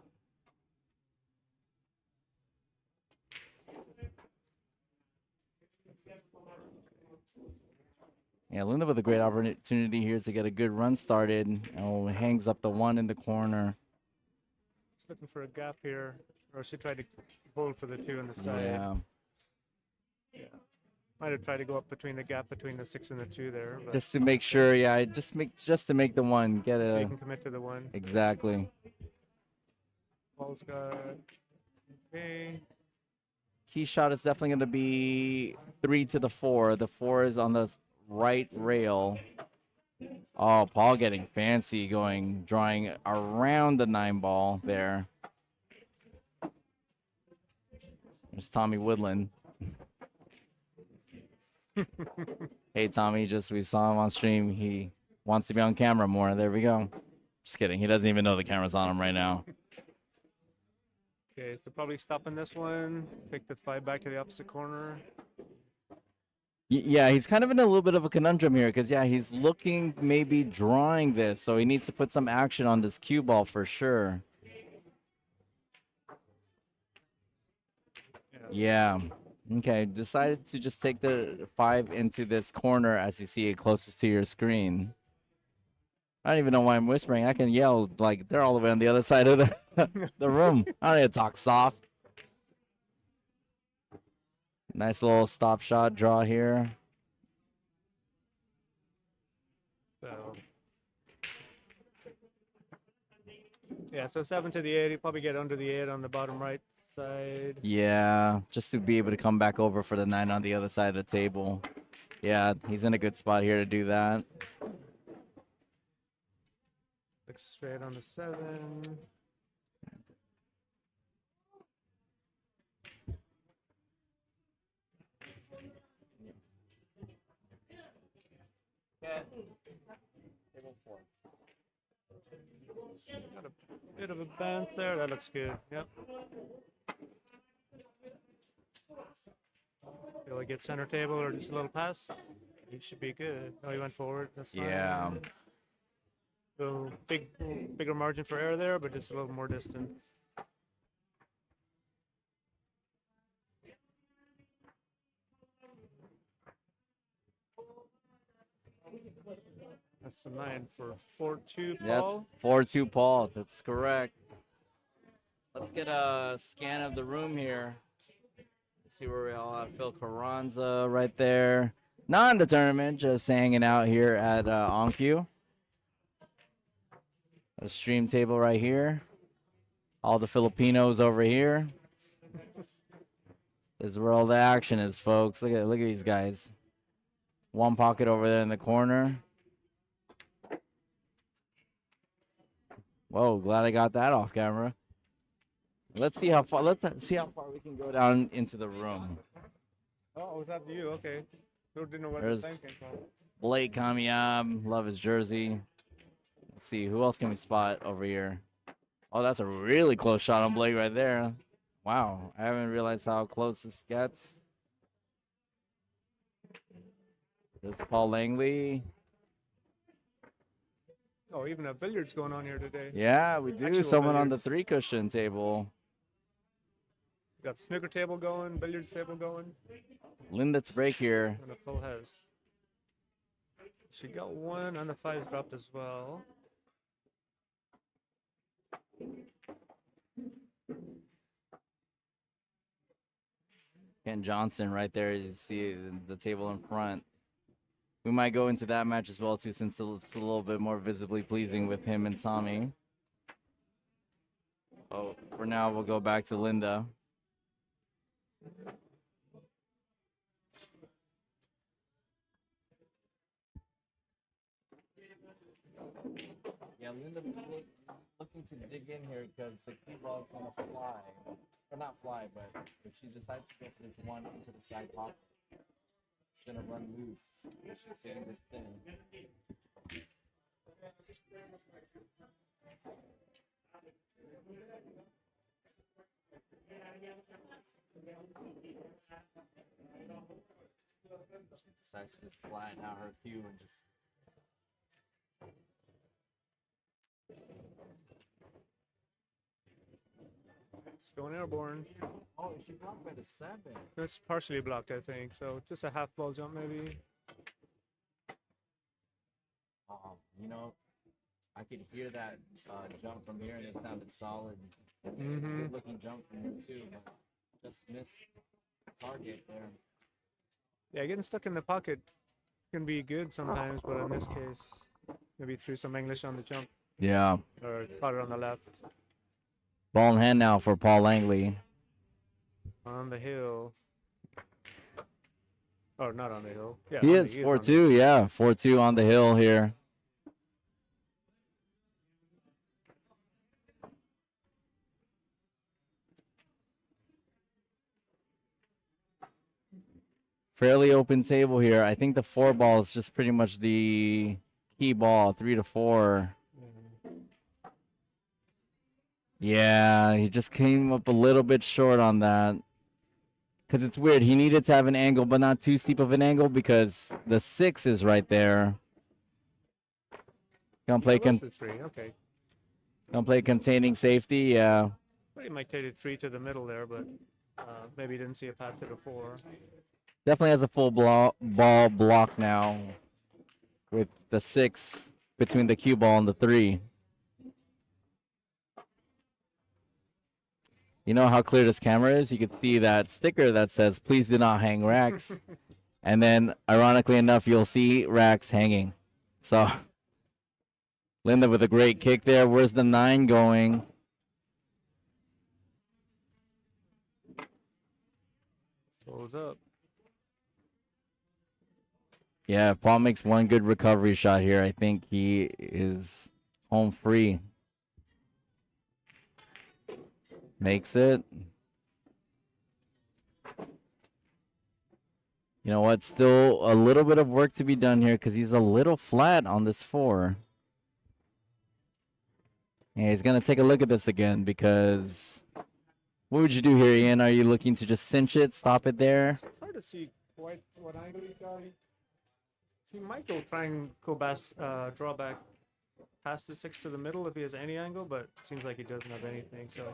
Linda with a great opportunity here to get a good run started. Oh, hangs up the 1 in the corner. Just looking for a gap here, or she tried to hold for the 2 on the side. Yeah. Yeah. Might have tried to go up between the gap between the 6 and the 2 there. But Just to make sure, yeah, just to make the 1, get so a you can commit to the 1. exactly. Paul's got okay. Key shot is definitely going to be 3 to the 4. The 4 is on the right rail. Oh, Paul getting fancy, drawing around the 9 ball there. There's Tommy Woodland. Hey, Tommy, we saw him on stream. He wants to be on camera more. There we go. Just kidding. He doesn't even know the camera's on him right now. Okay, so probably stopping this one. Take the 5 back to the opposite corner. Yeah, he's kind of in a little bit of a conundrum here because, yeah, he's looking maybe drawing this, so he needs to put some action on this cue ball for sure. Yeah. Okay, decided to just take the 5 into this corner as you see it closest to your screen. I don't even know why I'm whispering. I can yell like they're all the way on the other side of the room. I don't need to talk soft. Nice little stop shot draw here. So yeah, so 7 to the 8. You probably get under the 8 on the bottom right side. Yeah, just to be able to come back over for the 9 on the other side of the table. Yeah, he's in a good spot here to do that. Look straight on the 7. Table 4. Got a bit of a bounce there. That looks good. Yep. Feel like get center table or just a little pass. He should be good. Oh, he went forward. That's fine. Yeah. So bigger margin for error there, but just a little more distance. That's the 9 for 4-2 Paul. That's 4-2 Paul. That's correct. Let's get a scan of the room here. See where we all have Phil Carranza right there. Not in the tournament, just hanging out here at OnQ. A stream table right here. All the Filipinos over here. This is where all the action is, folks. Look at these guys. One pocket over there in the corner. Whoa, glad I got that off camera. Let's see how far we can go down into the room. Oh, was that you? Okay. Didn't know where There's the time came from. Blake Kamiab, love his jersey. Let's see, who else can we spot over here? Oh, that's a really close shot on Blake right there. Wow, I haven't realized how close this gets. There's Paul Langley. Oh, even a billiards going on here today. Yeah, we do. Actual Someone on the billiards. 3 cushion table. Got snooker table going, billiards table going, Linda's break here. and a full house. She got one, and the fives dropped as well. Ken Johnson right there. You see the table in front. We might go into that match as well too, since it's a little bit more visibly pleasing with him and Tommy. Oh, for now we'll go back to Linda. Yeah, Linda looking to dig in here because the cue ball is going to fly. Or not fly, but if she decides to go for this one into the side pocket, it's going to run loose. If she's hitting this thing. She decides to just flatten out her cue and just. It's going airborne. Oh, she blocked by the 7. It's partially blocked, I think. So just a half ball jump, maybe. You know, I could hear that jump from here, and it sounded solid. Mhm. Good looking jump from here too, but just missed the target there. Yeah, getting stuck in the pocket can be good sometimes, but in this case, maybe threw some English on the jump. Yeah. Or caught it on the left. Ball in hand now for Paul Langley. On the hill. Oh, not on the hill. Yeah, He on is the- on 4-2, yeah, 4-2 on the hill here. Fairly open table here. I think the 4 ball is just pretty much the key ball, 3 to 4. Yeah, he just came up a little bit short on that. Because it's weird. He needed to have an angle, but not too steep of an angle because the 6 is right there. Gonna play, that's the 3, okay. gonna play containing safety, yeah. Well, he might take it 3 to the middle there, but maybe he didn't see a path to the 4. Definitely has a full ball block now with the 6 between the cue ball and the 3. You know how clear this camera is? You can see that sticker that says, please do not hang racks. And then, ironically enough, you'll see racks hanging. So, Linda with a great kick there. Where's the 9 going? Folds up. Yeah, if Paul makes one good recovery shot here, I think he is home free. Makes it. You know what? Still a little bit of work to be done here because he's a little flat on this 4. Yeah, he's going to take a look at this again because what would you do here, Ian? Are you looking to just cinch it, stop it there? It's hard to see quite what angle he's got. He might go try and go draw back past the 6 to the middle if he has any angle, but it seems like he doesn't have anything. So,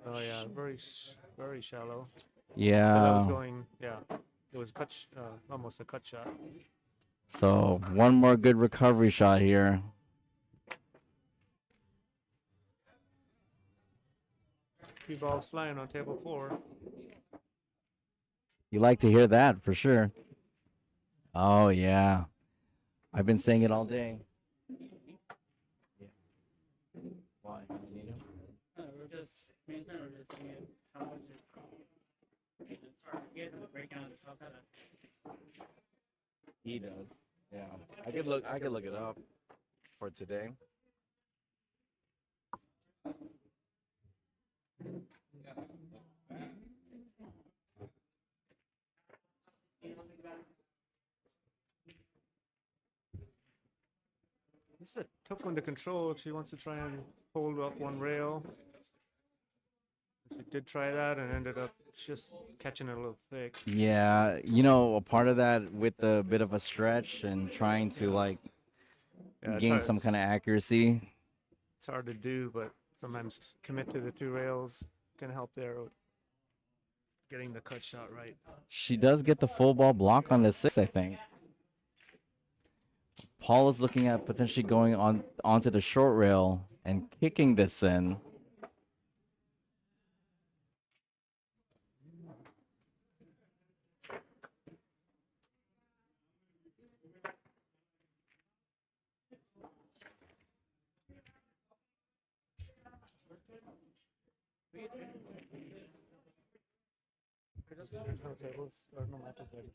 oh yeah, very shallow. Yeah. So that was going. Yeah, it was almost a cut shot. So one more good recovery shot here. Few balls flying on table 4. You like to hear that for sure. Oh yeah, I've been saying it all day. Yeah. Why? You know? We're just saying how much it's breaking out the top hat. He does. Yeah. I could look it up for today. This is a tough one to control if she wants to try and hold off one rail. She did try that and ended up just catching it a little thick. Yeah, you know, a part of that with a bit of a stretch and trying to like Yeah, it's gain hard- some kind of accuracy. It's hard to do, but sometimes commit to the 2 rails can help there. Getting the cut shot right. She does get the full ball block on the 6, I think. Paul is looking at potentially going onto the short rail and kicking this in. There's no tables or no matches ready.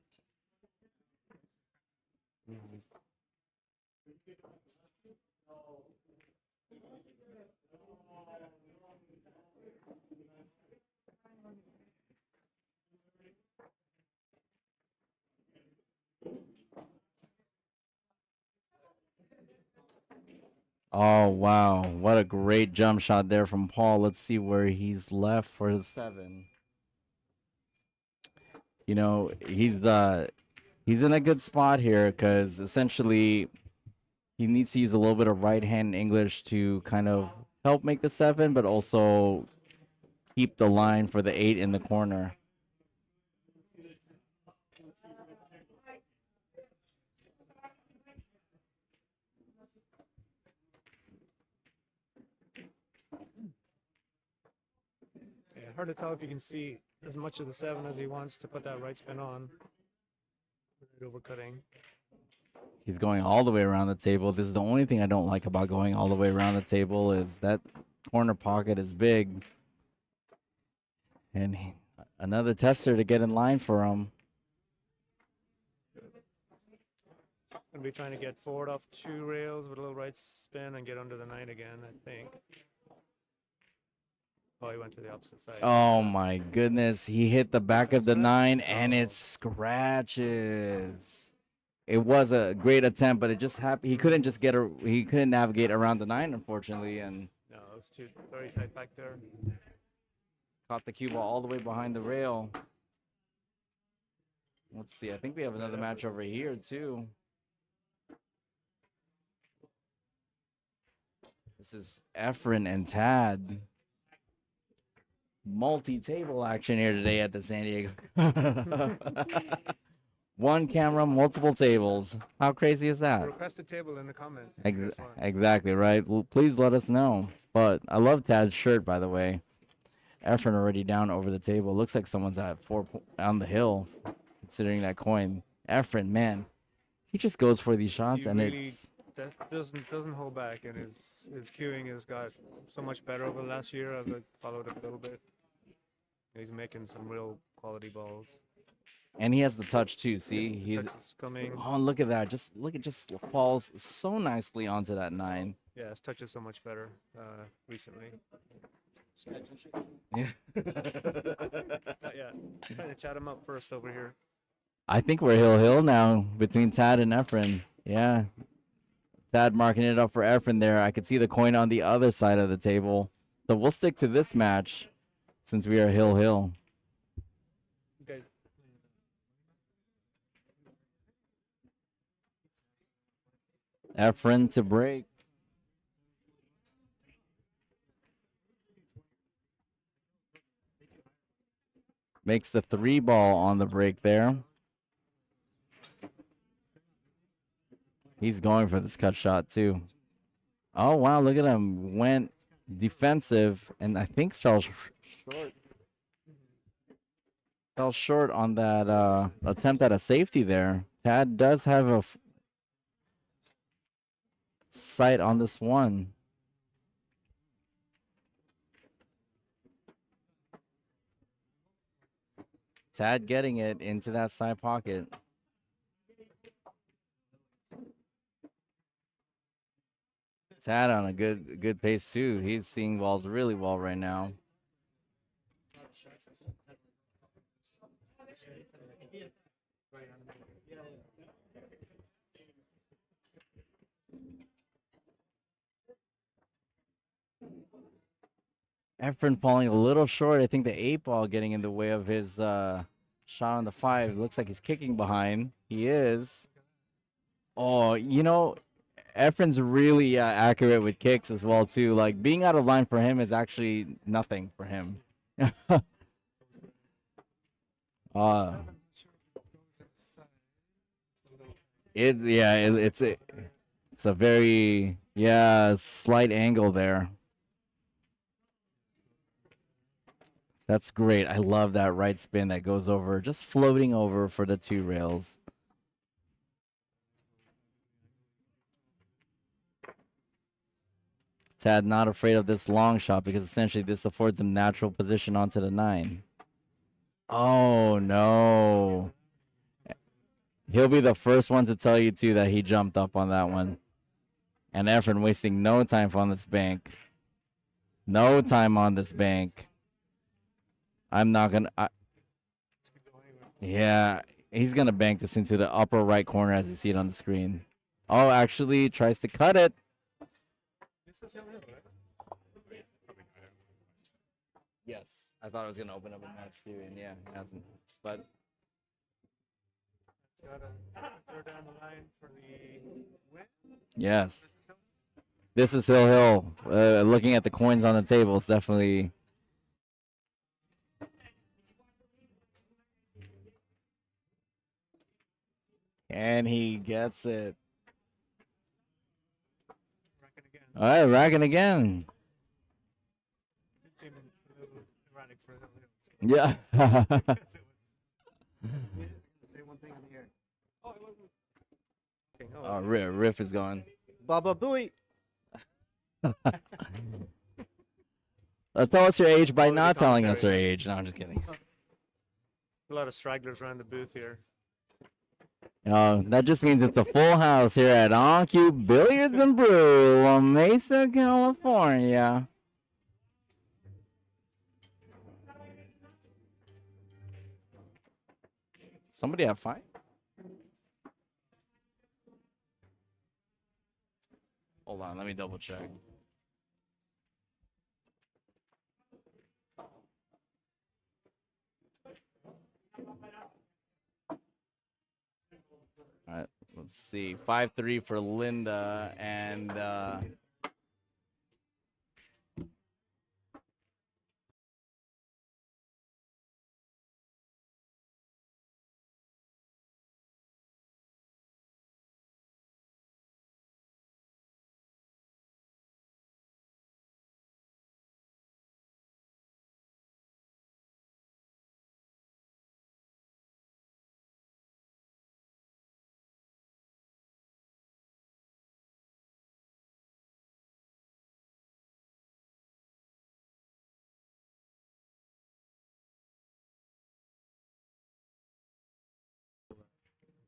Oh, wow. What a great jump shot there from Paul. Let's see where he's left for the 7. You know, he's in a good spot here because essentially he needs to use a little bit of right hand English to kind of help make the 7, but also keep the line for the 8 in the corner. Yeah, hard to tell if you can see as much of the 7 as he wants to put that right spin on. Right overcutting. He's going all the way around the table. This is the only thing I don't like about going all the way around the table is that corner pocket is big. And another tester to get in line for him. Gonna be trying to get forward off 2 rails with a little right spin and get under the 9 again, I think. Oh, he went to the opposite side. Oh my goodness. He hit the back of the 9 and it scratches. It was a great attempt, but it just happened. He couldn't just he couldn't navigate around the 9, unfortunately, and No, it was too very tight back there. caught the cue ball all the way behind the rail. Let's see. I think we have another match over here, too. This is Efrain and Tad. Multi-table action here today at the San Diego. One camera, multiple tables. How crazy is that? Request a table in the comments. if you guys want. Exactly, right? Well, please let us know. But I love Tad's shirt, by the way. Efrain already down over the table. Looks like someone's at 4 on the hill, considering that coin. Efrain, man, he just goes for these shots, He and really it's doesn't hold back, and his queuing has got so much better over the last year. I've followed it a little bit. He's making some real quality balls. and he has the touch too. See, he's Touch is coming. oh, look at that! Just look, it just falls so nicely onto that 9. Yeah, his touch is so much better recently. Yeah. Not yet. Trying to chat him up first over here. I think we're hill now between Tad and Efrain. Yeah. Tad marking it up for Efrain there. I could see the coin on the other side of the table. So we'll stick to this match since we are hill. Okay. Efrain to break. Makes the 3 ball on the break there. He's going for this cut shot too. Oh, wow. Look at him. Went defensive and I think fell short. Fell short on that attempt at a safety there. Tad does have a sight on this one. Tad getting it into that side pocket. Tad on a good pace too. He's seeing balls really well right now. Efrain falling a little short. I think the 8 ball getting in the way of his shot on the 5. Looks like he's kicking behind. He is. Oh, you know, Efrain's really accurate with kicks as well too. Like being out of line for him is actually nothing for him. uh, it's a very slight angle there. That's great. I love that right spin that goes over, just floating over for the 2 rails. Tad not afraid of this long shot because essentially this affords him natural position onto the 9. Oh, no. He'll be the first one to tell you, too, that he jumped up on that one. And Efrain wasting no time on this bank. No time on this bank. I'm not going to... Yeah, he's going to bank this into the upper right corner as you see it on the screen. Oh, actually tries to cut it. Yes, I thought I was going to open up a match too, and yeah, it hasn't. But Third down the line for the win. yes, this is Hill. Looking at the coins on the table, it's definitely... And he gets it. All right, racking again. Yeah. Oh, Riff is gone. Baba Booey. Tell us your age by not telling us your age. No, I'm just kidding. A lot of stragglers around the booth here. That just means it's a full house here at OnCue Billiards and Brew on Mesa, California. Somebody have 5? Hold on, let me double check. All right, let's see. 5-3 for Linda and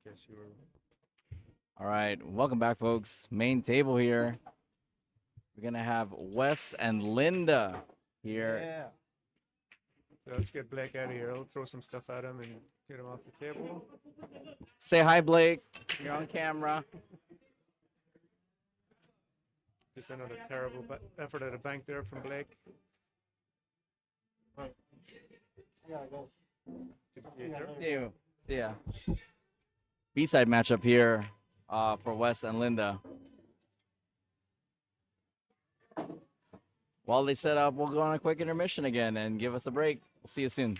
Guess you were. all right, welcome back, folks. Main table here. We're gonna have Wes and Linda here. Yeah. So let's get Blake out of here. I'll throw some stuff at him and get him off the table. Say hi, Blake. You're on camera. Just another terrible effort at a bank there from Blake. See you. See ya. B-side matchup here for Wes and Linda. While they set up, we'll go on a quick intermission again and give us a break. We'll see you soon.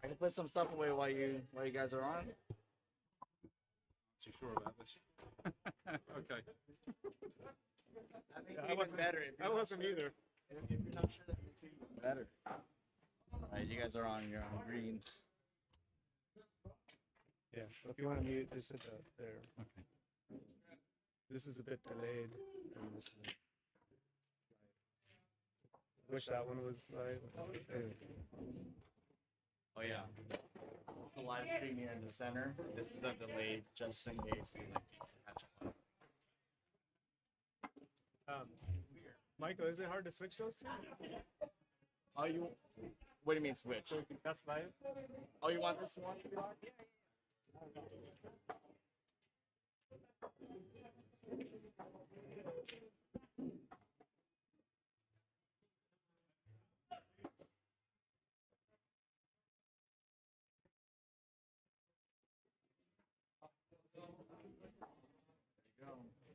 I can put some stuff away while you guys are on. Too sure about this. Okay. That makes Yeah, it even better. If I you're not wasn't sure- either. If you're not sure, that makes it even better. All right, you guys are on. You're on green. Yeah, so if you want to mute, just hit that there. Okay. This is a bit delayed. And this is- Wish that one was live. Anyway. Oh yeah. It's the live stream here in the center. This is a delayed just in case we like need to catch up. Michael, is it hard to switch those two? Oh, you? What do you mean switch? That's live. Oh, you want this one to be live? There you go.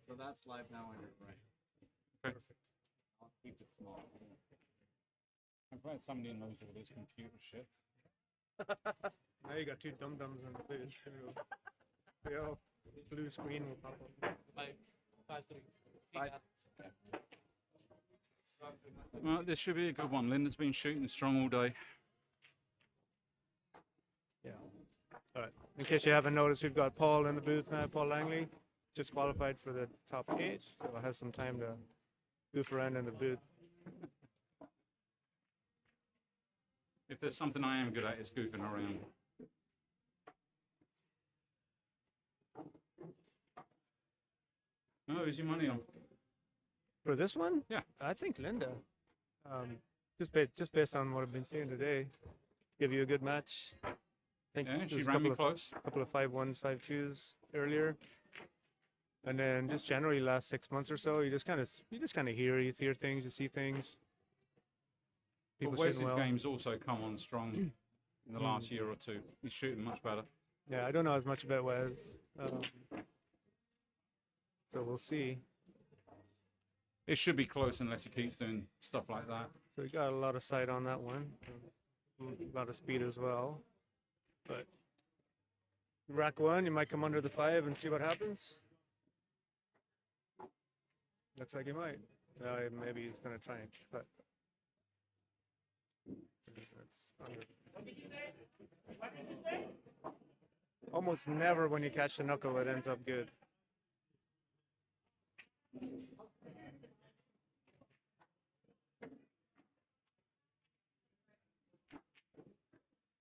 So that's live now on your right. Okay. I'll keep it small. I'm glad somebody knows all this computer shit. Now you got two dum-dums on the booth. See how blue screen will pop up. 5-3. Well, this should be a good one. Linda's been shooting strong all day. Yeah. All right. In case you haven't noticed, we've got Paul in the booth now. Paul Langley just qualified for the top 8, so has some time to goof around in the booth. If there's something I am good at, it's goofing around. Oh, who's your money on? For this one? Yeah. I think Linda. Just based on what I've been seeing today, give you a good match. I think Yeah, there she was ran me close. couple of 5-1s, 5-2s earlier. And then just generally last 6 months or so, you just kind of hear things, you see things. But People shooting Wes's well. game's also come on strong in the last year or two. He's shooting much better. Yeah, I don't know as much about Wes. So we'll see. It should be close unless he keeps doing stuff like that. So we got a lot of sight on that one. A lot of speed as well. But rack 1, you might come under the 5 and see what happens. Looks like he might. Maybe he's going to try and cut. That's under. Almost never when you catch the knuckle, it ends up good.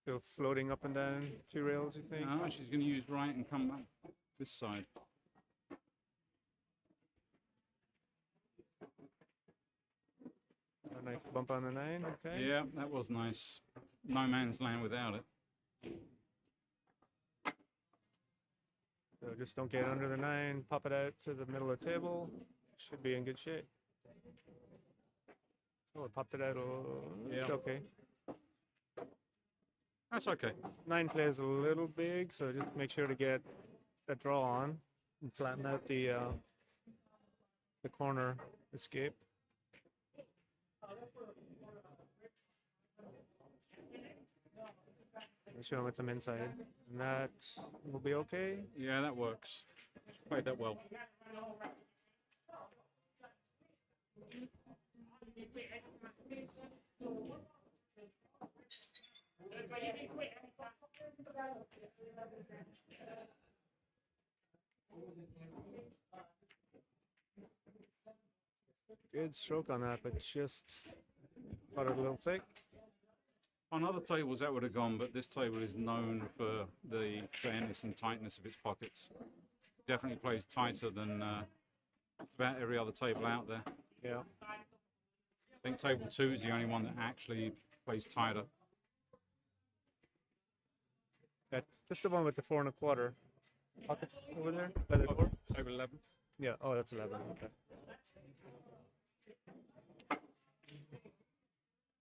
So floating up and down 2 rails, you think? No, she's going to use right and come back this side. A nice bump on the 9, okay. Yeah, that was nice. No man's land without it. So just don't get under the 9, pop it out to the middle of the table. Should be in good shape. Oh, it popped it out. Yeah. Okay. That's okay. 9 plays a little big, so just make sure to get that draw on and flatten out the corner escape. Show him it's some inside, and that will be okay. Yeah, that works. She played that well. Good stroke on that, but just got it a little thick. On other tables that would have gone, but this table is known for the fairness and tightness of its pockets. Definitely plays tighter than just about every other table out there. Yeah. I think table 2 is the only one that actually plays tighter. Just the one with the 4 1/4 pockets over there by the court. Table 11. Yeah. Oh, that's 11. Okay.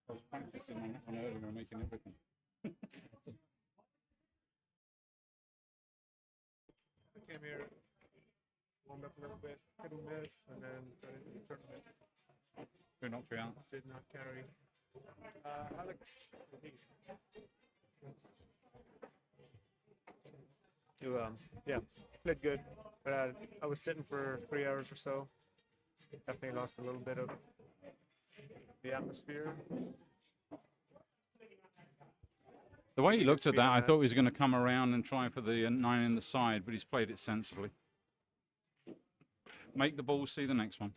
I was practicing on that one earlier and making everything. I came here, warmed up a little bit, couldn't miss, and then got into the tournament. Who knocked you out? Did not carry. Alex. You yeah, played good, but I was sitting for 3 hours or so. Definitely lost a little bit of the atmosphere. The way he looked at Speed that, on I that. thought he was going to come around and try for the 9 in the side, but he's played it sensibly. Make the ball see the next one.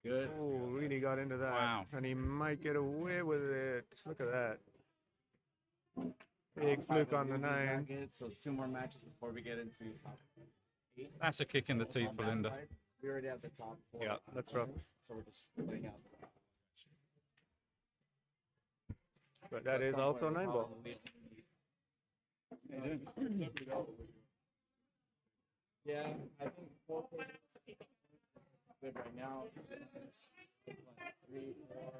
Good. Oh, really got into that. Wow. And he might get away with it. Look at that. Big fluke on the 9. So 2 more matches before we get into top 8. That's a kick in the teeth On for that Linda. side, we already have the top 4. Yeah, that's rough. So we're just laying out. But that is also a 9 ball. Yeah, I think 4 players good right now. 3, 4.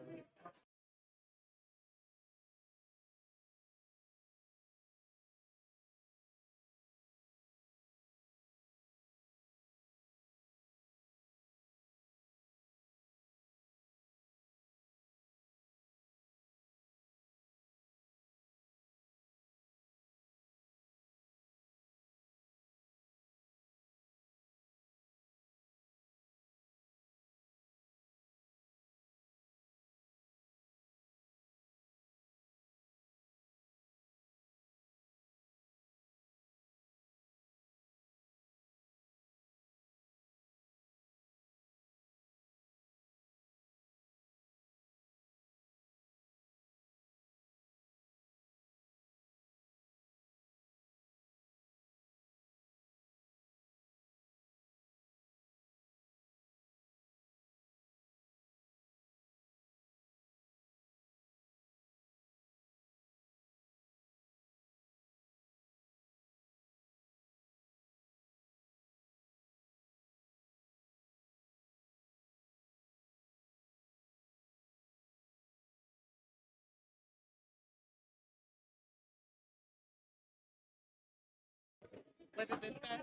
Was it this guy?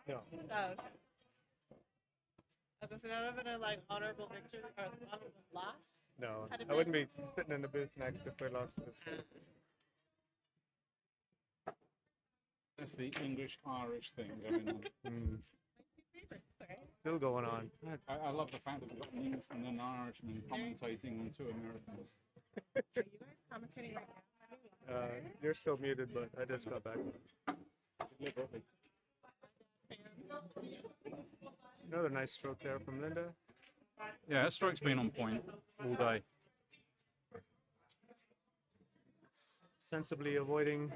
Yeah. Oh, okay. I was gonna say that would have been a like honorable victory or honorable loss. No, Had it I wouldn't been- be sitting in the booth next if we lost this game. That's the English-Irish thing going on. Still going on. I love the fact that we've got an Englishman and an Irishman commentating on 2 Americans. Are you guys commentating right now? You're still muted, but I just got back. Deliberately. Another nice stroke there from Linda. Yeah, that stroke's been on point all day. Sensibly avoiding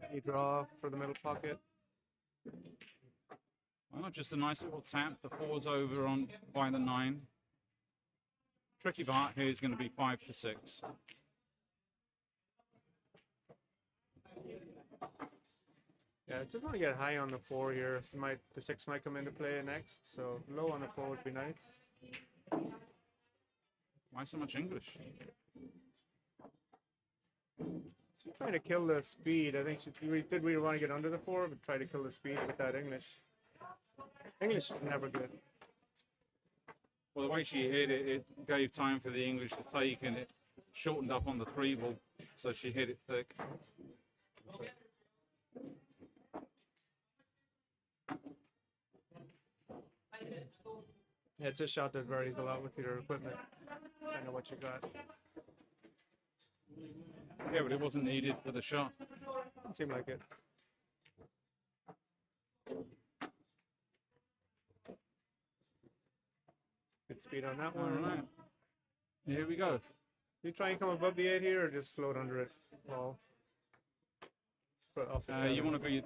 any draw for the middle pocket. Well, just a nice little tap. The 4's over on by the 9. Tricky part here is going to be 5 to 6. Yeah, just want to get high on the 4 here. The 6 might come into play next, so low on the 4 would be nice. Why so much English? She's trying to kill the speed. I think did we want to get under the 4, but try to kill the speed with that English. English is never good. Well, the way she hit it, it gave time for the English to take, and it shortened up on the 3 ball, so she hit it thick. Yeah, it's a shot that varies a lot with your equipment. I know what you got. Yeah, but it wasn't needed for the shot. Didn't seem like it. Good speed on that All one. right. Here we go. You try and come above the 8 here, or just float under it? Ball. Put off the You 7. want to be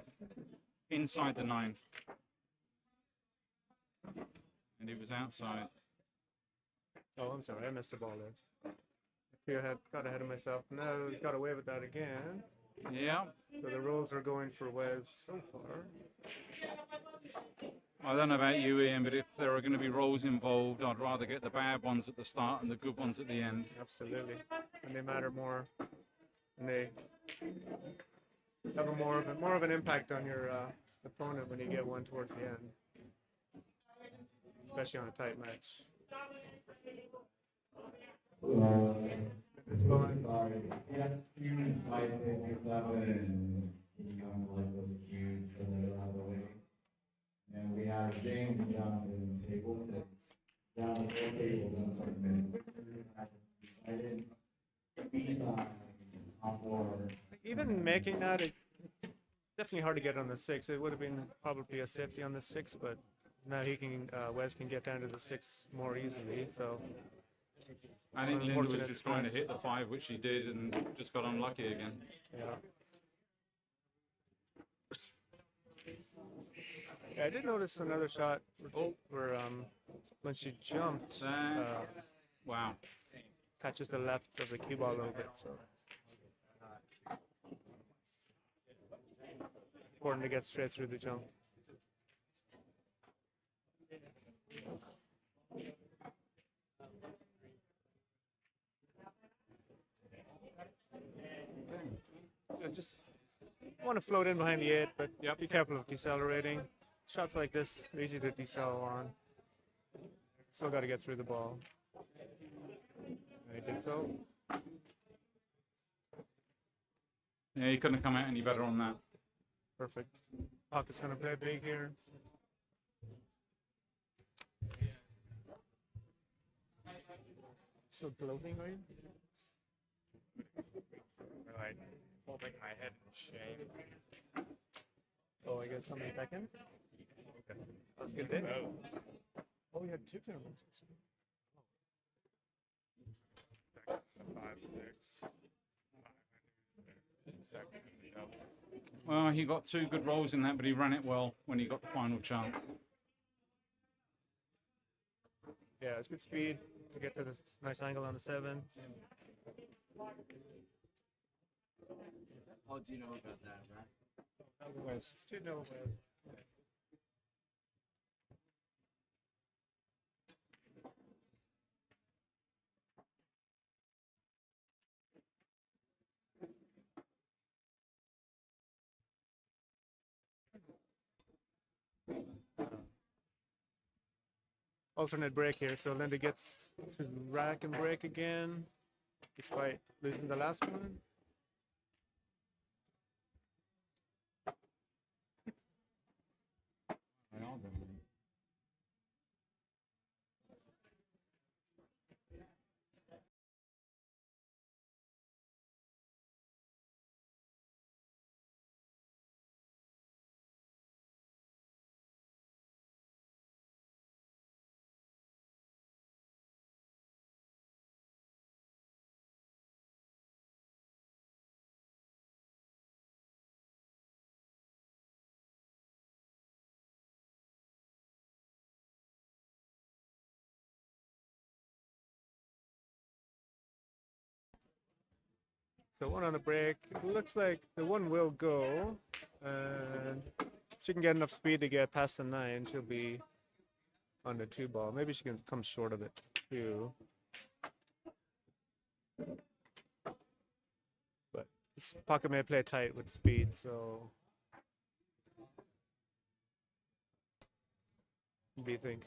inside the 9. And he was outside. Oh, I'm sorry, I missed a ball there. Here, got ahead of myself. Now got away with that again. Yeah. So the rolls are going for Wes so far. I don't know about you, Ian, but if there are going to be rolls involved, I'd rather get the bad ones at the start and the good ones at the end. Absolutely, and they matter more, and they have more of an impact on your opponent when you get one towards the end, especially on a tight match. It's going. Sorry. Yeah, you might take this up and you kind of like those cues so they're out of the way. And we have James and Jonathan in table 6. Down the 4 tables in a certain minute. Decided. Top 4. Even making that, it definitely hard to get on the 6. It would have been probably a safety on the 6, but now he can, Wes can get down to the 6 more easily. So I think Linda was unfortunate just trying to strikes. hit the 5, which she did, and just got unlucky again. Yeah. Yeah, I did notice another shot where when she jumped, wow, catches the left of the cue ball a little bit. So important to get straight through the jump. Yeah, just want to float in behind the 8, but be careful of decelerating. Shots like this are easy to decel on. Still got to get through the ball. I did so. Yeah, he couldn't have come out any better on that. Perfect. Pocket's going to play big here. Still gloating, are you? Like holding my head in shame. Oh, I guess something second. Good day. Oh, you had 2 tournaments. That's the 5, 6. Second. Well, he got 2 good rolls in that, but he ran it well when he got the final chance. Yeah, it's good speed to get to this nice angle on the 7. Oh, do you know about that, right? West. It's 2-0 West. Alternate break here, so Linda gets to rack and break again, despite losing the last one. So 1 on the break. It looks like the 1 will go, and if she can get enough speed to get past the 9, she'll be on the 2 ball. Maybe she can come short of it too. But this pocket may play tight with speed, so what do you think?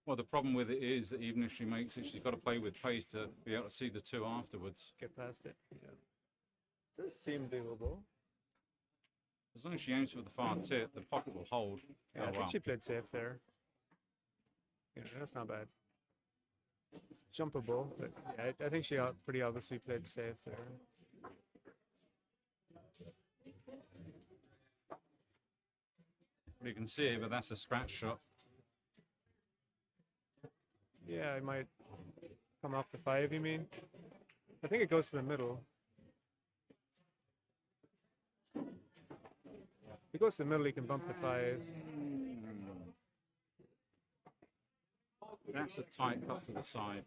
Well, the problem with it is that even if she makes it, she's got to play with pace to be able to see the 2 afterwards. Get past it. Yeah. Does seem doable. As long as she aims for the far tip, the pocket will hold. Yeah, I think she played safe there. Yeah, that's not bad. It's jumpable, but yeah, I think she pretty obviously played safe there. You can see it, but that's a scratch shot. Yeah, it might come off the 5, you mean? I think it goes to the middle. If it goes to the middle, you can bump the 5. That's a tight cut to the side.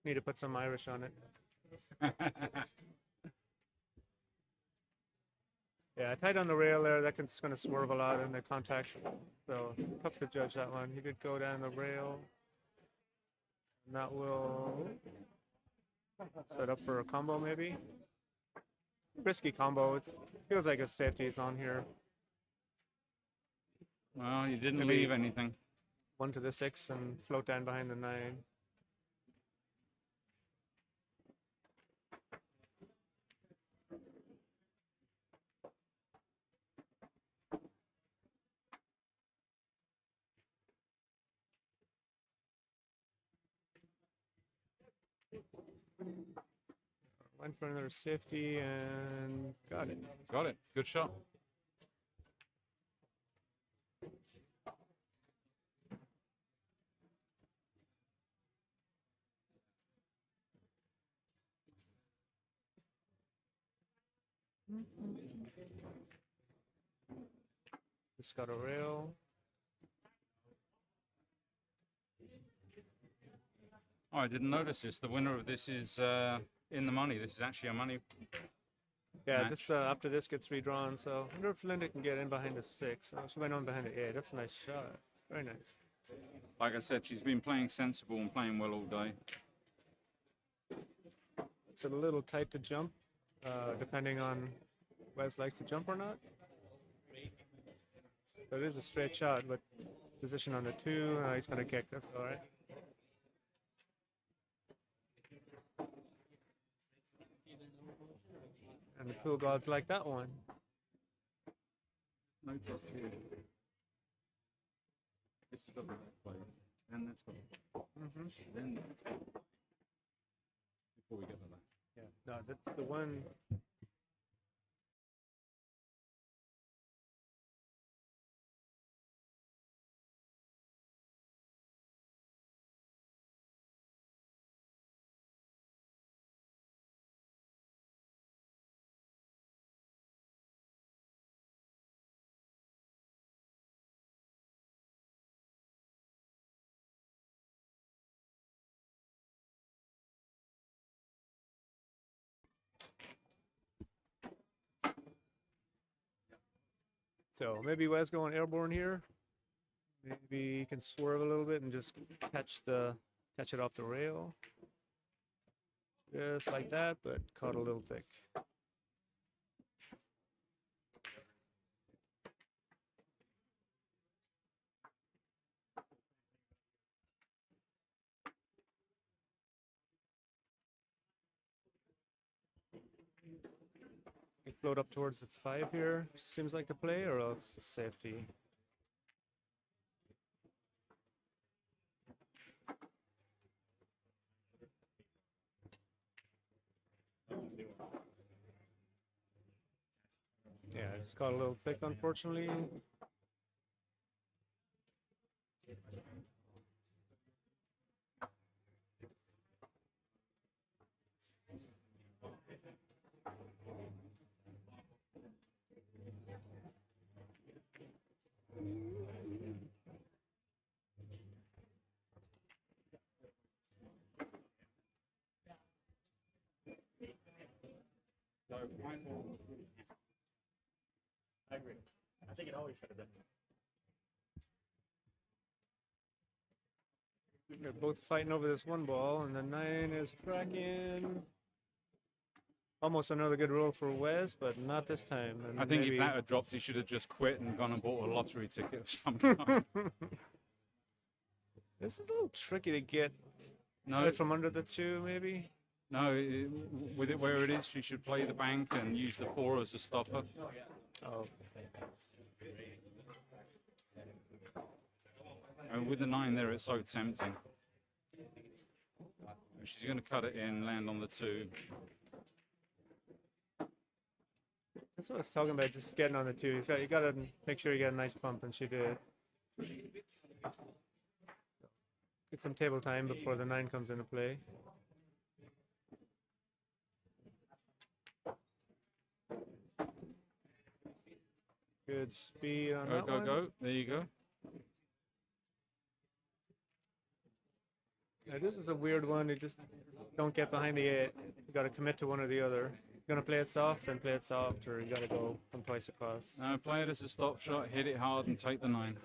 Need to put some Irish on it. Yeah, tight on the rail there. That's going to swerve a lot in the contact. So tough to judge that one. He did go down the rail. And that will set up for a combo maybe. Risky combo. It feels like a safety is on here. Well, you didn't Maybe leave anything. 1 to the 6 and float down behind the 9. Went for another safety and got it. Got it. Good shot. Just got a rail. Oh, I didn't notice this. The winner of this is in the money. This is actually a money. Yeah, match. this after this gets redrawn, so I wonder if Linda can get in behind the 6. Oh, she went on behind the 8. That's a nice shot. Very nice. Like I said, she's been playing sensible and playing well all day. It's a little tight to jump, depending on Wes likes to jump or not. But it is a straight shot, but position on the 2. He's going to kick. That's all right. And the pool gods like that one. Notice here. This has got the play, and that's got the play. Then that's got the play. Before we get to that. Yeah, no, the one. So maybe Wes going airborne here. Maybe he can swerve a little bit and just catch it off the rail. Just like that, but caught a little thick. We float up towards the 5 here. Seems like the play, or else safety. Yeah, it's got a little thick, unfortunately. I agree. I think it always should have been. They're both fighting over this one ball, and the 9 is tracking. Almost another good roll for Wes, but not this time. And I think maybe... if that had dropped, he should have just quit and gone and bought a lottery ticket of some kind. This is a little tricky to get No. right from under the 2, maybe. No, with it where it is, she should play the bank and use the 4 as a stopper. Oh. And with the 9 there, it's so tempting. She's going to cut it in, land on the 2. That's what I was talking about, just getting on the 2. You got to make sure you get a nice pump, and she did. Get some table time before the 9 comes into play. Good speed on that one. Go. There you go. Yeah, this is a weird one. You just don't get behind the 8. You got to commit to one or the other. You're going to play it soft, then play it soft, or you got to go from twice across. No, play it as a stop shot, hit it hard, and take the 9.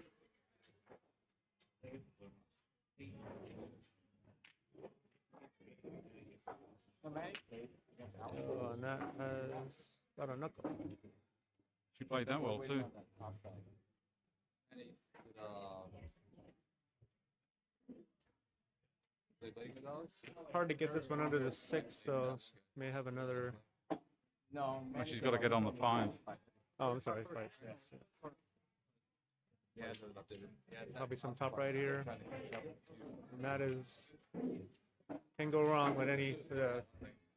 Oh, and that has got a knuckle. She played that well too. Hard to get this one under the 6, so may have another. No, Well, she's got to get on the 5. Oh, I'm sorry, 5. Probably some top right here. And that is can go wrong with any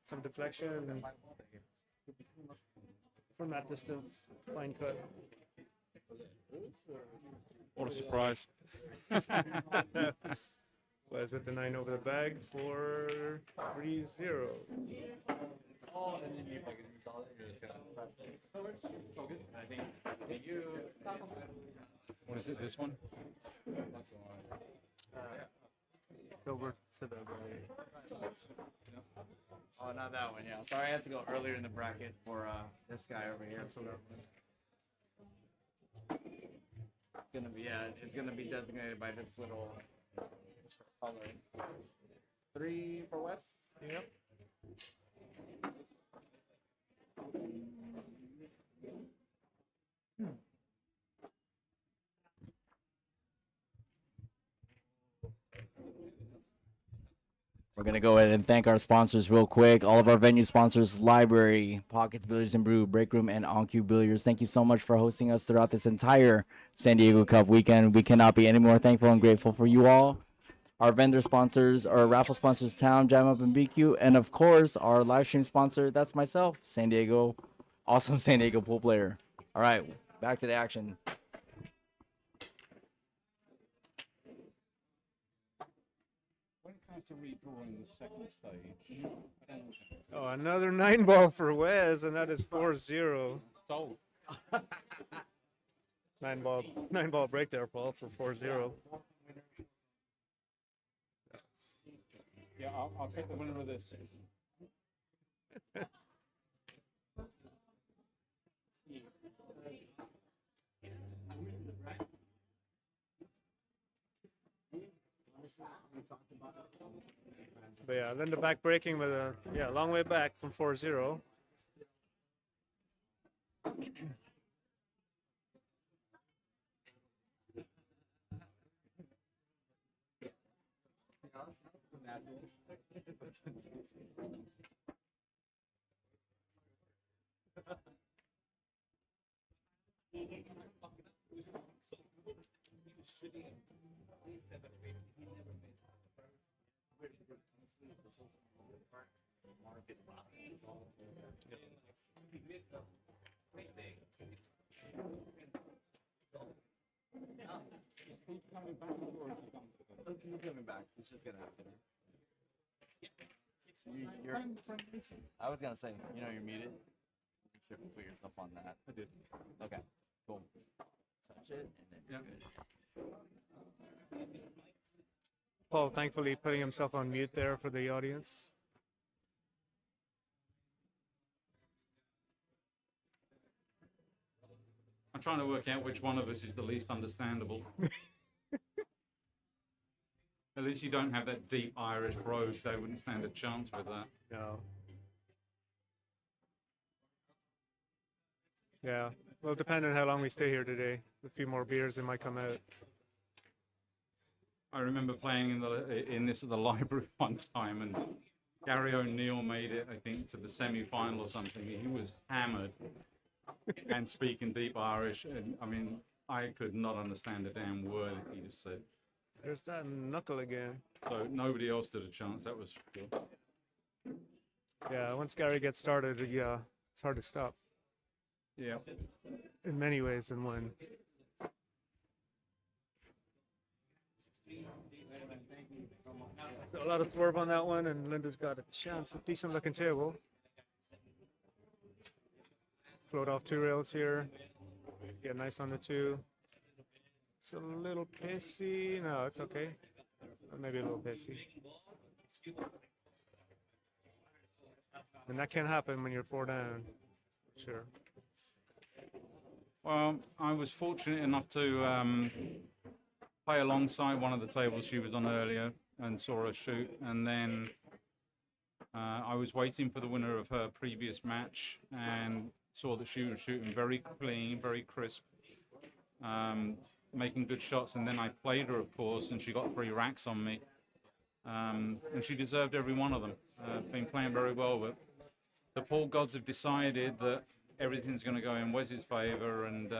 some deflection and from that distance, fine cut. What a surprise. Was with the 9 over the bag for 3-0. Oh, and then you like install it, you're just gonna press it. It's all good. I think you. What is it? This one? Over to the right. Oh, not that one. Yeah, sorry, I had to go earlier in the bracket for this guy over here. It's gonna be it's gonna be designated by this little color. 3 for West. Yep. We're going to go ahead and thank our sponsors real quick. All of our venue sponsors, Library, Pockets Billiards and Brew, Break Room, and OnCue Billiards. Thank you so much for hosting us throughout this entire San Diego Cup weekend. We cannot be any more thankful and grateful for you all. Our vendor sponsors, our raffle sponsors, Town, Jam Up, and BQ. And, of course, our live stream sponsor, that's myself, San Diego, awesome San Diego pool player. All right, back to the action. When it comes to redrawing the second stage, I don't know. Oh, another 9 ball for Wes, and that is 4-0. Sold. 9 ball break there, Paul, for 4-0. Yeah, I'll take the winner of this. But yeah, then the back breaking with a long way back from 4-0. He's coming back. He's just gonna have dinner. I was gonna say, you're muted. You should put yourself on that. I did. Okay, cool. Touch it, and then you're good. Paul thankfully putting himself on mute there for the audience. I'm trying to work out which one of us is the least understandable. At least you don't have that deep Irish brogue. They wouldn't stand a chance with that. No. Yeah. Well, depending on how long we stay here today, a few more beers, it might come out. I remember playing in this at the library one time, and Gary O'Neill made it, I think, to the semi-final or something. He was hammered and speaking deep Irish, and I mean, I could not understand a damn word he just said. There's that knuckle again. So nobody else stood a chance. That was good. Yeah, once Gary gets started, it's hard to stop. Yeah. In many ways than one. So a lot of swerve on that one, and Linda's got a chance, a decent looking table. Float off 2 rails here. Get nice on the 2. It's a little pissy. No, it's okay. Maybe a little pissy. And that can happen when you're 4 down. Sure. Well, I was fortunate enough to play alongside one of the tables she was on earlier and saw her shoot. And then I was waiting for the winner of her previous match and saw that she was shooting very clean, very crisp. making good shots, and then I played her, of course, and she got 3 racks on me. And she deserved every one of them. Been playing very well, but the pool gods have decided that everything's going to go in Wes's favor, and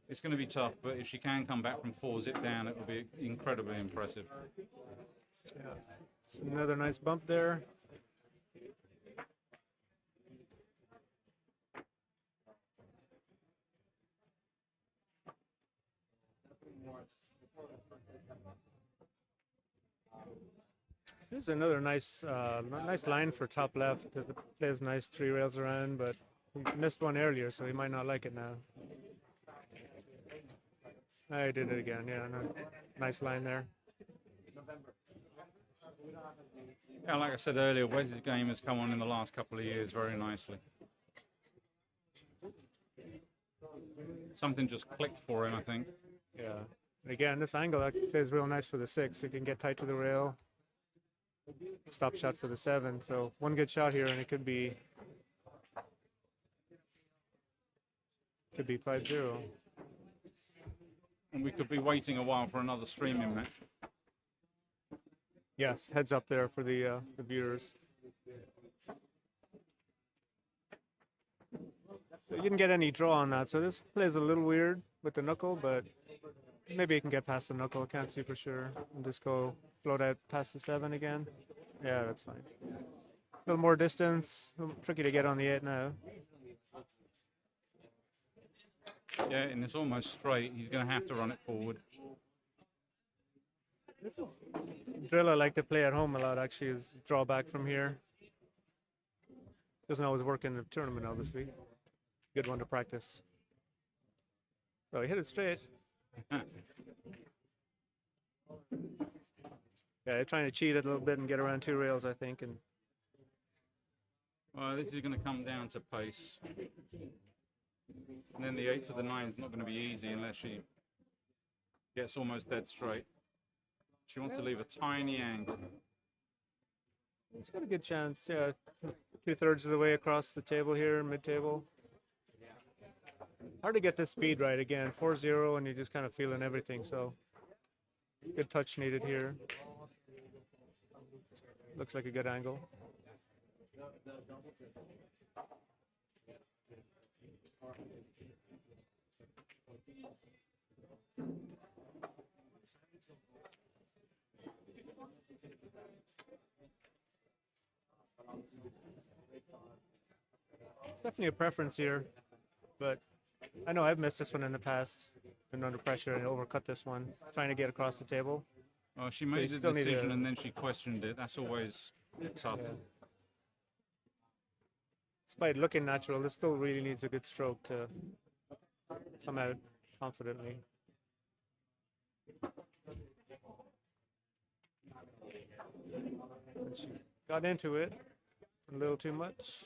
it's going to be tough. But if she can come back from 4 zip down, it will be incredibly impressive. Yeah. So another nice bump there. This is another nice nice line for top left. It plays nice 3 rails around, but he missed one earlier, so he might not like it now. I did it again. Yeah, no, nice line there. Yeah, like I said earlier, Wes's game has come on in the last couple of years very nicely. Something just clicked for him, I think. Yeah. And again, this angle that plays real nice for the 6. You can get tight to the rail. Stop shot for the 7. So one good shot here, and it could be 5-0. And we could be waiting a while for another streaming match. Yes, heads up there for the viewers. So you didn't get any draw on that. So this plays a little weird with the knuckle, but maybe you can get past the knuckle. Can't see for sure. And just go float out past the 7 again. Yeah, that's fine. A little more distance. A little tricky to get on the 8 now. Yeah, and it's almost straight. He's going to have to run it forward. This is drill I like to play at home a lot, actually, is draw back from here. Doesn't always work in the tournament, obviously. Good one to practice. So he hit it straight. Yeah, they're trying to cheat it a little bit and get around 2 rails, I think. And Well, this is going to come down to pace. And then the 8 to the 9 is not going to be easy unless she gets almost dead straight. She wants to leave a tiny angle. it's got a good chance. Yeah, 2/3 of the way across the table here, mid-table. Hard to get this speed right again. 4-0, and you're just kind of feeling everything. So good touch needed here. Looks like a good angle. It's definitely a preference here, but I know I've missed this one in the past. Been under pressure and overcut this one, trying to get across the table. Well, she So made you the still need decision to- and then she questioned it. That's always tough. Yeah. Despite looking natural, this still really needs a good stroke to come out confidently. And she got into it a little too much.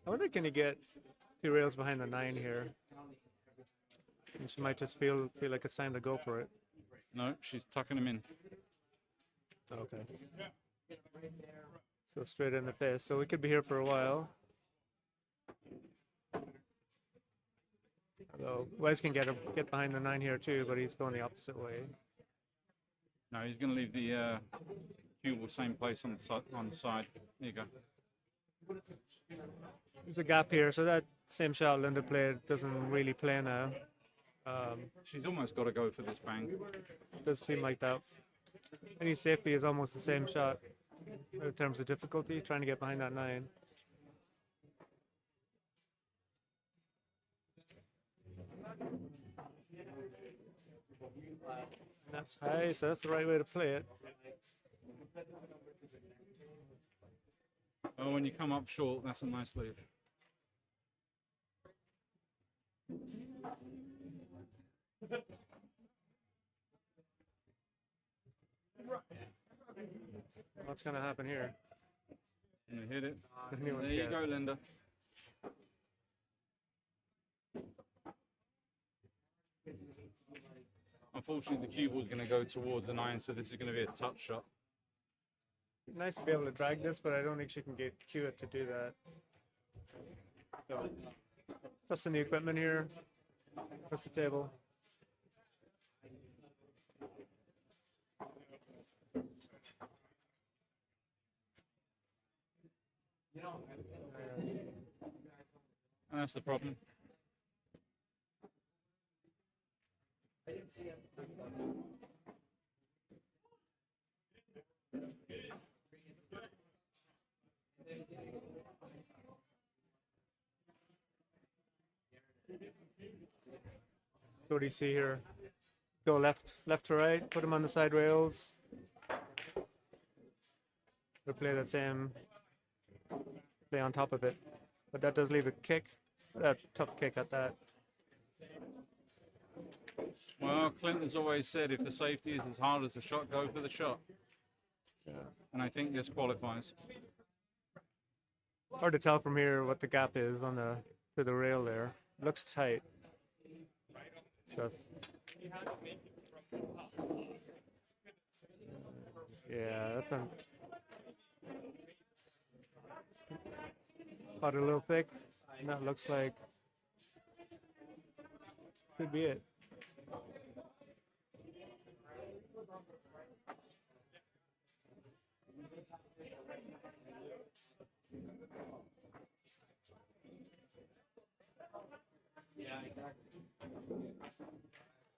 I wonder, can you get 2 rails behind the 9 here? And she might just feel like it's time to go for it. No, she's tucking him in. Okay. So straight in the face. So we could be here for a while. Although Wes can get behind the 9 here too, but he's going the opposite way. No, he's going to leave the cue the same place on the side. There you go. There's a gap here, so that same shot Linda played doesn't really play now. She's almost got to go for this bang. Does seem like that. Any safety is almost the same shot in terms of difficulty, trying to get behind that 9. That's high, so that's the right way to play it. Oh, when you come up short, that's a nice lead. What's going to happen here? You hit it. Anyone's There you guess. go, Linda. Unfortunately, the cue ball's going to go towards the 9, so this is going to be a touch shot. Nice to be able to drag this, but I don't think she can get cue it to do that. So, just in the equipment here, across the table. And that's the problem. So what do you see here? Go left to right, put him on the side rails. Or play that same, play on top of it. But that does leave a kick, a tough kick at that. Well, Clint has always said if the safety is as hard as the shot, go for the shot. Yeah. And I think this qualifies. Hard to tell from here what the gap is on the to the rail there. Looks tight. Just. Yeah, that's a. Caught it a little thick. And that looks like. Could be it.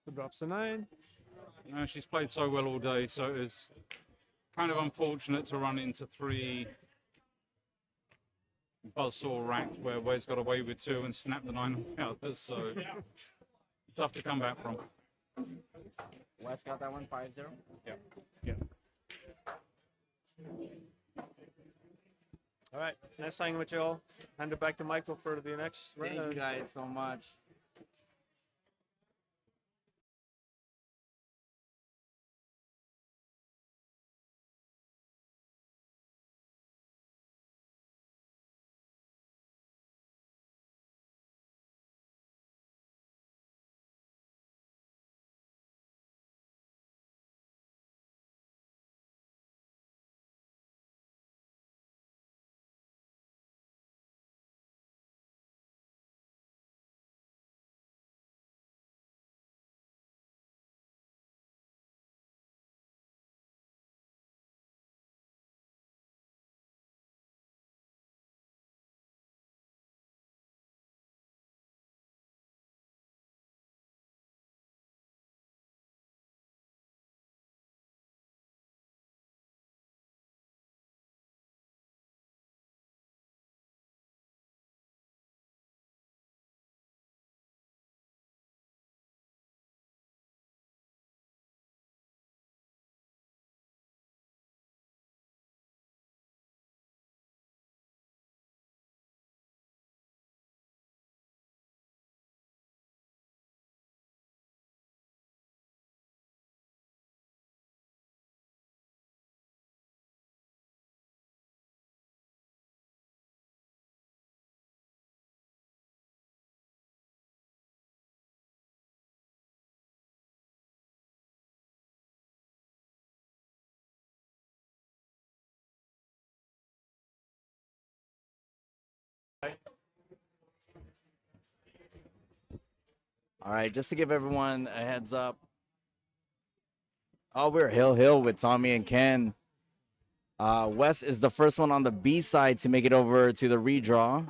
So drops a 9. She's played so well all day, so it's kind of unfortunate to run into 3 buzzsaw racked where Wade's got away with 2 and snap the 9 on the others, so tough to come back from. Wes got that one 5-0? Yeah. Yeah. All right, nice hanging with you all. Hand it back to Michael for the next Thank you guys so much. All right, just to give everyone a heads up. Oh, we're Hill with Tommy and Ken. Wes is the first one on the B side to make it over to the redraw.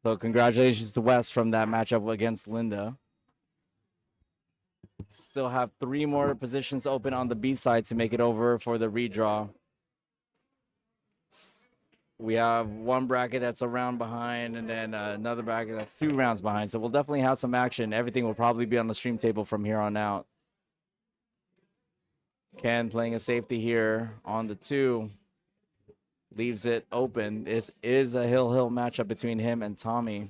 So congratulations to Wes from that matchup against Linda. Still have 3 more positions open on the B side to make it over for the redraw. We have 1 bracket that's a round behind, and then another bracket that's 2 rounds behind. So we'll definitely have some action. Everything will probably be on the stream table from here on out. Ken playing a safety here on the 2. Leaves it open. This is a Hill matchup between him and Tommy.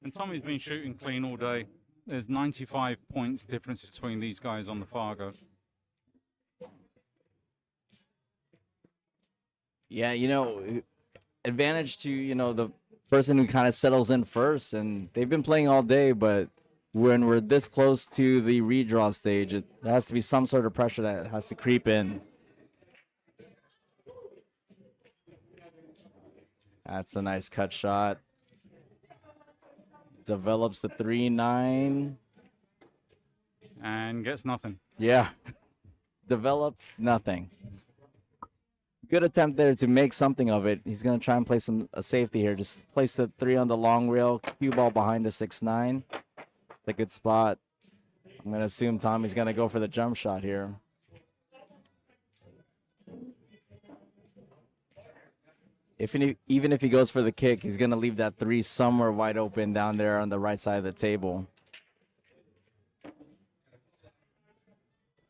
And Tommy's been shooting clean all day. There's 95 points difference between these guys on the Fargo. Yeah, you know, advantage to, you know, the person who kind of settles in first. And they've been playing all day, but when we're this close to the redraw stage, it has to be some sort of pressure that has to creep in. That's a nice cut shot. Develops the 3-9. And gets nothing. Yeah. Developed nothing. Good attempt there to make something of it. He's going to try and play a safety here. Just place the 3 on the long rail. Cue ball behind the 6-9. It's a good spot. I'm going to assume Tommy's going to go for the jump shot here. Even if he goes for the kick, he's going to leave that 3 somewhere wide open down there on the right side of the table.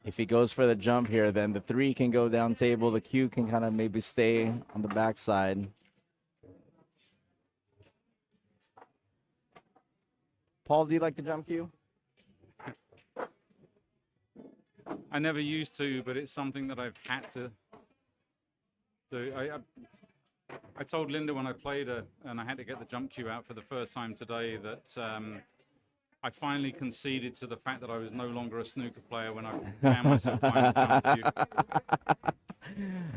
If he goes for the jump here, then the 3 can go down table. The Q can kind of maybe stay on the backside. Paul, do you like the jump Q? I never used to, but it's something that I've had to do. I told Linda when I played her, and I had to get the jump cue out for the first time today, that I finally conceded to the fact that I was no longer a snooker player when I found myself playing the jump cue.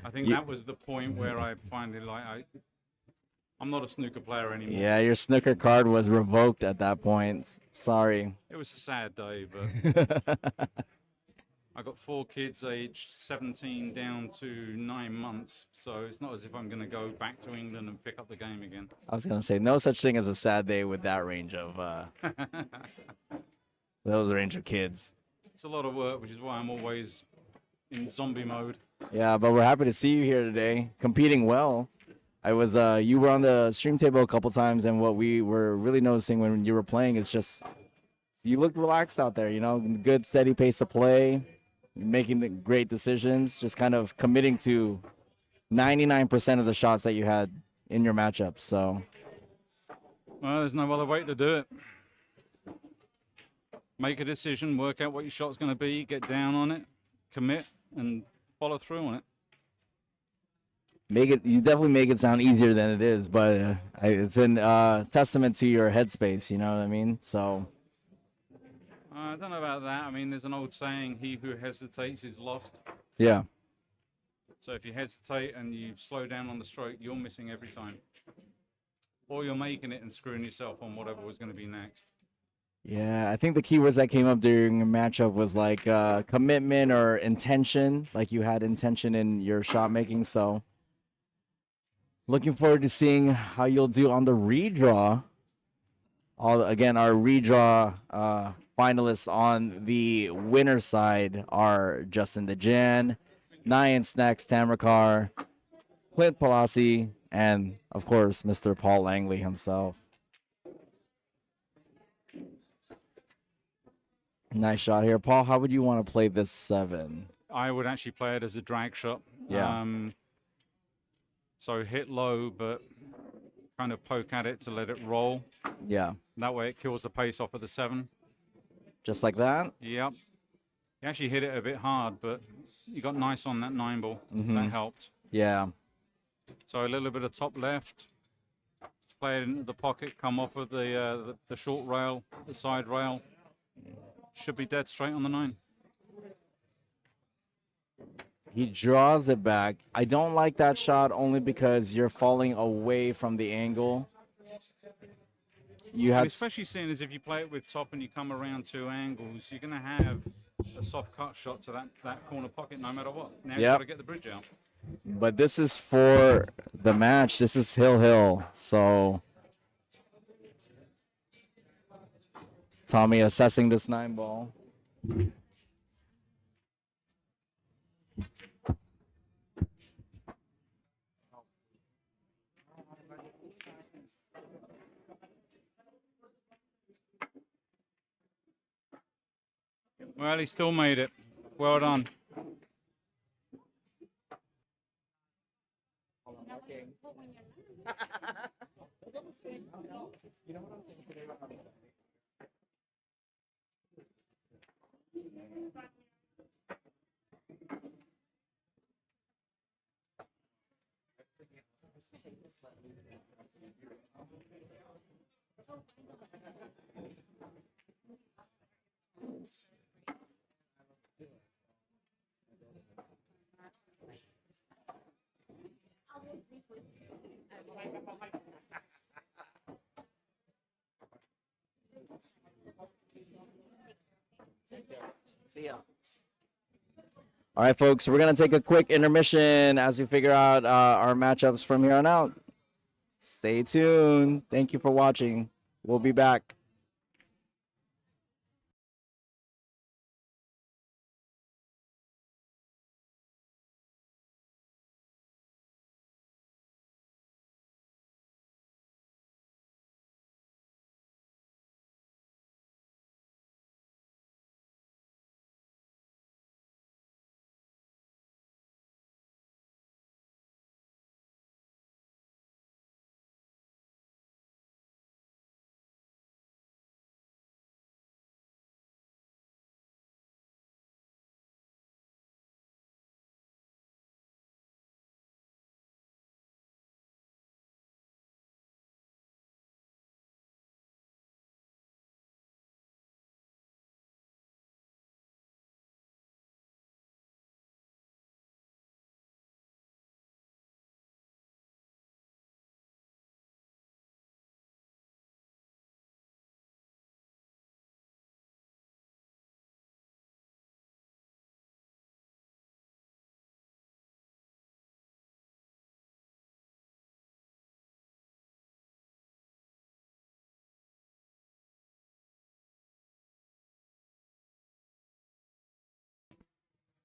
I think that was the point where I finally, I'm not a snooker player anymore. Yeah, your snooker card was revoked at that point. Sorry. It was a sad day, but I got 4 kids aged 17 down to 9 months, so it's not as if I'm going to go back to England and pick up the game again. I was going to say, no such thing as a sad day with that range of, those range of kids. It's a lot of work, which is why I'm always in zombie mode. Yeah, but we're happy to see you here today, competing well. You were on the stream table a couple times, and what we were really noticing when you were playing is just, you looked relaxed out there, you know, good steady pace of play, making the great decisions, just kind of committing to 99% of the shots that you had in your matchup. So, well, there's no other way to do it. Make a decision, work out what your shot's going to be, get down on it, commit, and follow through on it. You definitely make it sound easier than it is, but it's in testament to your headspace, you know what I mean? So, I don't know about that. I mean, there's an old saying, he who hesitates is lost. yeah. So if you hesitate and you slow down on the stroke, you're missing every time. Or you're making it and screwing yourself on whatever was going to be next. Yeah, I think the keywords that came up during a matchup was like commitment or intention, like you had intention in your shot making. So, looking forward to seeing how you'll do on the redraw. Again, our redraw finalists on the winner side are Justin DeJan, Nyan Snacks Tamarkar, Clint Palaci, and of course, Mr. Paul Langley himself. Nice shot here. Paul, how would you want to play this 7? I would actually play it as a drag shot. Yeah. So hit low, but kind of poke at it to let it roll. Yeah. That way it kills the pace off of the 7. Just like that? Yep. You actually hit it a bit hard, but you got nice on that 9 ball. Mhm. That helped. Yeah. So a little bit of top left. Play it into the pocket, come off of the short rail, the side rail. Should be dead straight on the 9. He draws it back. I don't like that shot only because you're falling away from the angle. You had Especially seeing as if you play it with top and you come around 2 angles, you're going to have a soft cut shot to that corner pocket no matter what. Now you've got to get the bridge out. But this is for the match. This is Hill. So Tommy assessing this 9 ball. Well, he still made it. Well done. See ya. All right, folks, we're going to take a quick intermission as we figure out our matchups from here on out. Stay tuned. Thank you for watching. We'll be back.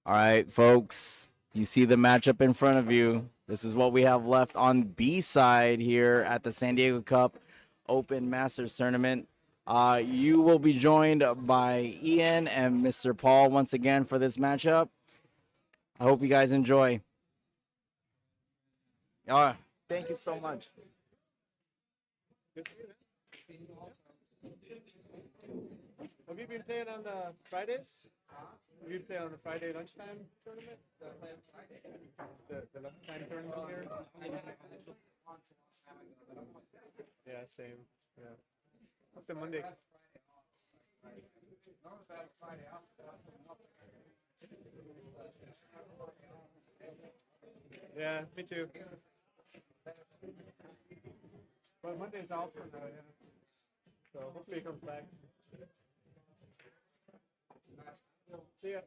All right, folks, you see the matchup in front of you. This is what we have left on B side here at the San Diego Cup Open Masters Tournament. You will be joined by Ian and Mr. Paul once again for this matchup. I hope you guys enjoy. All right, thank you so much. Have you been playing on the Fridays? Have you played on the Friday lunchtime tournament? The lunchtime tournament here? Yeah, same. Yeah. Up to Monday. Yeah, me too. Well, Monday's out for now, yeah. So hopefully he comes back. See ya.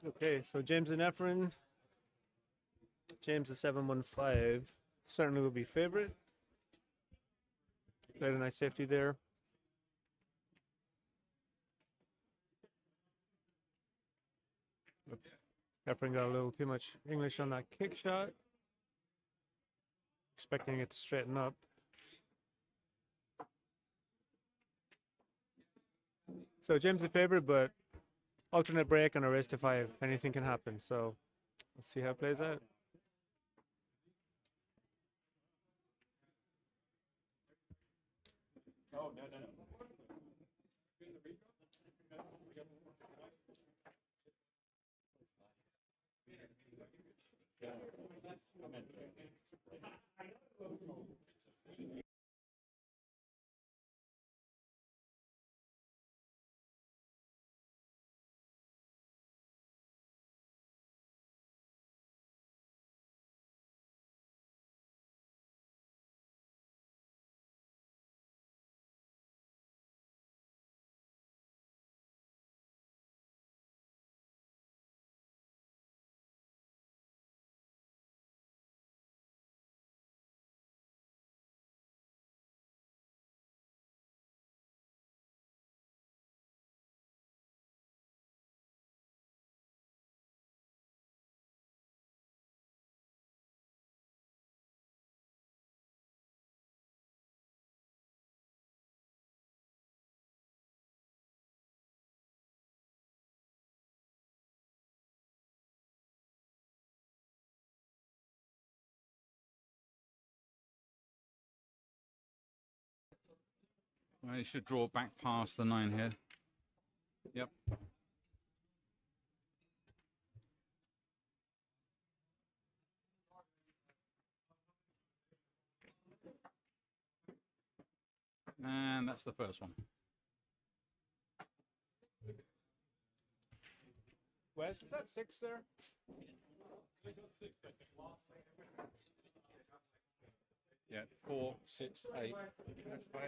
Okay, so James and Efrain. James is 715. Certainly will be favorite. Played a nice safety there. Efrain got a little too much English on that kick shot. Expecting it to straighten up. So James the favorite, but alternate break and a race to 5. Anything can happen. So let's see how it plays out. Oh, no, no, no. Well, he should draw back past the 9 here. Yep. And that's the first one. Wes, is that 6 there? Yeah, 4, 6, 8. That's 5.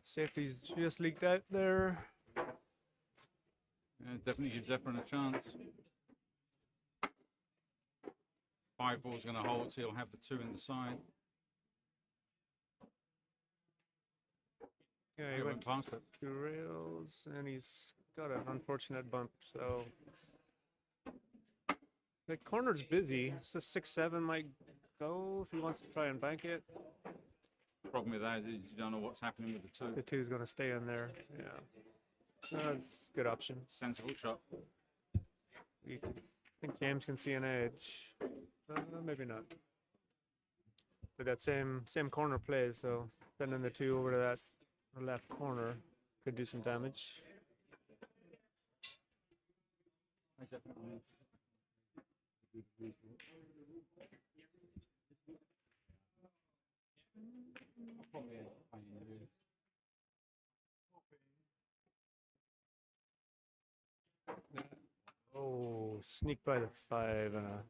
Safety's just leaked out there. Yeah, definitely gives Efrain a chance. 5 ball's going to hold, so he'll have the 2 in the side. Yeah, He went past it. 2 rails, and he's got an unfortunate bump. So the corner's busy. So 6-7 might go if he wants to try and bank it. Problem with that is you don't know what's happening with the 2. The 2's going to stay in there. Yeah, that's a good option. Sensible shot. I think James can see an edge. Maybe not. But that same corner plays, so sending the 2 over to that left corner could do some damage. Oh, sneak by the 5 and a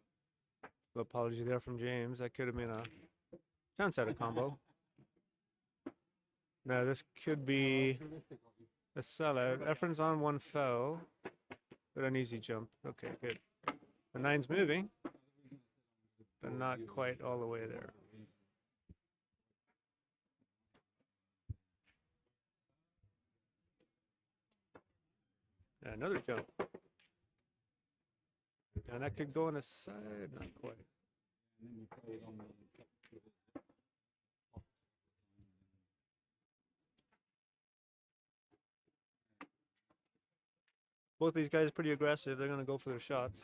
little apology there from James. That could have been a chance at a combo. Now this could be a sellout. Efrain's on 1 foul, but an easy jump. Okay, good. The 9's moving, but not quite all the way there. Another jump. And that could go on the side, not quite. Both these guys are pretty aggressive. They're going to go for their shots.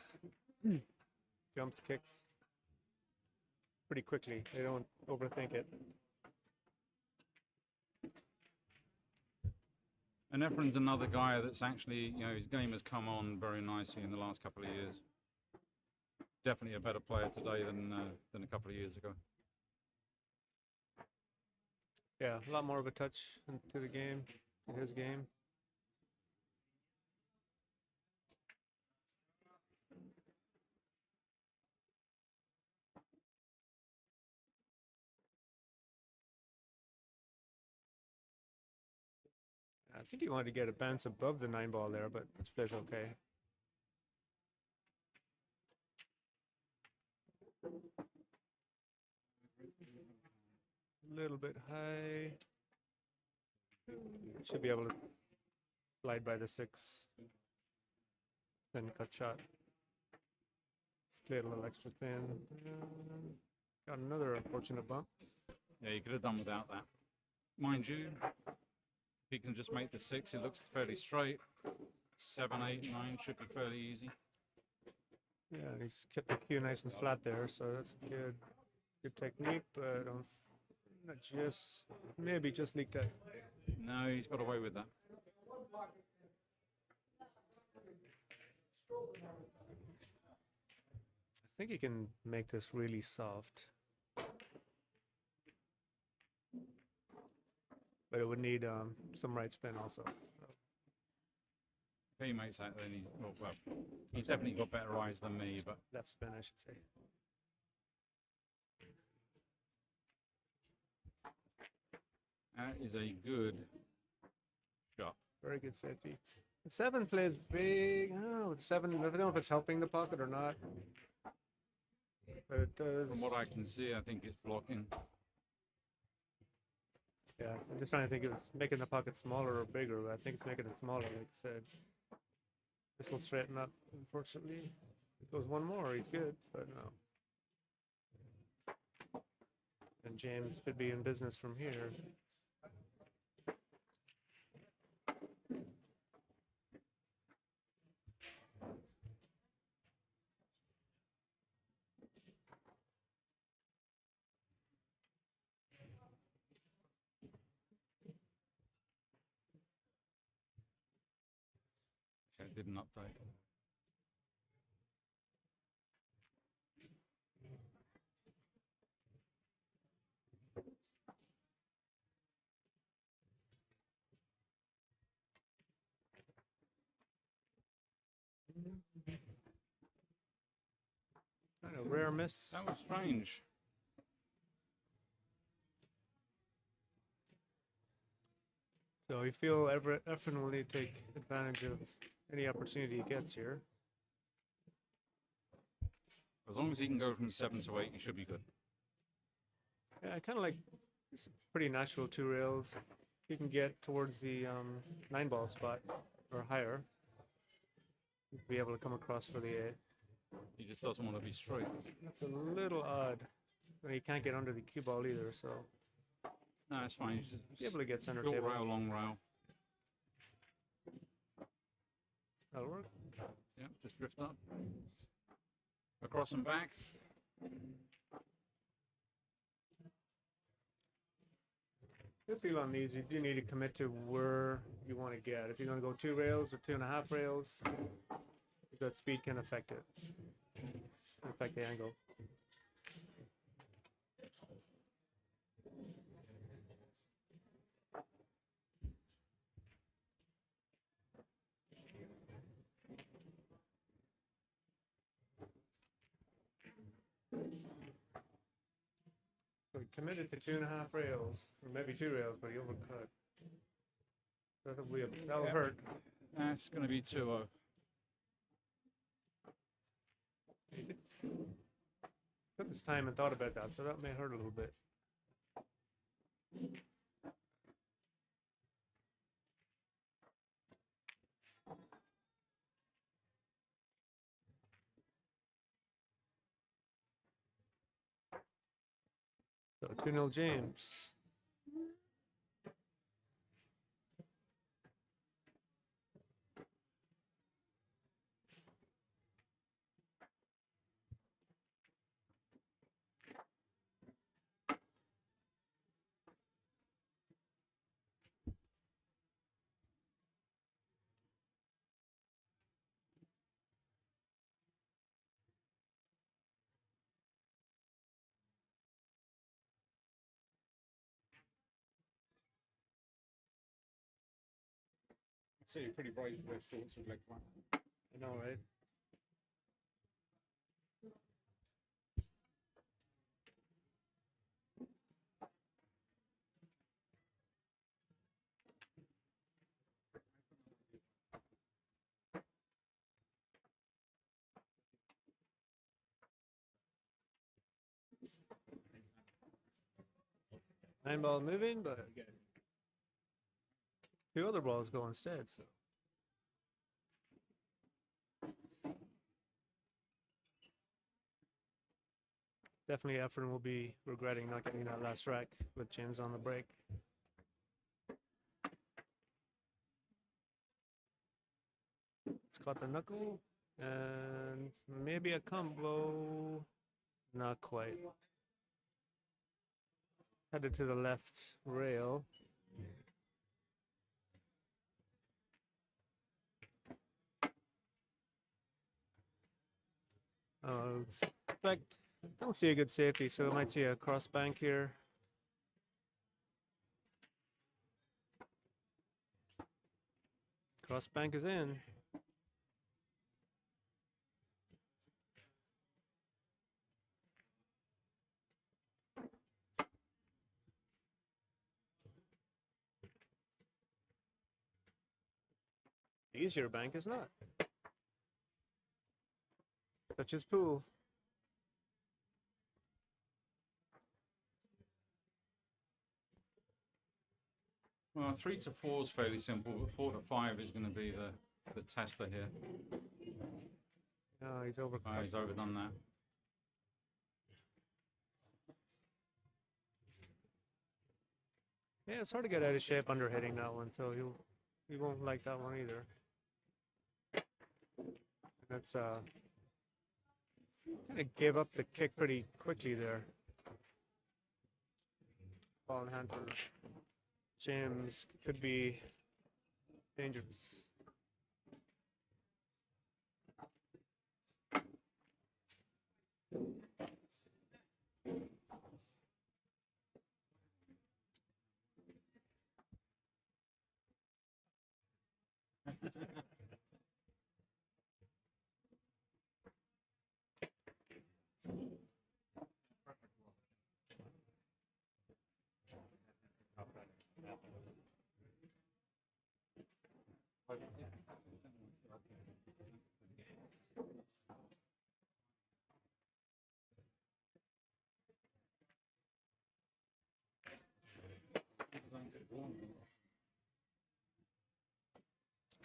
Jumps, kicks. Pretty quickly. They don't overthink it. And Efrain's another guy that's actually, you know, his game has come on very nicely in the last couple of years. Definitely a better player today than a couple of years ago. Yeah, a lot more of a touch into the game, in his game. I think he wanted to get a bounce above the 9 ball there, but this plays okay. A little bit high. Should be able to slide by the 6. Then cut shot. Let's play it a little extra thin. Got another unfortunate bump. Yeah, you could have done without that. Mind you, if he can just make the 6, it looks fairly straight. 7, 8, 9 should be fairly easy. Yeah, he's kept the cue nice and flat there, so that's good. Good technique, but not just maybe just leaked out. No, he's got away with that. I think he can make this really soft. But it would need some right spin also. If he makes that, then he's definitely got better eyes than me, but left spin, I should say. That is a good shot. Very good safety. The 7 plays big. Oh, with 7, I don't know if it's helping the pocket or not. But it does. From what I can see, I think it's blocking. Yeah, I'm just trying to think if it's making the pocket smaller or bigger, but I think it's making it smaller, like I said. This will straighten up, unfortunately. If it goes one more, he's good, but no. And James could be in business from here. It didn't update. Kind of rare miss. That was strange. So you feel Efrain will need to take advantage of any opportunity he gets here. As long as he can go from 7 to 8, he should be good. Yeah, I kind of like it's pretty natural 2 rails. He can get towards the 9 ball spot or higher. He'd be able to come across for the 8. He just doesn't want to be straight. That's a little odd. He can't get under the cue ball either, so. No, it's fine. He's just be able to get center short table. rail, long rail. That'll work. Yeah, just drift up. Across and back. If you feel on these, you do need to commit to where you want to get. If you're going to go 2 rails or 2.5 rails, that speed can affect it. Affect the angle. he committed to 2.5 rails, or maybe 2 rails, but he overcut. That'll hurt. That's going to be 2-0. Took his time and thought about that, so that may hurt a little bit. So 2-0 James. I see you're pretty brave to wear shorts with leg flat. I know, right? Nine ball moving, but 2 other balls go instead, so. Definitely Efrain will be regretting not getting that last strike with James on the break. It's caught the knuckle, and maybe a combo. Not quite. Headed to the left rail. Expect, don't see a good safety, so I might see a cross bank here. Cross bank is in. Easier bank is not. Such as pool. Well, 3 to 4 is fairly simple, but 4 to 5 is going to be the tester here. Oh, he's over. He's overdone that. Yeah, it's hard to get out of shape under hitting that one, so he won't like that one either. That's kind of gave up the kick pretty quickly there. Ball in hand for James could be dangerous.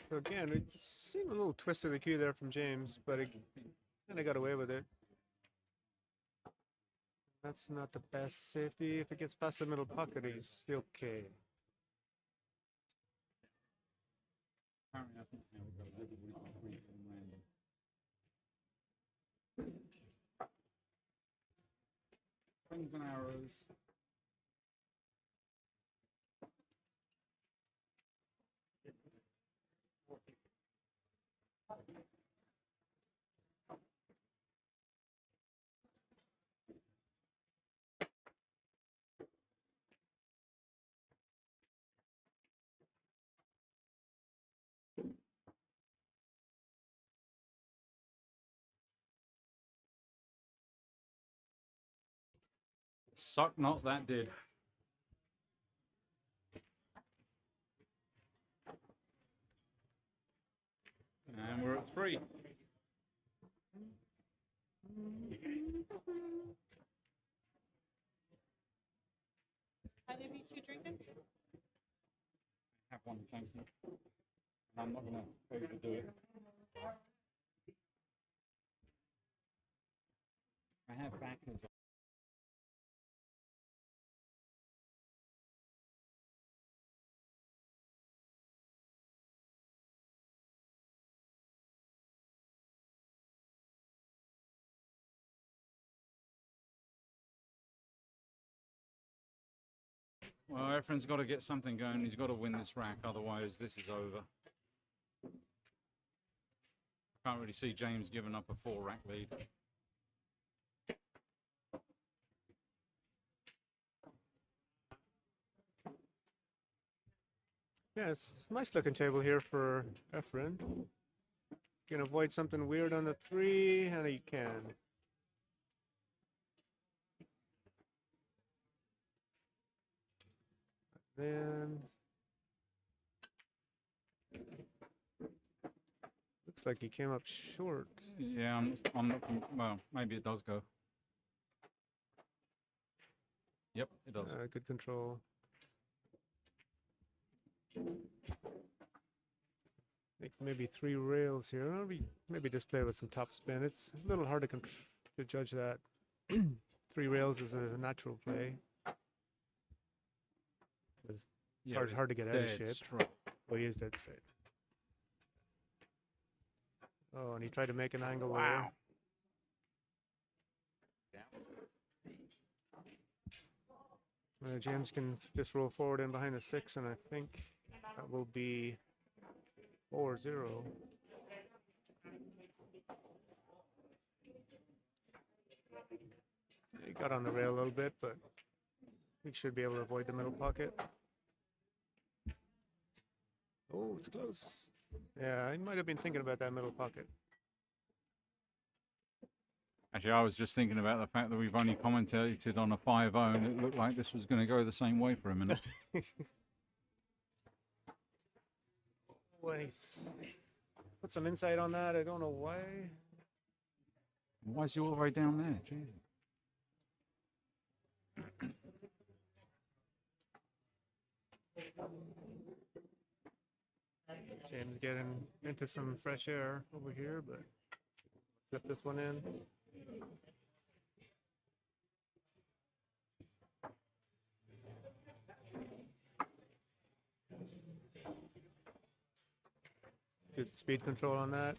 So again, it seemed a little twist of the cue there from James, but it kind of got away with it. That's not the best safety. If it gets past the middle pocket, he's okay. Swings and arrows. Suck not, that did. And we're at 3. Are there two drinking? Have one, thank you. I'm not going to pay you to do it. I have backers. Well, Efrain's got to get something going. He's got to win this rack, otherwise this is over. I can't really see James giving up a 4-rack lead. Yeah, it's a nice looking table here for Efrain. You can avoid something weird on the 3, and he can. Then looks like he came up short. Yeah, I'm not. Well, maybe it does go. Yep, it does. Good control. Make maybe 3 rails here. Maybe just play with some top spin. It's a little hard to judge that. 3 rails is a natural play. It's hard to get out of shape. Straight. Oh, he is dead straight. Oh, and he tried to make an angle Wow. there. James can just roll forward in behind the 6, and I think that will be 4-0. He got on the rail a little bit, but he should be able to avoid the middle pocket. Oh, it's close. Yeah, he might have been thinking about that middle pocket. Actually, I was just thinking about the fact that we've only commentated on a 5-0, and it looked like this was going to go the same way for a minute. Well, he's put some insight on that. I don't know why. Why is he all the way down there? Jesus. James getting into some fresh air over here, but flip this one in. Good speed control on that.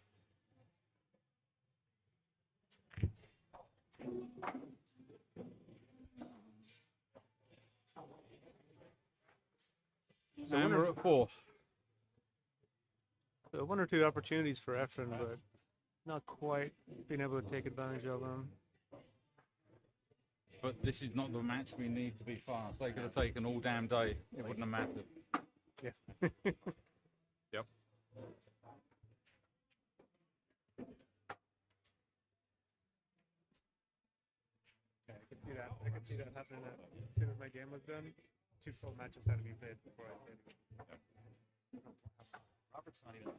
So and we're at 4. So 1 or 2 opportunities for Efrain, but not quite being able to take advantage of them. But this is not the match we need to be fast. They could have taken all damn day. It wouldn't have mattered. Yeah. Yep. Yeah, I could see that happening as soon as my game was done. 2 full matches had to be played before I played. Robert's not even.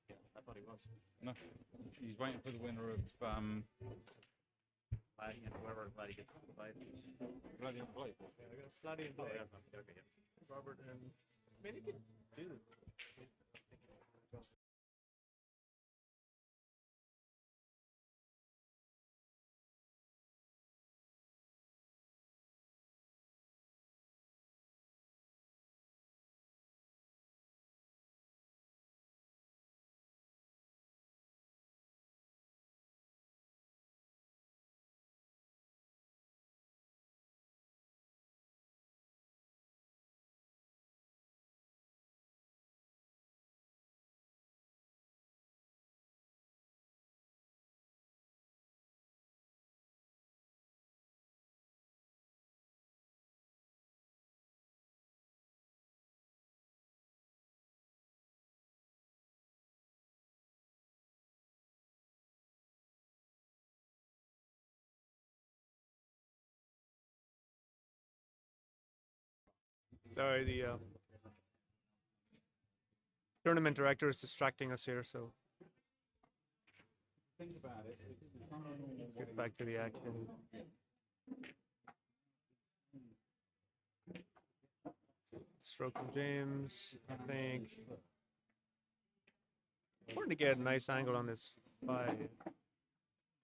Yeah, I thought he was. No, he's waiting for the winner of Vladdy and whoever Vladdy gets on the fight. Vladdy and Blake. Yeah, I got Vladdy and Blake. Oh, yeah, okay, yeah. Robert and. I mean, he could do. Sorry, the tournament director is distracting us here, so Think about it. let's get back to the action. Stroke from James, I think. Important to get a nice angle on this 5,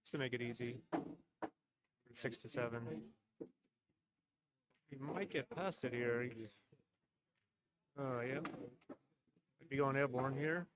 just to make it easy. 6 to 7. He might get past it here. Oh, yeah. Might be going airborne here.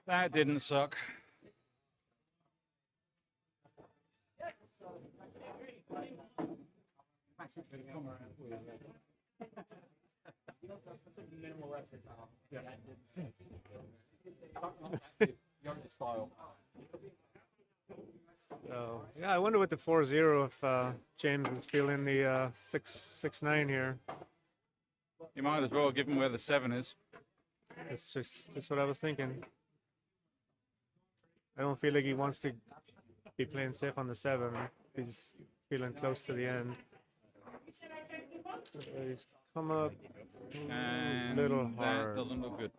That didn't suck. So, yeah, I wonder with the 4-0 if James is feeling the 6-9 here. You might as well give him where the 7 is. It's just what I was thinking. I don't feel like he wants to be playing safe on the 7. He's feeling close to the end. So he's come up a And little that hard. doesn't look good.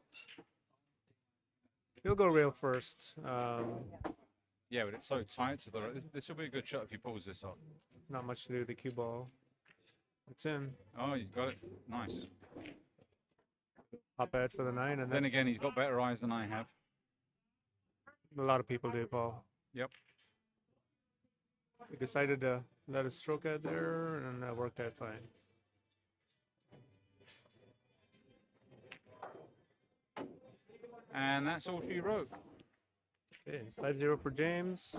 He'll go rail first. Yeah, but it's so tight to the right. This will be a good shot if he pulls this off. Not much to do with the cue ball. It's in. Oh, he's got it. Nice. Hop out for the 9, and Then again, he's got better eyes than I have. a lot of people do, Paul. Yep. We decided to let it stroke out there, and that worked out fine. And that's all she wrote. Okay, 5-0 for James.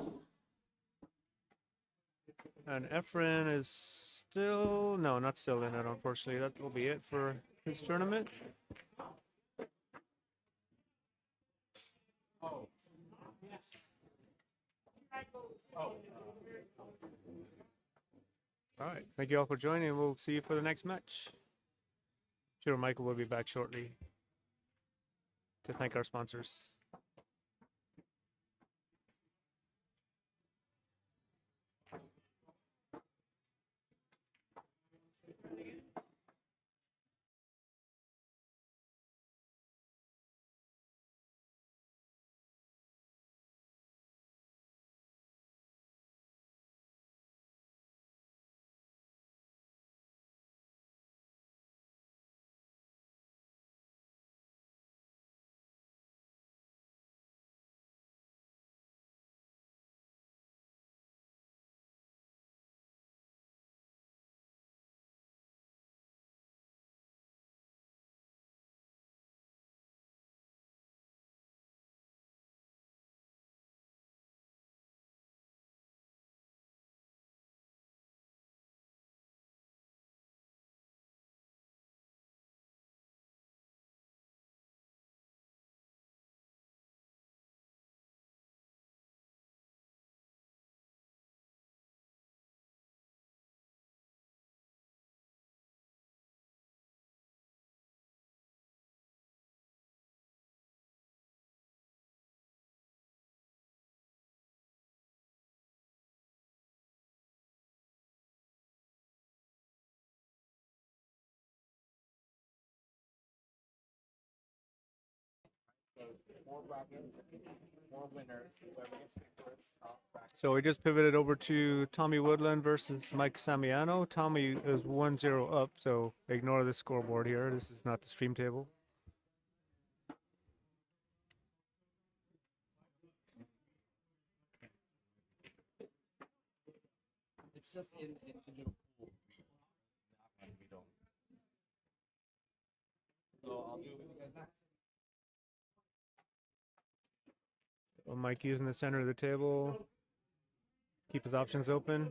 And Efrain is still, no, not still in it, unfortunately. That will be it for his tournament. All right, thank you all for joining. We'll see you for the next match. Sure, Michael will be back shortly to thank our sponsors. More winners. Whoever gets picked first, So we just pivoted over to Tommy Woodland versus Mike Samiano. Tommy is 1-0 up, so ignore the scoreboard here. This is not the stream table. It's just in digital pool. That one we don't. So I'll do it with you guys next. Well, Mike using the center of the table. Keep his options open.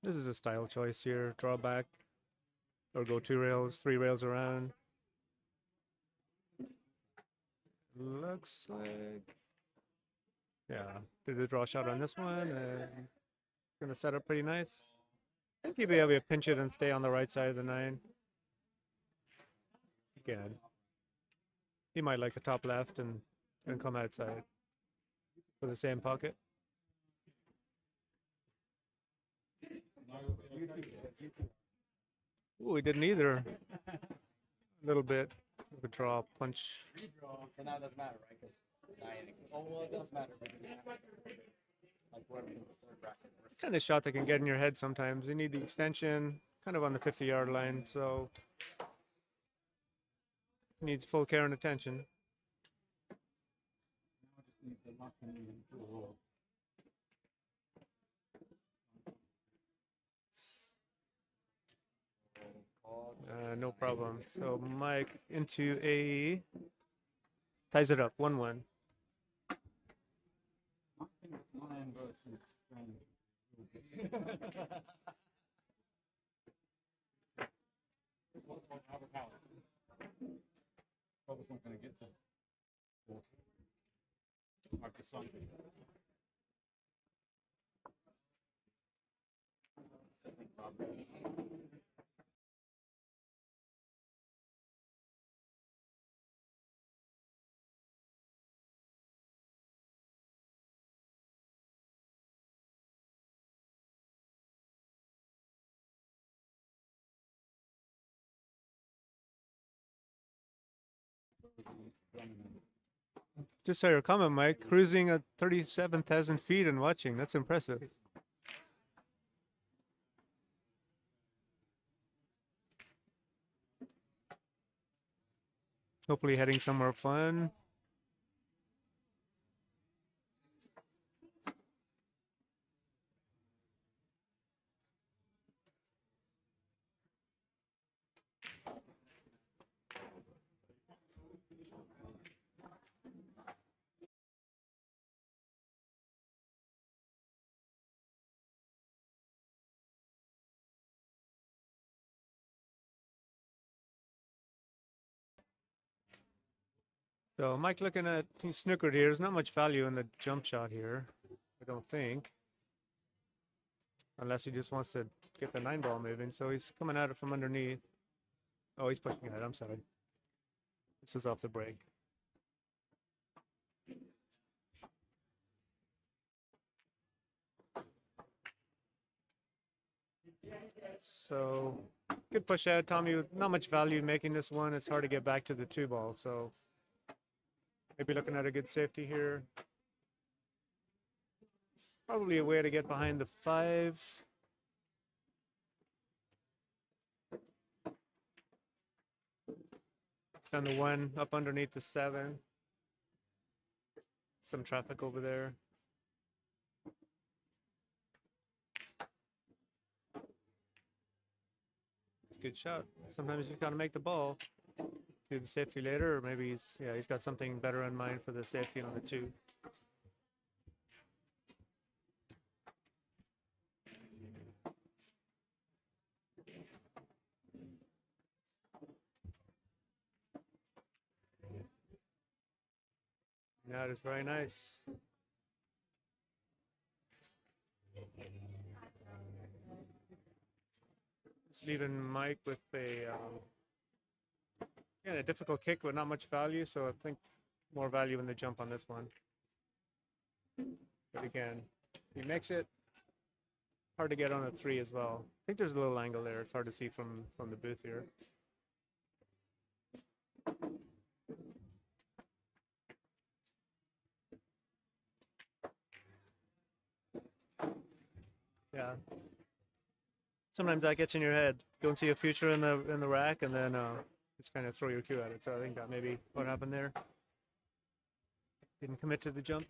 This is a style choice here. Draw back or go 2 rails, 3 rails around. Looks like, yeah, did the draw shot on this one, and gonna set up pretty nice. I think he'll be able to pinch it and stay on the right side of the 9. Again, he might like the top left and come outside for the same pocket. Ooh, he didn't either. A little bit of a draw punch. So now it doesn't matter, right? Because oh well, it does matter because like we're in the third bracket. Kind of shot that can get in your head sometimes. You need the extension, kind of on the 50-yard line, so needs full care and attention. No problem. So Mike into a ties it up 1-1. Probably not going to get to. Just saw your comment, Mike. Cruising at 37,000 feet and watching. That's impressive. Hopefully heading somewhere fun. So Mike looking at, he's snookered here. There's not much value in the jump shot here, I don't think. Unless he just wants to get the 9-ball moving. So he's coming at it from underneath. Oh, he's pushing it. I'm sorry. This was off the break. So good push out, Tommy. Not much value in making this one. It's hard to get back to the 2-ball. So maybe looking at a good safety here. Probably a way to get behind the 5. Send the 1 up underneath the 7. Some traffic over there. It's a good shot. Sometimes you gotta make the ball. Do the safety later, or maybe he's got something better in mind for the safety on the 2. That is very nice. It's leaving Mike with a a difficult kick with not much value, so I think more value in the jump on this one. But again, he makes it. Hard to get on a 3 as well. I think there's a little angle there. It's hard to see from the booth here. Yeah. Sometimes that gets in your head. Don't see a future in the rack, and then just kind of throw your cue at it. So I think that may be what happened there. Didn't commit to the jump.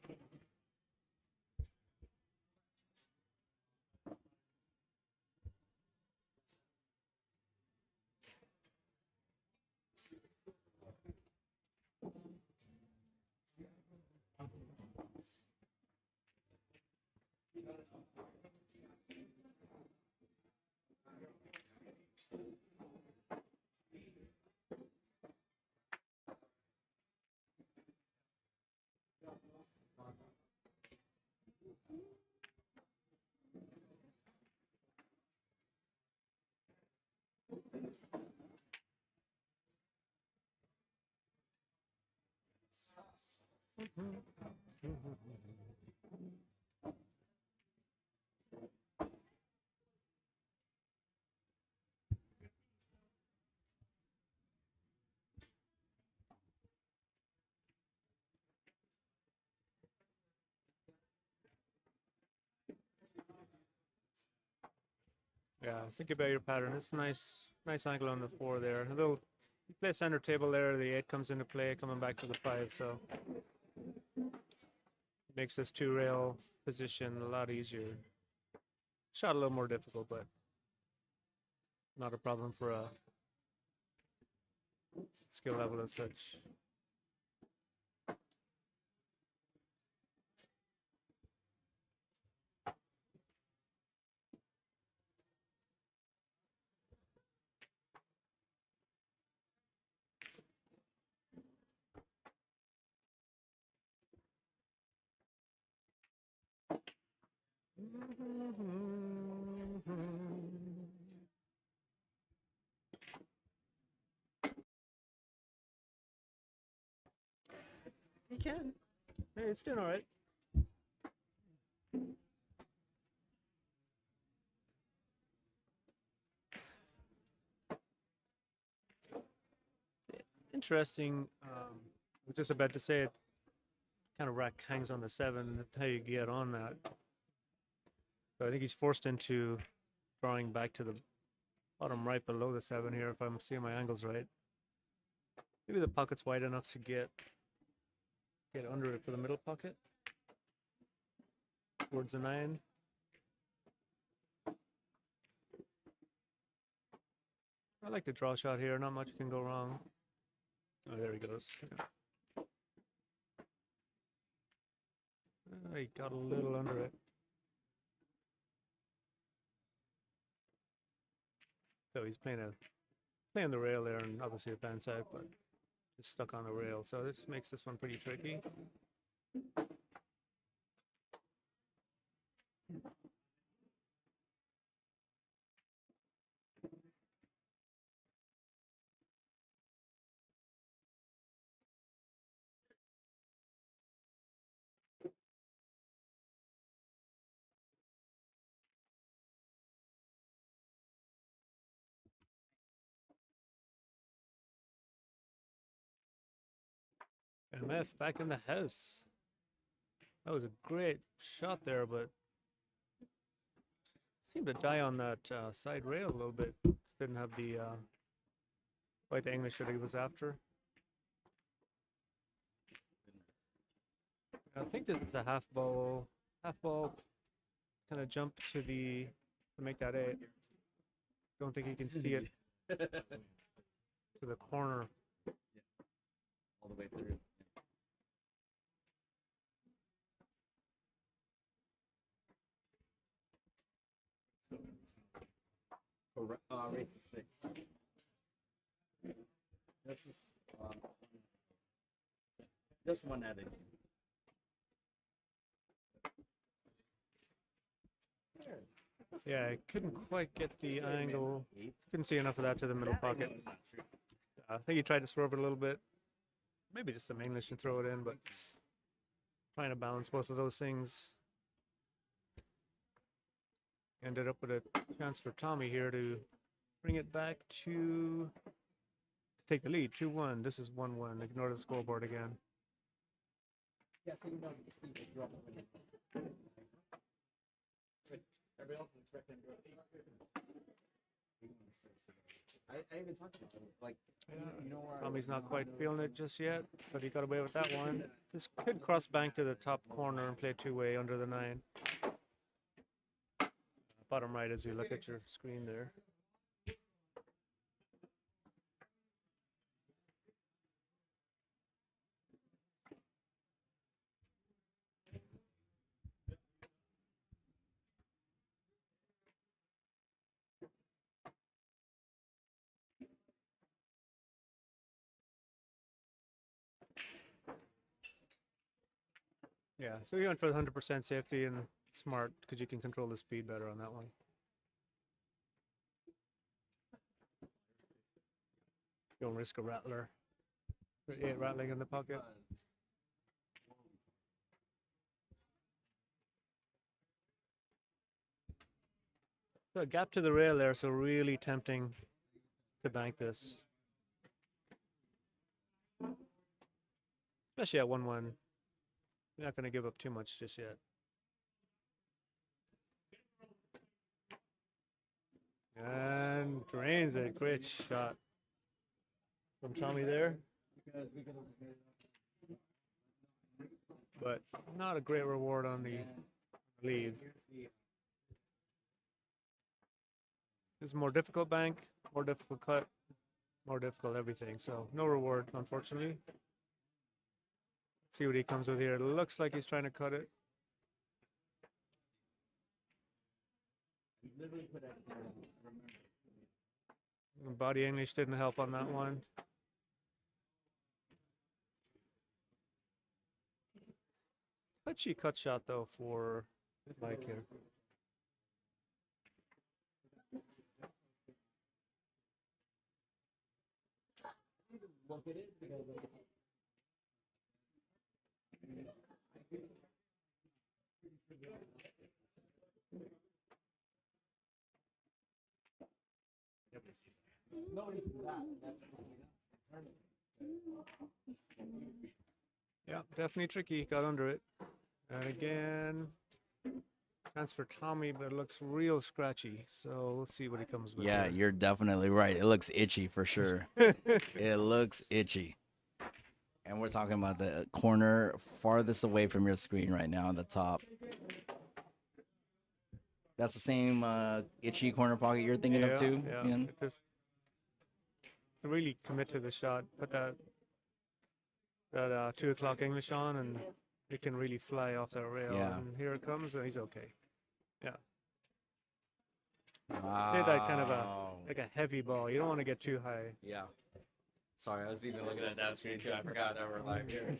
Yeah, think about your pattern. It's nice angle on the 4 there. A little, you play center table there, the 8 comes into play, coming back to the 5, so makes this 2-rail position a lot easier. Shot a little more difficult, but not a problem for a skill level as such. He can. Hey, it's doing all right. Interesting. I was just about to say it. Kind of rack hangs on the 7. How you get on that? So I think he's forced into drawing back to the bottom right below the 7 here, if I'm seeing my angles right. Maybe the pocket's wide enough to get under it for the middle pocket. Towards the 9. I like the draw shot here. Not much can go wrong. Oh, there he goes. He got a little under it. So he's playing the rail there, and obviously it pans out, but it's stuck on the rail. So this makes this one pretty tricky. MF back in the house. That was a great shot there, but seemed to die on that side rail a little bit. Didn't have the quite the English that he was after. I think this is a half ball kind of jump to make that 8. Don't think he can see it to the corner. All the way through. Race is 6. This is just one added. Yeah, I couldn't quite get the angle. Couldn't see enough of that to the middle pocket. I think he tried to swerve it a little bit. Maybe just some English and throw it in, but trying to balance both of those things. Ended up with a chance for Tommy here to bring it back to take the lead. 2-1. This is 1-1. Ignore the scoreboard again. Yeah, so you know, Steve, you're up winning. Everybody else is expecting to go. I even talked about it. Like, you know where Tommy's not quite feeling it just yet, but he got away with that one. This could cross bank to the top corner and play 2-way under the 9. Bottom right as you look at your screen there. Yeah, so you went for the 100% safety and smart because you can control the speed better on that one. Don't risk a rattler. 8 rattling in the pocket. So a gap to the rail there, so really tempting to bank this. Especially at 1-1. You're not going to give up too much just yet. And drains it. Great shot from Tommy there. But not a great reward on the leave. This is more difficult bank, more difficult cut, more difficult everything. So no reward, unfortunately. Let's see what he comes with here. It looks like he's trying to cut it. Body English didn't help on that one. Touchy cut shot though for Mike here. Yeah, definitely tricky. Got under it. And again, chance for Tommy, but it looks real scratchy. So we'll see what he comes with. Yeah, here. you're definitely right. It looks itchy for sure. It looks itchy. And we're talking about the corner farthest away from your screen right now on the top. That's the same itchy corner pocket you're thinking of too, Yeah, Ian? just to really commit to the shot, put that 2 o'clock English on, and it can really fly off that rail. Yeah. And here it comes, and he's okay. Yeah. Wow. Hit that kind of like a heavy ball. You don't want to get too high. Yeah. Sorry, I was even looking at that screen too. I forgot that we're live here.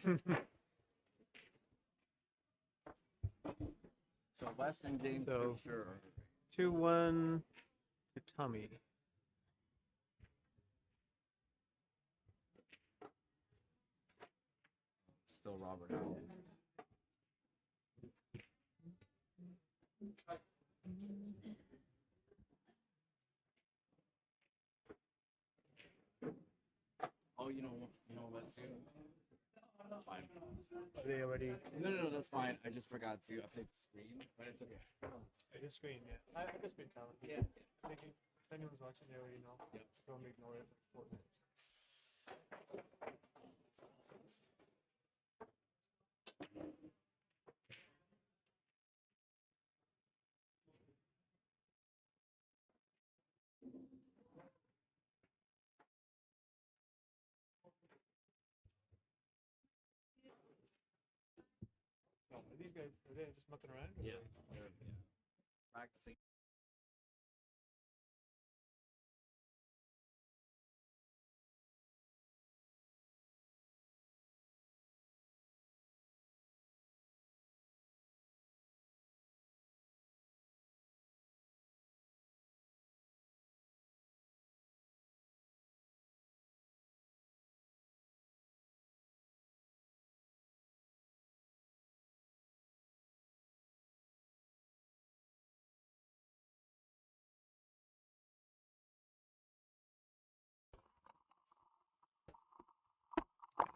So West and James So, for sure. 2-1 to Tommy. Still Robert Howell. Oh, you know what too? That's fine. Are they already? No, that's fine. I just forgot to update the screen, but it's okay. The screen, yeah. I just been telling. Yeah. If anyone's watching, they already know. Yep. Don't ignore it. Oh, are these guys, are they just mucking around? Yeah. Practicing.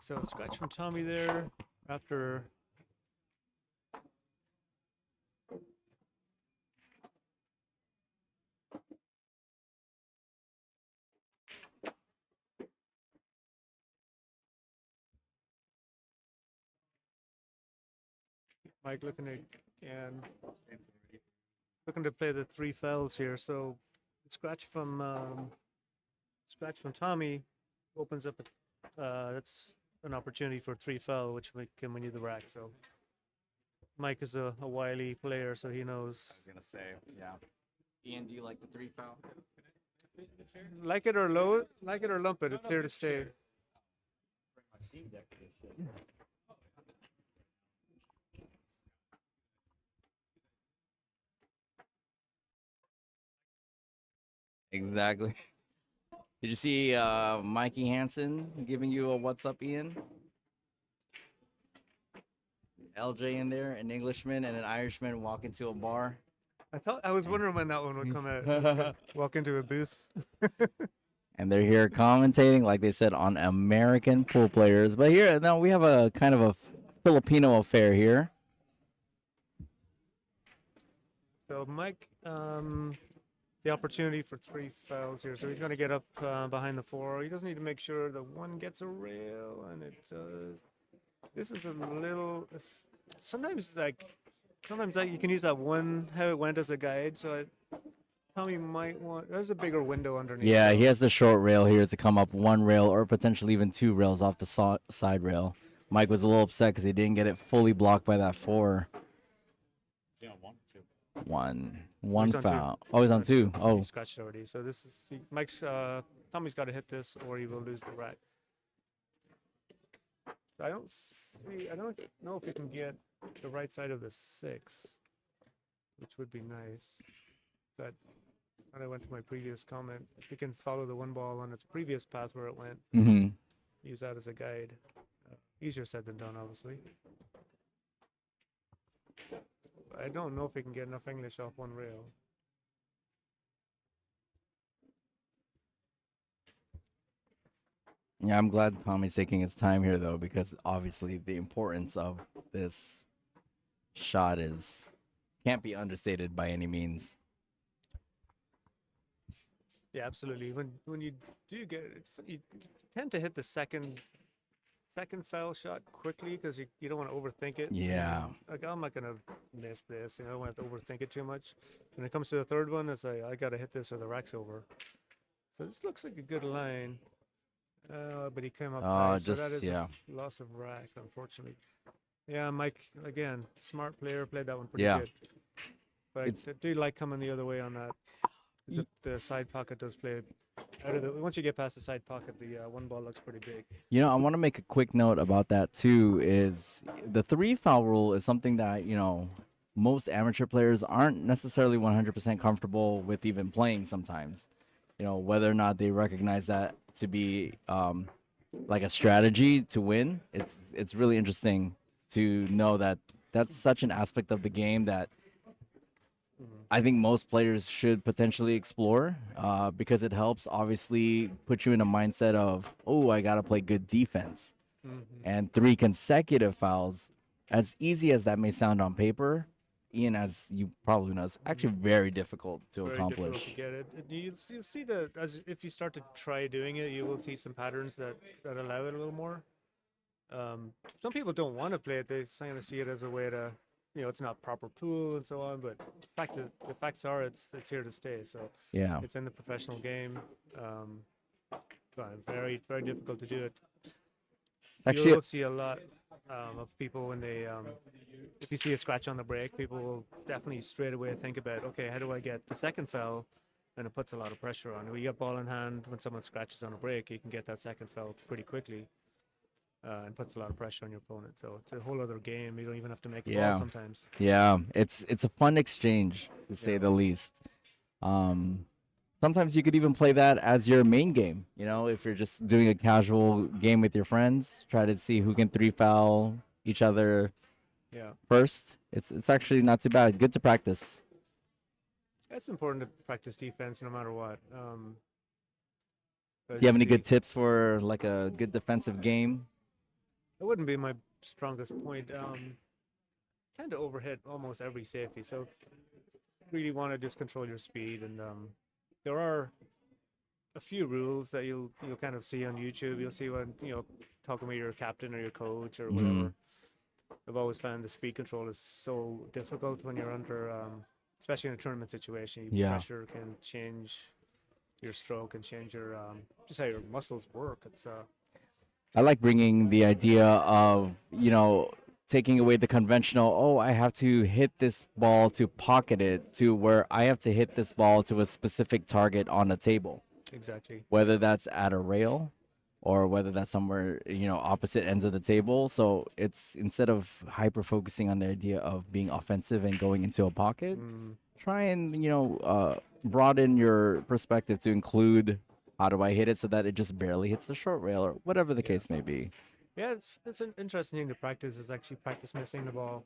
So scratch from Tommy there after. Mike looking to play the 3 fells here. So scratch from Tommy opens up that's an opportunity for 3 fell, which can win you the rack. So Mike is a wily player, so he knows. I was gonna say, yeah. Ian, do you like the 3 foul? Like it or lump it. It's here to stay. Exactly. Did you see Mikey Hansen giving you a "What's up, Ian"? LJ in there, an Englishman and an Irishman walk into a bar. I was wondering when that one would come out. Walk into a booth. And they're here commentating, like they said, on American pool players. But here, now we have a kind of a Filipino affair here. So Mike, the opportunity for 3 fouls here. So he's going to get up behind the 4. He doesn't need to make sure the 1 gets a rail, and it does. This is a little. Sometimes you can use that 1 how it went as a guide. So Tommy might want. There's a bigger window underneath. Yeah, he has the short rail here to come up 1 rail or potentially even 2 rails off the side rail. Mike was a little upset because he didn't get it fully blocked by that 4. Is he on 1 or 2? One He's on 2. foul. Oh, he's on 2. Oh. He scratched already. So this is Mike's. Tommy's got to hit this, or he will lose the rack. I don't know if he can get the right side of the 6, which would be nice. That when I went to my previous comment, if you can follow the 1 ball on its previous path where it went, use that as a guide. Easier said than done, obviously. I don't know if he can get enough English off 1 rail. Yeah, I'm glad Tommy's taking his time here, though, because obviously the importance of this shot can't be understated by any means. Yeah, absolutely. When you do get it, you tend to hit the second foul shot quickly because you don't want to overthink it. Yeah. Like, I'm not gonna miss this. I don't want to overthink it too much. When it comes to the 3rd one, it's like I gotta hit this or the rack's over. So this looks like a good line. But he came up high, so that is a loss of rack, unfortunately. Yeah, Mike, again, smart player, played that one pretty good. But I do like coming the other way on that. The side pocket does play out of the. Once you get past the side pocket, the 1 ball looks pretty big. You know, I want to make a quick note about that too. Is the 3 foul rule is something that most amateur players aren't necessarily 100% comfortable with even playing sometimes. Whether or not they recognize that to be like a strategy to win. It's really interesting to know that that's such an aspect of the game that I think most players should potentially explore because it helps obviously put you in a mindset of, oh, I got to play good defense. And 3 consecutive fouls, as easy as that may sound on paper, Ian, as you probably know, it's actually very difficult to accomplish. Difficult to get it. You'll see that if you start to try doing it, you will see some patterns that allow it a little more. Some people don't want to play it. They kind of see it as a way to, it's not proper pool and so on. But the facts are, it's here to stay. So yeah, it's in the professional game. But very, very difficult to do it. Actually, you'll see a lot of people when they, if you see a scratch on the break, people will definitely straight away think about, okay, how do I get the 2nd foul? And it puts a lot of pressure on. When you get ball in hand, when someone scratches on a break, you can get that 2nd foul pretty quickly, and puts a lot of pressure on your opponent. So it's a whole other game. You don't even have to make a ball sometimes. Yeah, it's a fun exchange to say the least. Sometimes you could even play that as your main game. If you're just doing a casual game with your friends, try to see who can 3 foul each other first. It's actually not too bad. Good to practice. It's important to practice defense no matter what. Do you have any good tips for like a good defensive game? It wouldn't be my strongest point. Tend to overhit almost every safety. So really want to just control your speed, and there are a few rules that you'll kind of see on YouTube. You'll see when talking with your captain or your coach or whatever. I've always found the speed control is so difficult when you're under, especially in a tournament situation. Pressure can change your stroke and change your just how your muscles work. It's I like bringing the idea of taking away the conventional, oh, I have to hit this ball to pocket it, to where I have to hit this ball to a specific target on the table. Exactly. Whether that's at a rail or whether that's somewhere, opposite ends of the table. So it's instead of hyper focusing on the idea of being offensive and going into a pocket, try and, broaden your perspective to include how do I hit it so that it just barely hits the short rail or whatever the case may be. Yeah, it's an interesting thing to practice is actually practice missing the ball.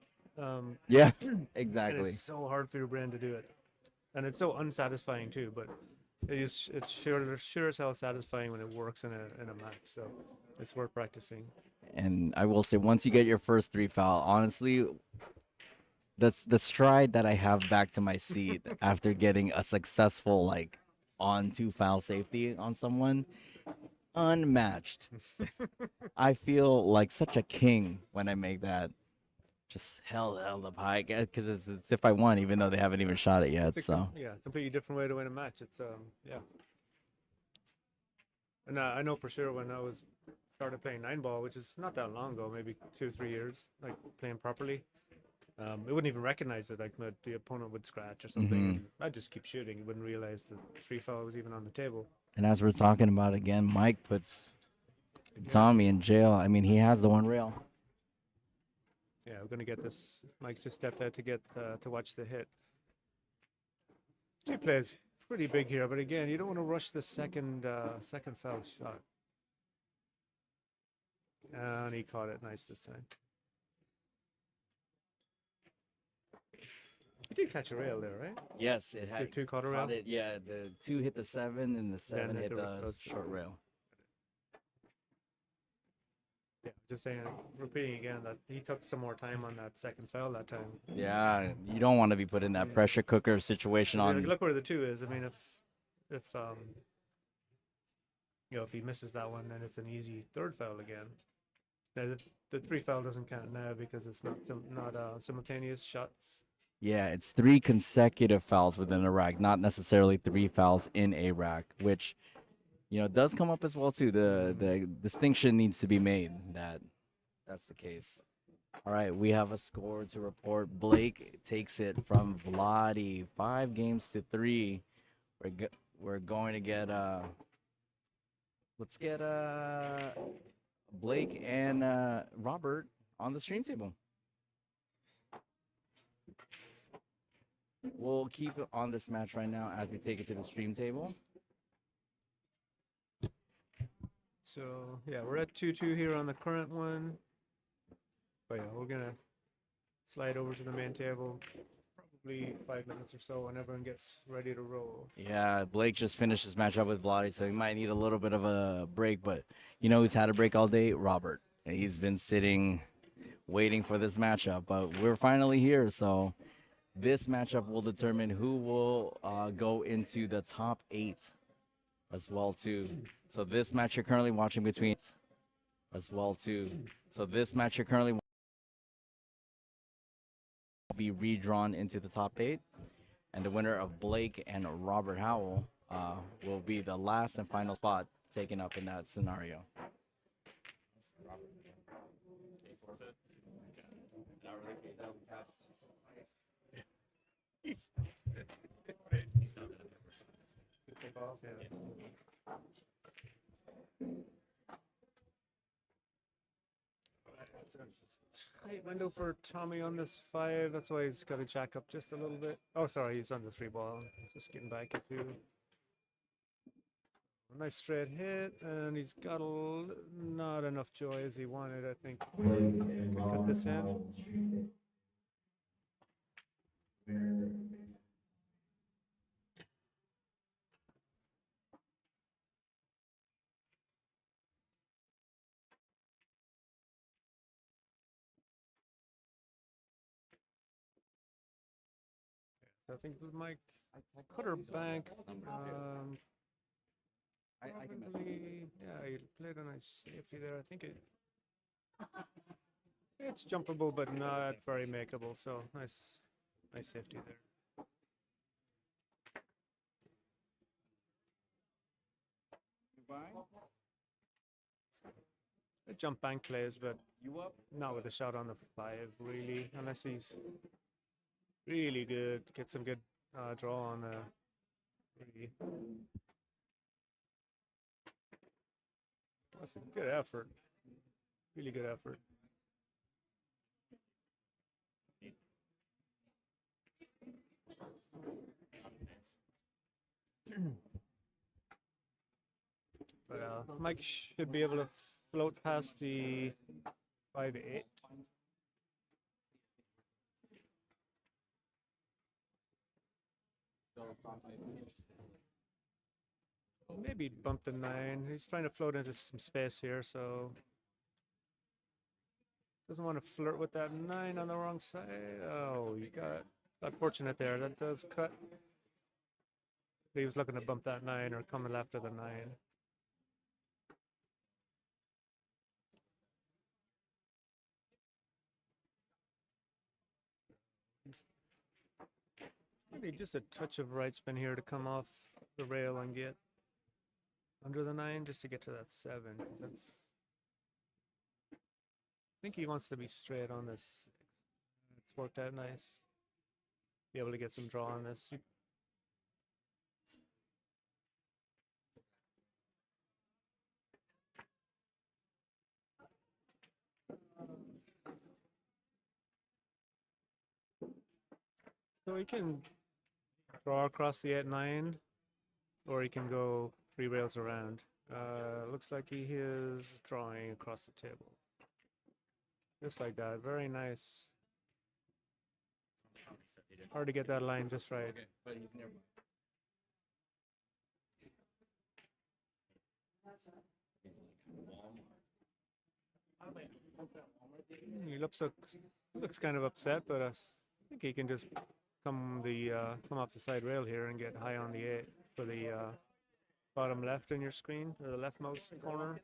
Yeah, And exactly. it's so hard for your brain to do it, and it's so unsatisfying too. But it's sure as hell satisfying when it works in a match. So it's worth practicing. And I will say, once you get your first 3 foul, honestly, that's the stride that I have back to my seat after getting a successful like on 2 foul safety on someone, unmatched. I feel like such a king when I make that. Just held up high because it's if I won, even though they haven't even shot it yet. It's a So yeah, completely different way to win a match. It's yeah. And I know for sure when I started playing 9-ball, which is not that long ago, maybe 2 or 3 years, like playing properly, it wouldn't even recognize it. Like the opponent would scratch or something, and I'd just keep shooting. You wouldn't realize the 3 foul was even on the table. and as we're talking about again, Mike puts Tommy in jail. I mean, he has the one rail. Yeah, we're gonna get this. Mike just stepped out to get to watch the hit. 2 plays pretty big here, but again, you don't want to rush the second foul shot. And he caught it nice this time. He did catch a rail there, right? Yes, it had. 2 caught a rail. It, yeah, the 2 hit the 7, and the 7 hit hit the the short rail. Yeah, just saying, repeating again that he took some more time on that second foul that time. Yeah, you don't want to be put in that pressure cooker situation I mean, on. look where the 2 is. I mean, if you know, if he misses that one, then it's an easy 3rd foul again. Now the 3 foul doesn't count now because it's not simultaneous shots. Yeah, it's 3 consecutive fouls within a rack, not necessarily 3 fouls in a rack, which, you know, does come up as well too. The distinction needs to be made that that's the case. All right, we have a score to report. Blake takes it from Vladi, 5-3. We're going to get let's get Blake and Robert on the stream table. We'll keep it on this match right now as we take it to the stream table. So yeah, we're at 2-2 here on the current one. But yeah, we're gonna slide over to the main table probably 5 minutes or so when everyone gets ready to roll. Yeah, Blake just finished his match up with Vladi, so he might need a little bit of a break. But you know who's had a break all day? Robert. And he's been sitting, waiting for this matchup. But we're finally here, so this matchup will determine who will go into the top 8 as well too. So this match you're currently watching between as well too. So this match you're currently will be redrawn into the top 8, and the winner of Blake and Robert Howell will be the last and final spot taken up in that scenario. Tight window for Tommy on this 5. That's why he's got to jack up just a little bit. Oh, sorry, he's on the 3-ball. Just getting back at 2. A nice straight hit, and he's got not enough joy as he wanted, I think. Could cut this in. I think with Mike cutter bank, yeah, he played a nice safety there. I think it's jumpable, but not very makeable. So nice safety there. A jump bank plays, but not with a shot on the 5, really, unless he's really good. Get some good draw on the 3. That's a good effort. Really good effort. But Mike should be able to float past the 5-8. Maybe bump the 9. He's trying to float into some space here, so doesn't want to flirt with that 9 on the wrong side. Oh, you got fortunate there. That does cut. He was looking to bump that 9 or coming after the 9. Maybe just a touch of right spin here to come off the rail and get under the 9 just to get to that 7, because that's. I think he wants to be straight on this. It's worked out nice. Be able to get some draw on this. So he can draw across the 8-9, or he can go 3 rails around. Looks like he is drawing across the table. Just like that. Very nice. Hard to get that line just right. He looks kind of upset, but I think he can just come off the side rail here and get high on the 8 for the bottom left in your screen, or the leftmost corner.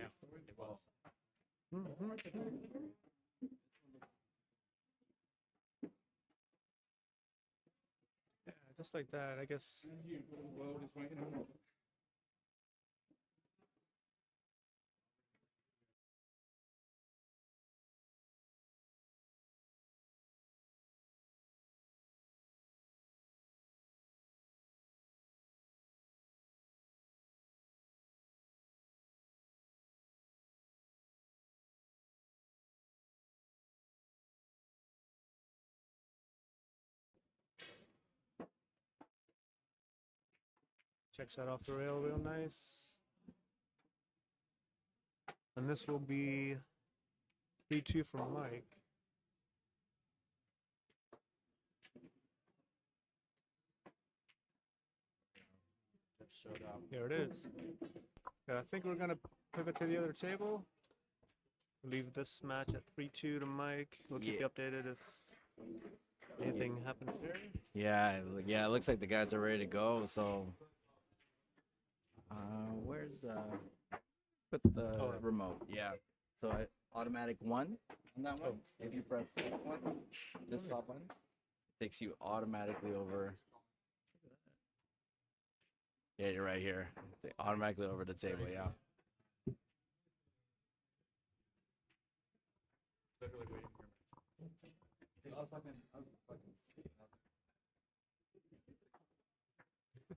Yeah, just like that, I guess. Checks that off the rail real nice. And this will be 3-2 from Mike. Here it is. I think we're going to pivot to the other table. Leave this match at 3-2 to Mike. We'll keep you updated if anything happens here. Yeah, it looks like the guys are ready to go. So, where's put the remote? Yeah. So automatic 1 on that one. If you press this one, this top one, it takes you automatically over. Yeah, you're right here. Automatically over the table. Yeah.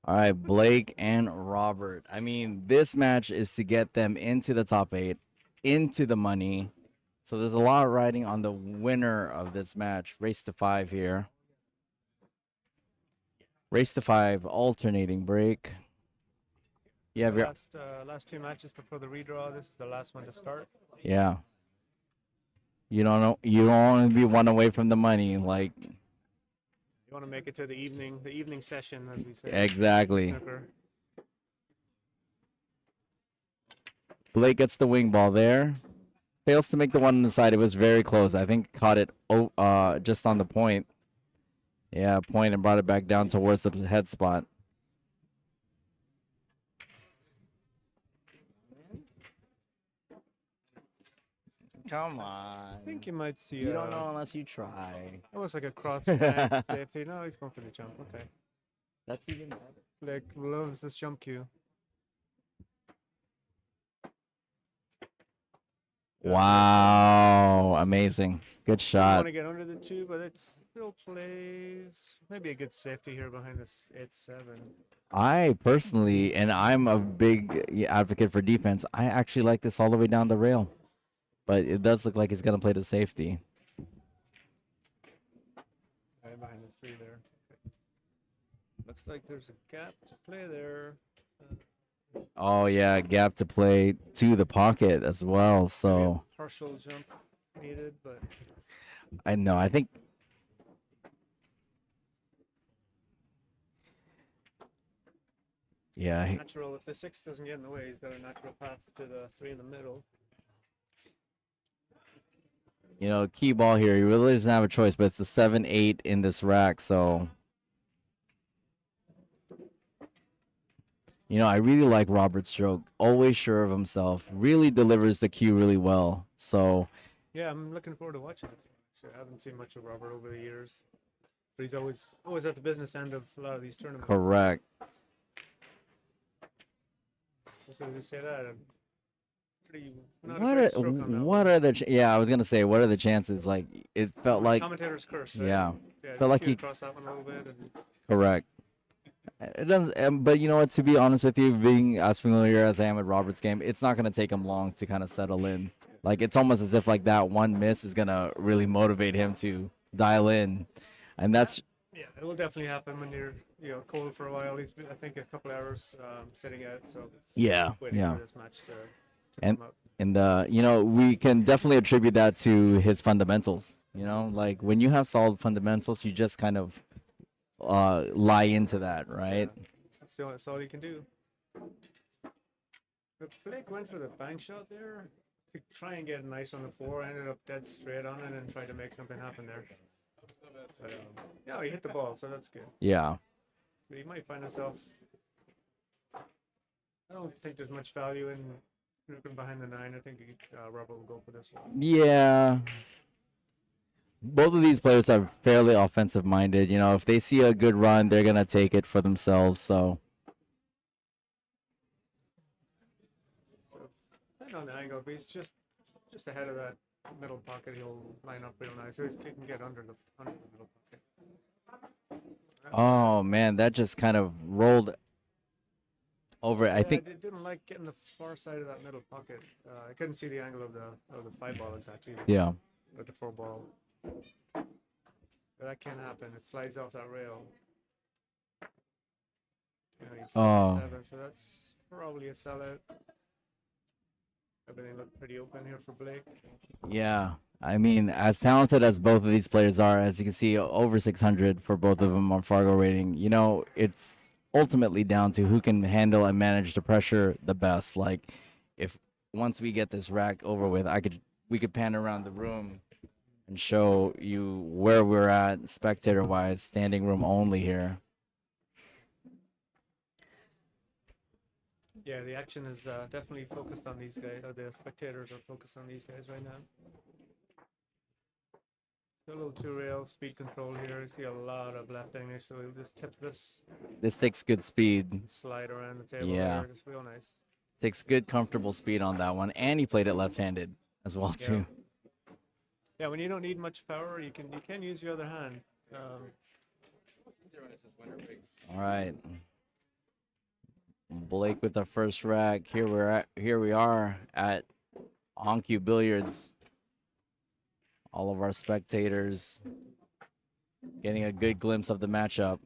All right, Blake and Robert. I mean, this match is to get them into the top 8, into the money. So there's a lot riding on the winner of this match. Race to 5 here. Race to 5, alternating break. You have your last 2 matches before the redraw. This is the last one to start. Yeah. You don't know. You don't want to be 1 away from the money. Like, you want to make it to the evening session, as we say. Exactly. Snooker. Blake gets the wing ball there. Fails to make the one on the side. It was very close. I think caught it just on the point. Yeah, point and brought it back down towards the head spot. Come on. I think you might see. You don't know unless you try. Almost like a cross back safety. No, he's going for the jump. Okay. That's even better. Blake loves this jump cue. Wow, amazing. Good I shot. want to get under the 2, but it still plays. Maybe a good safety here behind this 8-7. I personally, and I'm a big advocate for defense, I actually like this all the way down the rail. But it does look like he's going to play the safety. Right behind the 3 there. Okay. Looks like there's a gap to play there. Oh yeah, gap to play to the pocket as well. So Partial jump needed, but I know. I think. Yeah. natural. If the 6 doesn't get in the way, he's got a natural path to the 3 in the middle. You know, key ball here. He really doesn't have a choice, but it's the 7-8 in this rack. So, you know, I really like Robert's stroke. Always sure of himself. Really delivers the cue really well. So, Yeah, I'm looking forward to watching it. I haven't seen much of Robert over the years, but he's always at the business end of a lot of these tournaments. correct. Just as you say that, pretty not a What great are, stroke on that what one. are the yeah? I was gonna say, what are the chances? Like it felt like Commentator's curse, right? yeah, Yeah, felt like skewed he across that one a little bit. And correct. It doesn't, but you know what? To be honest with you, being as familiar as I am with Robert's game, it's not gonna take him long to kind of settle in. Like it's almost as if like that one miss is gonna really motivate him to dial in, and that's yeah, it will definitely happen when you're cold for a while. He's been, I think, a couple hours sitting out, so yeah, waiting yeah. for this match to and come up. you know, we can definitely attribute that to his fundamentals. You know, like when you have solid fundamentals, you just kind of lie into that, right? That's all you can do. But Blake went for the bank shot there. Could try and get nice on the 4, ended up dead straight on it, and tried to make something happen there. But, yeah, he hit the ball, so that's good. Yeah. But he might find himself. I don't think there's much value in snooping behind the 9. I think Robert will go for this one. Yeah. Both of these players are fairly offensive minded. You know, if they see a good run, they're gonna take it for themselves. So Depending on the angle, but he's just ahead of that middle pocket. He'll line up real nice. So he can get under the middle pocket. oh man, that just kind of rolled over. I think I didn't like getting the far side of that middle pocket. I couldn't see the angle of the 5 ball exactly. Yeah. Or the 4 ball. But that can happen. It slides off that rail. Yeah, he's Oh. 7, so that's probably a sellout. Everything looked pretty open here for Blake. yeah. I mean, as talented as both of these players are, as you can see, over 600 for both of them on Fargo rating. You know, it's ultimately down to who can handle and manage the pressure the best. Like, if once we get this rack over with, we could pan around the room and show you where we're at spectator wise, standing room only here. Yeah, the action is definitely focused on these guys. Or the spectators are focused on these guys right now. A little 2-rail speed control here. You see a lot of left English, so we'll just tip this. This takes good speed. Slide around the table. Yeah. There. It's real nice. Takes good, comfortable speed on that one. And he played it left-handed as well, Yeah. too. Yeah, when you don't need much power, you can use your other hand. All right. Blake with the first rack. Here we are at Honku Billiards. All of our spectators getting a good glimpse of the matchup.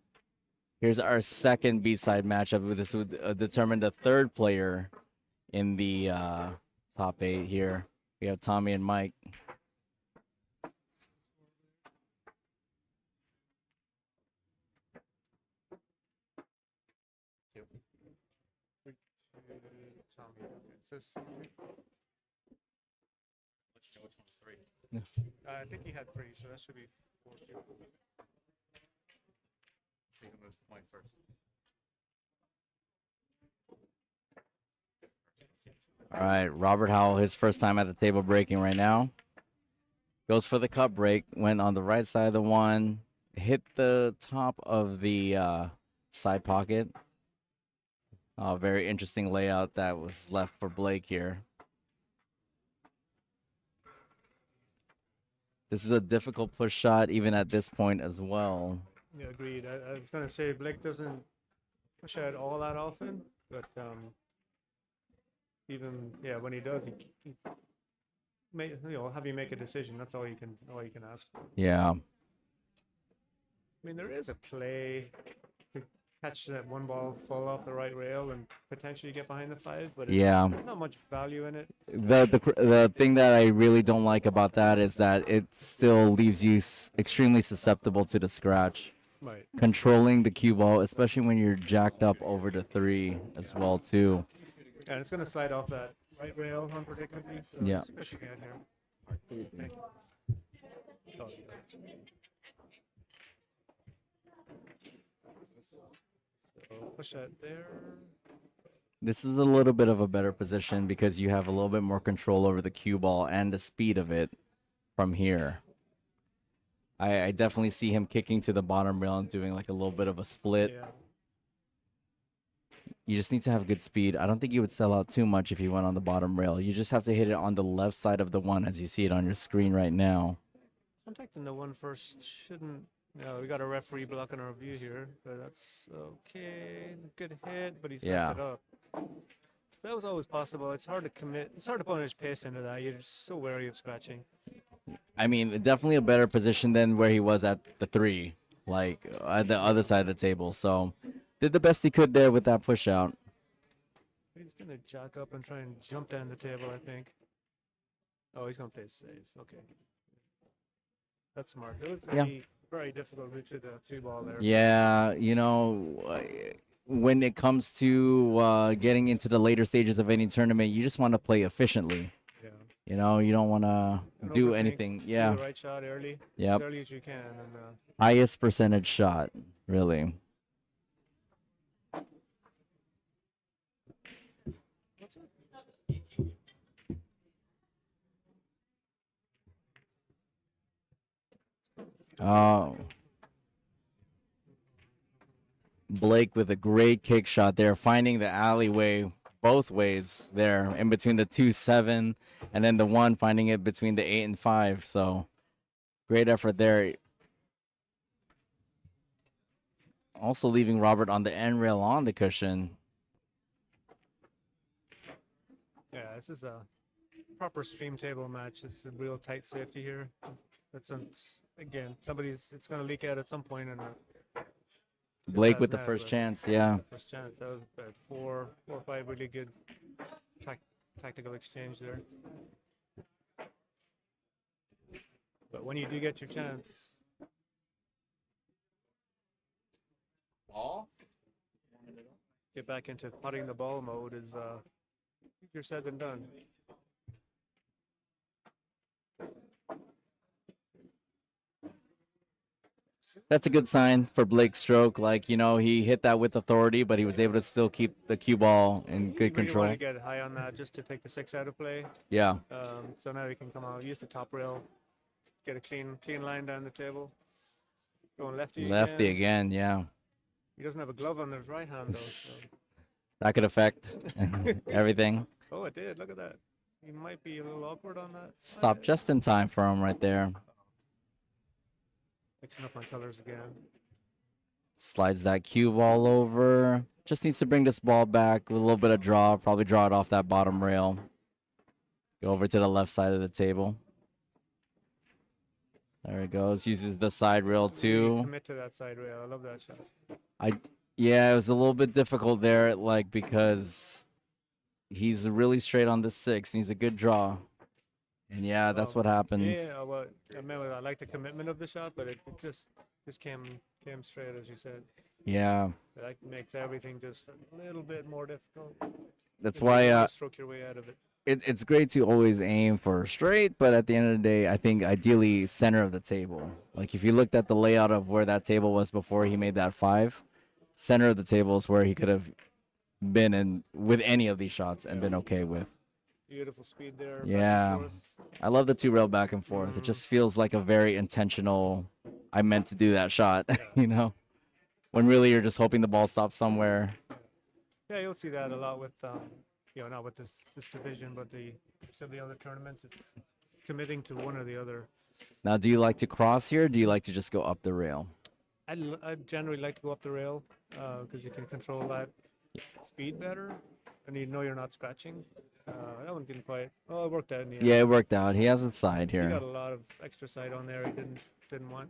Here's our second B-side matchup. This would determine the third player in the top 8 here. We have Tommy and Mike. Which one's 3? I think he had 3, so that should be 4 2. See who moves the point first. All right, Robert Howell, his first time at the table breaking right now. Goes for the cup break, went on the right side of the 1, hit the top of the side pocket. Very interesting layout that was left for Blake here. This is a difficult push shot even at this point as well. Yeah, agreed. I was going to say Blake doesn't push out all that often, but even when he does, he have you make a decision. That's all you can ask for. Yeah. I mean, there is a play to catch that one ball fall off the right rail and potentially get behind the 5, but Yeah. there's not much value in it. The thing that I really don't like about that is that it still leaves you extremely susceptible to the scratch. Right. Controlling the cue ball, especially when you're jacked up over the 3 as well too. And it's going to slide off that right rail unpredictably. So Yeah. it's pushing it here. Thank you. Oh, yeah. So push that there. This is a little bit of a better position because you have a little bit more control over the cue ball and the speed of it from here. I definitely see him kicking to the bottom rail and doing like a little bit of a split. Yeah. You just need to have good speed. I don't think you would sell out too much if you went on the bottom rail. You just have to hit it on the left side of the 1 as you see it on your screen right now. Contacting the 1 first shouldn't. No, we got a referee blocking our view here, but that's okay. Good hit, but he's left it up. That was always possible. It's hard to commit. It's hard to put much pace into that. You're just so wary of scratching. I mean, definitely a better position than where he was at the 3, like at the other side of the table. So, did the best he could there with that push out. He's gonna jack up and try and jump down the table, I think. Oh, he's gonna play safe. Okay, that's smart. It was very difficult route to the 2 ball there. Yeah, you know, when it comes to getting into the later stages of any tournament, you just want to play efficiently. Yeah. You know, you don't want to do anything. Just do Yeah. the right shot early. Yep. As early as you can. And, Highest percentage shot, really. Oh. Blake with a great kick shot there, finding the alleyway both ways there in between the 2-7 and then the 1 finding it between the 8 and 5. So great effort there. Also leaving Robert on the end rail on the cushion. yeah, this is a proper stream table match. It's a real tight safety here. That's again, it's going to leak out at some point, and Blake with the first chance, yeah. First chance. That was about 4 or 5 really good tactical exchange there. But when you do get your chance, Ball? get back into putting the ball mode is easier said than done. That's a good sign for Blake's stroke. Like, you know, he hit that with authority, but he was able to still keep the cue ball in good Really control. want to get high on that just to take the 6 out of play. Yeah. So now he can come out, use the top rail, get a clean line down the table. Going lefty. Lefty again, yeah. He doesn't have a glove on his right hand though. So. That could affect everything. Oh, it did. Look at that. He might be a little awkward on that. Stop just in time for him right there. Mixing up my colors again. Slides that cue ball over. Just needs to bring this ball back with a little bit of draw. Probably draw it off that bottom rail. Go over to the left side of the table. There it goes. Uses the side rail too. Commit to that side rail. I love that shot. Yeah, it was a little bit difficult there, like, because he's really straight on the 6. Needs a good draw. And yeah, that's what happens. Yeah, well, I like the commitment of the shot, but it just came straight, as you said. Yeah. That makes everything just a little bit more difficult. That's You really why stroke your way out of it. it's great to always aim for straight, but at the end of the day, I think ideally center of the table. Like, if you looked at the layout of where that table was before he made that 5, center of the table is where he could have been in with any of these shots and been okay with. Beautiful speed there. Yeah. I love the 2 rail back and forth. It just feels like a very intentional, I meant to do that shot, you know, when really you're just hoping the ball stops somewhere. Yeah, you'll see that a lot with, not with this division, but some of the other tournaments. It's committing to one or the other. Now, do you like to cross here, or do you like to just go up the rail? I generally like to go up the rail because you can control that speed better, and you know you're not scratching. That one didn't quite. Oh, it worked out in the end. Yeah, it worked out. He has a side He here. got a lot of extra side on there. He didn't want.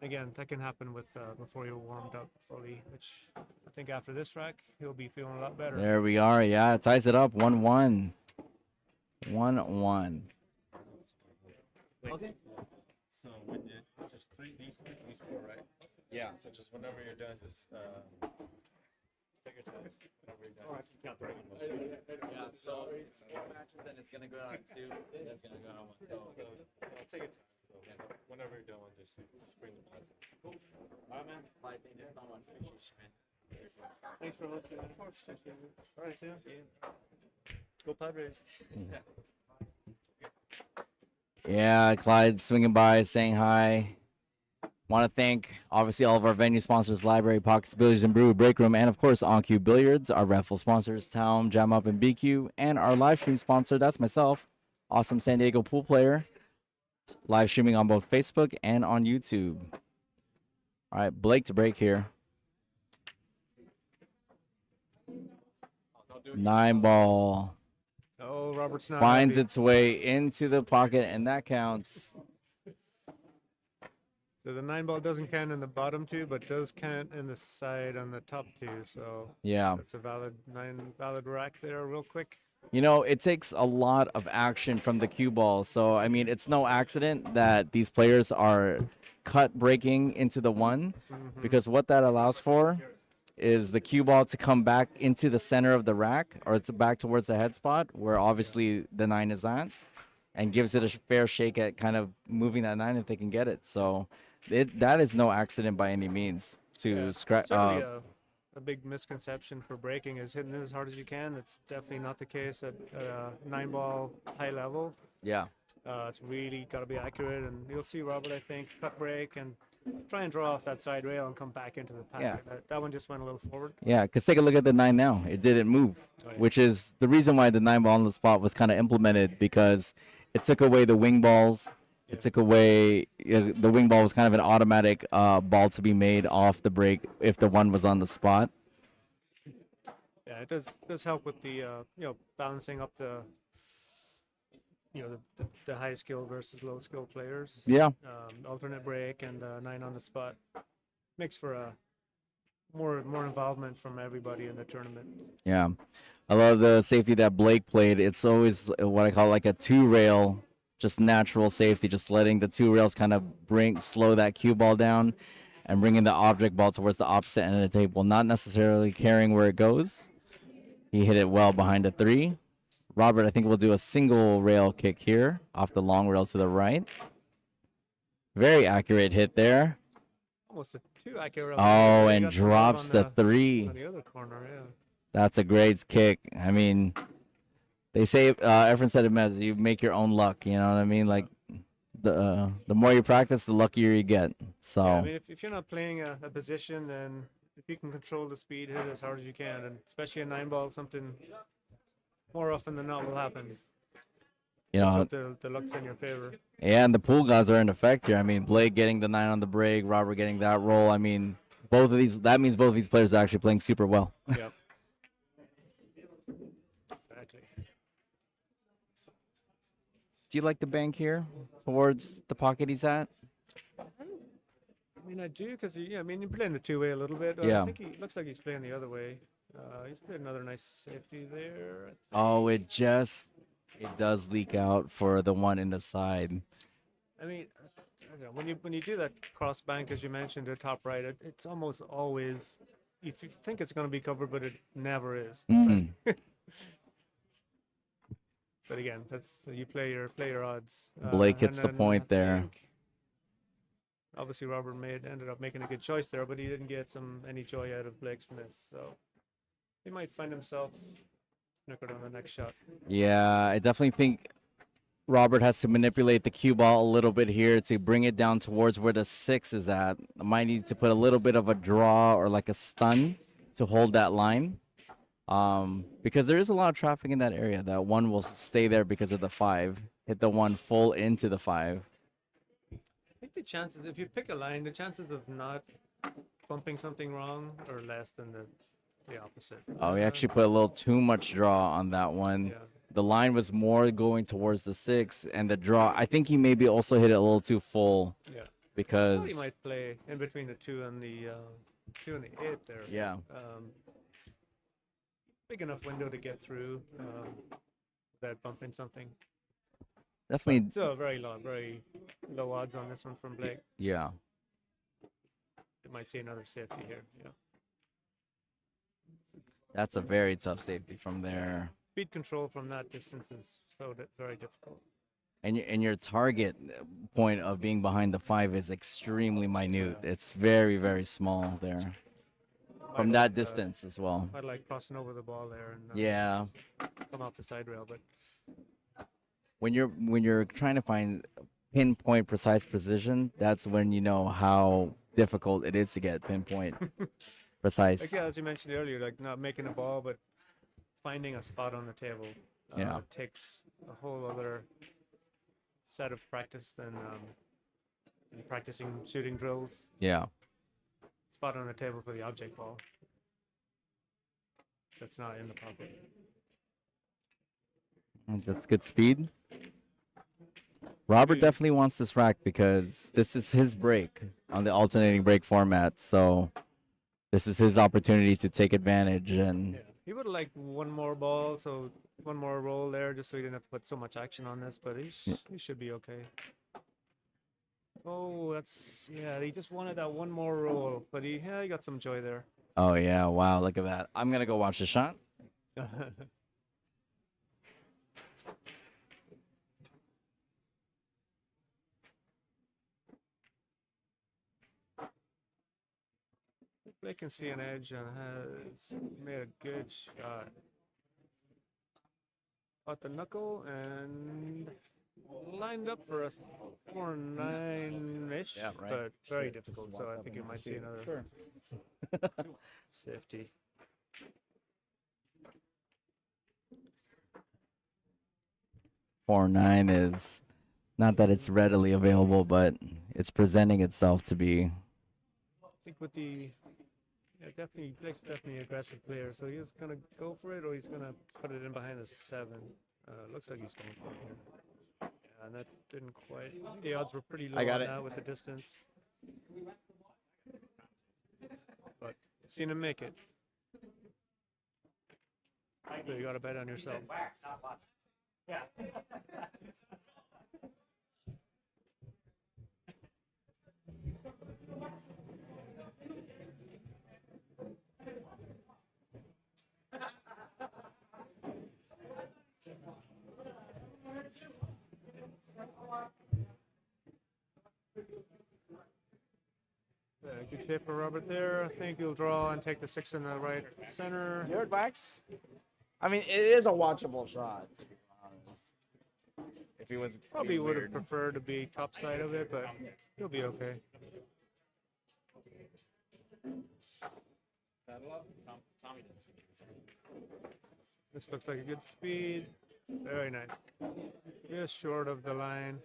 Again, that can happen with before you're warmed up fully, which I think after this rack, he'll be feeling a lot better. There we are. Yeah, it ties it up 1-1. 1-1. Okay. So when you just these four, right? Yeah. So just whenever you're done, just take your time. Whenever you're done. Just count the round. Yeah. So it's 4 matches, then it's gonna go on 2, and then it's gonna go on 1. So Take your time. So whenever you're done, just bring the pass. Cool. All right, man. Thank you so much. Thanks for listening. Of course. All right, Sam. Go Padres. Yeah, Clyde swinging by, saying hi. Want to thank, obviously, all of our venue sponsors, Library, Pockets, Billiards and Brew, Break Room, and, of course, On Cue Billiards, our raffle sponsors, Town, Jam Up, and BQ, and our live stream sponsor, that's myself, Awesome San Diego Pool Player, live streaming on both Facebook and on YouTube. All right, Blake to break here. 9 ball. Oh, Robert's not finds happy. its way into the pocket, and that counts. So the 9 ball doesn't count in the bottom 2, but does count in the side on the top 2. So Yeah. that's a valid rack there, real quick. You know, it takes a lot of action from the cue ball. So, I mean, it's no accident that these players are cut breaking into the 1, because what that allows for is the cue ball to come back into the center of the rack, or it's back towards the head spot where obviously the 9 is at, and gives it a fair shake at kind of moving that 9 if they can get it. So that is no accident by any means to scratch. Certainly a big misconception for breaking is hitting it as hard as you can. It's definitely not the case at 9 ball high level. Yeah. It's really got to be accurate, and you'll see Robert, I think, cut break and try and draw off that side rail and come back into the pack. Yeah. That one just went a little forward. Yeah, because take a look at the 9 now. It didn't move, which is the reason why the 9 ball on the spot was kind of implemented, because it took away the wing balls. It took away the wing ball was kind of an automatic ball to be made off the break if the 1 was on the spot. Yeah, it does help with the balancing up the the high skill versus low skill players. Yeah. Alternate break and 9 on the spot makes for a more involvement from everybody in the tournament. Yeah. I love the safety that Blake played. It's always what I call like a 2-rail, just natural safety, just letting the 2 rails kind of slow that cue ball down and bringing the object ball towards the opposite end of the table, not necessarily caring where it goes. He hit it well behind a 3. Robert, I think we'll do a single rail kick here off the long rail to the right. Very accurate hit there. Almost a 2 accurate. Oh, He and got some love drops on the 3. on the other corner, yeah. That's a great kick. I mean, they say, Efrain said it best, you make your own luck. You know what I mean? Like, the more you practice, the luckier you get. So. Yeah, I mean, if you're not playing a position, then if you can control the speed, hit it as hard as you can, and especially a 9 ball, something more often than not will happen. You know, the luck's in your favor. Yeah, and the pool gods are in effect here. I mean, Blake getting the 9 on the break, Robert getting that roll. I mean, that means both of these players are actually playing super well. Yep. Exactly. Do you like the bank here towards the pocket he's at? I mean, I do, because you're playing the 2-way a little bit. Yeah. I think he looks like he's playing the other way. He's played another nice safety there. Oh, it does leak out for the 1 in the side. I mean, I don't know, when you do that cross bank, as you mentioned, to top right, it's almost always, if you think it's going to be covered, but it never is. Mhm. But again, that's you play your odds. Blake hits and the then point I there. think Obviously, Robert ended up making a good choice there, but he didn't get any joy out of Blake's miss, so he might find himself snookered on the next shot. Yeah, I definitely think Robert has to manipulate the cue ball a little bit here to bring it down towards where the 6 is at. Might need to put a little bit of a draw or like a stun to hold that line. Because there is a lot of traffic in that area. That 1 will stay there because of the 5. Hit the 1 full into the 5. I think the chances, if you pick a line, the chances of not bumping something wrong are less than the opposite. Oh, he actually put a little too much draw on that one. Yeah. The line was more going towards the 6, and the draw, I think he maybe also hit it a little too full. Yeah. because he might play in between the 2 and the 8 there. Yeah. Big enough window to get through without bumping something. Definitely. But still very low odds on this one from Blake. Yeah. You might see another safety here. Yeah. That's a very tough safety from there. Speed control from that distance is very difficult. And your target point of being behind the 5 is extremely minute. It's very, very small there. From that distance as well. I'd like crossing over the ball there and Yeah. come off the side rail, but When you're trying to find pinpoint precise precision, that's when you know how difficult it is to get pinpoint precise. like, yeah, as you mentioned earlier, like not making a ball, but finding a spot on the table Yeah. takes a whole other set of practice than practicing shooting drills. Yeah. Spot on the table for the object ball. That's not in the pocket. That's good speed. Robert definitely wants this rack because this is his break on the alternating break format. So this is his opportunity to take advantage. And He would have liked one more ball, so one more roll there, just so he didn't have to put so much action on this. But he should be okay. Oh, he just wanted that one more roll, but he got some joy there. oh yeah, wow, look at that. I'm gonna go watch the shot. Blake can see an edge and has made a good shot. Caught the knuckle and lined up for a 4-9-ish, Yeah, right. but very difficult. So I think you might see another safety. Four nine is not that it's readily available, but it's presenting itself to be. I think with the Blake's definitely an aggressive player, so he's gonna go for it or he's gonna put it in behind the 7. Looks like he's going for it here. Yeah, and that didn't quite. The odds were pretty low I got on it. that with the distance. But seen him make it. So you got to bet on yourself. Yeah. Good shape for Robert there. I think he'll draw and take the 6 in the right center. Yard backs. I mean, it is a watchable shot, to be honest. If he was Probably being would have weird. preferred to be top side of it, but he'll be okay. This looks like a good speed. Very nice. Just short of the line.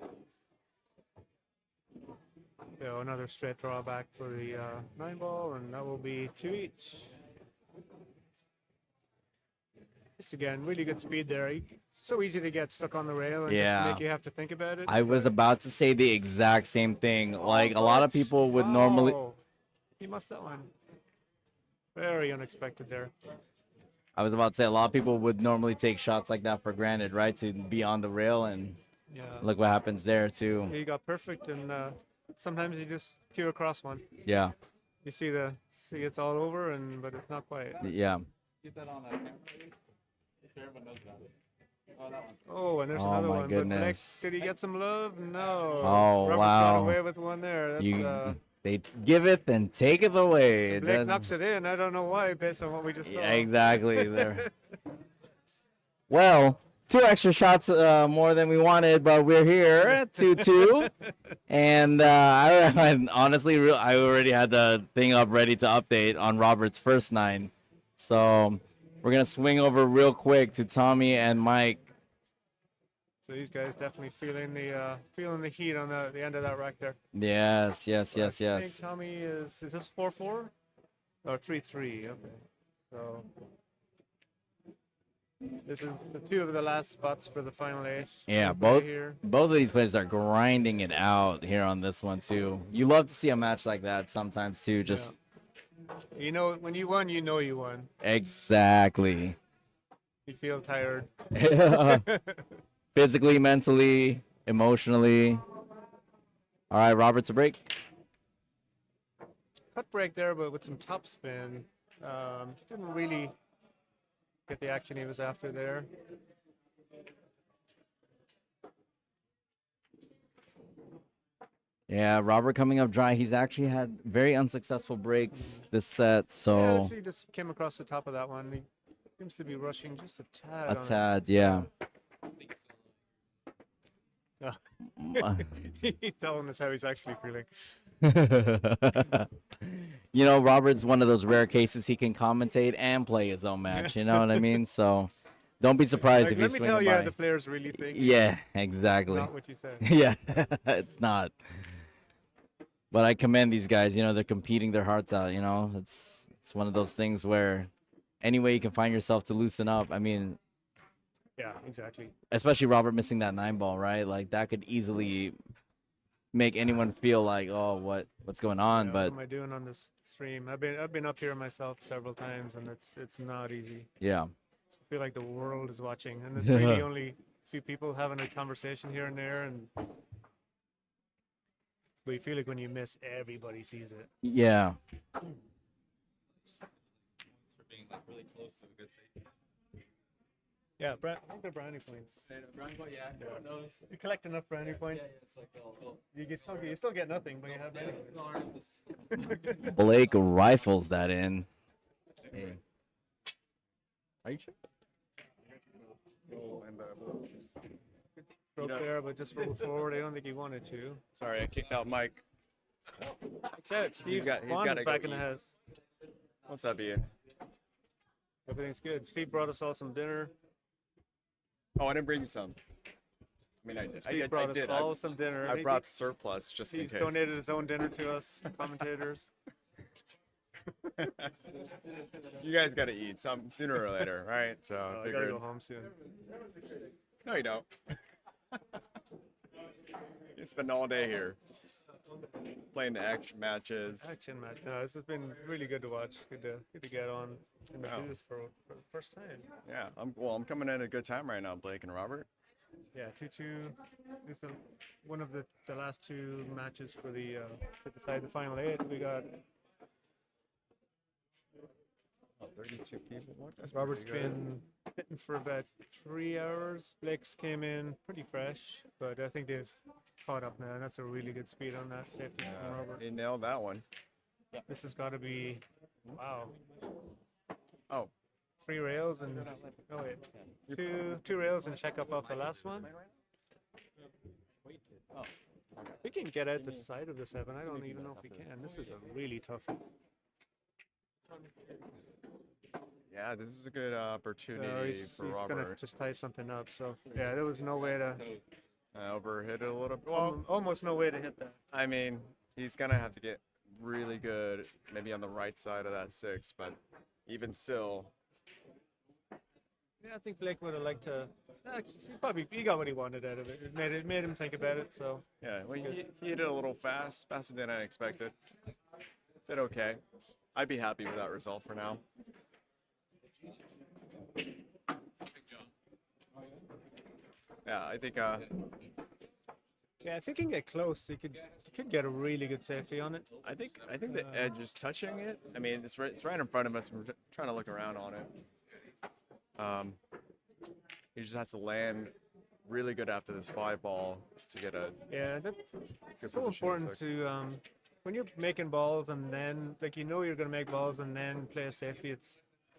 So another straight drawback for the 9 ball, and that will be 2 each. Just again, really good speed there. So easy to get stuck on the rail and Yeah. just make you have to think about it. I was about to say the exact same thing. Like a lot of people would normally. Oh, he must that one. Very unexpected there. I was about to say a lot of people would normally take shots like that for granted, right? To be on the rail, and Yeah. look what happens there too. He got perfect, and sometimes you just cue across one. Yeah. You see it's all over, but it's not quite. Yeah. Get that on camera, please. Everyone knows about it. Oh, that one. Oh, and there's Oh, another my one. But Blake, goodness. did he get some love? No. Oh, Robert wow. got away with one there. That's, They giveth and taketh away. Blake That's- knocks it in. I don't know why, based on what we just saw. Yeah, exactly. There. Well, 2 extra shots more than we wanted, but we're here 2-2. And honestly, I already had the thing up ready to update on Robert's first 9. So we're going to swing over real quick to Tommy and Mike. So these guys definitely feeling the heat on the end of that rack there. Yes. I think Tommy is this 4-4 or 3-3? Okay. So This is the two of the last spots for the final 8. Yeah, Right both here. both of these players are grinding it out here on this one too. You love to see a match like that sometimes too. Just You know, when you won, you know you won. exactly. You feel tired. Physically, mentally, emotionally. All right, Robert to break. Cut break there, but with some top spin. Didn't really get the action he was after there. Yeah, Robert coming up dry. He's actually had very unsuccessful breaks this set, Yeah, so actually just came across the top of that one. He seems to be rushing just a tad. a on it. tad, yeah. Oh. He's telling us how he's actually feeling. You know, Robert's one of those rare cases he can commentate and play his own match. You know what I mean? So don't be surprised Like, if let he's me swinging tell you how by. the players really think. Yeah, exactly. Not what you said. Yeah, it's not. But I commend these guys. You know, they're competing their hearts out. You know, it's one of those things where any way you can find yourself to loosen up. I mean, Yeah, exactly. especially Robert missing that 9-ball, right? Like that could easily make anyone feel like, oh, what's going on? Yeah, But what am I doing on this stream? I've been up here myself several times, and it's not easy. yeah, I feel like the world is watching, and there's really only a few people having a conversation here and there, but you feel like when you miss, everybody sees it. yeah. For being like really close to a good safety. Yeah, I think they're brownie points. Brownie point, yeah, everyone knows. You collect enough brownie points. Yeah, it's like You still get nothing, but you have brownie points. Blake rifles that in. Hey. Are you sure? Broke there, but just rolled forward. I don't think he wanted to. Sorry, I kicked out Mike. Except Steve he's Bond gotta is go back in the eat. house. What's up, Ian? Everything's good. Steve brought us all some dinner. Oh, I didn't bring you some. I mean, Steve brought us did. all some dinner. I brought surplus just in He's case. donated his own dinner to us, commentators. You guys got to eat some sooner or later, right? So I gotta figured. go home soon. No, you don't. You spend all day here playing the action matches. Action match. No, this has been really good to watch. Good to get on and to Oh. do this for the first time. Yeah, I'm coming in at a good time right now, Blake and Robert. Yeah, 2-2. This is one of the last two matches for the to decide the final 8. We got 32 people. That's Robert's pretty good. been sitting for about 3 hours. Blake's came in pretty fresh, but I think they've caught up now, and that's a really good speed on that safety from Robert. He nailed that one. This has got to be, wow. Oh. 3 rails and, oh wait, two rails and check up off the last one. Oh. We can get out the side of the 7. I don't even know if we can. This is a really tough one. Yeah, this is a good opportunity he's for gonna Robert. just tie something up. So yeah, there was no way to. Overhit it a little bit. Well, almost no way to hit that. I mean, he's gonna have to get really good, maybe on the right side of that 6, but even still. Yeah, I think Blake would have liked to. He got what he wanted out of it. It made him think about it. So Yeah, well, he hit it a little faster than I expected. Did okay. I'd be happy with that result for now. Yeah, I think. yeah, if he can get close, he could get a really good safety on it. I think the edge is touching it. I mean, it's right in front of us. We're trying to look around on it. He just has to land really good after this 5-ball to get a. Yeah, that's good so position at important 6. to when you're making balls and then you're going to make balls and then play a safety.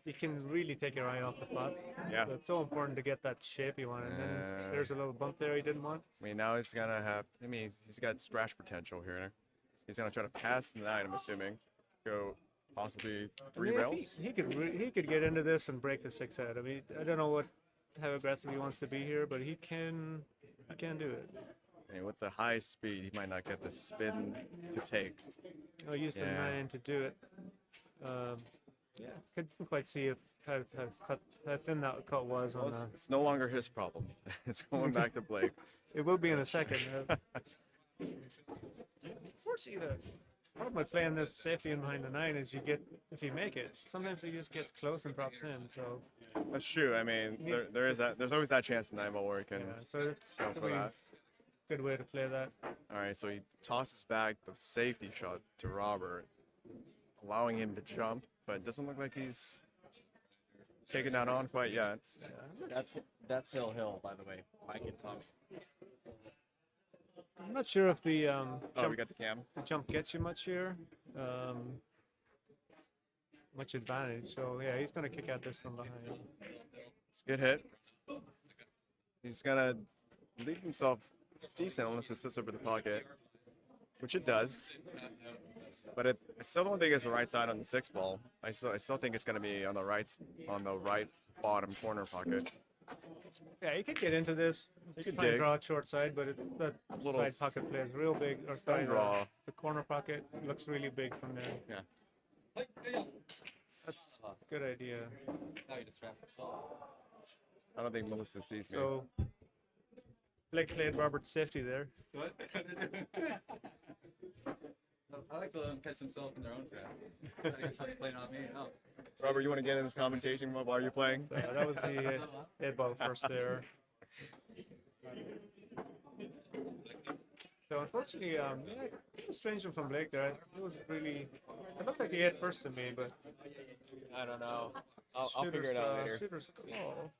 You can really take your eye off the pot. Yeah. So it's so important to get that shape you want. And then there's a little bump there he didn't want. I mean, now he's gonna have. I mean, he's got scratch potential here. He's gonna try to pass the 9. I'm assuming. Go possibly 3 I mean, if rails. he could get into this and break the 6 out. I mean, I don't know how aggressive he wants to be here, but he can do it. I mean, with the high speed, he might not get the spin to take. I'll use the 9 to do it. Yeah, couldn't quite see if how thin that cut was Well, on it's, the. it's no longer his problem. It's going back to Blake. It will be in a second. Unfortunately, the problem with playing this safety in behind the 9 is you get, if you make it, sometimes he just gets close and drops in. So That's true. I mean, there's always that chance in 9-ball where he can so it's go for that. good way to play that. All right, so he tosses back the safety shot to Robert, allowing him to jump, but it doesn't look like he's taking that on quite yet. That's Hill, by the way. Mike and Tommy. I'm not sure if the we got the cam. The jump gets you much here, much advantage. So yeah, he's gonna kick at this from behind. It's a good hit. He's gonna leave himself decent unless it sits over the pocket, which it does. But I still don't think it's the right side on the 6-ball. I still think it's gonna be on the right bottom corner pocket. Yeah, you could get into this. You could try and dig. draw a short side, but that Little side pocket plays real big. Or stun sorry, draw. The corner pocket looks really big from there. Yeah. That's a good idea. I don't think Melissa sees me. So Blake played Robert's safety there. What? I like to let them catch themselves in their own trap. I think it's playing on me. No. Robert, you want to get in this commentation while you're playing? So that was the head ball first there. So unfortunately, yeah, kind of strange one from Blake there. It was really, it looked like he hit first to me, but I don't know. I'll figure it out later. Shooter's call.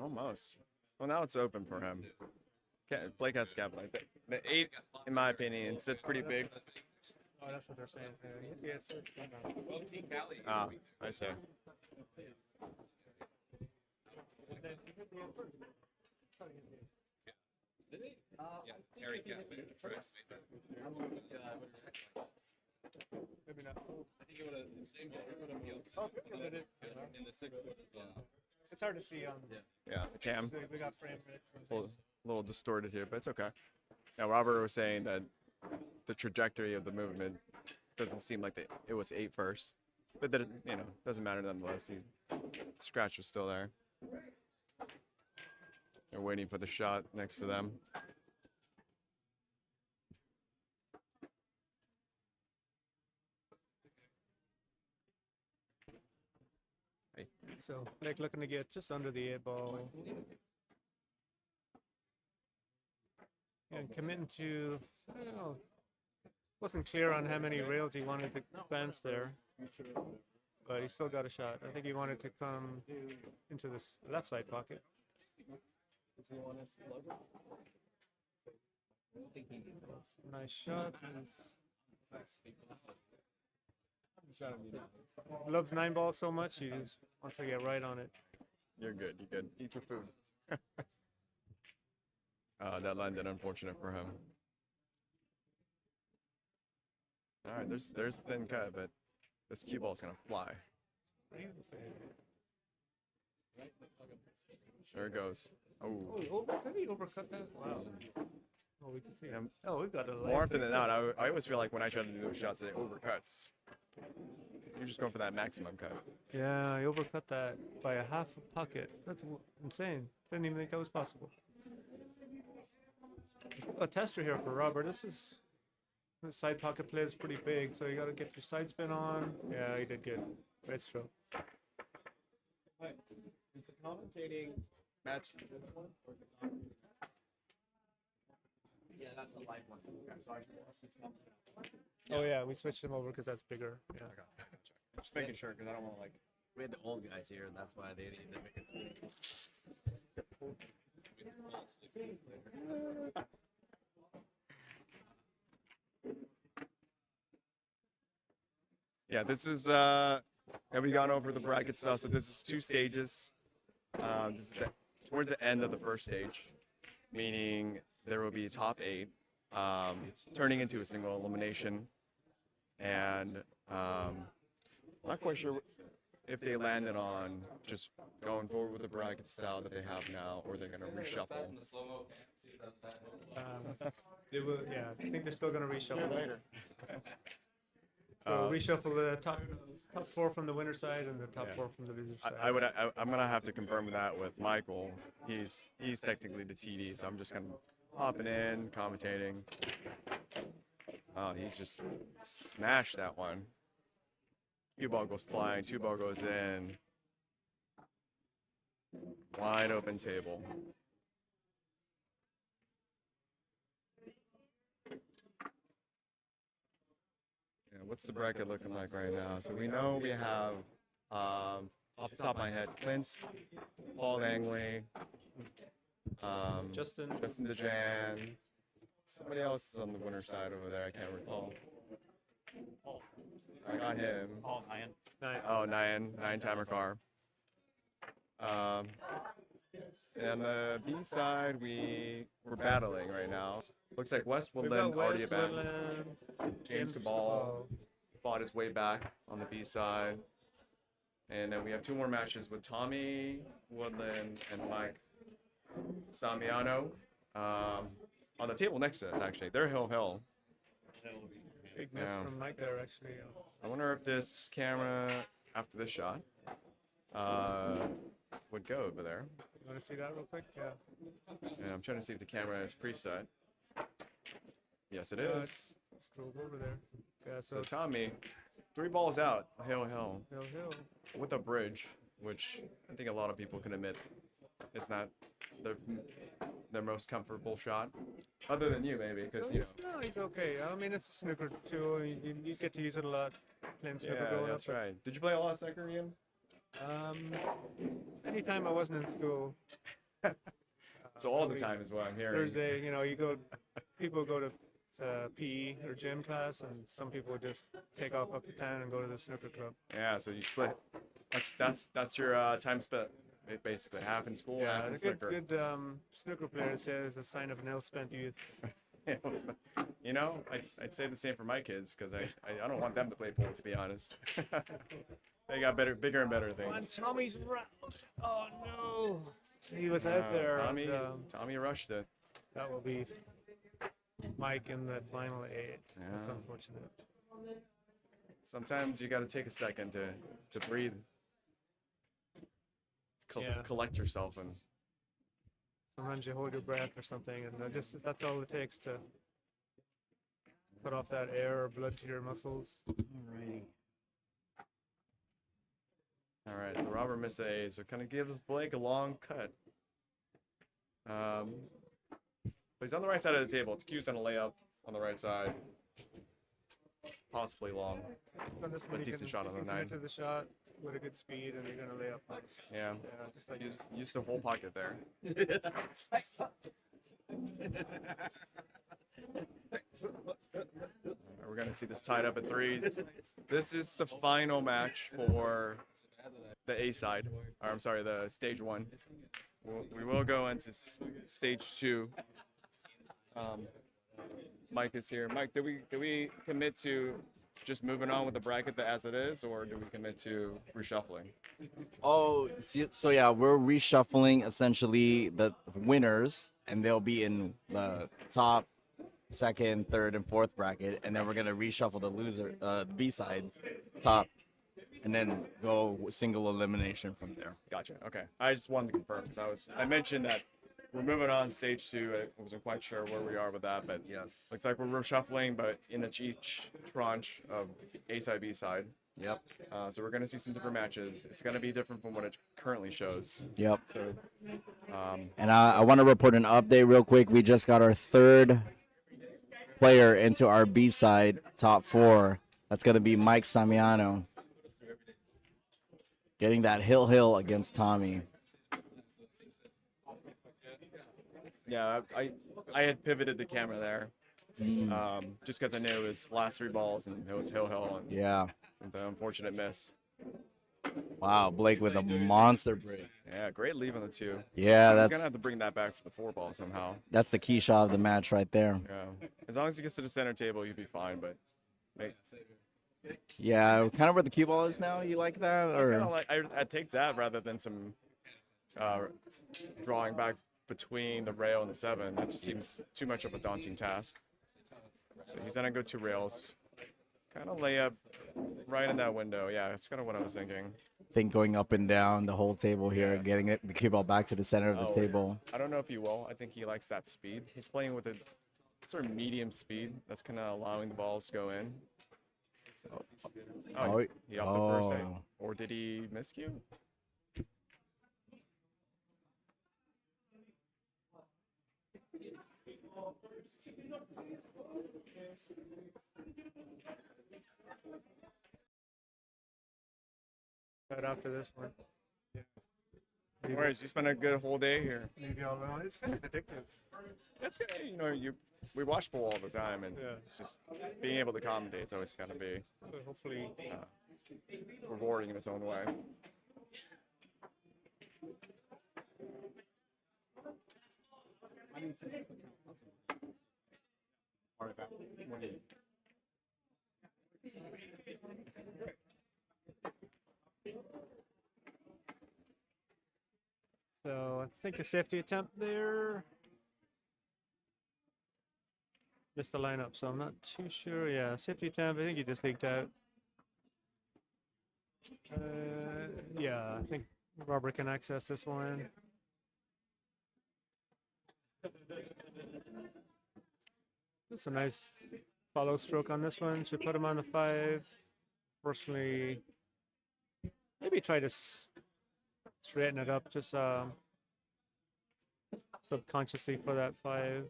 Almost. Well, now it's open for him. Blake has to capitalize. The 8, in my opinion, sits pretty big. Oh, that's what they're saying. Yeah, I see. Yeah, Terry Cafe. Maybe not. I think it would have same day. It would have in the 6 foot. It's hard to see on. Yeah, the cam. We got frame rates. A little distorted here, but it's okay. Now, Robert was saying that the trajectory of the movement doesn't seem like it was 8 first, but that doesn't matter nonetheless. The scratch was still there. They're waiting for the shot next to them. So Blake looking to get just under the 8-ball. And committing to, I don't know, wasn't clear on how many rails he wanted to advance there, but he still got a shot. I think he wanted to come into this left side pocket. Nice shot. Loves 9-ball so much, he just wants to get right on it. You're good. You're good. Eat your food. That landed unfortunate for him. All right, there's the thin cut, but this cue ball's gonna fly. There it goes. Oh, did he overcut that? Wow. Oh, we can see him. Oh, we've got a More often than not, I always feel like when I try to do those shots, it overcuts. You're just going for that maximum cut. Yeah, I overcut that by a half a pocket. That's insane. Didn't even think that was possible. A tester here for Robert. The side pocket play is pretty big, so you got to get your side spin on. Yeah, he did good. Great stroke. Is the commentating match this one? Or is it commentating? Yeah, that's a live one. Oh yeah, we switched him over because that's bigger. Yeah. Just making sure, because I don't want to We had the old guys here, and that's why they didn't make us. Yeah, this is, have we gone over the bracket stuff? So this is 2 stages. This is towards the end of the first stage, meaning there will be a top 8, turning into a single elimination. And not quite sure if they landed on just going forward with the bracket style that they have now, or they're going to reshuffle. They will, yeah. I think they're still gonna reshuffle later. So reshuffle the top 4 from the winner side and the top Yeah. 4 from the loser side. I'm gonna have to confirm that with Michael. He's technically the TD, so I'm just gonna hopping in, commentating. Oh, he just smashed that one. Cue ball goes flying, 2 ball goes in. Wide open table. Yeah, what's the bracket looking like right now? So we know we have, off the top of my head, Clint, Paul Langley, Justin DeJan. Somebody else is on the winner side over there. I can't recall. Not him. Paul Nyan. Oh, nine timer car. And the B side, we're battling right now. Looks like West Woodland already advanced. James Cabal fought his way back on the B side. And then we have 2 more matches with Tommy Woodland and Mike Samiano. On the table next to us, actually. They're hill. Big miss from Mike there, actually. I wonder if this camera, after this shot, would go over there. You want to see that real quick? Yeah. And I'm trying to see if the camera is preset. Yes, it Uh, is. Let's go over there. Yeah, So Tommy, 3 balls out, hill, Hill. with a bridge, which I think a lot of people can admit is not their most comfortable shot, other than you maybe, because you know. No, he's okay. I mean, it's a snooker tool. You get to use it a lot. Playing snooker Yeah, growing that's up. right. Did you play a lot of snooker, Ian? Anytime I wasn't in school. So all the time is what I'm hearing. Thursday, people go to PE or gym class, and some people just take off up to town and go to the snooker club. Yeah, so you split. That's your time spent, basically half in school, half in a snooker. good snooker player says a sign of an ill-spent youth. You know, I'd say the same for my kids, because I don't want them to play pool, to be honest. They got bigger and better things. Tommy's round. Oh no, he was out there. Tommy rushed it. That will be Mike in the final 8. Yeah. That's unfortunate. Sometimes you got to take a second to breathe, collect yourself, and sometimes you hold your breath or something, and that's all it takes to put off that air or blood to your muscles. Alrighty. All right, so Robert missed A, so kind of gives Blake a long cut. But he's on the right side of the table. Q's on a layup on the right side. Possibly long, but decent shot on the 9. To the shot with a good speed, and you're gonna lay up. Yeah, just like use the whole pocket there. We're gonna see this tied up at 3s. This is the final match for the A side. Or I'm sorry, the stage 1. We will go into stage 2. Mike is here. Mike, do we commit to just moving on with the bracket as it is, or do we commit to reshuffling? Oh, so yeah, we're reshuffling essentially the winners, and they'll be in the top, 2nd, 3rd, and 4th bracket, and then we're gonna reshuffle the loser, the B side, top, and then go single elimination from there. Gotcha. Okay. I just wanted to confirm because I mentioned that we're moving on stage 2. I wasn't quite sure where we are with that, but yes, looks like we're reshuffling, but in each tranche of A side, B side. Yep. So we're gonna see some different matches. It's gonna be different from what it currently shows. Yep. So. And I want to report an update real quick. We just got our 3rd player into our B side top 4. That's gonna be Mike Samiano, getting that hill against Tommy. Yeah, I had pivoted the camera there, just because I knew it was last 3 balls and it was hill, and Yeah. the unfortunate miss. Wow, Blake with a monster break. Yeah, great leave on the 2. Yeah, He's that's gonna have to bring that back for the 4 ball somehow. That's the key shot of the match right there. Yeah, as long as he gets to the center table, you'd be fine. But Yeah, kind of where the cue ball is now. You like that, I or kind of like I take that rather than some drawing back between the rail and the 7. That just seems too much of a daunting task. So he's gonna go 2 rails, kind of lay up right in that window. Yeah, that's kind of what I was thinking. think going up and down the whole table here, getting the cue ball back to the center of the table? I don't know if he will. I think he likes that speed. He's playing with a sort of medium speed. That's kind of allowing the balls to go in. Oh, he opted for a save. Or did he miscue? Right after this one. Yeah. Whereas you spent a good whole day here. Maybe I'll know. It's kind of addictive. That's good. You know, we watch pool all the time, and just being able to commentate, it's always going to be hopefully rewarding in its own way. So I think a safety attempt there. Missed the lineup, so I'm not too sure. Yeah, safety attempt. I think he just leaked out. Yeah, I think Robert can access this one. That's a nice follow stroke on this one. Should put him on the 5. Personally, maybe try to straighten it up just subconsciously for that 5.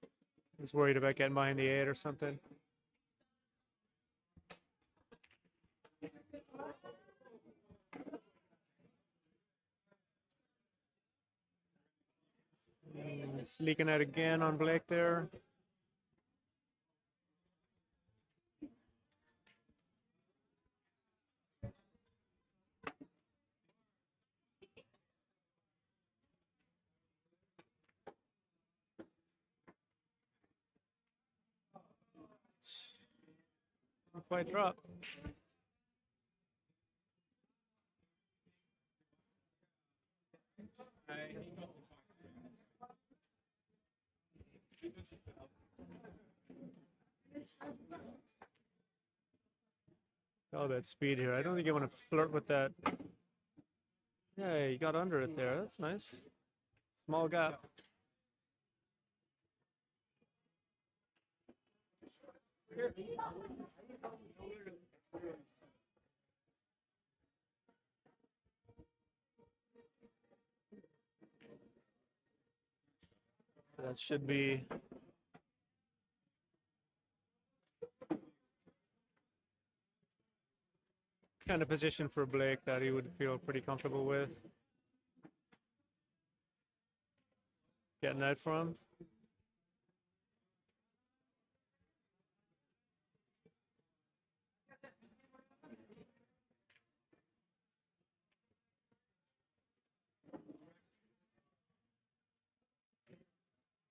I was worried about getting behind the 8 or something. It's leaking out again on Blake there. Not quite drop. Oh, that speed here. I don't think you want to flirt with that. Yeah, you got under it there. That's nice. Small gap. That should be kind of position for Blake that he would feel pretty comfortable with. Getting out from.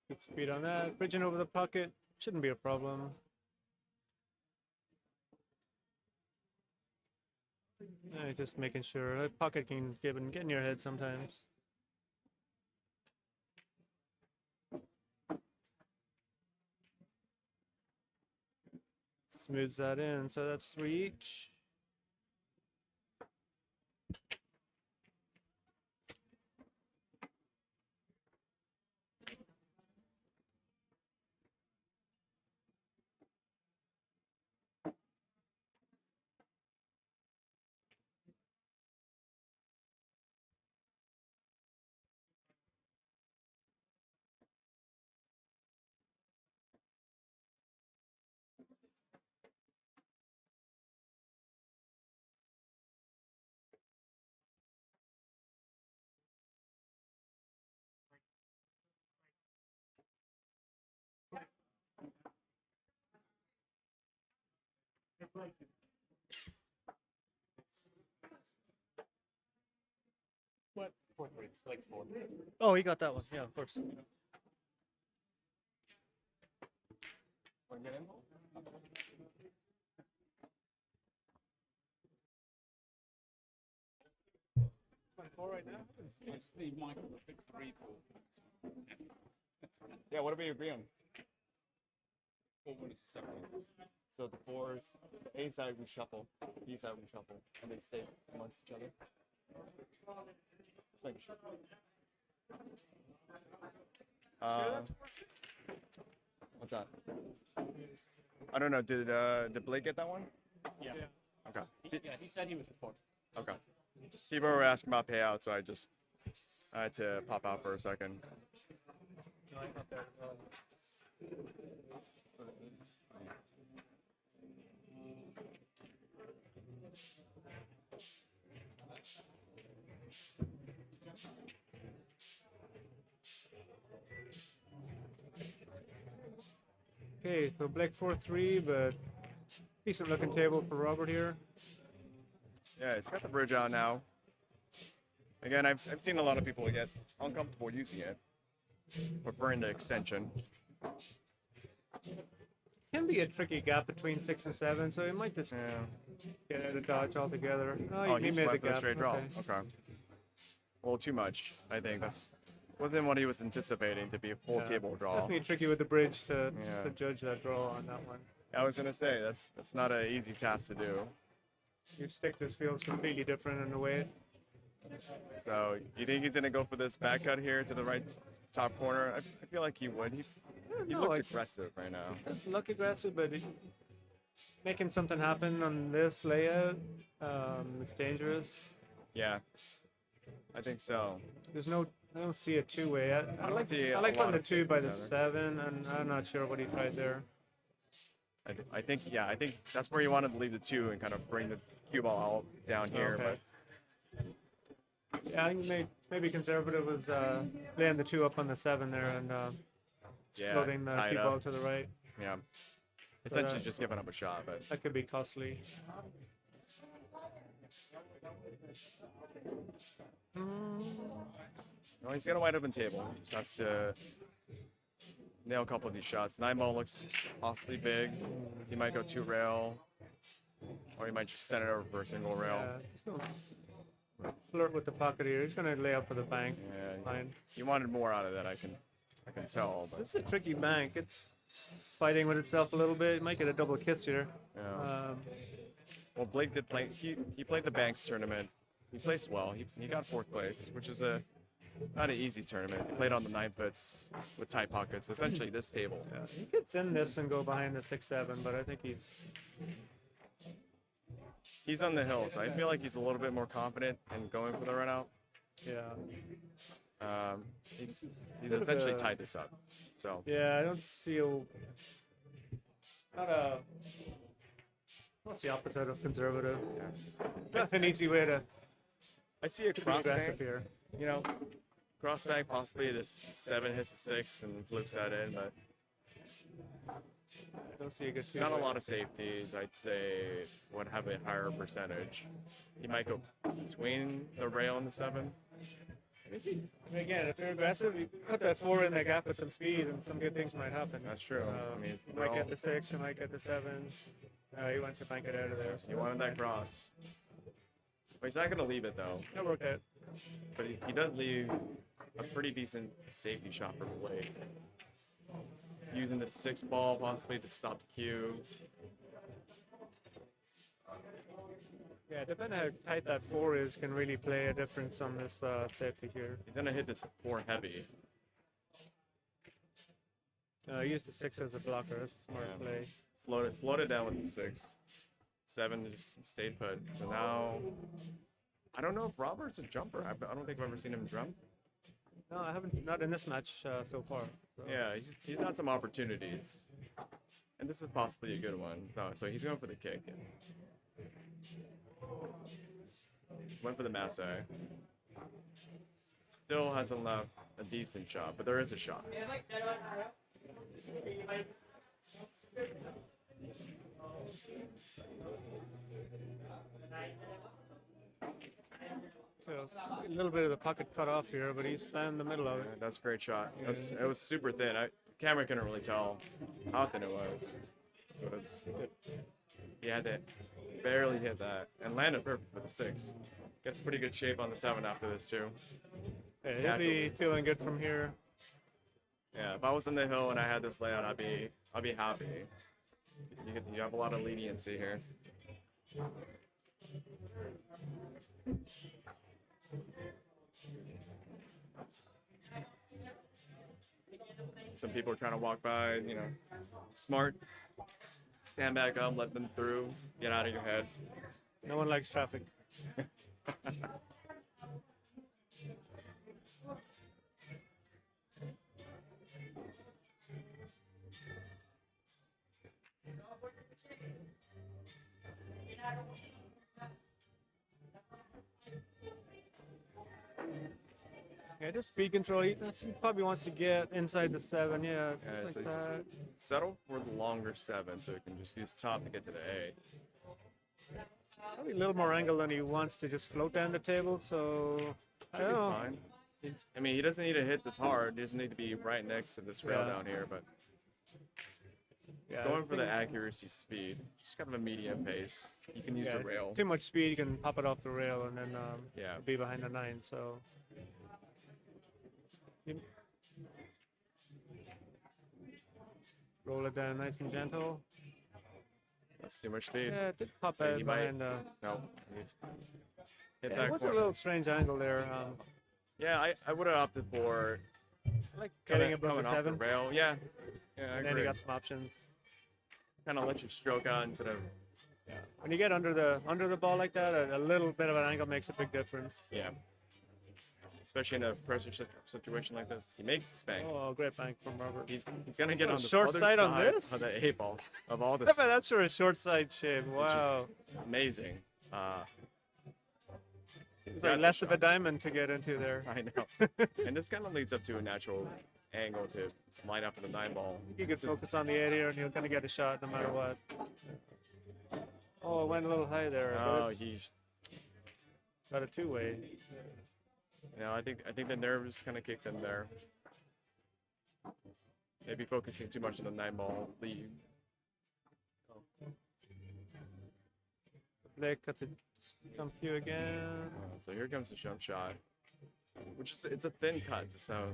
Good speed on that. Bridging over the pocket shouldn't be a problem. Just making sure. A pocket can get in your head sometimes. Smooths that in, so that's 3 each. What? 4-3, like 4. Oh, he got that one. Yeah, of course. right now? Let's leave Michael to fix the recall. Yeah, what do we agree on? What is the second? So the fours, A side we shuffle, B side we shuffle, and they stay amongst each other. Let's make a shuffle. What's that? I don't know. Did Blake get that one? Yeah. Okay. He said he was at 4. Okay. People were asking about payout, so I had to pop out for a second. Okay, so Blake 4-3, but decent looking table for Robert here. Yeah, it's got the bridge out now. Again, I've seen a lot of people get uncomfortable using it, preferring the extension. Can be a tricky gap between 6 and 7, so he might just get out of dodge altogether. Oh, he he made the went for the gap. straight draw. Okay. Okay. Well, too much. I think wasn't what he was anticipating to be a full Yeah, table draw. Definitely tricky with the bridge to Yeah. judge that draw on that one. I was gonna say that's not an easy task to do. Your stick just feels completely different in the way. So you think he's gonna go for this back cut here to the right top corner? I feel like he would. He no, looks I- aggressive right now. Doesn't look aggressive, but making something happen on this layout is dangerous. Yeah, I think so. I don't see a two-way. I don't like see I a like lot on the of 2 by the safeties either. 7, and I'm not sure what he tried there. I think that's where he wanted to leave the 2 and kind of bring the cue ball out down here. Okay. Yeah, I think maybe conservative was laying the 2 up on the 7 there and Yeah, floating the tied cue up. ball to the right. Yeah, But, essentially just giving up a shot, but that could be costly. well, he's got a wide open table. Just has to nail a couple of these shots. 9 ball looks possibly big. He might go 2 rail, or he might just send it over for a single rail. Yeah, just don't flirt with the pocket here. He's gonna lay up for the bank. Yeah, Fine. he wanted more out of that. I can tell. But, This is a tricky bank. It's fighting with itself a little bit. It might get a double kiss here. yeah. Well, Blake did play. He played the Banks tournament. He placed well. He got 4th place, which is not an easy tournament. He played on the 9 foots with tight pockets. Essentially, this table. Yeah, he could thin this and go behind the 6-7, but I think He's on the hill, so I feel like he's a little bit more confident in going for the run out. yeah. He's Bit of essentially a- tied this up. So Yeah, I don't see what's the opposite of conservative? That's an easy way to. I see a to be cross aggressive bank. here. You know, cross bank possibly this 7 hits a 6 and flips that in, but I don't see a good. there's not a lot of safeties. I'd say would have a higher percentage. He might go between the rail and the 7. I mean, again, if you're aggressive, you put that 4 in the gap with some speed, and some good things might happen. That's true. I mean, you might get the 6, you might get the 7. He went to bank it out of there. So He wanted that cross. But he's not going to leave it though. That worked out. But he does leave a pretty decent safety shot for Blake. Using the 6 ball possibly to stop the cue. Yeah, depending how tight that 4 is, can really play a difference on this safety here. He's going to hit this 4 heavy. Use the 6 as a blocker. That's a smart Yeah. play. Slowed it down with the 6. 7 just stayed put. So now, I don't know if Robert's a jumper. I don't think I've ever seen him jump. No, I haven't. Not in this match so far. So. Yeah, he's got some opportunities. And this is possibly a good one. No, so he's going for the kick. Went for the masse. Still hasn't left a decent shot, but there is a shot. So, a little bit of the pocket cut off here, but he's found the middle of it. That's a great shot. It was super thin. The camera couldn't really tell how thin it was. He had to barely hit that and landed perfect for the 6. gets pretty good shape on the 7 after this too. Yeah, he'll be feeling good from here. Yeah, if I was in the hill and I had this layout, I'd be happy. You have a lot of leniency here. Some people are trying to walk by, you know, smart. Stand back up, let them through, get out of your head. No one likes traffic. Yeah, just speed control. He probably wants to get inside the 7. Yeah, just like so that. Settle for the longer 7 so you can just use top to get to the A. Probably a little more angle than he wants to just float down the table, so I Should don't be know. fine. I mean, he doesn't need to hit this hard. He doesn't need to be right next to this rail Yeah. down here, but Yeah, going I for the think accuracy speed, just kind of a medium pace. You can use yeah, the rail. Too much speed, you can pop it off the rail and then Yeah. be behind the 9. So you- roll it down nice and gentle. That's too much speed. Yeah, it did pop So out he might- behind the. No. Hit Yeah, that it was a corner. little strange angle there. Yeah, I would have opted for Like getting above coming the off 7. the rail. Yeah. Yeah, I And then agree. you got some options. Kind of let you stroke out instead of. When you get under the ball like that, a little bit of an angle makes a big difference. Yeah. Especially in a pressure situation like this, he makes the spank. Oh, great bank from Robert. He's gonna get Oh, on the short other side on side this? of the 8 ball of all this. Yeah, but that's for a short side shape. Which is Wow. amazing. He's It's got like the less of a shot. diamond to get into there. I know. And this kind of leads up to a natural angle to line up for the 9 ball. You could focus on the 8 here, and you'll kind of get a shot no matter what. Oh, it went a little high there. but Oh, it's he's. got a 2-way. You know, I think the nerves kind of kicked in there. Maybe focusing too much on the 9 ball lead. Blake got the jump cue again. So here comes the jump shot, which is it's a thin cut, so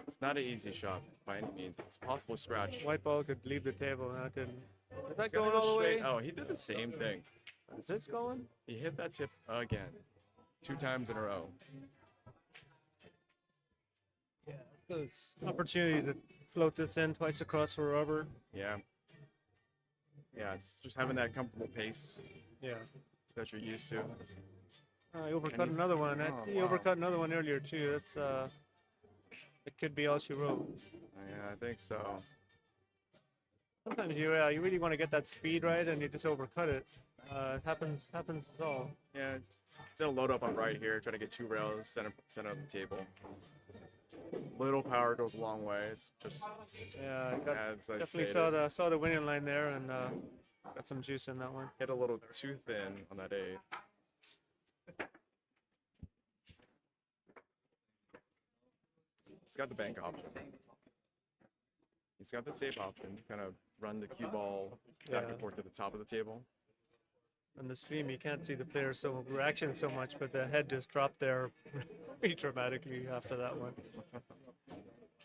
it's not an easy shot by any means. It's a possible scratch. White ball could leave the table, and that didn't. Is that It's gonna going go all the straight- way? Oh, he did the same thing. Is this going? He hit that tip again, 2 times in a row. Yeah, so it's an opportunity to float this in twice across for Robert. Yeah. Yeah, it's just having that comfortable pace. Yeah. That you're used to. He overcut And he's- another one. oh, He wow. overcut another one earlier too. That's it could be all she wrote. Yeah, I think so. Sometimes you really want to get that speed right, and you just overcut it. It happens to all. Yeah, it's gonna load up on right here, try to get 2 rails, center of the table. Little power goes a long way. It's just Yeah, I as I definitely stated. saw the winning line there, and got some juice in that one. Hit a little too thin on that 8. He's got the bank option. He's got the safe option. Kind of run the cue ball back Yeah. and forth to the top of the table. On the stream, you can't see the players' reaction so much, but the head just dropped there pretty dramatically after that one.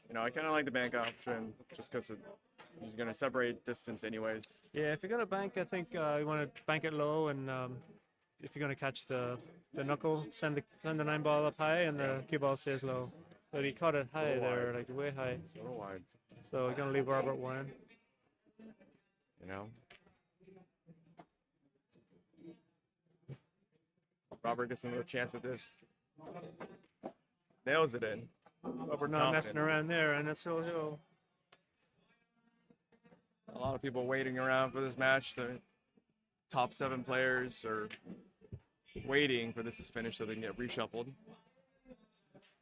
You know, I kind of like the bank option just because you're going to separate distance anyways. Yeah, if you're gonna bank, I think you want to bank it low, and if you're gonna catch the knuckle, send the 9 ball up high, and the cue ball stays low. So he caught it high Little there, wide. like way high. A little wide. So you're gonna leave Robert one. You know? Robert gets another chance at this. Nails it in. Robert Some not messing confidence. around there, and it's hill. A lot of people waiting around for this match. The top 7 players are waiting for this to finish so they can get reshuffled.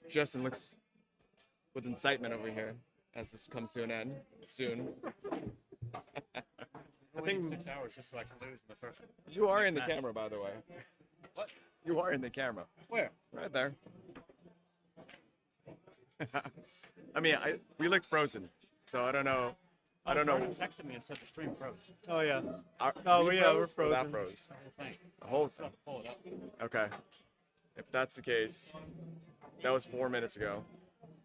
Justin looks with incitement over here as this comes to an end soon. I think 6 hours just so I can lose in the first. You are in the next match. camera, by the way. What? You are in the camera. Where? Right there. I mean, we looked frozen, so I don't know. I don't know. Vernon texted me and said the stream froze. Oh yeah. No, we're or frozen. that froze. The whole. Okay. If that's the case, that was 4 minutes ago.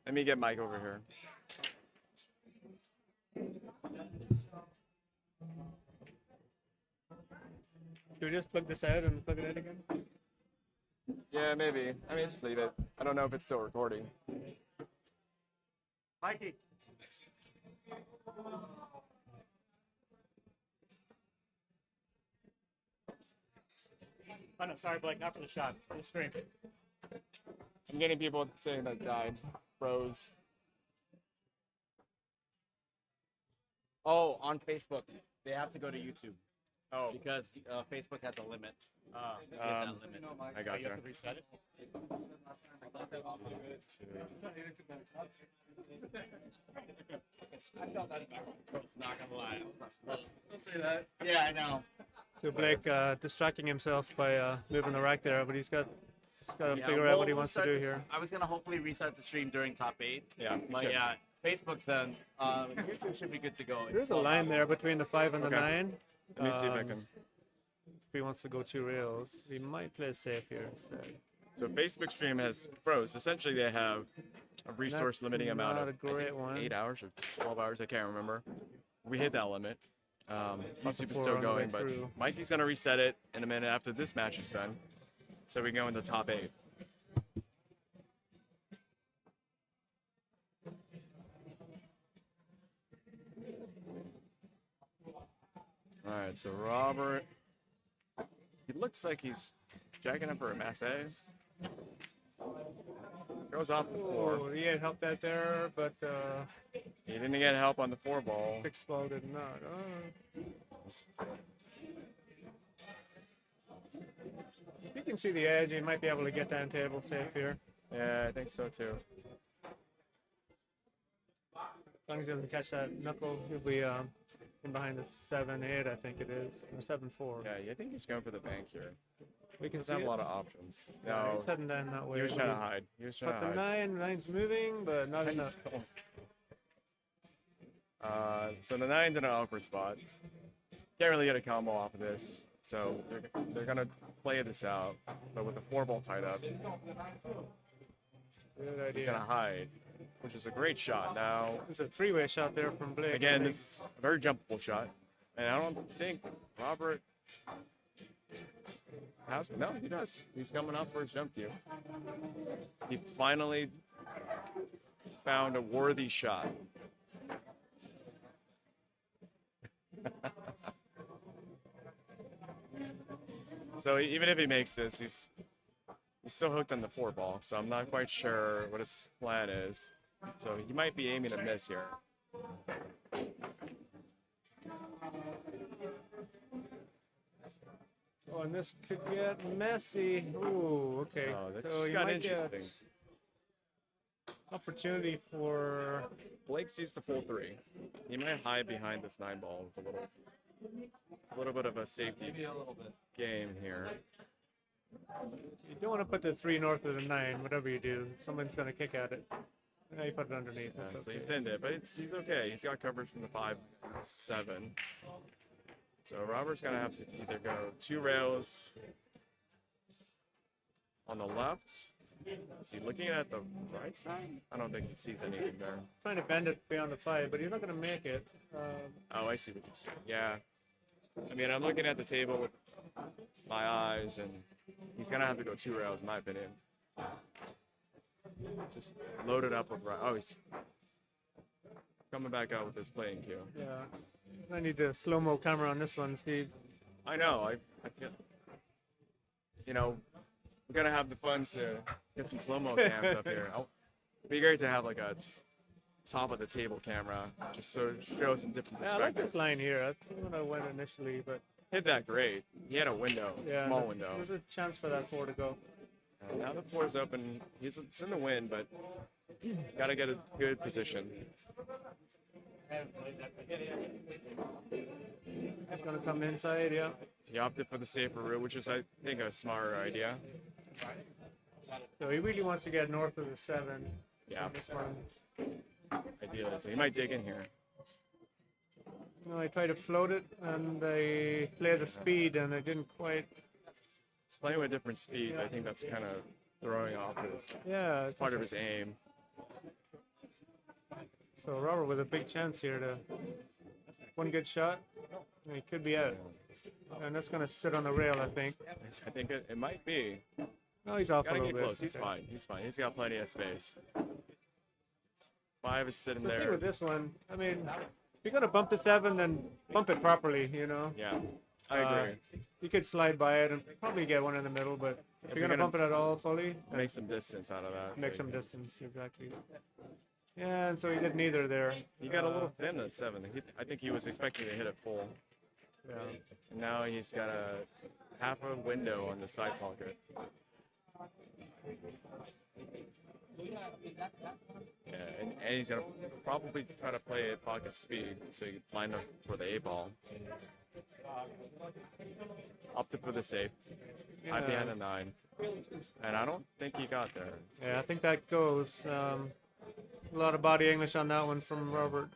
Let me get Mike over here. Do we just plug this out and plug it in again? Yeah, maybe. I mean, just leave it. I don't know if it's still recording. Mikey. Oh no, sorry, Blake, not for the shot, for the stream. I'm getting people saying that died, froze. Oh, on Facebook, they have to go to YouTube. Oh. Because Facebook has a limit. They hit that limit. I got You have to reset it. I felt that in my heart. It's not gonna lie. Don't say that. Yeah, I know. So Blake distracting himself by moving the rack there, but he's got to Yeah, figure out what he we'll wants to start do this- here. I was gonna hopefully restart the stream during top 8. Yeah, But should. yeah, Facebook's done. YouTube should be good to go. It's There's a 12 line hours. there between the 5 and the Okay. 9. Let me see if I can. If he wants to go 2 rails, he might play safe here instead. So Facebook stream has froze. Essentially, they have a resource That's limiting amount not of a great I think, one. 8 hours or 12 hours. I can't remember. We hit that limit. YouTube is 4 still on the way going, but through. Mikey's gonna reset it in a minute after this match is done, so we go into top 8. All right, so Robert, he looks like he's jacking up for a masse. Goes off the 4. Oh, he had help that there, but He didn't get help on the 4 ball. 6 ball did not. Oh. If you can see the edge, he might be able to get down table safe here. Yeah, I think so too. As long as he doesn't catch that knuckle, he'll be in behind the 7-8, I think it is, or 7-4. Yeah, I think he's going for the bank here. We can Doesn't see have a it. lot of options. Yeah, No, he's heading down that way. he was but trying to hide. He was trying But to the hide. 9's moving, but not Nine's enough. So the 9's in an awkward spot. Can't really get a combo off of this. So they're gonna play this out, but with the 4 ball tied up, Good he's idea. gonna hide, which is a great shot. Now There's a 3-way shot there from Blake. I again, think. this is a very jumpable shot, and I don't think Robert has. No, he does. He's coming up for his jump cue. He finally found a worthy shot. So even if he makes this, he's still hooked on the 4 ball. So I'm not quite sure what his plan is. So he might be aiming to miss here. Oh, and this could get messy. Ooh, okay. Oh, that So just you got might get interesting. Opportunity for. Blake sees the full 3. He might hide behind this 9 ball with a little bit of a safety game here. You don't want to put the 3 north of the 9, whatever you do. Someone's going to kick at it. Now you put it underneath. Yeah, That's so he okay. pinned it, but he's okay. He's got coverage from the 5-7. So Robert's gonna have to either go 2 rails on the left. Is he looking at the right side? I don't think he sees anything there. Trying to bend it beyond the 5, but he's not going to make it. Oh, I see what you're saying. Yeah. I mean, I'm looking at the table with my eyes, and he's gonna have to go 2 rails, in my opinion. Just load it up with right. Oh, he's coming back out with his playing cue. Yeah. I need the slow-mo camera on this one, Steve. I know. I feel. You know, we're gonna have the funds to get some slow-mo cams up here. It'd be great to have like a top of the table camera, just so to show some different Yeah, I perspectives. like this line here. That's what I went initially, but Hit that great. He had a window, yeah, small window. There's a chance for that 4 to go. Now the 4's open. It's in the wind, but gotta get a good position. He's going to come inside, yeah. He opted for the safer route, which is, I think, a smarter idea. So he really wants to get north of the 7. Yeah. on this one. Ideally, so he might dig in here. No, I tried to float it and they play the speed and it didn't quite. He's playing with different speeds. I think that's kind of throwing off his. Yeah, it's part of his aim. So Robert with a big chance here to one good shot. And he could be out. And that's going to sit on the rail, I think. I think it might be. No, he's off a gotta little get bit. close. He's Okay. fine. He's fine. He's got plenty of space. 5 is sitting So the thing there. with this one, I mean, if you're gonna bump the 7, then bump it properly, you know. Yeah, I agree. You could slide by it and probably get one in the middle, but if you're gonna bump it at all fully, then make some distance out of that. make so some you can- distance, exactly. Yeah, and so he did neither there. He got a little thin at 7. I think he was expecting to hit it full. Yeah. And now he's got a half a window on the side pocket. Yeah, and he's gonna probably try to play at pocket speed, so you line up for the 8-ball. Opted for the safe. High Yeah. behind the 9. And I don't think he got there. Yeah, I think that goes. A lot of body English on that one from Robert.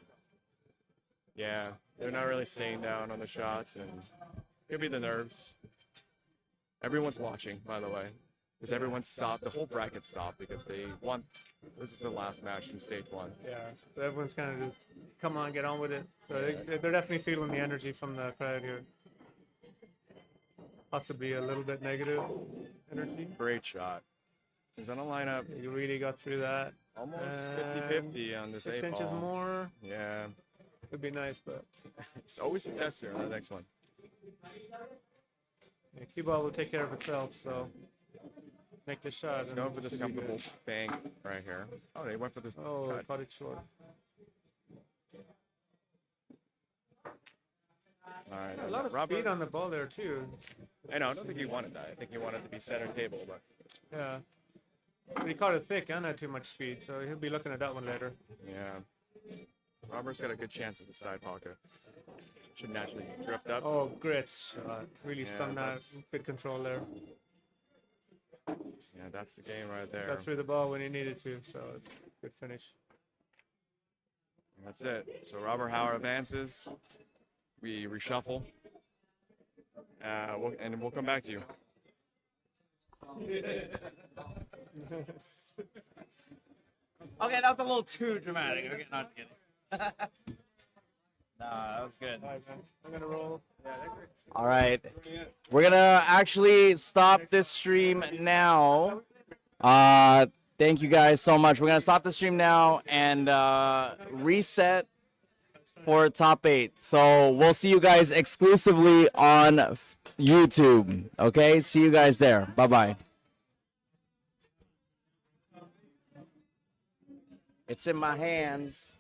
Yeah, they're not really staying down on the shots, and could be the nerves. Everyone's watching, by the way, because everyone stopped. The whole bracket stopped because they want. This is the last match in stage 1. Yeah, so everyone's kind of just, come on, get on with it. So they're definitely feeling the energy from the crowd here. Possibly a little bit negative energy. Great shot. He's on a lineup. You really got through that. Almost 50-50 on this 6 8 inches ball. more. Yeah. Would be nice, but It's always a test here on the next one. yeah, cue ball will take care of itself. So make the shot. He's and going for this should be good. comfortable bank right here. Oh, they went for this Oh, cut. caught it short. All right. A lot of Robert, speed on the ball there too. I know. I don't think he wanted that. I think he wanted to be center table, but Yeah. But he caught it thick and had too much speed, so he'll be looking at that one later. yeah. Robert's got a good chance at the side pocket. Should naturally drift up. Oh, great shot. Really Yeah, stunned that. that's- Good control there. Yeah, that's the game right there. Got through the ball when he needed to, so it's a good finish. That's it. So Robert Howell advances. We reshuffle. And we'll come back to you. Okay, that was a little too dramatic. Okay, not kidding. Nah, that was good. I'm gonna roll. All right. We're going to actually stop this stream now. Thank you guys so much. We're going to stop the stream now and reset for top 8. So we'll see you guys exclusively on YouTube. Okay? See you guys there. Bye-bye. It's in my hands.